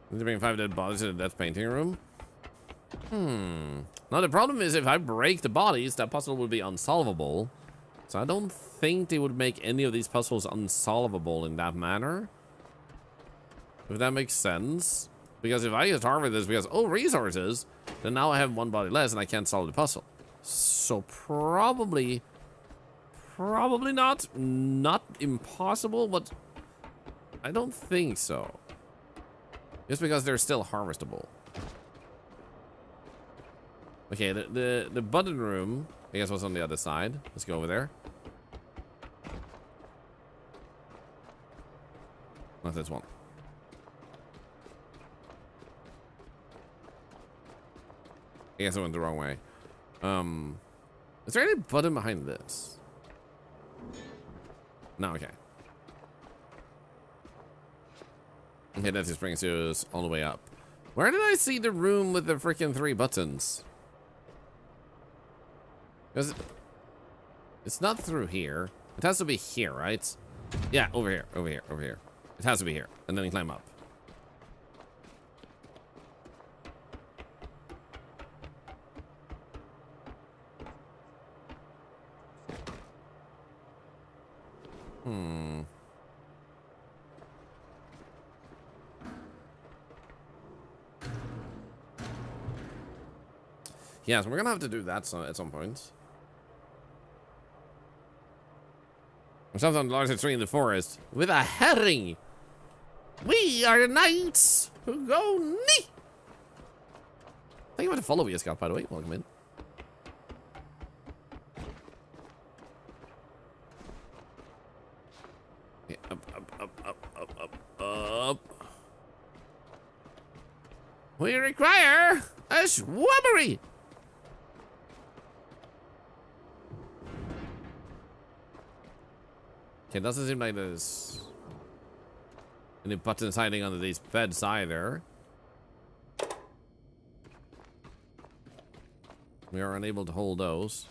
Need to bring 5 dead bodies to the death painting room. Now the problem is if I break the bodies, that puzzle would be unsolvable. So I don't think they would make any of these puzzles unsolvable in that manner. If that makes sense. Because if I just harvest this because, oh, resources, then now I have 1 body less and I can't solve the puzzle. So probably not. Not impossible, but I don't think so. Just because they're still harvestable. Okay, the button room, I guess, was on the other side. Let's go over there. Not this one. I guess I went the wrong way. Is there any button behind this? No, okay. Okay, that just brings us all the way up. Where did I see the room with the freaking 3 buttons? Because it's not through here. It has to be here, right? Yeah, over here, over here, over here. It has to be here, and then you climb up. Yeah, so we're gonna have to do that at some point. Ourselves on the largest tree in the forest with a herring. We are the knights who go knee. Thank you for the follow you, Scott, by the way. Welcome in. Yeah, up. We require a swabbery. Okay, it doesn't seem like there's any buttons hiding under these beds either. We are unable to hold those.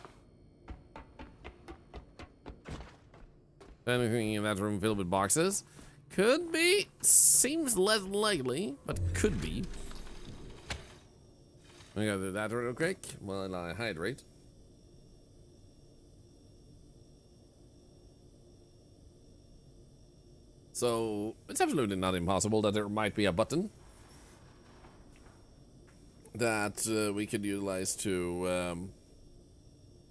Anything in that room filled with boxes? Could be. Seems less likely, but could be. We gotta do that real quick while I hydrate. So, it's absolutely not impossible that there might be a button that we could utilize to, I'm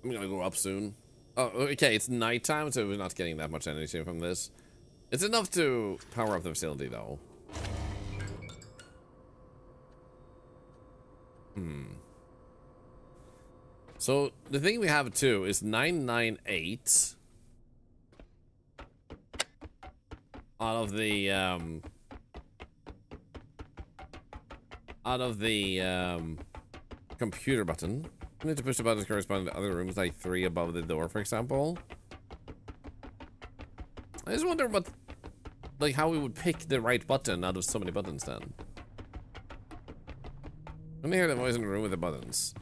gonna go up soon. Oh, okay, it's nighttime, so we're not getting that much energy from this. It's enough to power up the facility, though. So, the thing we have, too, is 998... out of the computer button. I need to push the buttons corresponding to other rooms, like 3 above the door, for example. I just wonder what, like, how we would pick the right button out of so many buttons then. Let me hear the voice in the room with the buttons.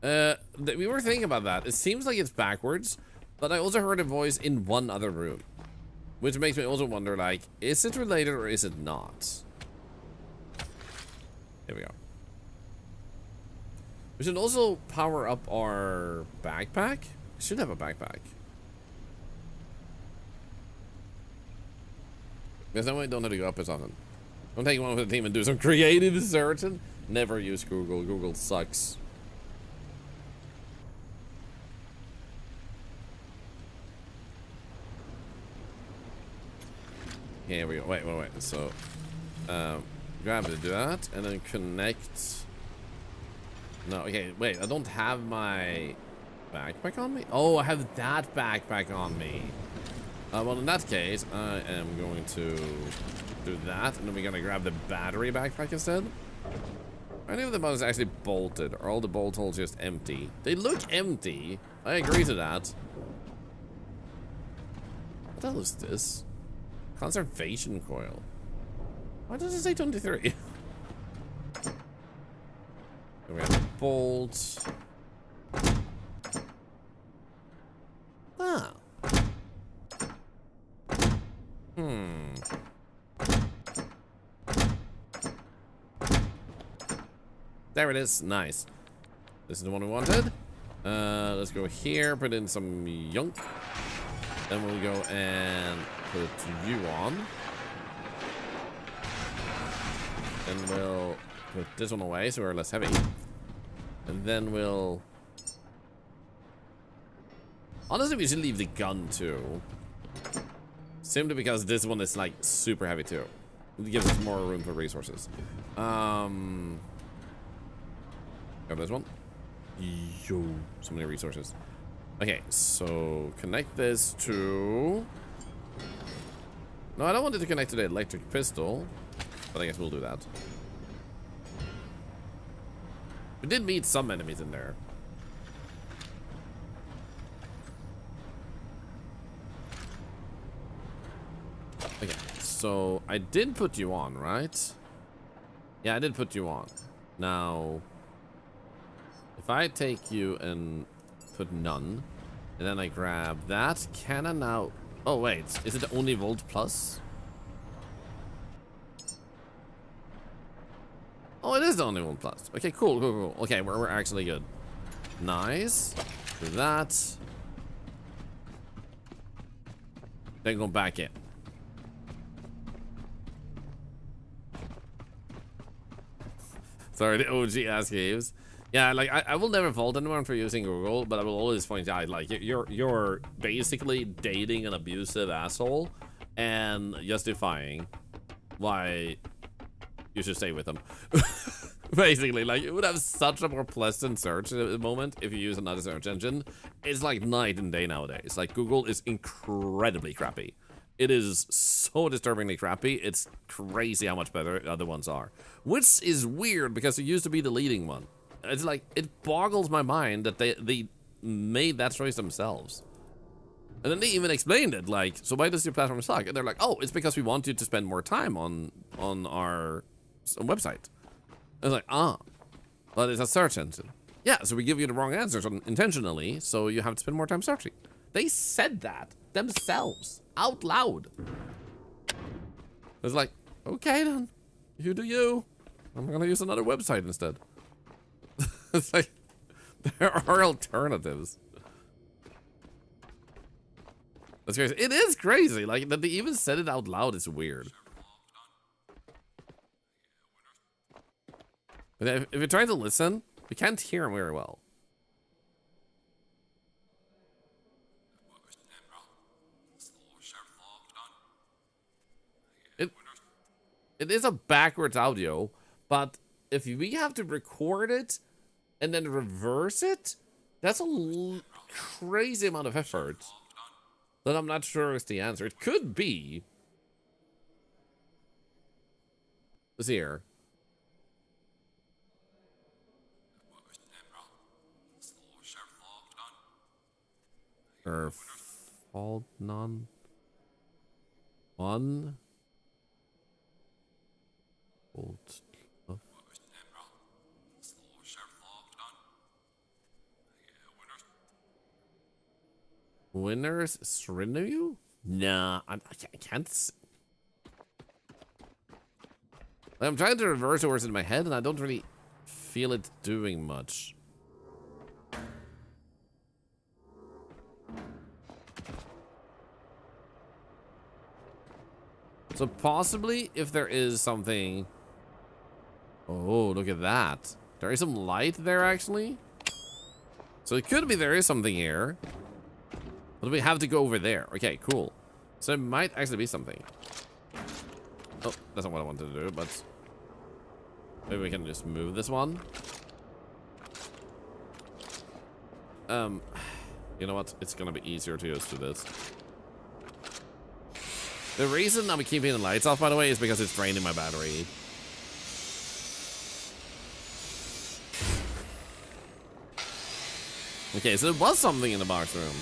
We were thinking about that. It seems like it's backwards, but I also heard a voice in one other room. Which makes me also wonder, like, is it related or is it not? Here we go. We should also power up our backpack. We should have a backpack. Because that way I don't have to go up as often. Don't take one for the team and do some creative searching. Never use Google. Google sucks. Here we go. Wait. So, grab it, do that, and then connect. No, okay, wait. I don't have my backpack on me. Oh, I have that backpack on me. Well, in that case, I am going to do that, and then we're gonna grab the battery backpack instead. Are any of the buttons actually bolted? Are all the bolt holes just empty? They look empty. I agree to that. What the hell is this? Conservation coil. Why does it say 23? So we have a bolt. There it is. Nice. This is the one we wanted. Let's go here, put in some yunk. Then we'll go and put you on. Then we'll put this one away so we're less heavy. And then we'll... Honestly, we should leave the gun too. Simply because this one is like super heavy too. It gives us more room for resources. Grab this one. Yo, so many resources. Okay, so connect this to... No, I don't want it to connect to the electric pistol, but I guess we'll do that. We did meet some enemies in there. Okay, so I did put you on, right? Yeah, I did put you on. Now, if I take you and put none, and then I grab that, can I now... Oh, wait, is it only Volt Plus? Oh, it is the only Volt Plus. Okay, cool, cool, cool. Okay, we're actually good. Nice. Do that. Then go back in. Sorry, the OG ass games. Yeah, like I will never fault anyone for using Google, but I will always point out like you're basically dating an abusive asshole and justifying why you should stay with them. Basically, like it would have such a more pleasant search moment if you use another search engine. It's like night and day nowadays. Like Google is incredibly crappy. It is so disturbingly crappy. It's crazy how much better other ones are. Which is weird because it used to be the leading one. It's like, it boggles my mind that they made that choice themselves. And then they even explained it, like, so why does your platform suck? And they're like, oh, it's because we want you to spend more time on our website. I was like, but it's a search engine. Yeah, so we give you the wrong answers intentionally, so you have to spend more time searching. They said that themselves. Out loud. It's like, okay then, you do you. I'm gonna use another website instead. It's like, there are alternatives. That's crazy. It is crazy. Like, that they even said it out loud is weird. But if you're trying to listen, we can't hear him very well. It is a backwards audio, but if we have to record it and then reverse it, that's a crazy amount of effort that I'm not sure is the answer. It could be. Let's see here. Or fault none. One. Old. Winners Srinu? Nah, I can't. I'm trying to reverse the words in my head, and I don't really feel it doing much. So possibly, if there is something... Oh, look at that. There is some light there, actually. So it could be there is something here. But we have to go over there. Okay, cool. So it might actually be something. Oh, that's not what I wanted to do, but... Maybe we can just move this one. You know what? It's gonna be easier to just do this. The reason I'm keeping the lights off, by the way, is because it's draining my battery. Okay, so there was something in the box room.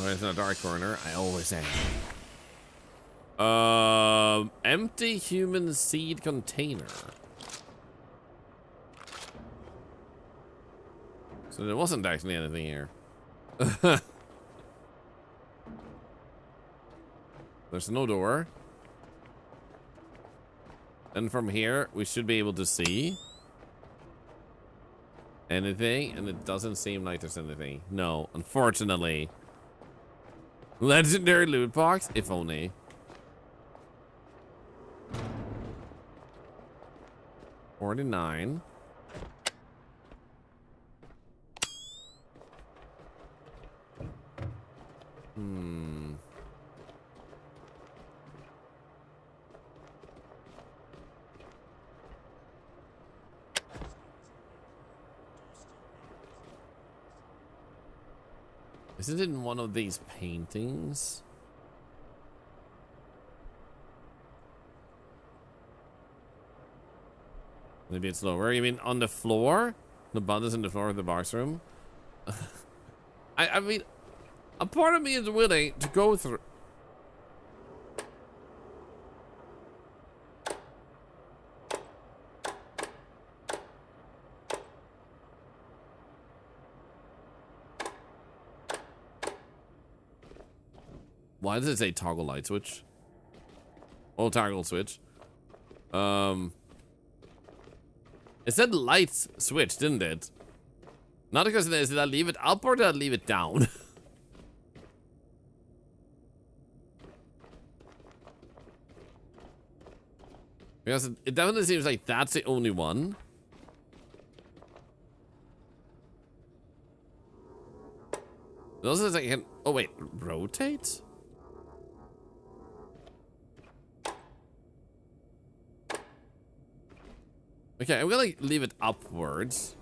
Oh, it's in a dark corner. I always say. Empty human seed container. So there wasn't actually anything here. There's no door. And from here, we should be able to see anything, and it doesn't seem like there's anything. No, unfortunately. Legendary loot box, if only. $49. Is it in one of these paintings? Maybe it's lower. You mean on the floor? The bundles in the floor of the box room? I mean, a part of me is willing to go through. Why does it say toggle light switch? Oh, toggle switch. It said lights switch, didn't it? Not because of this. Did I leave it up or did I leave it down? Because it definitely seems like that's the only one. It also says I can. Oh wait, rotate? Okay, I'm gonna leave it upwards.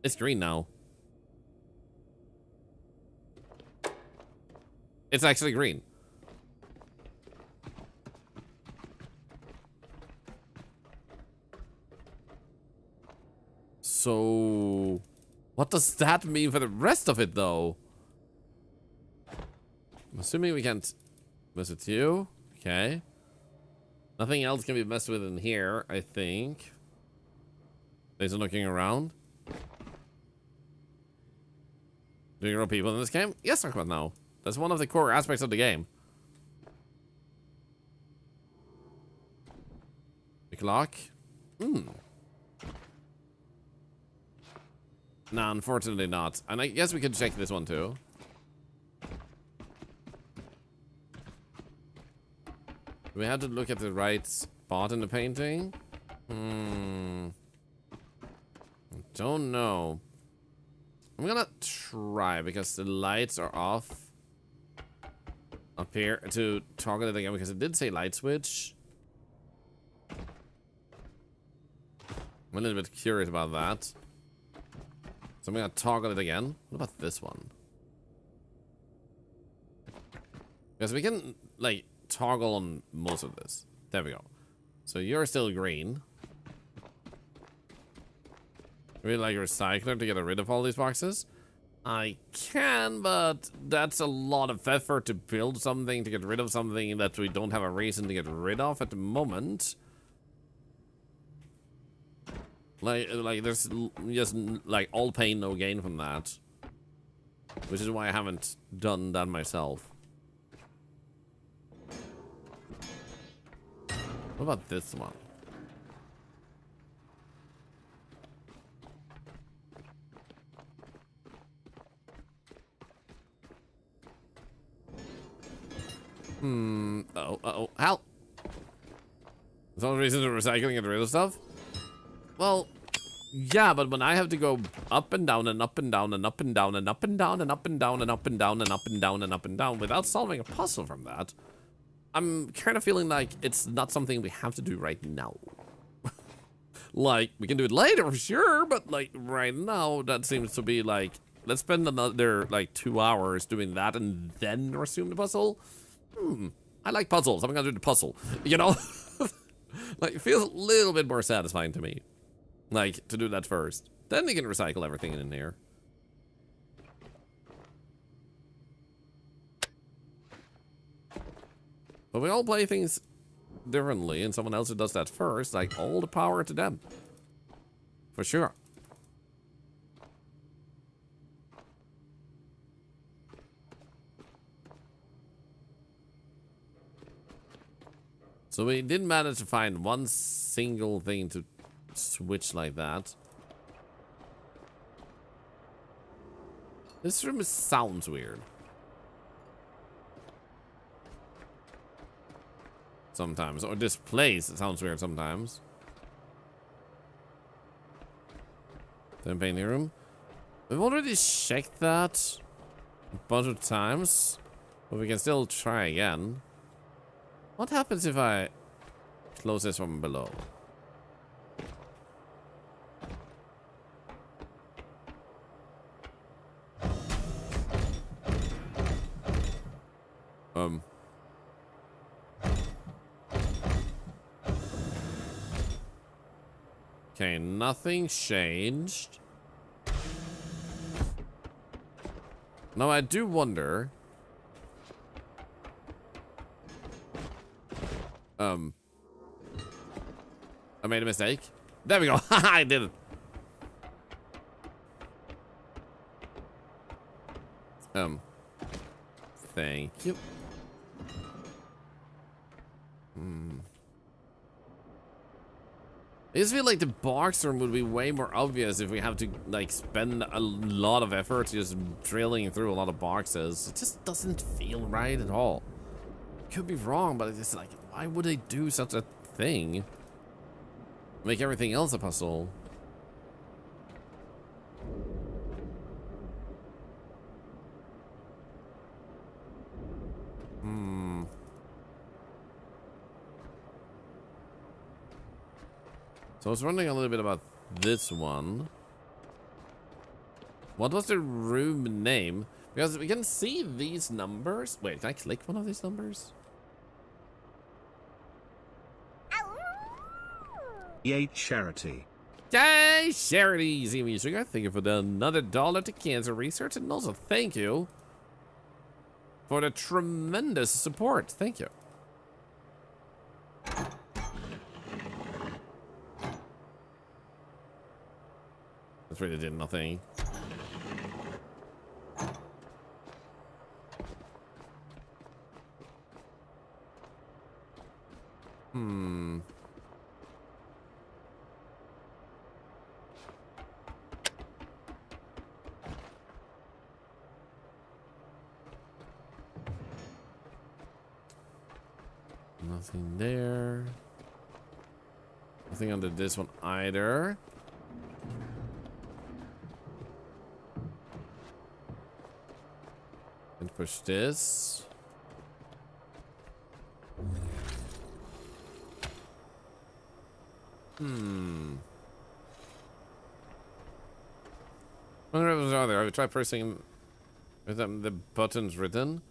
It's green now. It's actually green. So, what does that mean for the rest of it, though? I'm assuming we can't mess with you. Okay. Nothing else can be messed with in here, I think. Based on looking around. Do you know people in this game? Yes, talk about now. That's one of the core aspects of the game. The clock. Nah, unfortunately not. And I guess we could check this one too. Do we have to look at the right spot in the painting? I don't know. I'm gonna try because the lights are off up here to toggle it again because it did say light switch. I'm a little bit curious about that. So I'm gonna toggle it again. What about this one? Because we can like toggle on most of this. There we go. So you're still green. Really like a recycler to get rid of all these boxes? I can, but that's a lot of effort to build something, to get rid of something that we don't have a reason to get rid of at the moment. Like there's just like all pain, no gain from that. Which is why I haven't done that myself. What about this one? Uh-oh, help! There's no reason to recycle and get rid of stuff? Well, yeah, but when I have to go up and down and up and down and up and down and up and down and up and down and up and down and up and down and up and down without solving a puzzle from that, I'm kind of feeling like it's not something we have to do right now. Like, we can do it later for sure, but like right now, that seems to be like, let's spend another like 2 hours doing that and then resume the puzzle. I like puzzles. I'm gonna do the puzzle, you know? Like, it feels a little bit more satisfying to me. Like, to do that first. Then you can recycle everything in here. But we all play things differently and someone else who does that first, like, all the power to them. For sure. So we didn't manage to find one single thing to switch like that. This room sounds weird. Sometimes. Or this place sounds weird sometimes. The painting room. We've already checked that a bunch of times. But we can still try again. What happens if I close this from below? Okay, nothing changed. Now I do wonder. I made a mistake. There we go. I did it. Thank you. I just feel like the box room would be way more obvious if we have to like spend a lot of effort just drilling through a lot of boxes. It just doesn't feel right at all. Could be wrong, but it's just like, why would they do such a thing? Make everything else a puzzle. So I was wondering a little bit about this one. What was the room name? Because we can see these numbers. Wait, can I click one of these numbers? Yay, charity. Yay, charity! Zimi Sugar, thank you for the another $1 to cancer research, and also thank you for the tremendous support. Thank you. That really did nothing. Nothing there. Nothing under this one either. And push this. What others are there? Have you tried pressing with them the buttons written?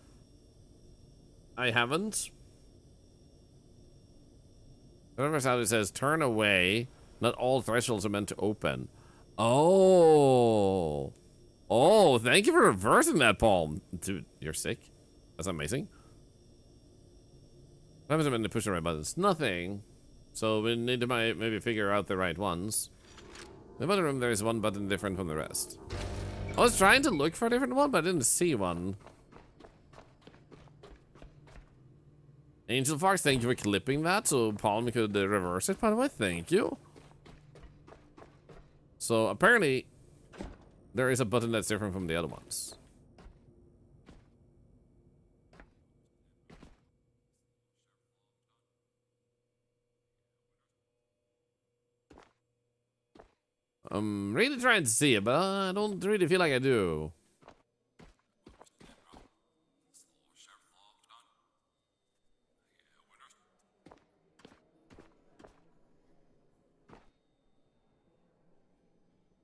I haven't. Whatever sound it says, turn away. Not all thresholds are meant to open. Oh. Oh, thank you for reversing that, Paul. Dude, you're sick. That's amazing. What happens when they push the right buttons? Nothing. So we need to maybe figure out the right ones. In the bottom room, there is one button different from the rest. I was trying to look for a different one, but I didn't see one. Angel Fox, thank you for clipping that so Palm could reverse it, by the way. Thank you. So apparently, there is a button that's different from the other ones. I'm really trying to see it, but I don't really feel like I do.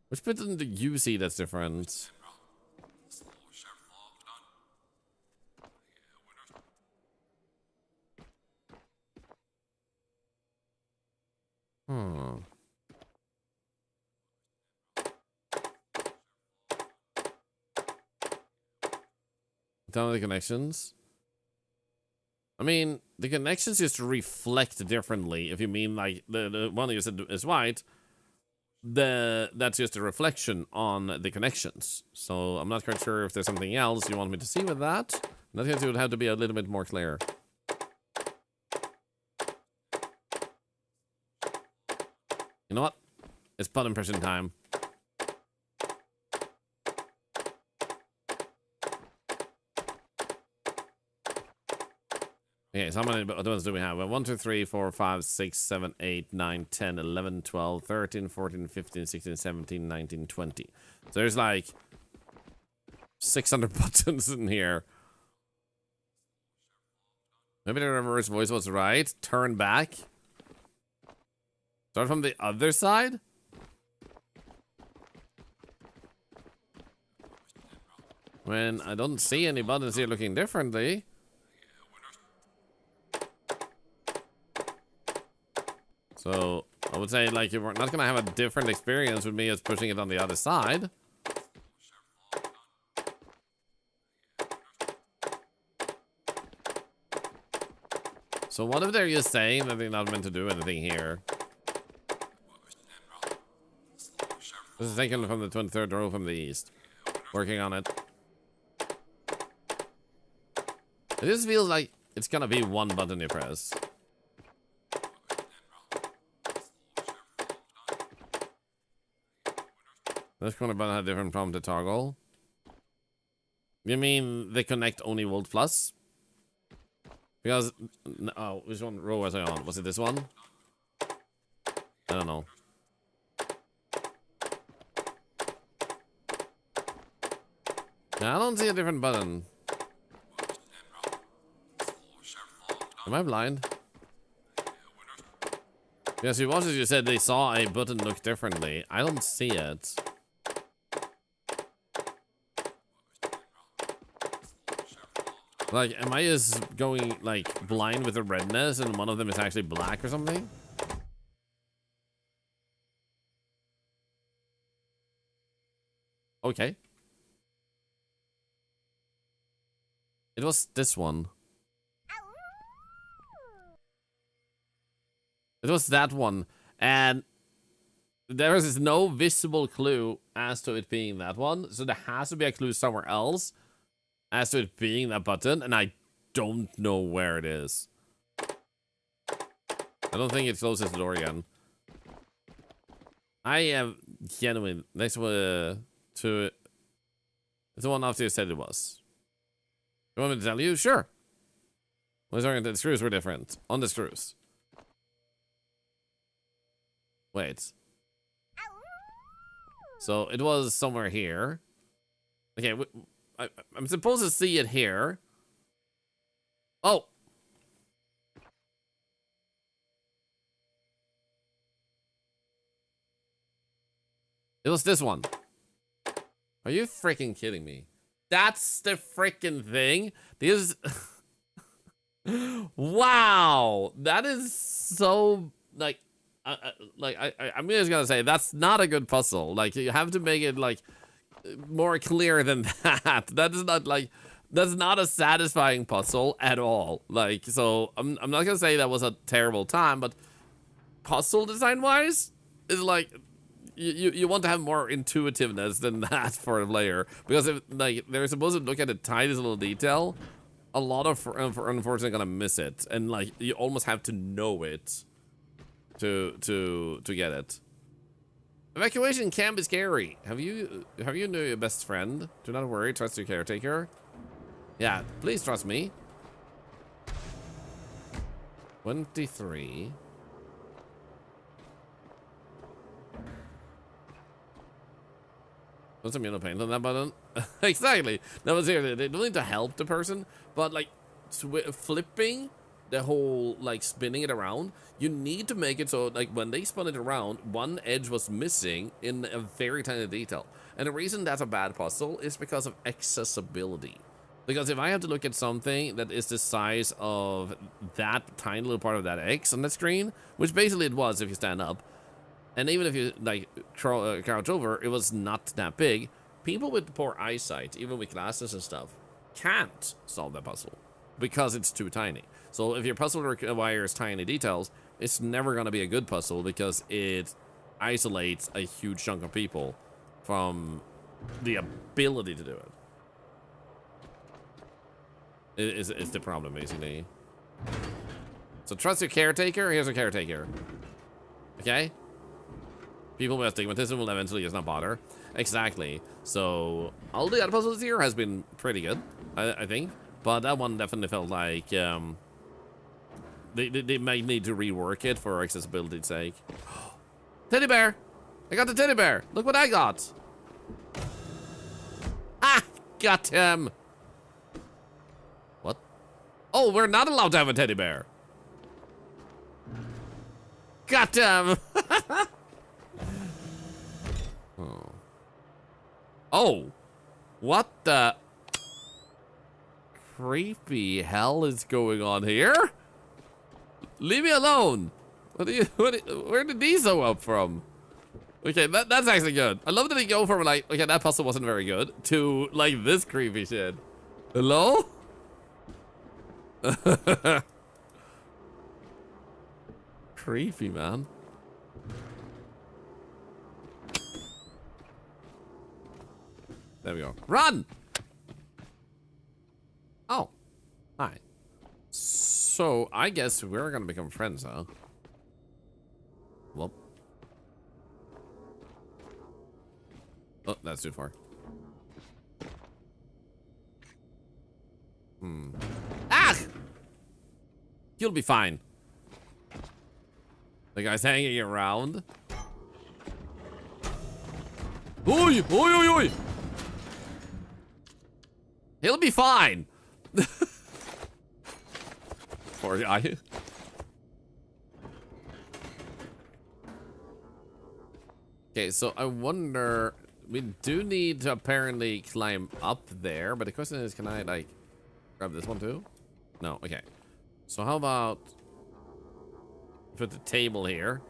Which button do you see that's different? Down the connections. I mean, the connections just reflect differently. If you mean like the one you said is white, that's just a reflection on the connections. So I'm not quite sure if there's something else you want me to see with that. I think it would have to be a little bit more clear. You know what? It's button pressing time. Okay, so how many buttons do we have? Well, 1, 2, 3, 4, 5, 6, 7, 8, 9, 10, 11, 12, 13, 14, 15, 16, 17, 19, 20. So there's like 600 buttons in here. Maybe the reverse voice was right. Turn back. Start from the other side? When I don't see any buttons here looking differently. So I would say, like, you're not gonna have a different experience with me as pushing it on the other side. So what if they're just saying that they're not meant to do anything here? This is taken from the 23rd row from the east. Working on it. It just feels like it's gonna be one button you press. This corner button had a different prompt to toggle. You mean they connect only Volt Plus? Because, oh, which one row was I on? Was it this one? I don't know. I don't see a different button. Am I blind? Yes, you watched as you said they saw a button look differently. I don't see it. Like, am I just going, like, blind with the redness and one of them is actually black or something? Okay. It was this one. It was that one. And there is no visible clue as to it being that one. So there has to be a clue somewhere else as to it being that button, and I don't know where it is. I don't think it closes the door again. I am genuine. Next one to it's the one after you said it was. You want me to tell you? Sure. Well, sorry, the screws were different. On the screws. Wait. So it was somewhere here. Okay, I'm supposed to see it here. Oh. It was this one. Are you freaking kidding me? That's the freaking thing. This wow. That is so like I'm just gonna say that's not a good puzzle. Like, you have to make it like more clear than that. That is not like, that's not a satisfying puzzle at all. Like, so I'm not gonna say that was a terrible time, but puzzle design wise is like you want to have more intuitiveness than that for a player, because if like they're supposed to look at the tiniest little detail, a lot of unfortunately gonna miss it, and like you almost have to know it to get it. Evacuation can be scary. Have you knew your best friend? Do not worry, trust your caretaker. Yeah, please trust me. 23. What's some yellow paint on that button? Exactly. That was here. They don't need to help the person, but like flipping the whole, like spinning it around, you need to make it so like when they spun it around, one edge was missing in a very tiny detail. And the reason that's a bad puzzle is because of accessibility. Because if I have to look at something that is the size of that tiny little part of that X on the screen, which basically it was if you stand up, and even if you like crouch over, it was not that big. People with poor eyesight, even with glasses and stuff, can't solve that puzzle. because it's too tiny. So if your puzzle requires tiny details, it's never going to be a good puzzle because it isolates a huge chunk of people from the ability to do it. It's the problem, basically. So trust your caretaker. Here's a caretaker. Okay? People with astigmatism will eventually just not bother. Exactly. So all the other puzzles here has been pretty good, I think. But that one definitely felt like they might need to rework it for accessibility's sake. Teddy bear! I got the teddy bear! Look what I got! Ah! Got him! What? Oh, we're not allowed to have a teddy bear. Got him! Oh. Oh! What the creepy hell is going on here? Leave me alone! Where did these go up from? Okay, that's actually good. I love that they go from like, okay, that puzzle wasn't very good, to like this creepy shit. Hello? Creepy, man. There we go. Run! Oh. Hi. So, I guess we're gonna become friends, huh? Well. Oh, that's too far. Ah! You'll be fine. The guy's hanging around. Oi! Oi, oi, oi! He'll be fine. Poor guy. Okay, so I wonder, we do need to apparently climb up there, but the question is, can I like grab this one too? No, okay. So how about put the table here?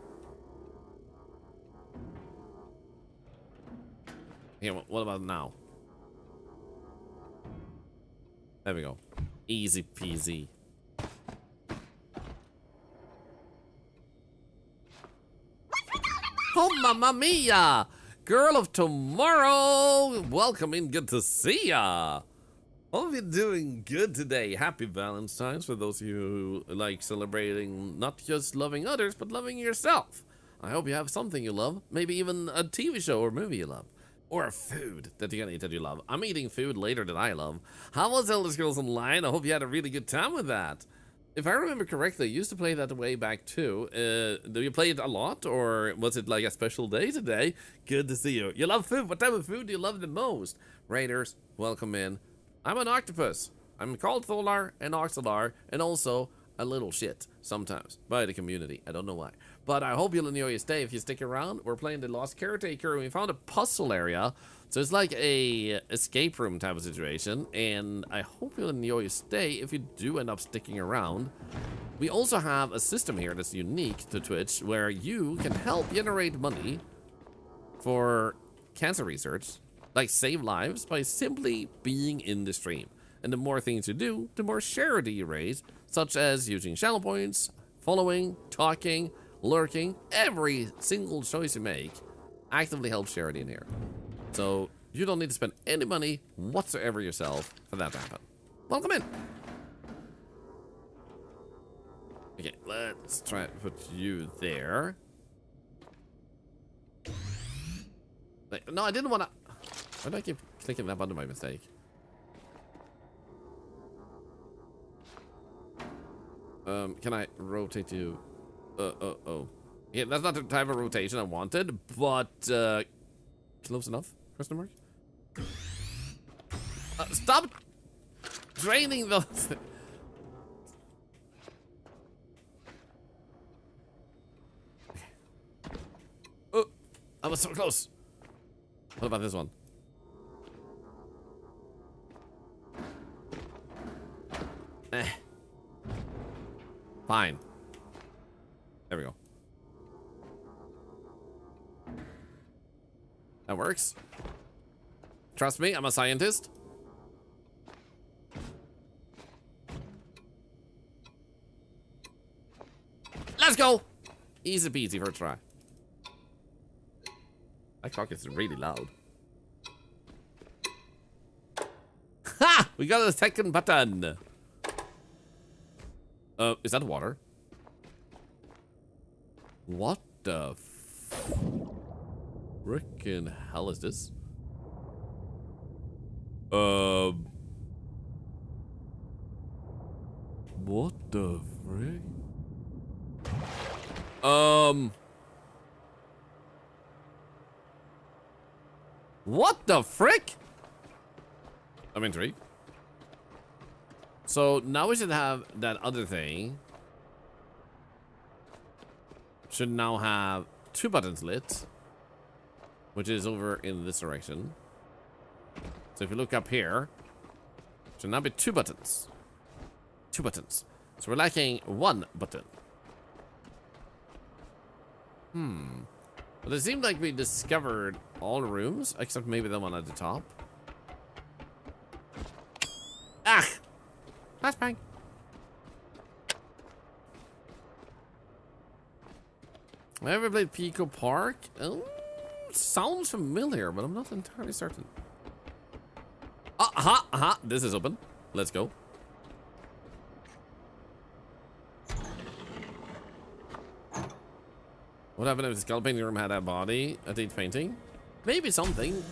Okay, what about now? There we go. Easy peasy. Oh, mamma mia! Girl of tomorrow! Welcome in, good to see ya! Hope you're doing good today. Happy Valentine's for those of you who like celebrating not just loving others, but loving yourself. I hope you have something you love, maybe even a TV show or movie you love. Or a food that you're gonna eat that you love. I'm eating food later that I love. How was Elder Scrolls Online? I hope you had a really good time with that. If I remember correctly, I used to play that way back too. Do you play it a lot, or was it like a special day today? Good to see you. You love food. What type of food do you love the most? Raiders, welcome in. I'm an octopus. I'm called Thorlar and Oxalar, and also a little shit sometimes by the community. I don't know why. But I hope you'll enjoy your stay if you stick around. We're playing the Lost Caretaker, and we found a puzzle area. So it's like a escape room type of situation, and I hope you'll enjoy your stay if you do end up sticking around. We also have a system here that's unique to Twitch, where you can help generate money for cancer research, like save lives, by simply being in the stream. And the more things you do, the more charity you raise, such as using channel points, following, talking, lurking. Every single choice you make actively helps charity in here. So you don't need to spend any money whatsoever yourself for that to happen. Welcome in. Okay, let's try to put you there. Wait, no, I didn't want to. Why do I keep clicking that button by mistake? Can I rotate you? Oh. Yeah, that's not the type of rotation I wanted, but close enough? Question mark? Stop draining those. Oh, I was so close. What about this one? Fine. There we go. That works. Trust me, I'm a scientist. Let's go! Easy peasy for a try. That clock is really loud. Ha! We got a second button. Is that water? What the frickin' hell is this? What the frick? What the frick? I'm intrigued. So now we should have that other thing. Should now have 2 buttons lit, which is over in this direction. So if you look up here, should now be 2 buttons. 2 buttons. So we're lacking 1 button. But it seemed like we discovered all the rooms, except maybe the one at the top. Ah! Flashbang. Have I ever played Pico Park? Oh, sounds familiar, but I'm not entirely certain. Aha, aha, this is open. Let's go. What happened if the skull painting room had a body at each painting? Maybe something.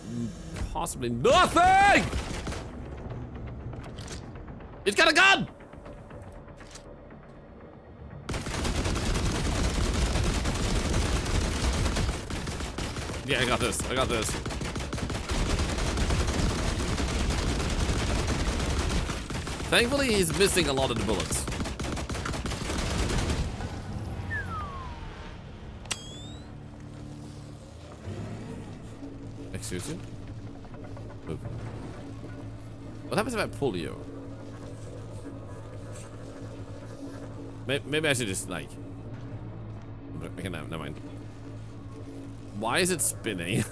Possibly nothing! It's got a gun! Yeah, I got this. I got this. Thankfully, he's missing a lot of the bullets. Excuse you? Move. What happens if I pull you? Maybe I should just like... Okay, no, never mind. Why is it spinning?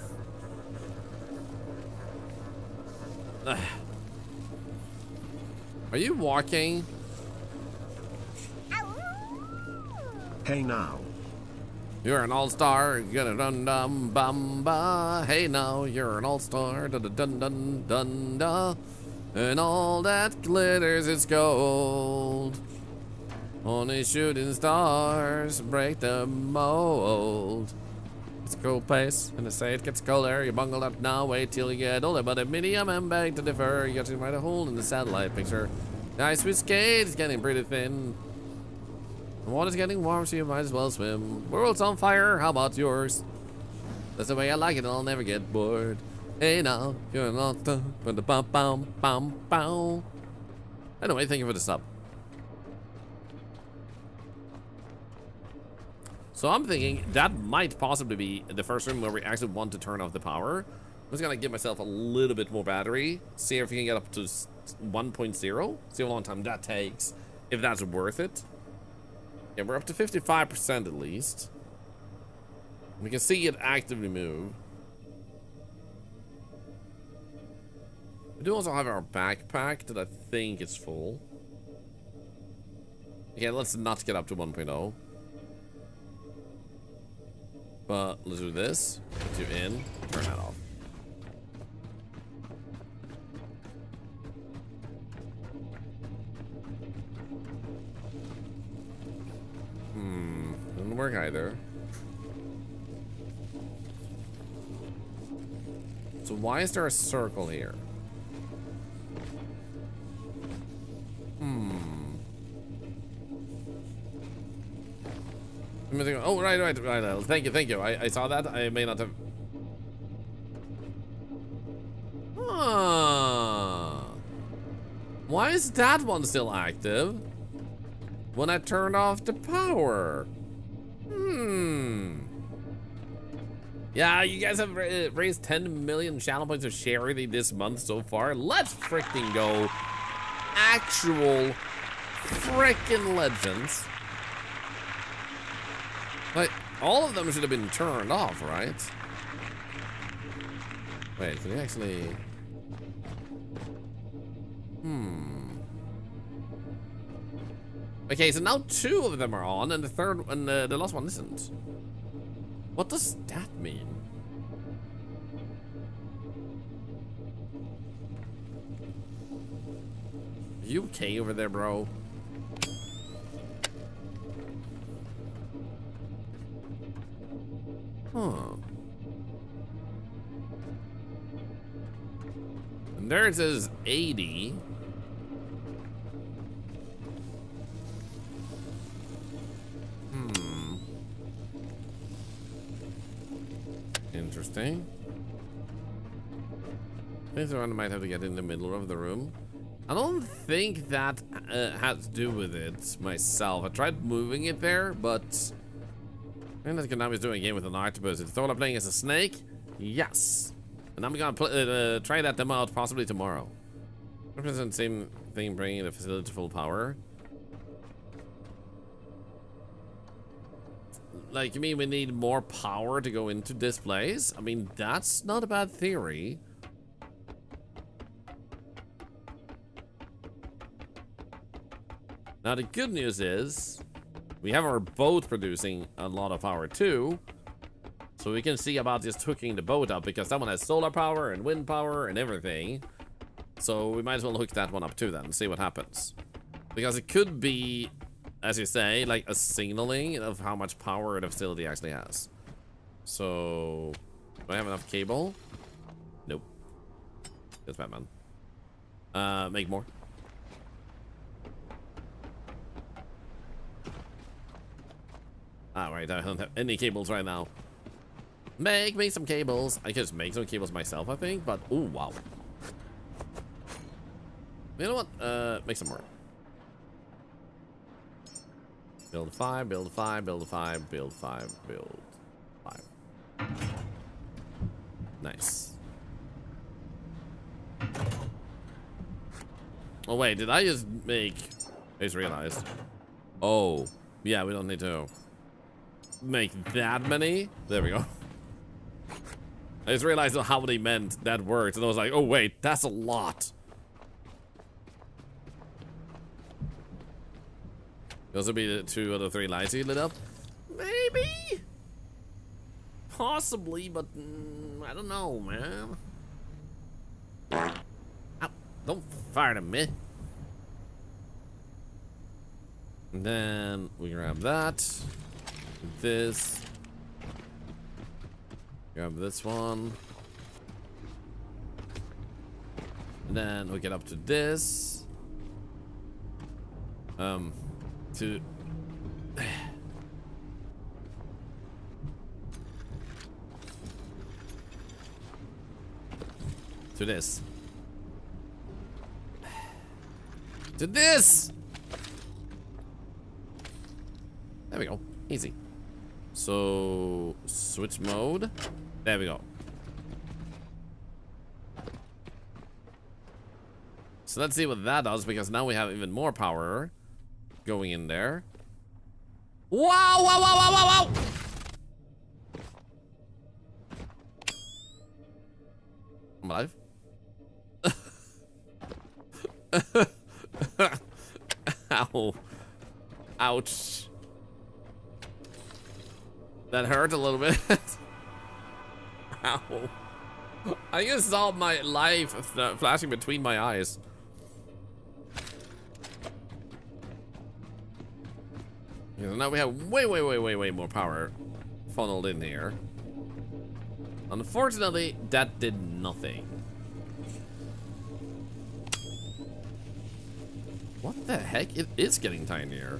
Are you walking? Hey now. You're an all-star, gonna dun dum bum ba. Hey now, you're an all-star, dun dun dun dun dun da. And all that glitters is gold. Only shooting stars break the mold. It's a cold place, and they say it gets colder. You bungled up now, wait till you get older. But a medium and beg to differ. You got to write a hole in the satellite picture. The ice with skate is getting pretty thin. The water's getting warm, so you might as well swim. World's on fire, how about yours? That's the way I like it, I'll never get bored. Hey now, you're not the bum bum bum bum. Anyway, thank you for the sub. So I'm thinking that might possibly be the first room where we actually want to turn off the power. I'm just gonna give myself a little bit more battery, see if we can get up to 1.0, see how long time that takes, if that's worth it. Yeah, we're up to 55% at least. We can see it actively move. We do also have our backpack that I think is full. Okay, let's not get up to 1.0. But let's do this. Put you in. Turn that off. Doesn't work either. So why is there a circle here? Oh, right. Thank you. I saw that. I may not have. Why is that one still active when I turned off the power? Yeah, you guys have raised 10 million channel points of charity this month so far. Let's freaking go. Actual freaking legends. Like, all of them should have been turned off, right? Wait, can you actually... Okay, so now 2 of them are on, and the third and the last one isn't. What does that mean? Are you okay over there, bro? Huh. And there it says 80. Interesting. I think I might have to get in the middle of the room. I don't think that had to do with it myself. I tried moving it there, but I think that Konami's doing a game with an octopus. Is Thorlar playing as a snake? Yes. And I'm gonna try that demo out possibly tomorrow. Represent same thing, bringing the facility to full power. Like, you mean we need more power to go into this place? I mean, that's not a bad theory. Now, the good news is we have our boat producing a lot of power too. So we can see about just hooking the boat up, because that one has solar power and wind power and everything. So we might as well hook that one up too then and see what happens. Because it could be, as you say, like a signaling of how much power the facility actually has. So, do I have enough cable? Nope. That's Batman. Make more. Alright, I don't have any cables right now. Make me some cables. I can just make some cables myself, I think, but oh wow. You know what? Make some more. Build 5, build 5, build 5, build 5, build 5. Nice. Oh wait, did I just make... I just realized. Oh, yeah, we don't need to make that many. There we go. I just realized how they meant that worked, and I was like, oh wait, that's a lot. Those would be the 2 out of 3 lights you lit up? Maybe? Possibly, but I don't know, man. Ow, don't fire at me. And then we grab that. This. Grab this one. And then we get up to this. To this. To this. There we go. Easy. So switch mode. There we go. So let's see what that does, because now we have even more power going in there. Wow, wow, wow, wow, wow, wow. I'm alive. Ow. Ouch. That hurt a little bit. Ow. I just saw my life flashing between my eyes. Yeah, now we have way more power funneled in here. Unfortunately, that did nothing. What the heck? It is getting tinier.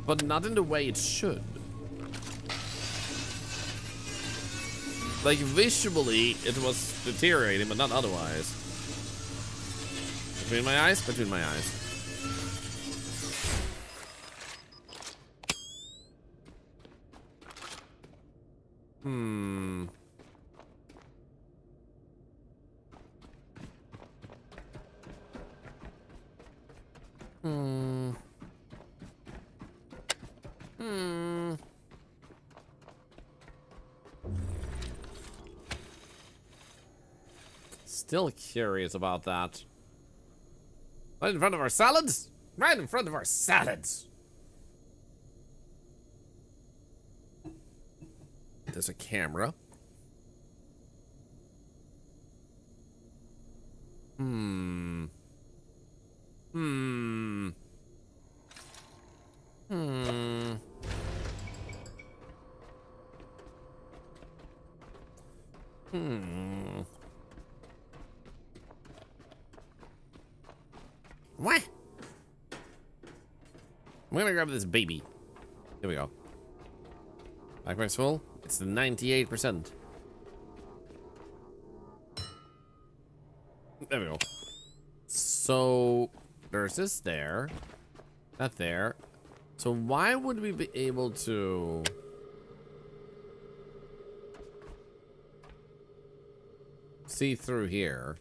But not in the way it should. Like, visually, it was deteriorating, but not otherwise. Between my eyes? Between my eyes. Still curious about that. Right in front of our salads? Right in front of our salads. There's a camera. Hmm. Hmm. Hmm. Hmm. What? I'm gonna grab this baby. Here we go. Backpack's full. It's the 98%. There we go. So there's this there. That there. So why would we be able to see through here?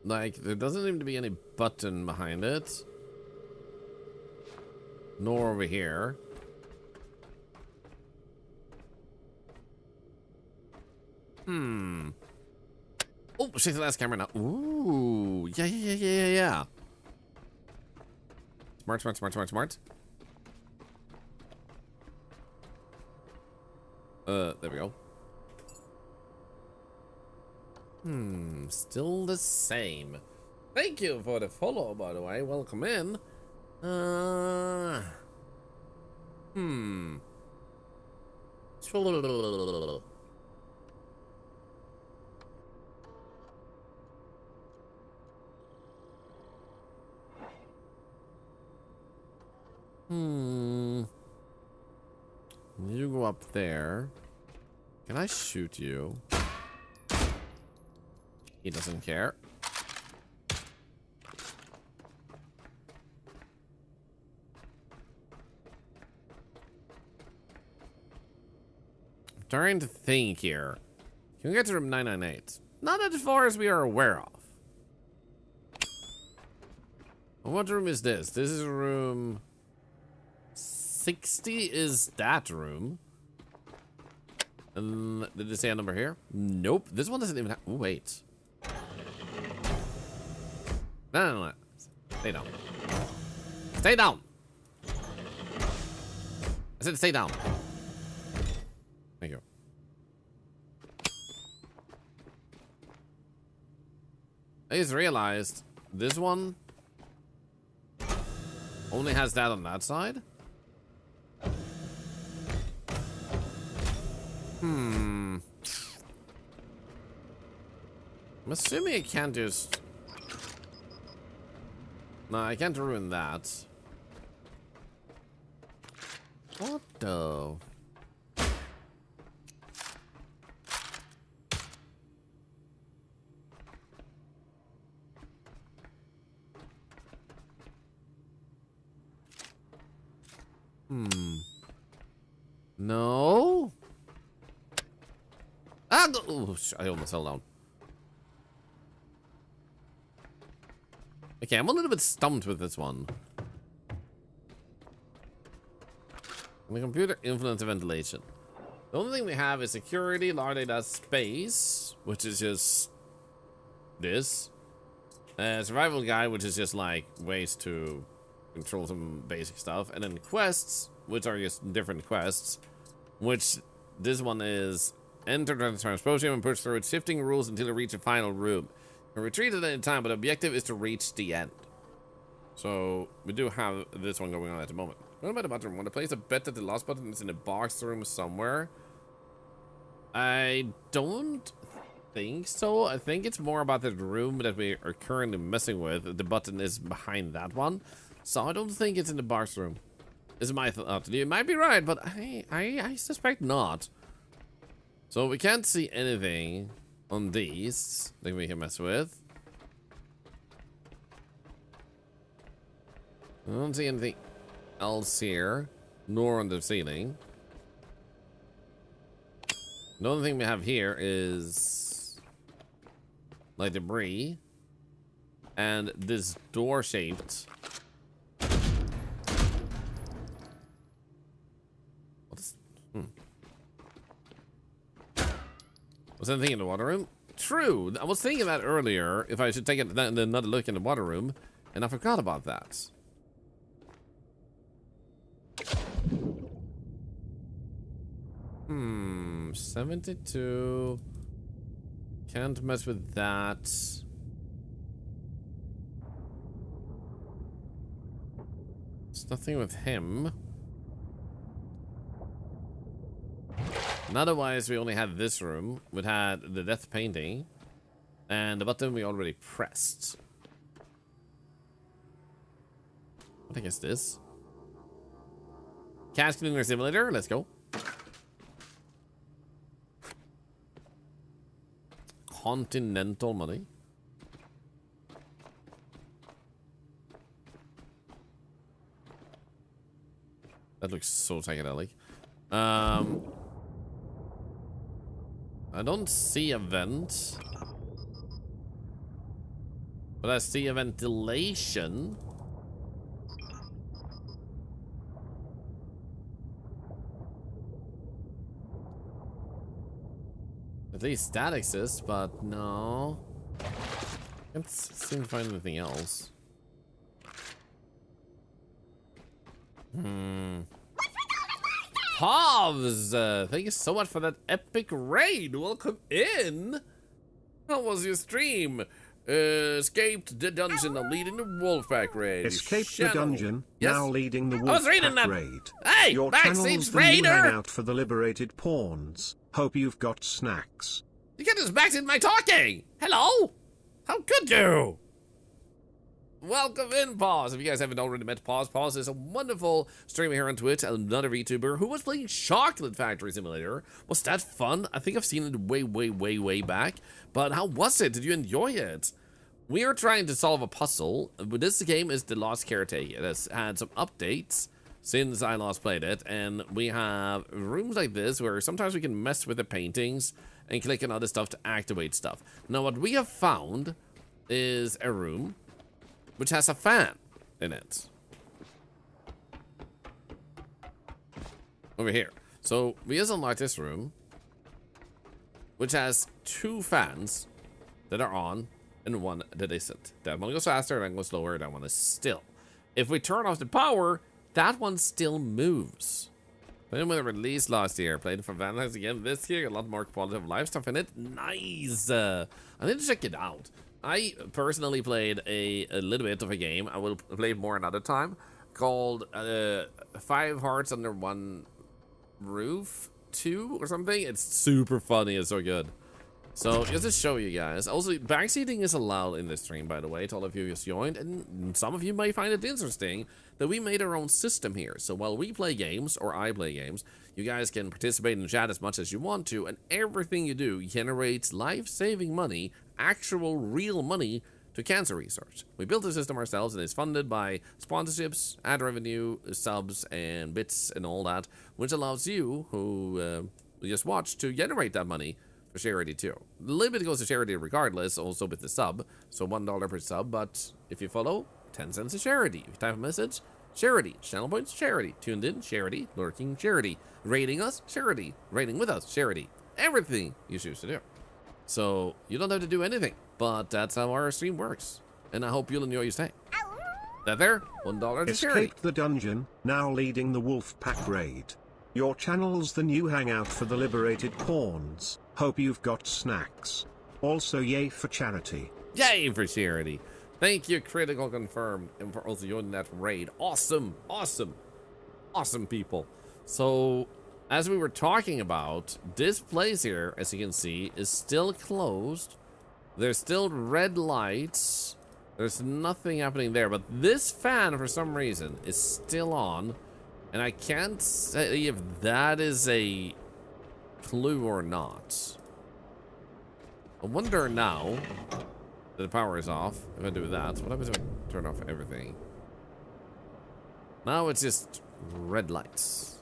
Like, there doesn't seem to be any button behind it. Nor over here. Hmm. Oh, she's the last camera now. Ooh. Yeah. Smart. There we go. Still the same. Thank you for the follow, by the way. Welcome in. You go up there. Can I shoot you? He doesn't care. I'm trying to think here. Can we get to room 998? Not as far as we are aware of. What room is this? This is room 60 is that room. And did it say a number here? Nope. This one doesn't even have. Oh, wait. No. Stay down. Stay down. I said stay down. Thank you. I just realized this one only has that on that side. I'm assuming I can't just... No, I can't ruin that. What the... No. Ah, oh, I almost fell down. Okay, I'm a little bit stumped with this one. The computer influence ventilation. The only thing we have is security, large data space, which is just this. Survival guide, which is just like ways to control some basic stuff, and then quests, which are just different quests. Which this one is enter the transpose and push through its shifting rules until you reach a final room. You can retreat at any time, but the objective is to reach the end. So we do have this one going on at the moment. What about the button? Want to place a bet that the last button is in a box room somewhere? I don't think so. I think it's more about the room that we are currently messing with. The button is behind that one. So I don't think it's in the box room. Is my thought. You might be right, but I suspect not. So we can't see anything on these that we can mess with. I don't see anything else here, nor on the ceiling. The only thing we have here is like debris and this door shaped. Was anything in the water room? true. I was thinking that earlier, if I should take another look in the water room, and I forgot about that. 72. Can't mess with that. There's nothing with him. And otherwise, we only had this room. We had the death painting. And the button we already pressed. I think it's this. Cash cleaner simulator. Let's go. Continental money. That looks so psychedelic. I don't see a vent, but I see a ventilation. At least that exists, but no. Can't seem to find anything else. Hobbs, thank you so much for that epic raid. Welcome in. How was your stream? Escaped the dungeon, now leading the Wolfpack raid. Escaped the dungeon, Yes? now leading the I was reading Wolfpack that. raid. Hey, Your backstage channel's the raider! new hangout for the liberated pawns. Hope you've got snacks. You get us back in my talking. Hello. How could you? Welcome in, Pause. If you guys haven't already met Pause is a wonderful streamer here on Twitch, another VTuber who was playing Chocolate Factory Simulator. Was that fun? I think I've seen it way back. But how was it? Did you enjoy it? We are trying to solve a puzzle. This game is The Lost Caretaker. It has had some updates since I last played it. And we have rooms like this where sometimes we can mess with the paintings and click on other stuff to activate stuff. Now, what we have found is a room which has a fan in it. Over here. So we just unlocked this room, which has 2 fans that are on and 1 that isn't. That one goes faster, that one goes slower, that one is still. If we turn off the power, that one still moves. Played when it released last year. Played for Valentine's again this year. A lot more quality of life stuff in it. Nice. I need to check it out. I personally played a little bit of a game. I will play more another time. Called 5 Hearts Under One Roof 2 or something. It's super funny. It's so good. So just to show you guys. Also, backseating is allowed in this stream, by the way, to all of you who just joined. And some of you may find it interesting that we made our own system here. So while we play games, or I play games, you guys can participate in the chat as much as you want to. And everything you do generates life-saving money, actual real money, to cancer research. We built the system ourselves, and it's funded by sponsorships, ad revenue, subs, and bits, and all that, which allows you, who just watch, to generate that money for charity too. A little bit goes to charity regardless, also with the sub, so $1 per sub, but if you follow, 10 cents to charity. If you type a message, charity. Channel points, charity. Tuned in, charity. Lurking, charity. Rating us, charity. Rating with us, charity. Everything you choose to do. So you don't have to do anything, but that's how our stream works. And I hope you'll enjoy your stay. That there, $1 to charity. Escaped the dungeon, now leading the Wolfpack raid. Your channel's the new hangout for the liberated pawns. Hope you've got snacks. Also, yay for charity. Yay for charity. Thank you, Critical Confirmed, and for also joining that raid. Awesome, awesome, awesome people. So, as we were talking about, this place here, as you can see, is still closed. There's still red lights. There's nothing happening there, but this fan, for some reason, is still on. And I can't say if that is a clue or not. I wonder now that the power is off. If I do that, what happens if I turn off everything? Now it's just red lights.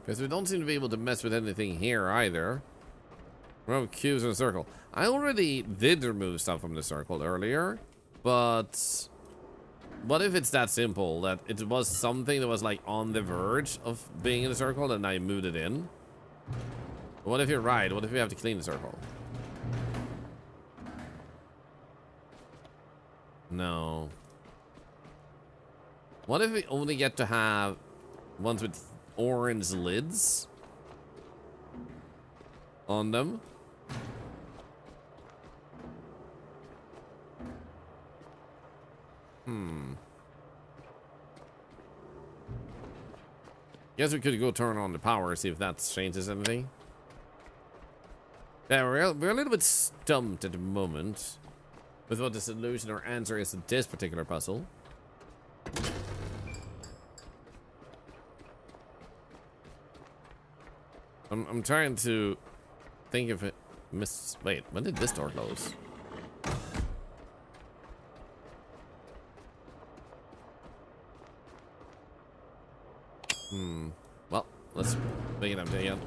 Because we don't seem to be able to mess with anything here either. Remove cubes in a circle. I already did remove stuff from the circle earlier, but what if it's that simple that it was something that was like on the verge of being in a circle and I moved it in? What if you're right? What if we have to clean the circle? No. What if we only get to have ones with orange lids on them? Guess we could go turn on the power, see if that changes anything. Yeah, we're a little bit stumped at the moment with what the solution or answer is to this particular puzzle. I'm trying to think if it wait, when did this door close? Well, let's make it empty again.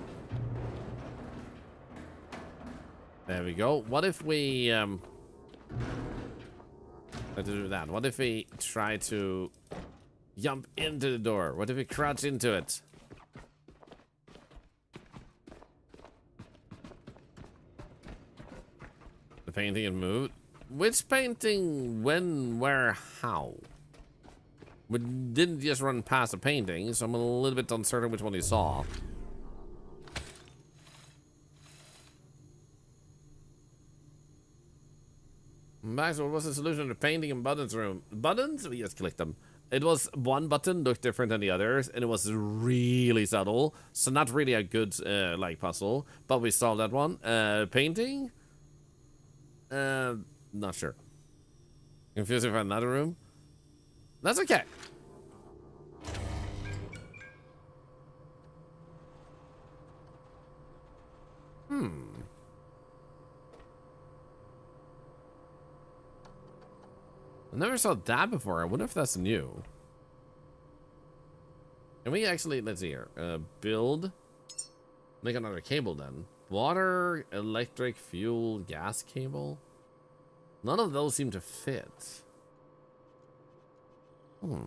There we go. What if we try to do that? What if we try to jump into the door? What if we crouch into it? The painting had moved. Which painting? When? Where? How? We didn't just run past the painting, so I'm a little bit uncertain which one you saw. Max, what was the solution to the painting and buttons room? Buttons? We just clicked them. It was one button looked different than the others, and it was really subtle. So not really a good like puzzle, but we solved that one. Painting? Not sure. Confusing for another room? That's okay. I never saw that before. I wonder if that's new. Can we actually, let's see here. Build. Make another cable then. Water, electric, fuel, gas cable. None of those seem to fit. Okay,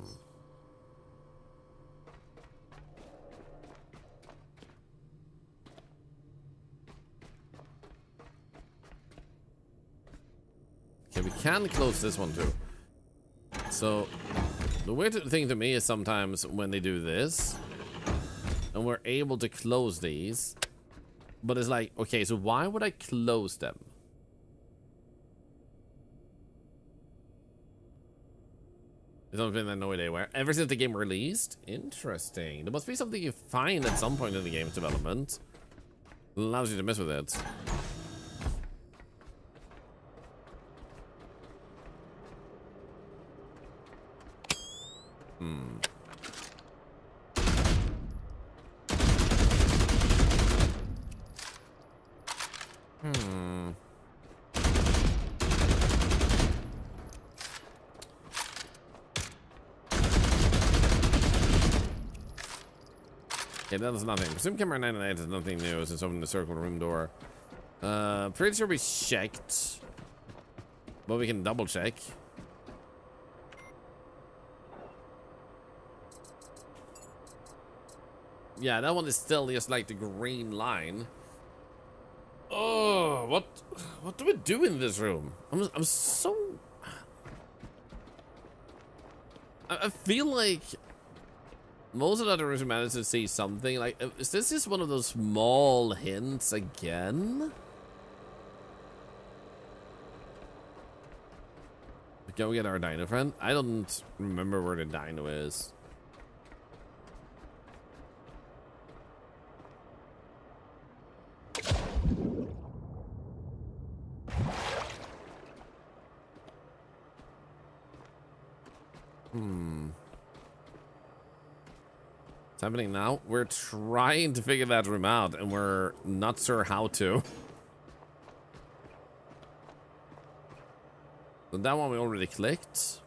we can close this one too. So, the weird thing to me is sometimes when they do this, and we're able to close these, but it's like, okay, so why would I close them? It's something I know they were. Ever since the game released? Interesting. There must be something you find at some point in the game's development that allows you to mess with it. Okay, that is nothing. Presume camera 99 is nothing new since opening the circle room door. Pretty sure we checked, but we can double check. Yeah, that one is still just like the green line. Oh, what do we do in this room? I'm so. I feel like most of the other rooms we managed to see something. Like, is this just one of those small hints again? Go get our dino friend. I don't remember where the dino is. What's happening now? We're trying to figure that room out, and we're not sure how to. So that one we already clicked.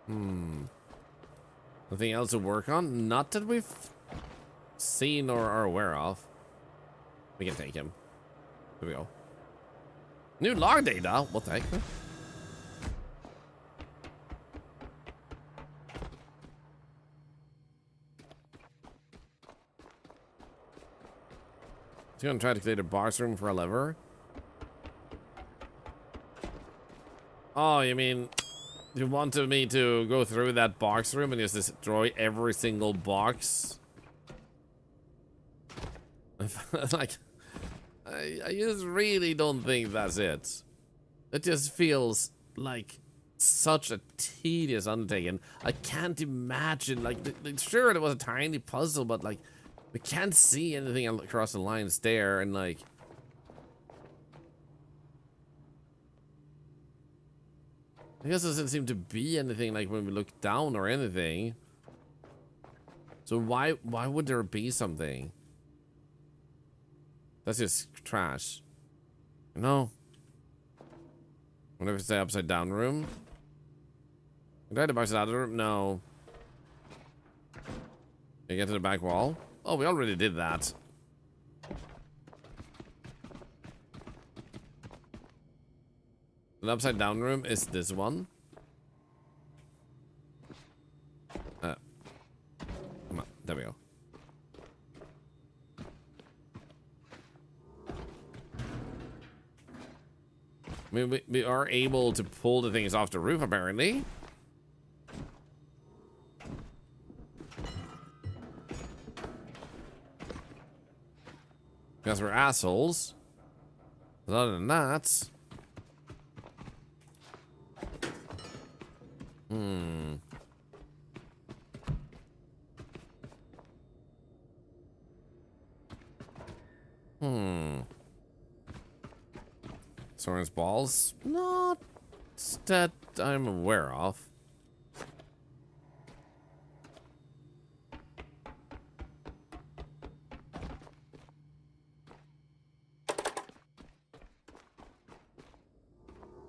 Nothing else to work on? Not that we've seen or are aware of. We can take him. Here we go. New log data? What the heck? He's gonna try to clear the box room for a lever. Oh, you mean you wanted me to go through that box room and just destroy every single box? Like, I just really don't think that's it. It just feels like such a tedious undertaking. I can't imagine, like, sure it was a tiny puzzle, but like, we can't see anything across the lines there, and like, I guess there doesn't seem to be anything like when we look down or anything. So why would there be something? That's just trash. No. Wonder if it's the upside down room. Did I have to box it out of the room? No. Can you get to the back wall? Oh, we already did that. The upside down room is this one. Come on, there we go. I mean, we are able to pull the things off the roof, apparently. Because we're assholes. But other than that... Soren's balls? Not that I'm aware of.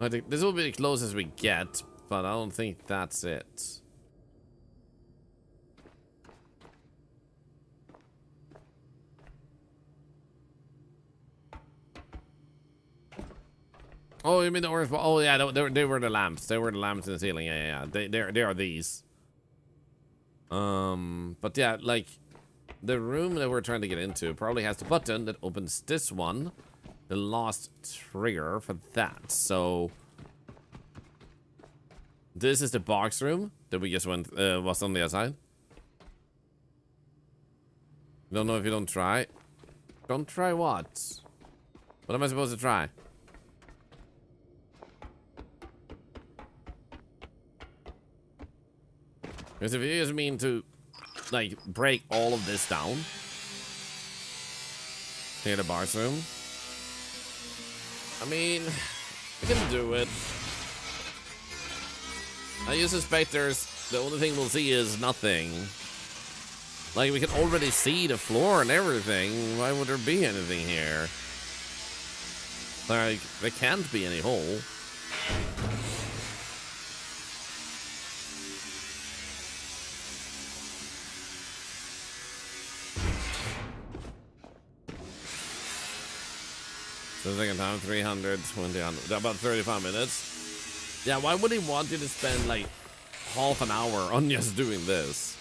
I think this will be the closest we get, but I don't think that's it. Oh, you mean the orange ball? Oh, yeah, they were the lamps. They were the lamps in the ceiling. Yeah. They are these. But yeah, like, the room that we're trying to get into probably has the button that opens this one. The last trigger for that. So this is the box room that we just went was on the other side. Don't know if you don't try. Don't try what? What am I supposed to try? Because if you just mean to like break all of this down. Clear the box room. I mean, we can do it. I just suspect the only thing we'll see is nothing. Like, we can already see the floor and everything. Why would there be anything here? Like, there can't be any hole. So second time, 320, about 35 minutes. Yeah, why would he want you to spend like half an hour on just doing this?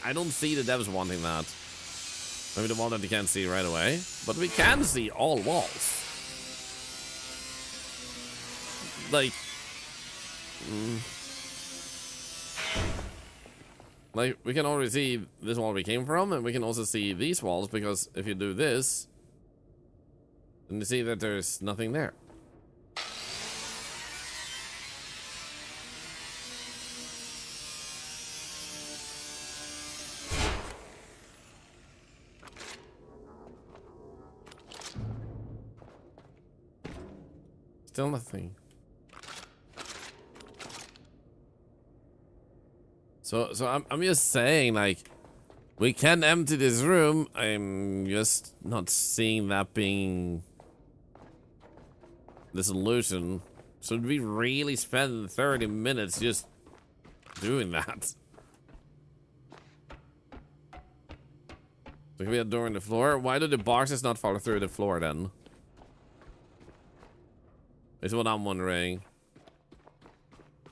I don't see the devs wanting that. Maybe the one that you can't see right away. But we can see all walls. Like... Like, we can already see this wall we came from, and we can also see these walls, because if you do this... And you see that there's nothing there. Still nothing. So I'm just saying, like, we can empty this room. I'm just not seeing that being the solution. Should we really spend 30 minutes just doing that. There could be a door in the floor. Why do the boxes not fall through the floor then? Is what I'm wondering.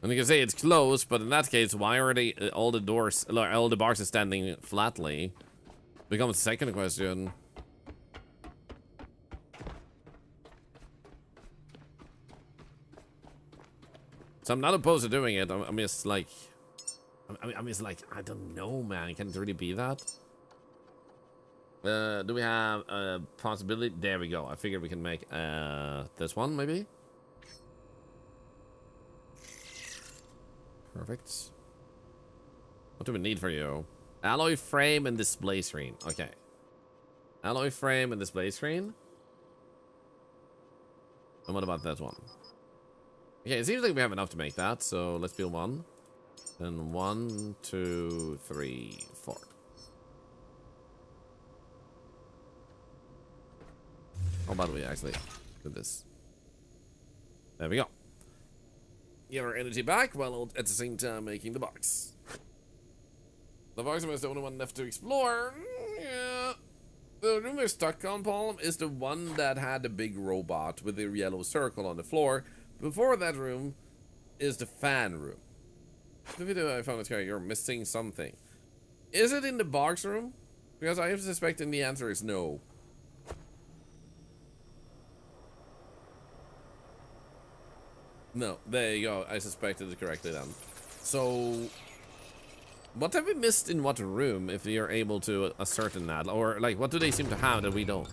And you can say it's closed, but in that case, why are they all the doors, all the boxes standing flatly? Becomes a second question. So I'm not opposed to doing it. I'm just like, I'm just like, I don't know, man. Can it really be that? Do we have a possibility? There we go. I figured we can make this one maybe. Perfect. What do we need for you? Alloy frame and display screen. Okay. Alloy frame and display screen. And what about that one? Okay, it seems like we have enough to make that, so let's build one. Then 1, 2, 3, 4. How about we actually do this? There we go. Get our energy back while at the same time making the box. The box is the only one left to explore. Yeah. The room we're stuck on, Paul, is the one that had the big robot with the yellow circle on the floor. Before that room is the fan room. The video I found is you're missing something. Is it in the box room? Because I am suspecting the answer is no. No, there you go. I suspected it correctly then. So, what have we missed in what room if we are able to ascertain that? Or, like, what do they seem to have that we don't?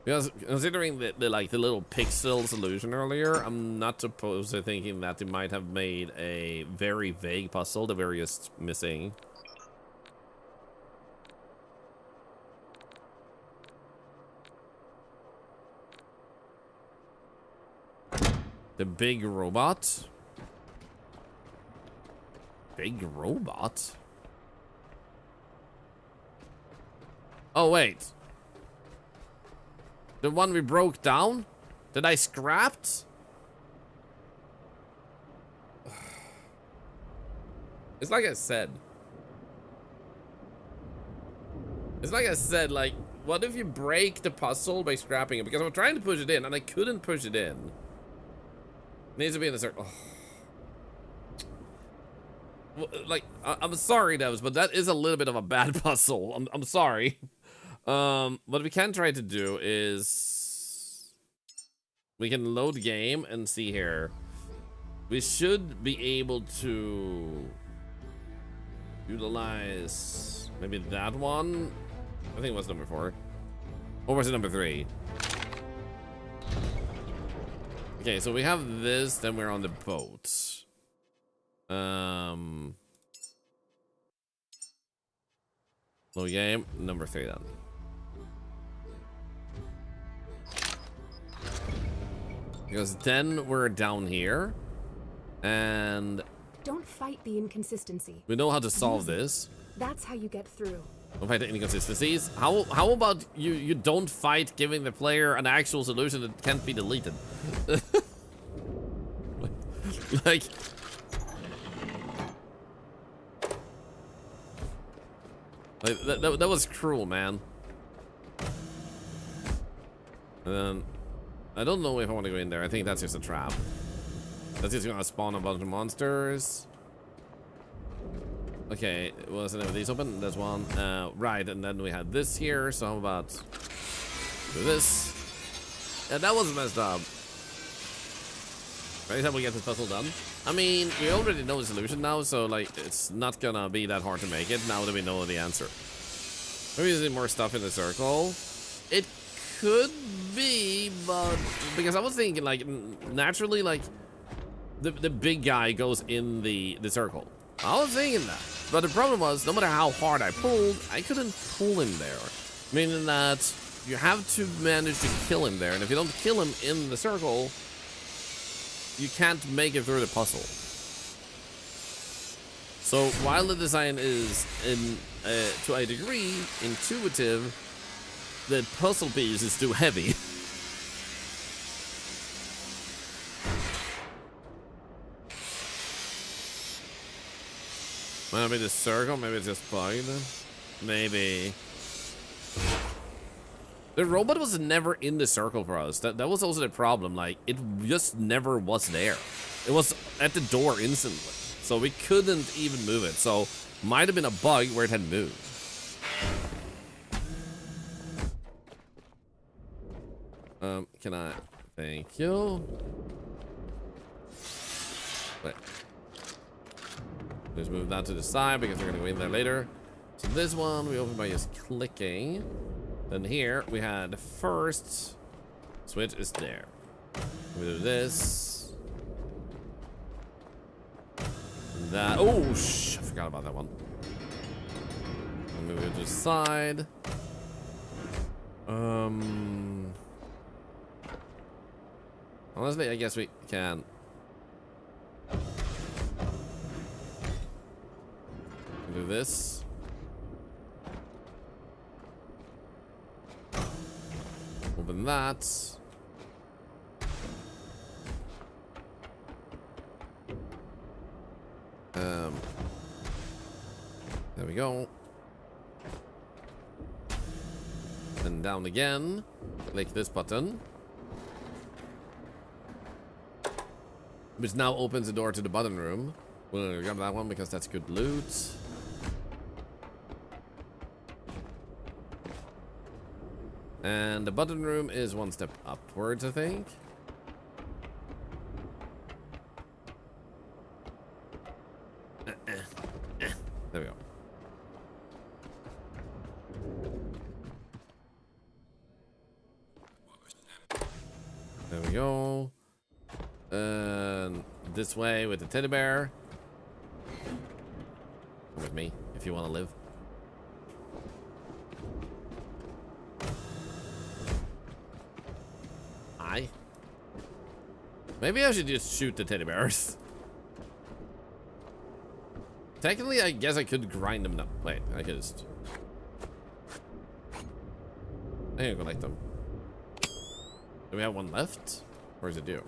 Because considering the little pixel solution earlier, I'm not opposed to thinking that they might have made a very vague puzzle that we're just missing. The big robot? Big robot? Oh, wait. The one we broke down? That I scrapped? It's like I said. It's like I said, like, what if you break the puzzle by scrapping it? Because I'm trying to push it in and I couldn't push it in. It needs to be in a circle. Well, like, I'm sorry, Devs, but that is a little bit of a bad puzzle. I'm sorry. What we can try to do is we can load game and see here. We should be able to utilize maybe that one. I think it was number 4. Or was it number 3? Okay, so we have this, then we're on the boat. Low game, number 3 then. Because then we're down here, and Don't fight the inconsistency. we know how to solve this. That's how you get through. Don't fight the inconsistencies. How about you don't fight giving the player an actual solution that can't be deleted? like that was cruel, man. And then I don't know if I want to go in there. I think that's just a trap. That's just gonna spawn a bunch of monsters. Okay, was any of these open? There's one. Right, and then we had this here. So how about do this? Yeah, that was messed up. Right, time we get this puzzle done. I mean, we already know the solution now, so like it's not gonna be that hard to make it now that we know the answer. Maybe using more stuff in the circle. It could be, but because I was thinking like naturally like the big guy goes in the circle. I was thinking that, but the problem was no matter how hard I pulled, I couldn't pull him there. Meaning that you have to manage to kill him there, and if you don't kill him in the circle, you can't make it through the puzzle. So while the design is to a degree intuitive, the puzzle piece is too heavy. Maybe the circle, maybe it's just bugged. Maybe. The robot was never in the circle for us. That was also the problem. Like, it just never was there. It was at the door instantly. So we couldn't even move it. So might have been a bug where it had moved. Can I? Thank you. Wait. Let's move that to the side because we're gonna go in there later. So this one we open by just clicking. Then here we had the first switch is there. We do this. That. Oh, I forgot about that one. Move it to the side. Honestly, I guess we can. Do this. Open that. There we go. Then down again. Click this button. Which now opens the door to the button room. We'll grab that one because that's good loot. And the button room is one step upwards, I think. There we go. There we go. And this way with the teddy bear. Come with me if you want to live. Maybe I should just shoot the teddy bears. Technically, I guess I could grind them up. Wait, I could just... I can collect them. Do we have one left? Or is it due?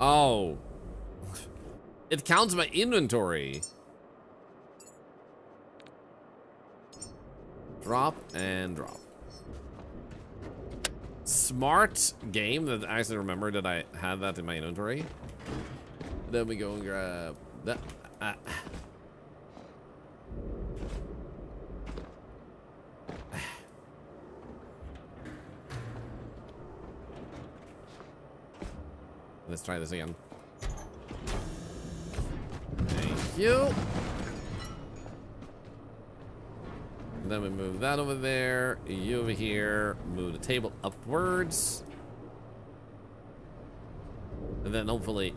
Oh. It counts my inventory. Drop and drop. Smart game that I actually remember that I had that in my inventory. Then we go and grab that. Let's try this again. Thank you. Then we move that over there. You over here. Move the table upwards. And then hopefully...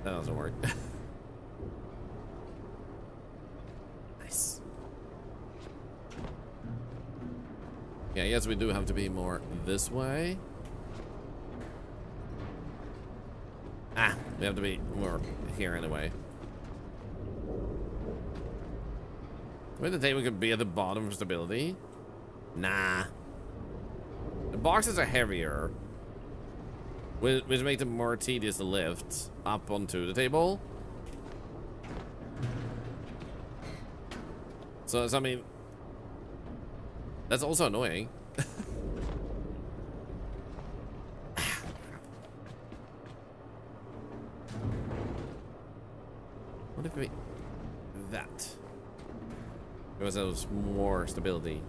that doesn't work. Nice. Yeah, I guess we do have to be more this way. We have to be more here anyway. Maybe the table could be at the bottom for stability. Nah. The boxes are heavier, which make them more tedious to lift up onto the table. So I mean, that's also annoying. What if we... that? Give us more stability.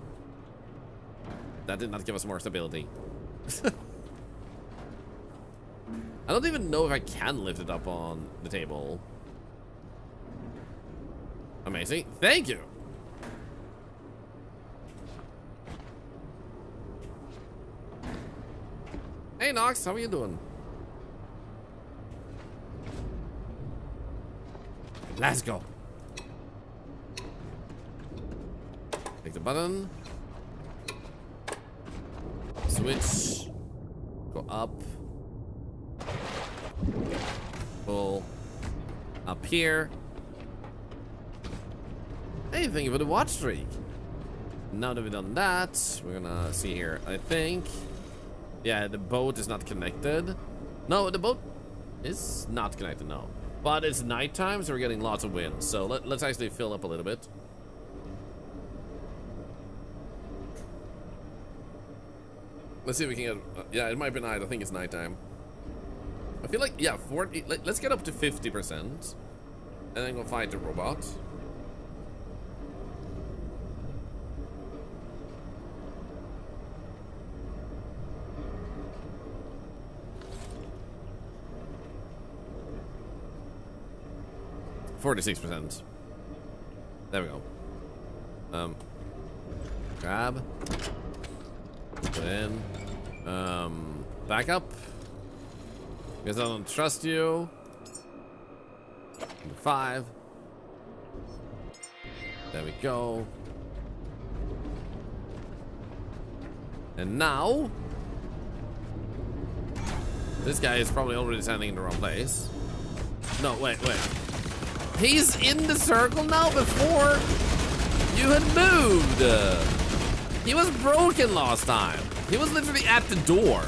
That did not give us more stability. I don't even know if I can lift it up on the table. Amazing. Thank you. Hey Nox, how are you doing? Let's go. Click the button. Switch. Go up. Pull. Up here. Hey, thank you for the watch streak. Now that we've done that, we're gonna see here. I think, yeah, the boat is not connected. No, the boat is not connected, no. But it's nighttime, so we're getting lots of wind. So let's actually fill up a little bit. Let's see if we can get, yeah, it might be night. I think it's nighttime. I feel like, yeah, 40, let's get up to 50%. And then go fight the robot. %. There we go. Grab. Put in. Back up. Because I don't trust you. Number 5. There we go. And now, this guy is probably already standing in the wrong place. No, wait. He's in the circle now before you had moved. He was broken last time. He was literally at the door.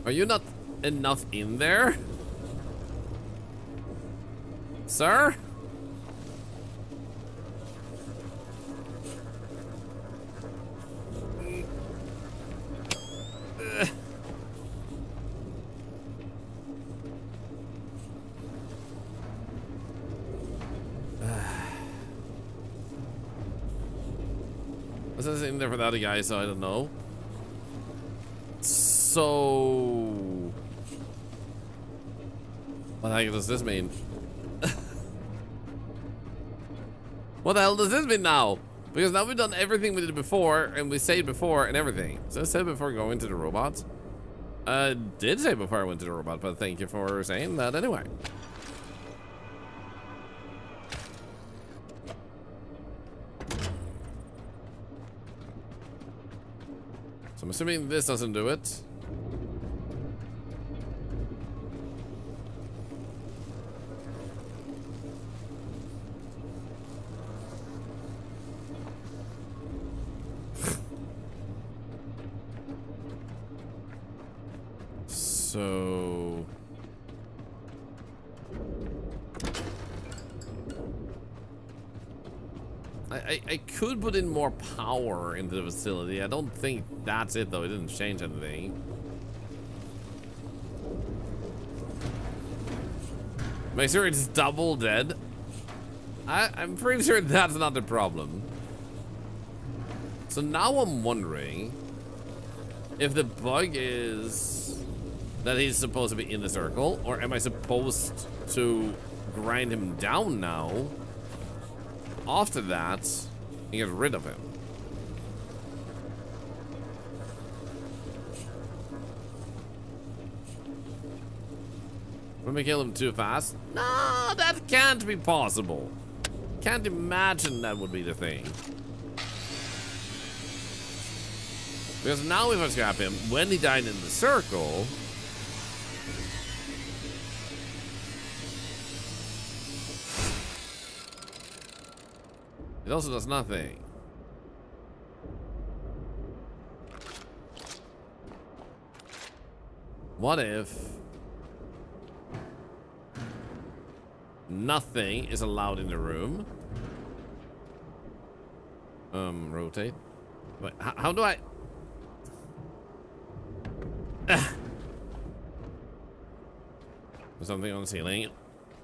Are you not enough in there? Sir? Was I in there for the other guy, so I don't know. So what the heck does this mean? What the hell does this mean now? Because now we've done everything we did before, and we saved before and everything. So I said before going to the robot. Did say before I went to the robot, but thank you for saying that anyway. So I'm assuming this doesn't do it. So I could put in more power into the facility. I don't think that's it though. It didn't change anything. Make sure it's double dead. I'm pretty sure that's not the problem. So now I'm wondering if the bug is that he's supposed to be in the circle, or am I supposed to grind him down now after that and get rid of him? Let me kill him too fast? No, that can't be possible. Can't imagine that would be the thing. Because now if I scrap him, when he died in the circle, it also does nothing. What if nothing is allowed in the room? Rotate. Wait, how do I? There's something on the ceiling.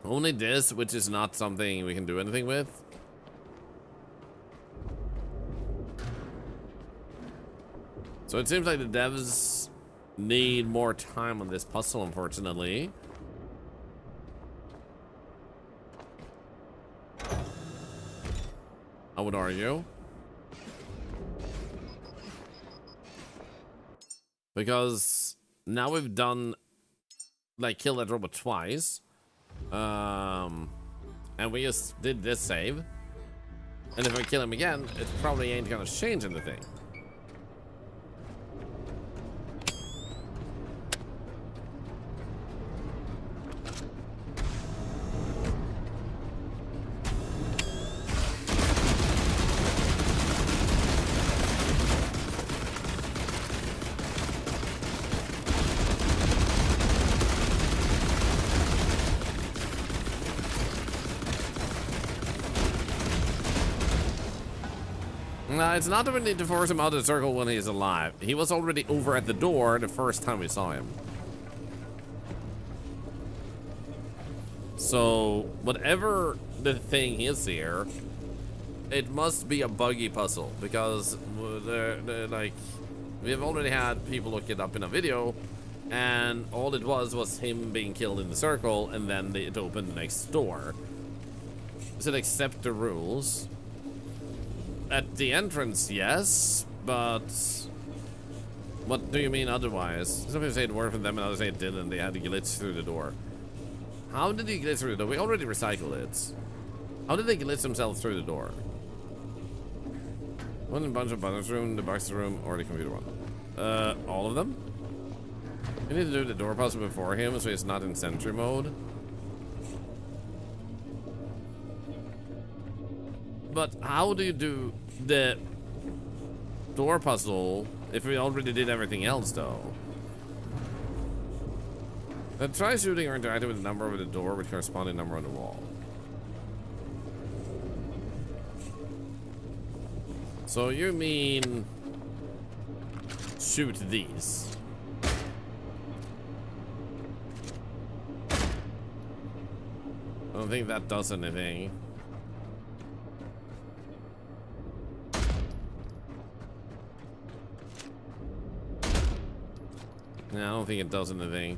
Only this, which is not something we can do anything with. So it seems like the devs need more time on this puzzle, unfortunately. I would argue. Because now we've done, like, kill that robot twice. and we just did this save. And if I kill him again, it probably ain't gonna change anything. No, it's not that we need to force him out of the circle when he's alive. He was already over at the door the first time we saw him. So, whatever the thing is here, it must be a buggy puzzle, because like, we have already had people look it up in a video, and all it was him being killed in the circle, and then it opened the next door. Does it accept the rules? At the entrance, yes, but what do you mean otherwise? Some people say it worked for them and others say it didn't. They had to glitch through the door. How did he glitch through the door? We already recycled it. How did they glitch themselves through the door? One in a bunch of buttons room, the box room, or the computer one? All of them? We need to do the door puzzle before him so he's not in sentry mode. But how do you do the door puzzle if we already did everything else, though? Try shooting or interacting with the number over the door with corresponding number on the wall. So you mean shoot these? I don't think that does anything. Yeah, I don't think it does anything.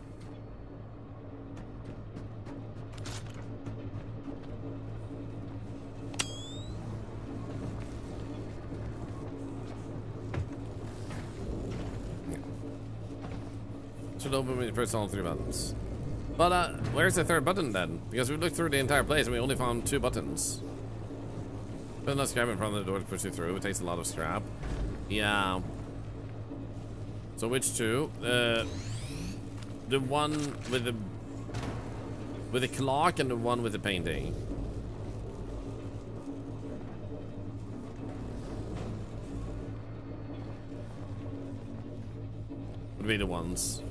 Should open when you press all 3 buttons. But where's the 3rd button then? Because we looked through the entire place and we only found 2 buttons. Put enough scrap in front of the door to push you through. It takes a lot of scrap. Yeah. So which 2? The one with the clock and the one with the painting. Would be the ones.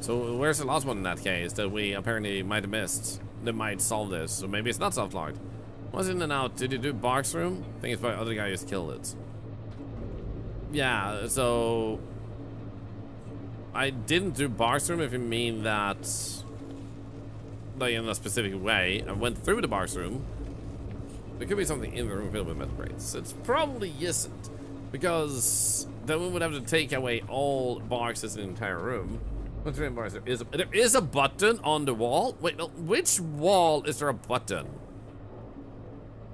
So where's the last one in that case that we apparently might have missed? That might solve this. So maybe it's not soft locked. Was in and out. Did you do box room? I think it's by the other guy who's killed it. Yeah, so I didn't do box room if you mean that like in a specific way. I went through the box room. There could be something in the room filled with metal crates. It probably isn't, because then we would have to take away all boxes in the entire room. There is a button on the wall. Wait, no, which wall is there a button?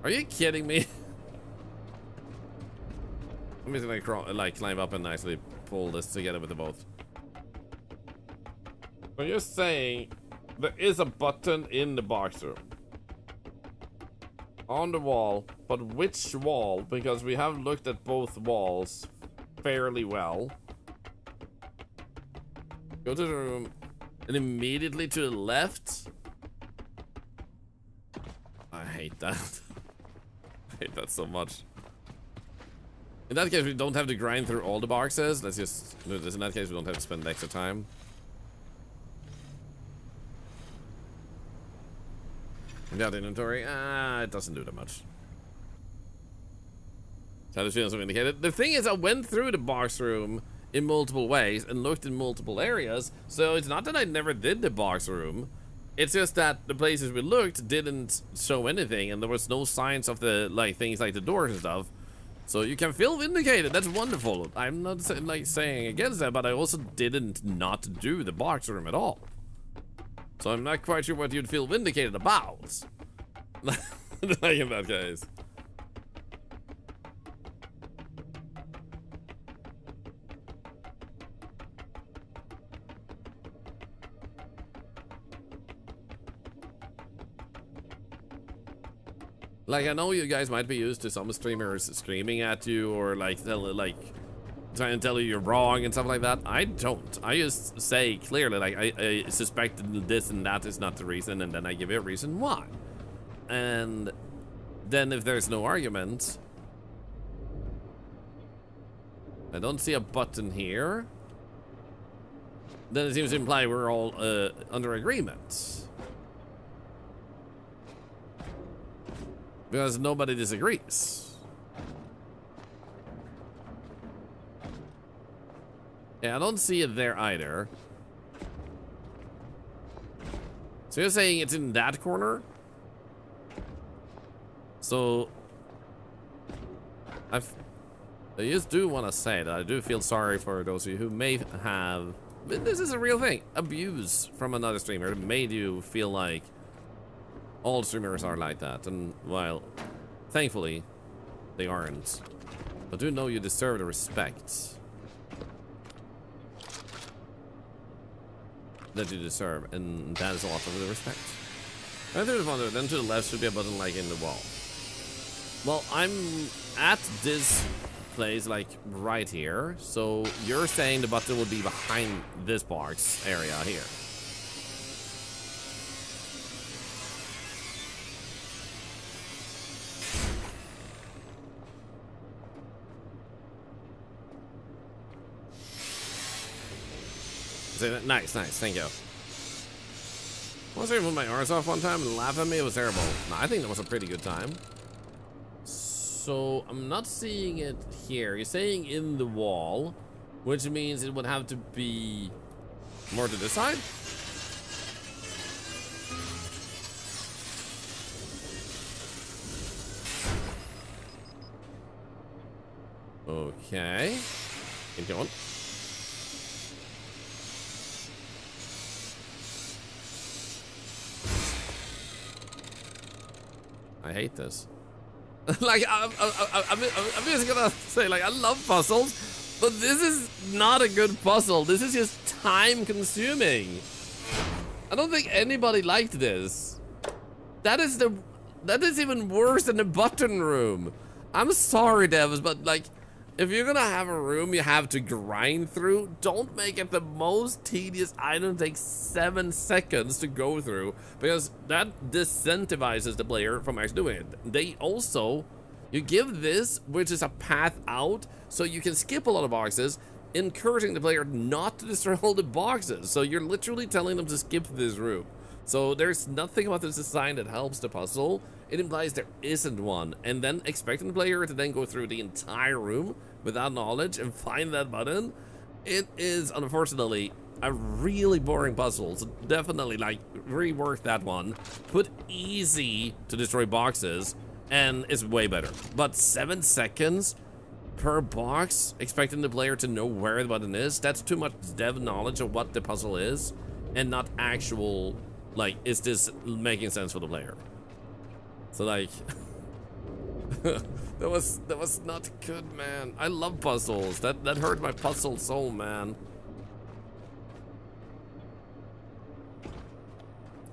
Are you kidding me? I'm just gonna climb up and actually pull this together with the both. So you're saying there is a button in the box room on the wall, but which wall? Because we have looked at both walls fairly well. Go to the room and immediately to the left. I hate that. I hate that so much. In that case, we don't have to grind through all the boxes. Let's just do this. In that case, we don't have to spend extra time. Without inventory, it doesn't do that much. Status fields are indicated. The thing is, I went through the box room in multiple ways and looked in multiple areas, so it's not that I never did the box room. It's just that the places we looked didn't show anything, and there was no signs of the things like the doors and stuff. So you can feel vindicated. That's wonderful. I'm not saying against that, but I also didn't not do the box room at all. So I'm not quite sure what you'd feel vindicated about. Like in that case. Like, I know you guys might be used to some streamers screaming at you or like trying to tell you you're wrong and stuff like that. I don't. I just say clearly, like, I suspect this and that is not the reason, and then I give you a reason why. And then if there's no argument, I don't see a button here, then it seems to imply we're all under agreement. Because nobody disagrees. Yeah, I don't see it there either. So you're saying it's in that corner? So I just do want to say that I do feel sorry for those of you who may have, this is a real thing, abuse from another streamer. It made you feel like all streamers are like that, and while thankfully they aren't, but do know you deserve the respect that you deserve, and that is a lot of the respect. I think wonder, then to the left should be a button like in the wall. Well, I'm at this place like right here, so you're saying the button would be behind this box area here. Nice, nice, thank you. I was able to put my arms off one time and laugh at me. It was terrible. No, I think that was a pretty good time. So I'm not seeing it here. You're saying in the wall, which means it would have to be more to this side. Okay. Keep going. I hate this. Like, I'm just gonna say, like, I love puzzles, but this is not a good puzzle. This is just time consuming. I don't think anybody liked this. That is even worse than the button room. I'm sorry, Devs, but like, if you're gonna have a room you have to grind through, don't make it the most tedious item. Take 7 seconds to go through, because that disincentivizes the player from actually doing it. They also, you give this, which is a path out, so you can skip a lot of boxes, encouraging the player not to destroy all the boxes. So you're literally telling them to skip this room. So there's nothing about this design that helps the puzzle. It implies there isn't one, and then expecting the player to then go through the entire room without knowledge and find that button, it is unfortunately a really boring puzzle. So definitely, like, rework that one. Put easy to destroy boxes, and it's way better. But 7 seconds per box, expecting the player to know where the button is, that's too much dev knowledge of what the puzzle is, and not actual, like, is this making sense for the player? So like, that was not good, man. I love puzzles. That hurt my puzzle soul, man.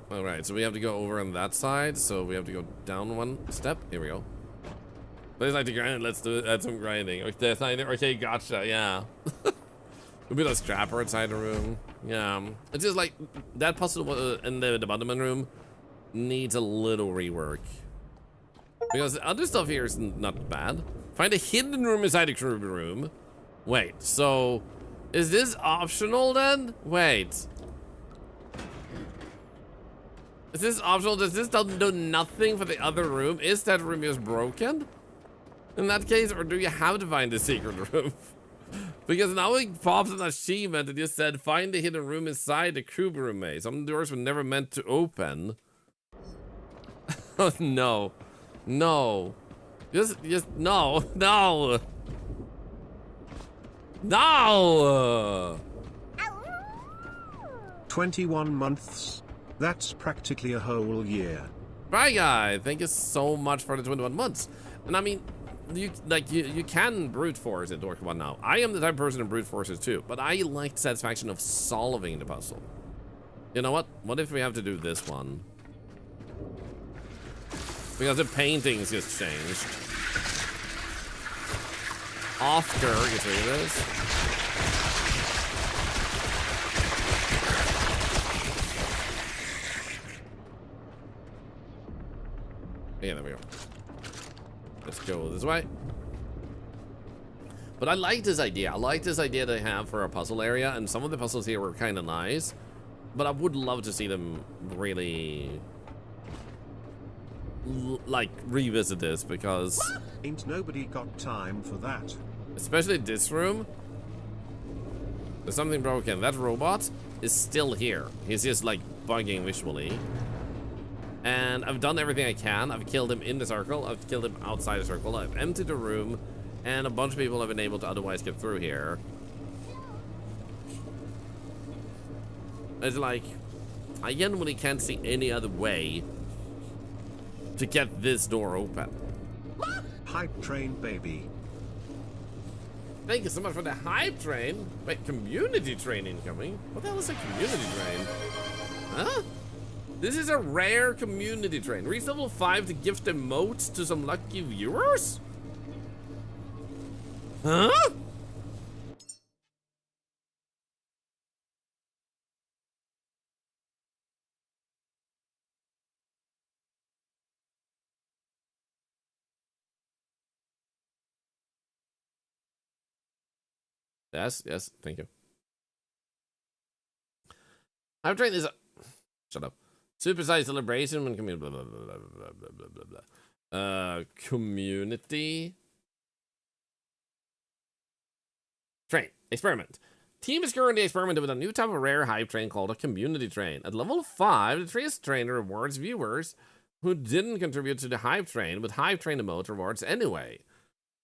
All right, so we have to go over on that side. So we have to go down 1 step. Here we go. Please like to grind. Let's do it. Add some grinding. Okay, gotcha. Yeah. We'll be a scrapper inside the room. Yeah. It's just like that puzzle in the bottom room needs a little rework. Because the other stuff here is not bad. Find a hidden room inside the crew room. Wait, so is this optional then? Wait. Is this optional? Does this do nothing for the other room? Is that room just broken? In that case, or do you have to find the secret room? Because now it pops an achievement that just said find the hidden room inside the crew room maze. Some doors were never meant to open. Oh no. No. Just no. No. No. 21 months. That's practically a whole year. Bye, guy. Thank you so much for the 21 months. And I mean, you can brute force it, Dork 1 now. I am the type of person who brute forces too, but I like the satisfaction of solving the puzzle. You know what? What if we have to do this one? Because the paintings just changed. After, you see this? Yeah, there we go. Let's go this way. But I like this idea. I like this idea they have for a puzzle area, and some of the puzzles here were kind of nice. But I would love to see them really, like, revisit this, because... Ain't nobody got time for that. Especially this room. There's something broken. That robot is still here. He's just, like, bugging visually. And I've done everything I can. I've killed him in the circle. I've killed him outside the circle. I've emptied the room. And a bunch of people have been able to otherwise get through here. It's like, I genuinely can't see any other way to get this door open. Hype train, baby. Thank you so much for the hype train. Wait, community train incoming? What the hell is a community train? Huh? This is a rare community train. Reach level 5 to gift emotes to some lucky viewers? Huh? Yes, yes, thank you. I've trained this. Shut up. Supersized celebration when community. Blah, blah, blah, blah, blah, blah, blah, blah. Community. Train. Experiment. Team is currently experimenting with a new type of rare hype train called a community train. At level 5, the trace trainer rewards viewers who didn't contribute to the hype train with hype train emote rewards anyway.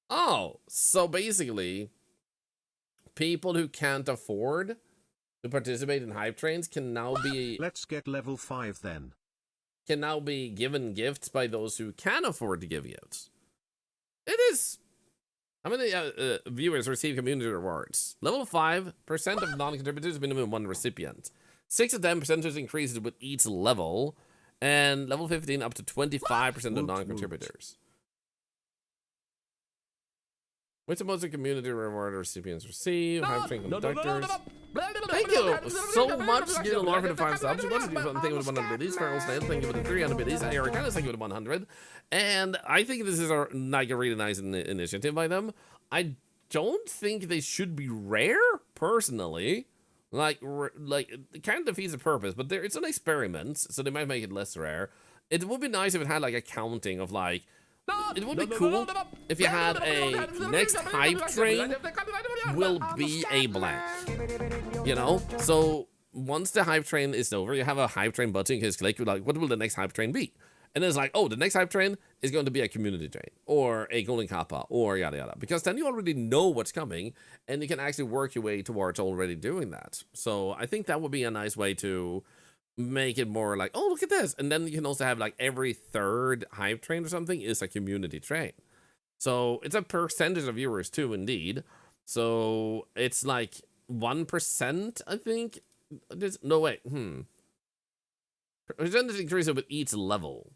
Oh, so basically, people who can't afford to participate in hype trains can now be... Let's get level 5 then. Can now be given gifts by those who can afford to give gifts. It is... How many viewers receive community rewards? Level 5% of non-contributors, minimum 1 recipient. 6 of them percentage increases with each level. And level 15 up to 25% of non-contributors. Which most of community reward recipients receive? Hype train conductors. Thank you so much, Gil Lord, for the 5 subs. You want to do something? Thank you for the 100 biddies. Feral Snail, thank you for the 300 biddies. Erica, thank you for the 100. And I think this is like a really nice initiative by them. I don't think they should be rare, personally. Like it kind of defeats the purpose, but it's an experiment, so they might make it less rare. It would be nice if it had like a counting of like, it would be cool if you had a next hype train will be a blank, you know? So once the hype train is over, you have a hype train button, you can just click, like, what will the next hype train be? And then it's like, oh, the next hype train is going to be a community train or a golden kappa or yada yada. Because then you already know what's coming and you can actually work your way towards already doing that. So I think that would be a nice way to make it more like, oh, look at this. And then you can also have like every third hype train or something is a community train. So it's a percentage of viewers too, indeed. So it's like 1%, I think. No, wait. Percentage increases with each level.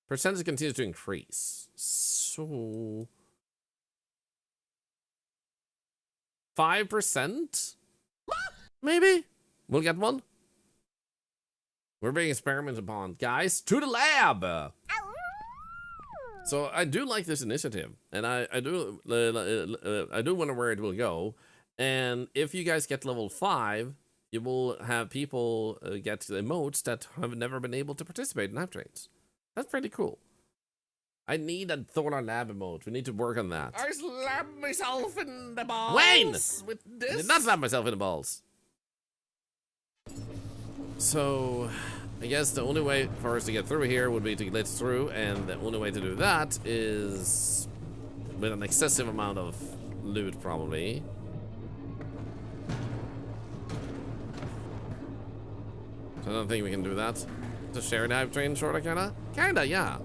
Percentage continues to increase. So 5%? Maybe? We'll get one? We're being experimented upon. Guys, to the lab! So I do like this initiative. And I do wonder where it will go. And if you guys get level 5, you will have people get emotes that have never been able to participate in hype trains. That's pretty cool. I need a Thorlar lab emote. We need to work on that. I slapped myself in the balls. Wayne! With this? I did not slap myself in the balls. So, I guess the only way for us to get through here would be to glitch through, and the only way to do that is with an excessive amount of loot, probably. So I don't think we can do that. To share the hype train, sorta, kinda? Kinda, yeah.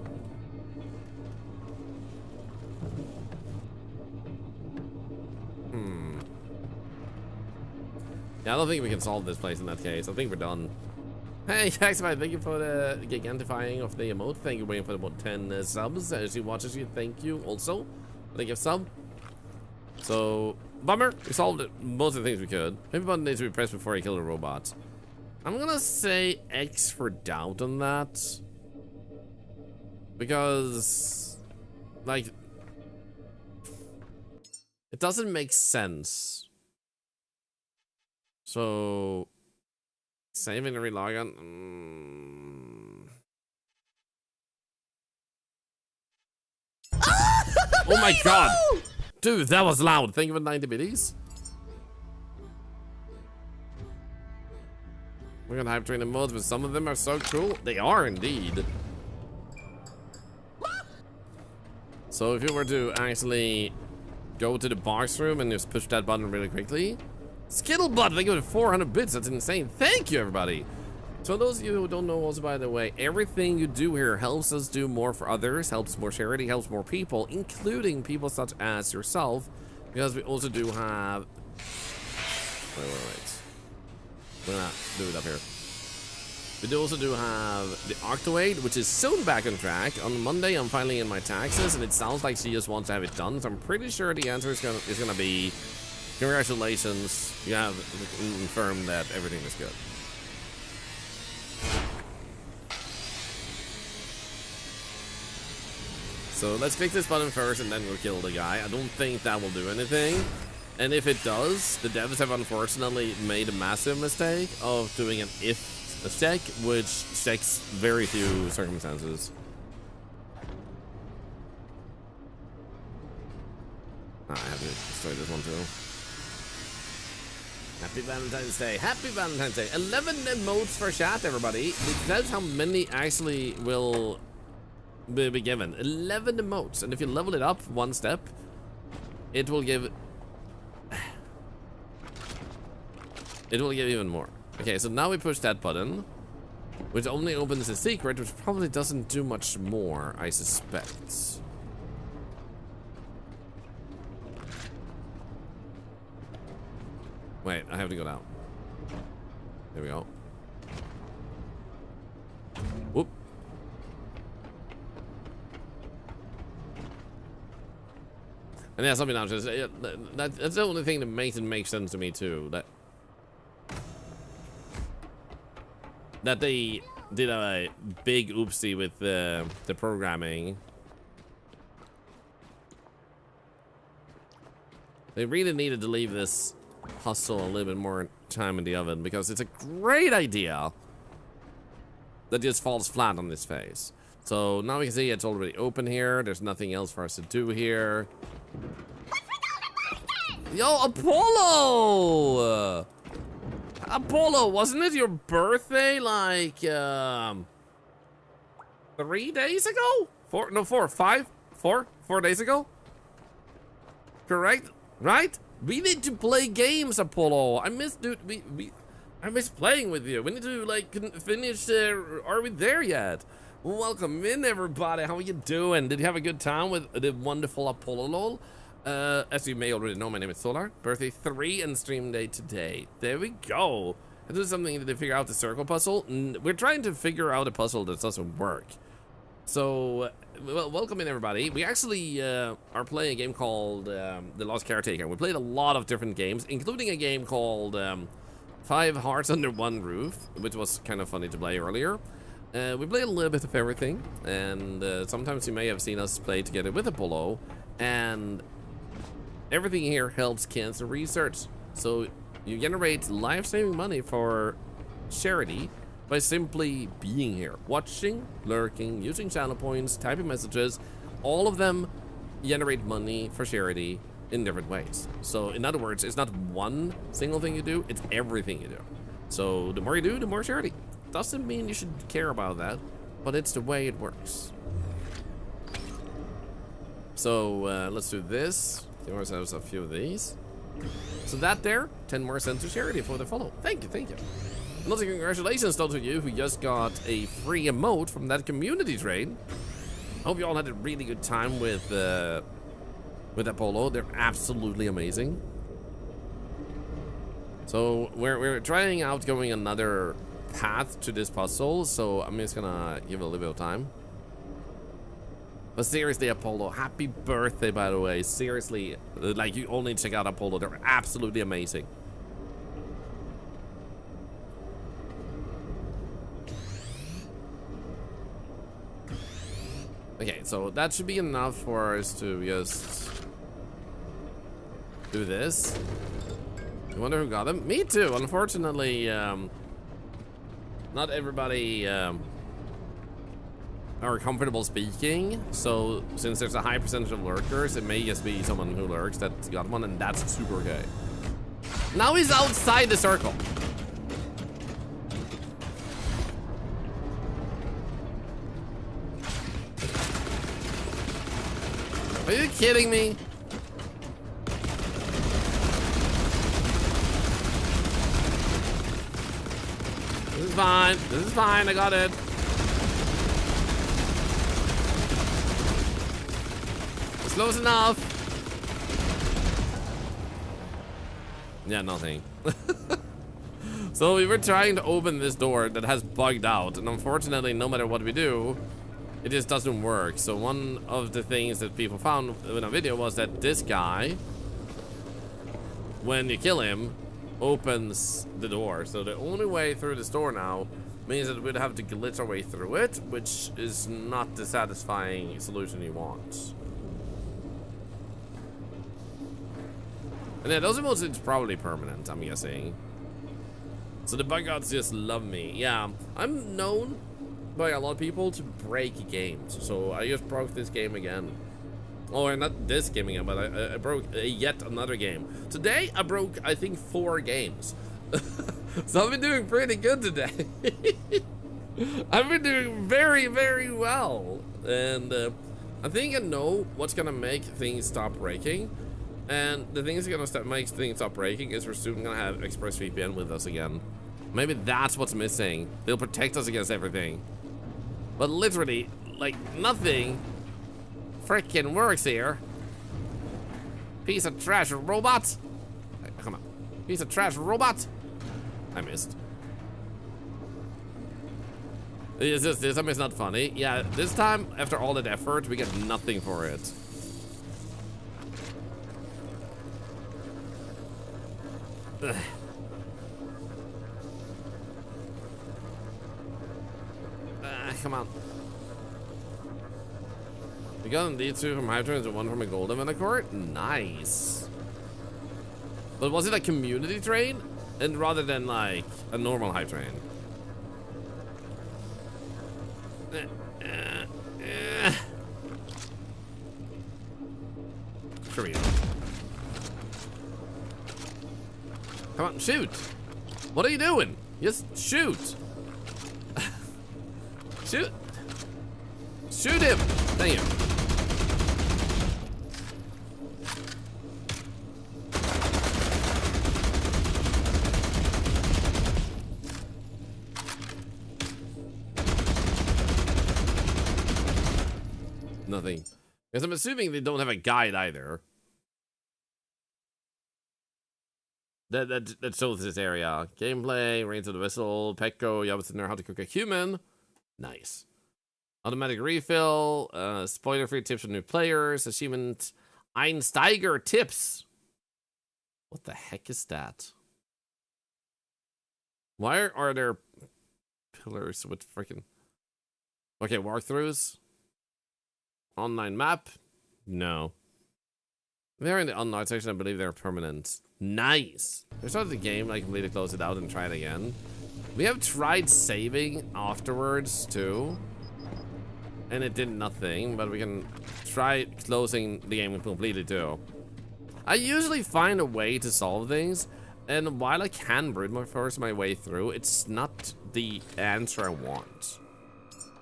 Yeah, I don't think we can solve this place in that case. I think we're done. Hey, Jackson, thank you for the gigantifying of the emote. Thank you, waiting for about 10 subs. As you watch you, thank you also. Thank you, sub. So, bummer. We solved most of the things we could. Maybe button needs to be pressed before I kill the robot. I'm gonna say X for doubt on that. Because, like, it doesn't make sense. So, saving and relog on. Oh my god! Dude, that was loud. Thank you for 90 biddies. We're gonna hype train the modes, but some of them are so cool. They are indeed. So if you were to actually go to the box room and just push that button really quickly. Skittlebot, thank you for 400 bits. That's insane. Thank you, everybody. So those of you who don't know also, by the way, everything you do here helps us do more for others, helps more charity, helps more people, including people such as yourself, because we also do have... Wait. We're gonna do it up here. We also do have the Octoade, which is soon back on track. On Monday, I'm finally in my taxes, and it sounds like she just wants to have it done. So I'm pretty sure the answer is gonna be, congratulations, you have confirmed that everything is good. So let's click this button first, and then we'll kill the guy. I don't think that will do anything. And if it does, the devs have unfortunately made a massive mistake of doing an if check, which checks very few circumstances. I have to destroy this one too. Happy Valentine's Day. Happy Valentine's Day. 11 emotes for chat, everybody. That's how many actually will be given. 11 emotes. And if you level it up one step, it will give... It will give even more. Okay, so now we push that button, which only opens a secret, which probably doesn't do much more, I suspect. Wait, I have to go down. There we go. Whoop. And yeah, something else. That's the only thing that makes it make sense to me too. That they did a big oopsie with the programming. They really needed to leave this puzzle a little bit more time in the oven, because it's a great idea that just falls flat on this face. So now we can see it's already open here. There's nothing else for us to do here. Yo, Apollo! Apollo, wasn't it your birthday like 3 days ago? 4 days ago? Correct? Right? We need to play games, Apollo. I miss, dude. I miss playing with you. We need to like finish. Are we there yet? Welcome in, everybody. How are you doing? Did you have a good time with the wonderful Apollo lol? As you may already know, my name is Thorlar. Birthday 3 and stream day today. There we go. This is something to figure out the circle puzzle. We're trying to figure out a puzzle that doesn't work. So, well, welcome in, everybody. We actually are playing a game called The Lost Caretaker. We played a lot of different games, including a game called 5 Hearts Under One Roof, which was kind of funny to play earlier. We played a little bit of everything, and sometimes you may have seen us play together with Apollo, and everything here helps cancer research. So you generate life-saving money for charity by simply being here, watching, lurking, using channel points, typing messages. All of them generate money for charity in different ways. So in other words, it's not one single thing you do, it's everything you do. So the more you do, the more charity. Doesn't mean you should care about that, but it's the way it works. So let's do this. Give ourselves a few of these. So that there, 10 more cents to charity for the follow. Thank you, thank you. And also congratulations to you who just got a free emote from that community trade. Hope you all had a really good time with Apollo. They're absolutely amazing. So we're trying out going another path to this puzzle, so I'm just gonna give it a little bit of time. But seriously, Apollo, happy birthday, by the way. Seriously, like, you all need to check out Apollo. They're absolutely amazing. Okay, so that should be enough for us to just do this. I wonder who got him? Me too. Unfortunately, not everybody are comfortable speaking. So since there's a high percentage of lurkers, it may just be someone who lurks that got one, and that's super okay. Now he's outside the circle. Are you kidding me? This is fine. This is fine. I got it. It's close enough. Yeah, nothing. So we were trying to open this door that has bugged out, and unfortunately, no matter what we do, it just doesn't work. So one of the things that people found in a video was that this guy, when you kill him, opens the door. So the only way through this door now means that we'd have to glitch our way through it, which is not the satisfying solution you want. And yeah, those emotes, it's probably permanent, I'm guessing. So the bug gods just love me. Yeah, I'm known by a lot of people to break games. So I just broke this game again. Oh, and not this game again, but I broke yet another game. Today, I broke, I think, 4 games. So I've been doing pretty good today. I've been doing very, very well. And I think I know what's gonna make things stop breaking. And the thing that's gonna make things stop breaking is we're soon gonna have ExpressVPN with us again. Maybe that's what's missing. They'll protect us against everything. But literally, like, nothing freaking works here. Piece of trash robot. Hey, come on. Piece of trash robot. I missed. This time it's not funny. Yeah, this time, after all that effort, we get nothing for it. Ugh. Come on. We got indeed 2 from high trains and 1 from a golden Venacore. Nice. But was it a community train? And rather than like a normal high train? Sure we go. Come on, shoot. What are you doing? Just shoot. Shoot! Shoot him! Thank you. Nothing. Because I'm assuming they don't have a guide either. That shows this area. Gameplay, Rains of the Whistle, Pecco, you have to know how to cook a human. Nice. Automatic refill, spoiler-free tips for new players, achievement, Einsteiger tips. What the heck is that? Why are there pillars with freaking... Okay, walkthroughs. Online map? No. They're in the unknown section, I believe they're permanent. Nice. We started the game, I completely close it out and try it again. We have tried saving afterwards too, and it did nothing, but we can try closing the game completely too. I usually find a way to solve things, and while I can brute force my way through, it's not the answer I want.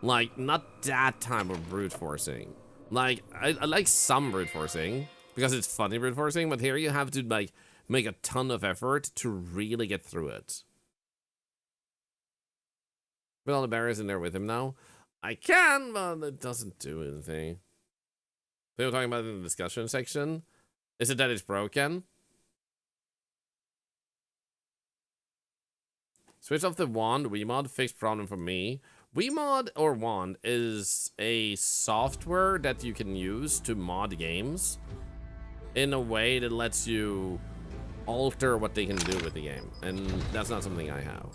Like, not that type of brute forcing. Like, I like some brute forcing, because it's funny brute forcing, but here you have to like make a ton of effort to really get through it. Put all the barriers in there with him now. I can, but it doesn't do anything. They were talking about it in the discussion section. Is it that it's broken? Switch off the wand. Wemod, fixed problem for me. Wemod or wand is a software that you can use to mod games in a way that lets you alter what they can do with the game. And that's not something I have.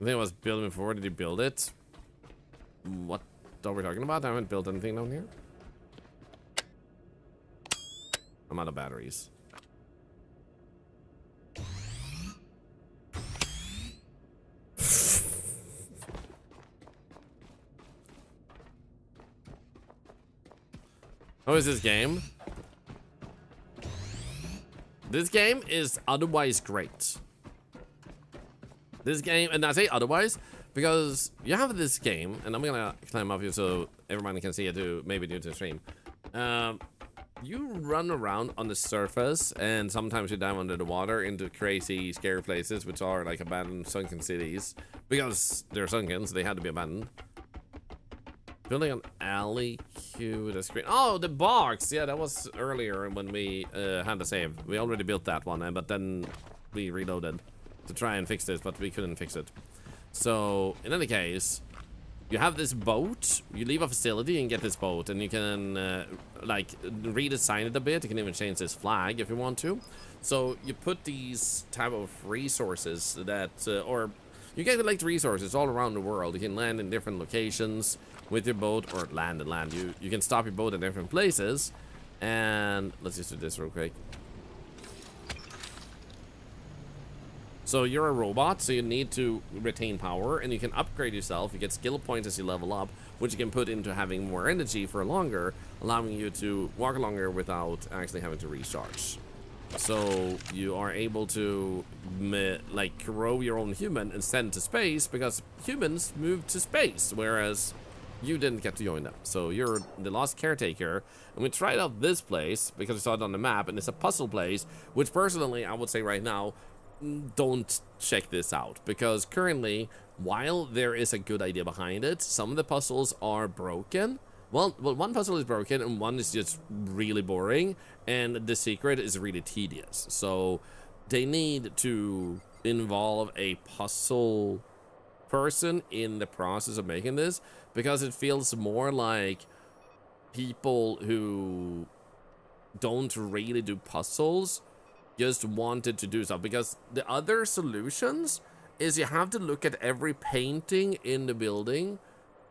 I think it was built before. Did you build it? What are we talking about? I haven't built anything down here. I'm out of batteries. How is this game? This game is otherwise great. This game, and I say otherwise because you have this game, and I'm gonna climb up here so everyone can see it too, maybe due to the stream. You run around on the surface, and sometimes you dive under the water into crazy, scary places, which are like abandoned, sunken cities. Because they're sunken, so they had to be abandoned. Building an alley queue with a screen. Oh, the box! Yeah, that was earlier when we had the save. We already built that one, but then we reloaded to try and fix this, but we couldn't fix it. So, in any case, you have this boat. You leave a facility and get this boat, and you can like redesign it a bit. You can even change this flag if you want to. So you put these type of resources that, or you can collect resources all around the world. You can land in different locations with your boat, or land and land. You can stop your boat at different places, and let's just do this real quick. So you're a robot, so you need to retain power, and you can upgrade yourself. You get skill points as you level up, which you can put into having more energy for longer, allowing you to walk longer without actually having to recharge. So you are able to like grow your own human and send to space, because humans move to space, whereas you didn't get to join them. So you're the lost caretaker, and we tried out this place because we saw it on the map, and it's a puzzle place, which personally I would say right now, don't check this out, because currently, while there is a good idea behind it, some of the puzzles are broken. Well, one puzzle is broken and one is just really boring, and the secret is really tedious. So they need to involve a puzzle person in the process of making this, because it feels more like people who don't really do puzzles just wanted to do stuff. Because the other solutions is you have to look at every painting in the building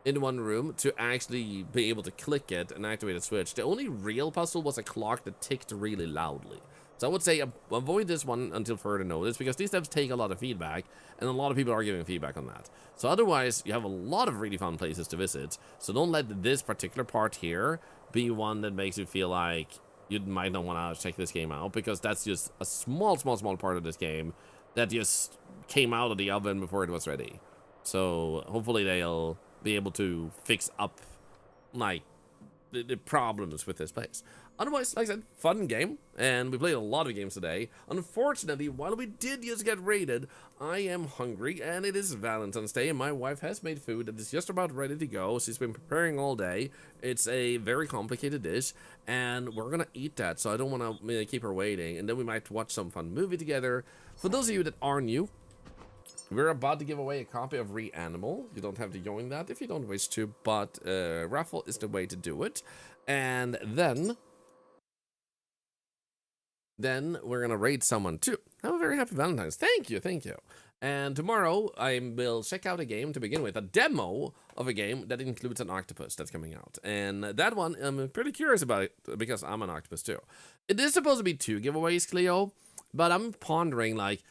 in one room to actually be able to click it and activate a switch. The only real puzzle was a clock that ticked really loudly. So I would say avoid this one until further notice, because these steps take a lot of feedback, and a lot of people are giving feedback on that. So otherwise, you have a lot of really fun places to visit. So don't let this particular part here be one that makes you feel like you might not want to check this game out, because that's just a small part of this game that just came out of the oven before it was ready. So hopefully they'll be able to fix up like the problems with this place. Otherwise, like I said, fun game, and we played a lot of games today. Unfortunately, while we did just get raided, I am hungry, and it is Valentine's Day, and my wife has made food that is just about ready to go. She's been preparing all day. It's a very complicated dish, and we're gonna eat that, so I don't want to keep her waiting, and then we might watch some fun movie together. For those of you that are new, we're about to give away a copy of Reanimal. You don't have to join that if you don't wish to, but raffle is the way to do it. And then we're gonna raid someone too. Have a very happy Valentine's. Thank you. And tomorrow I will check out a game to begin with, a demo of a game that includes an octopus that's coming out. And that one I'm pretty curious about it, because I'm an octopus too. It is supposed to be 2 giveaways, Cleo, but I'm pondering, like,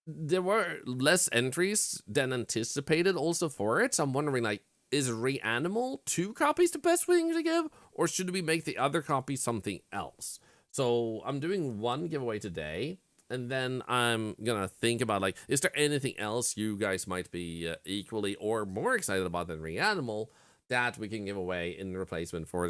there were less entries than anticipated also for it. So I'm wondering, like, is Reanimal 2 copies the best thing to give, or should we make the other copy something else? So I'm doing 1 giveaway today, and then I'm gonna think about, like, is there anything else you guys might be equally or more excited about than Reanimal that we can give away in replacement for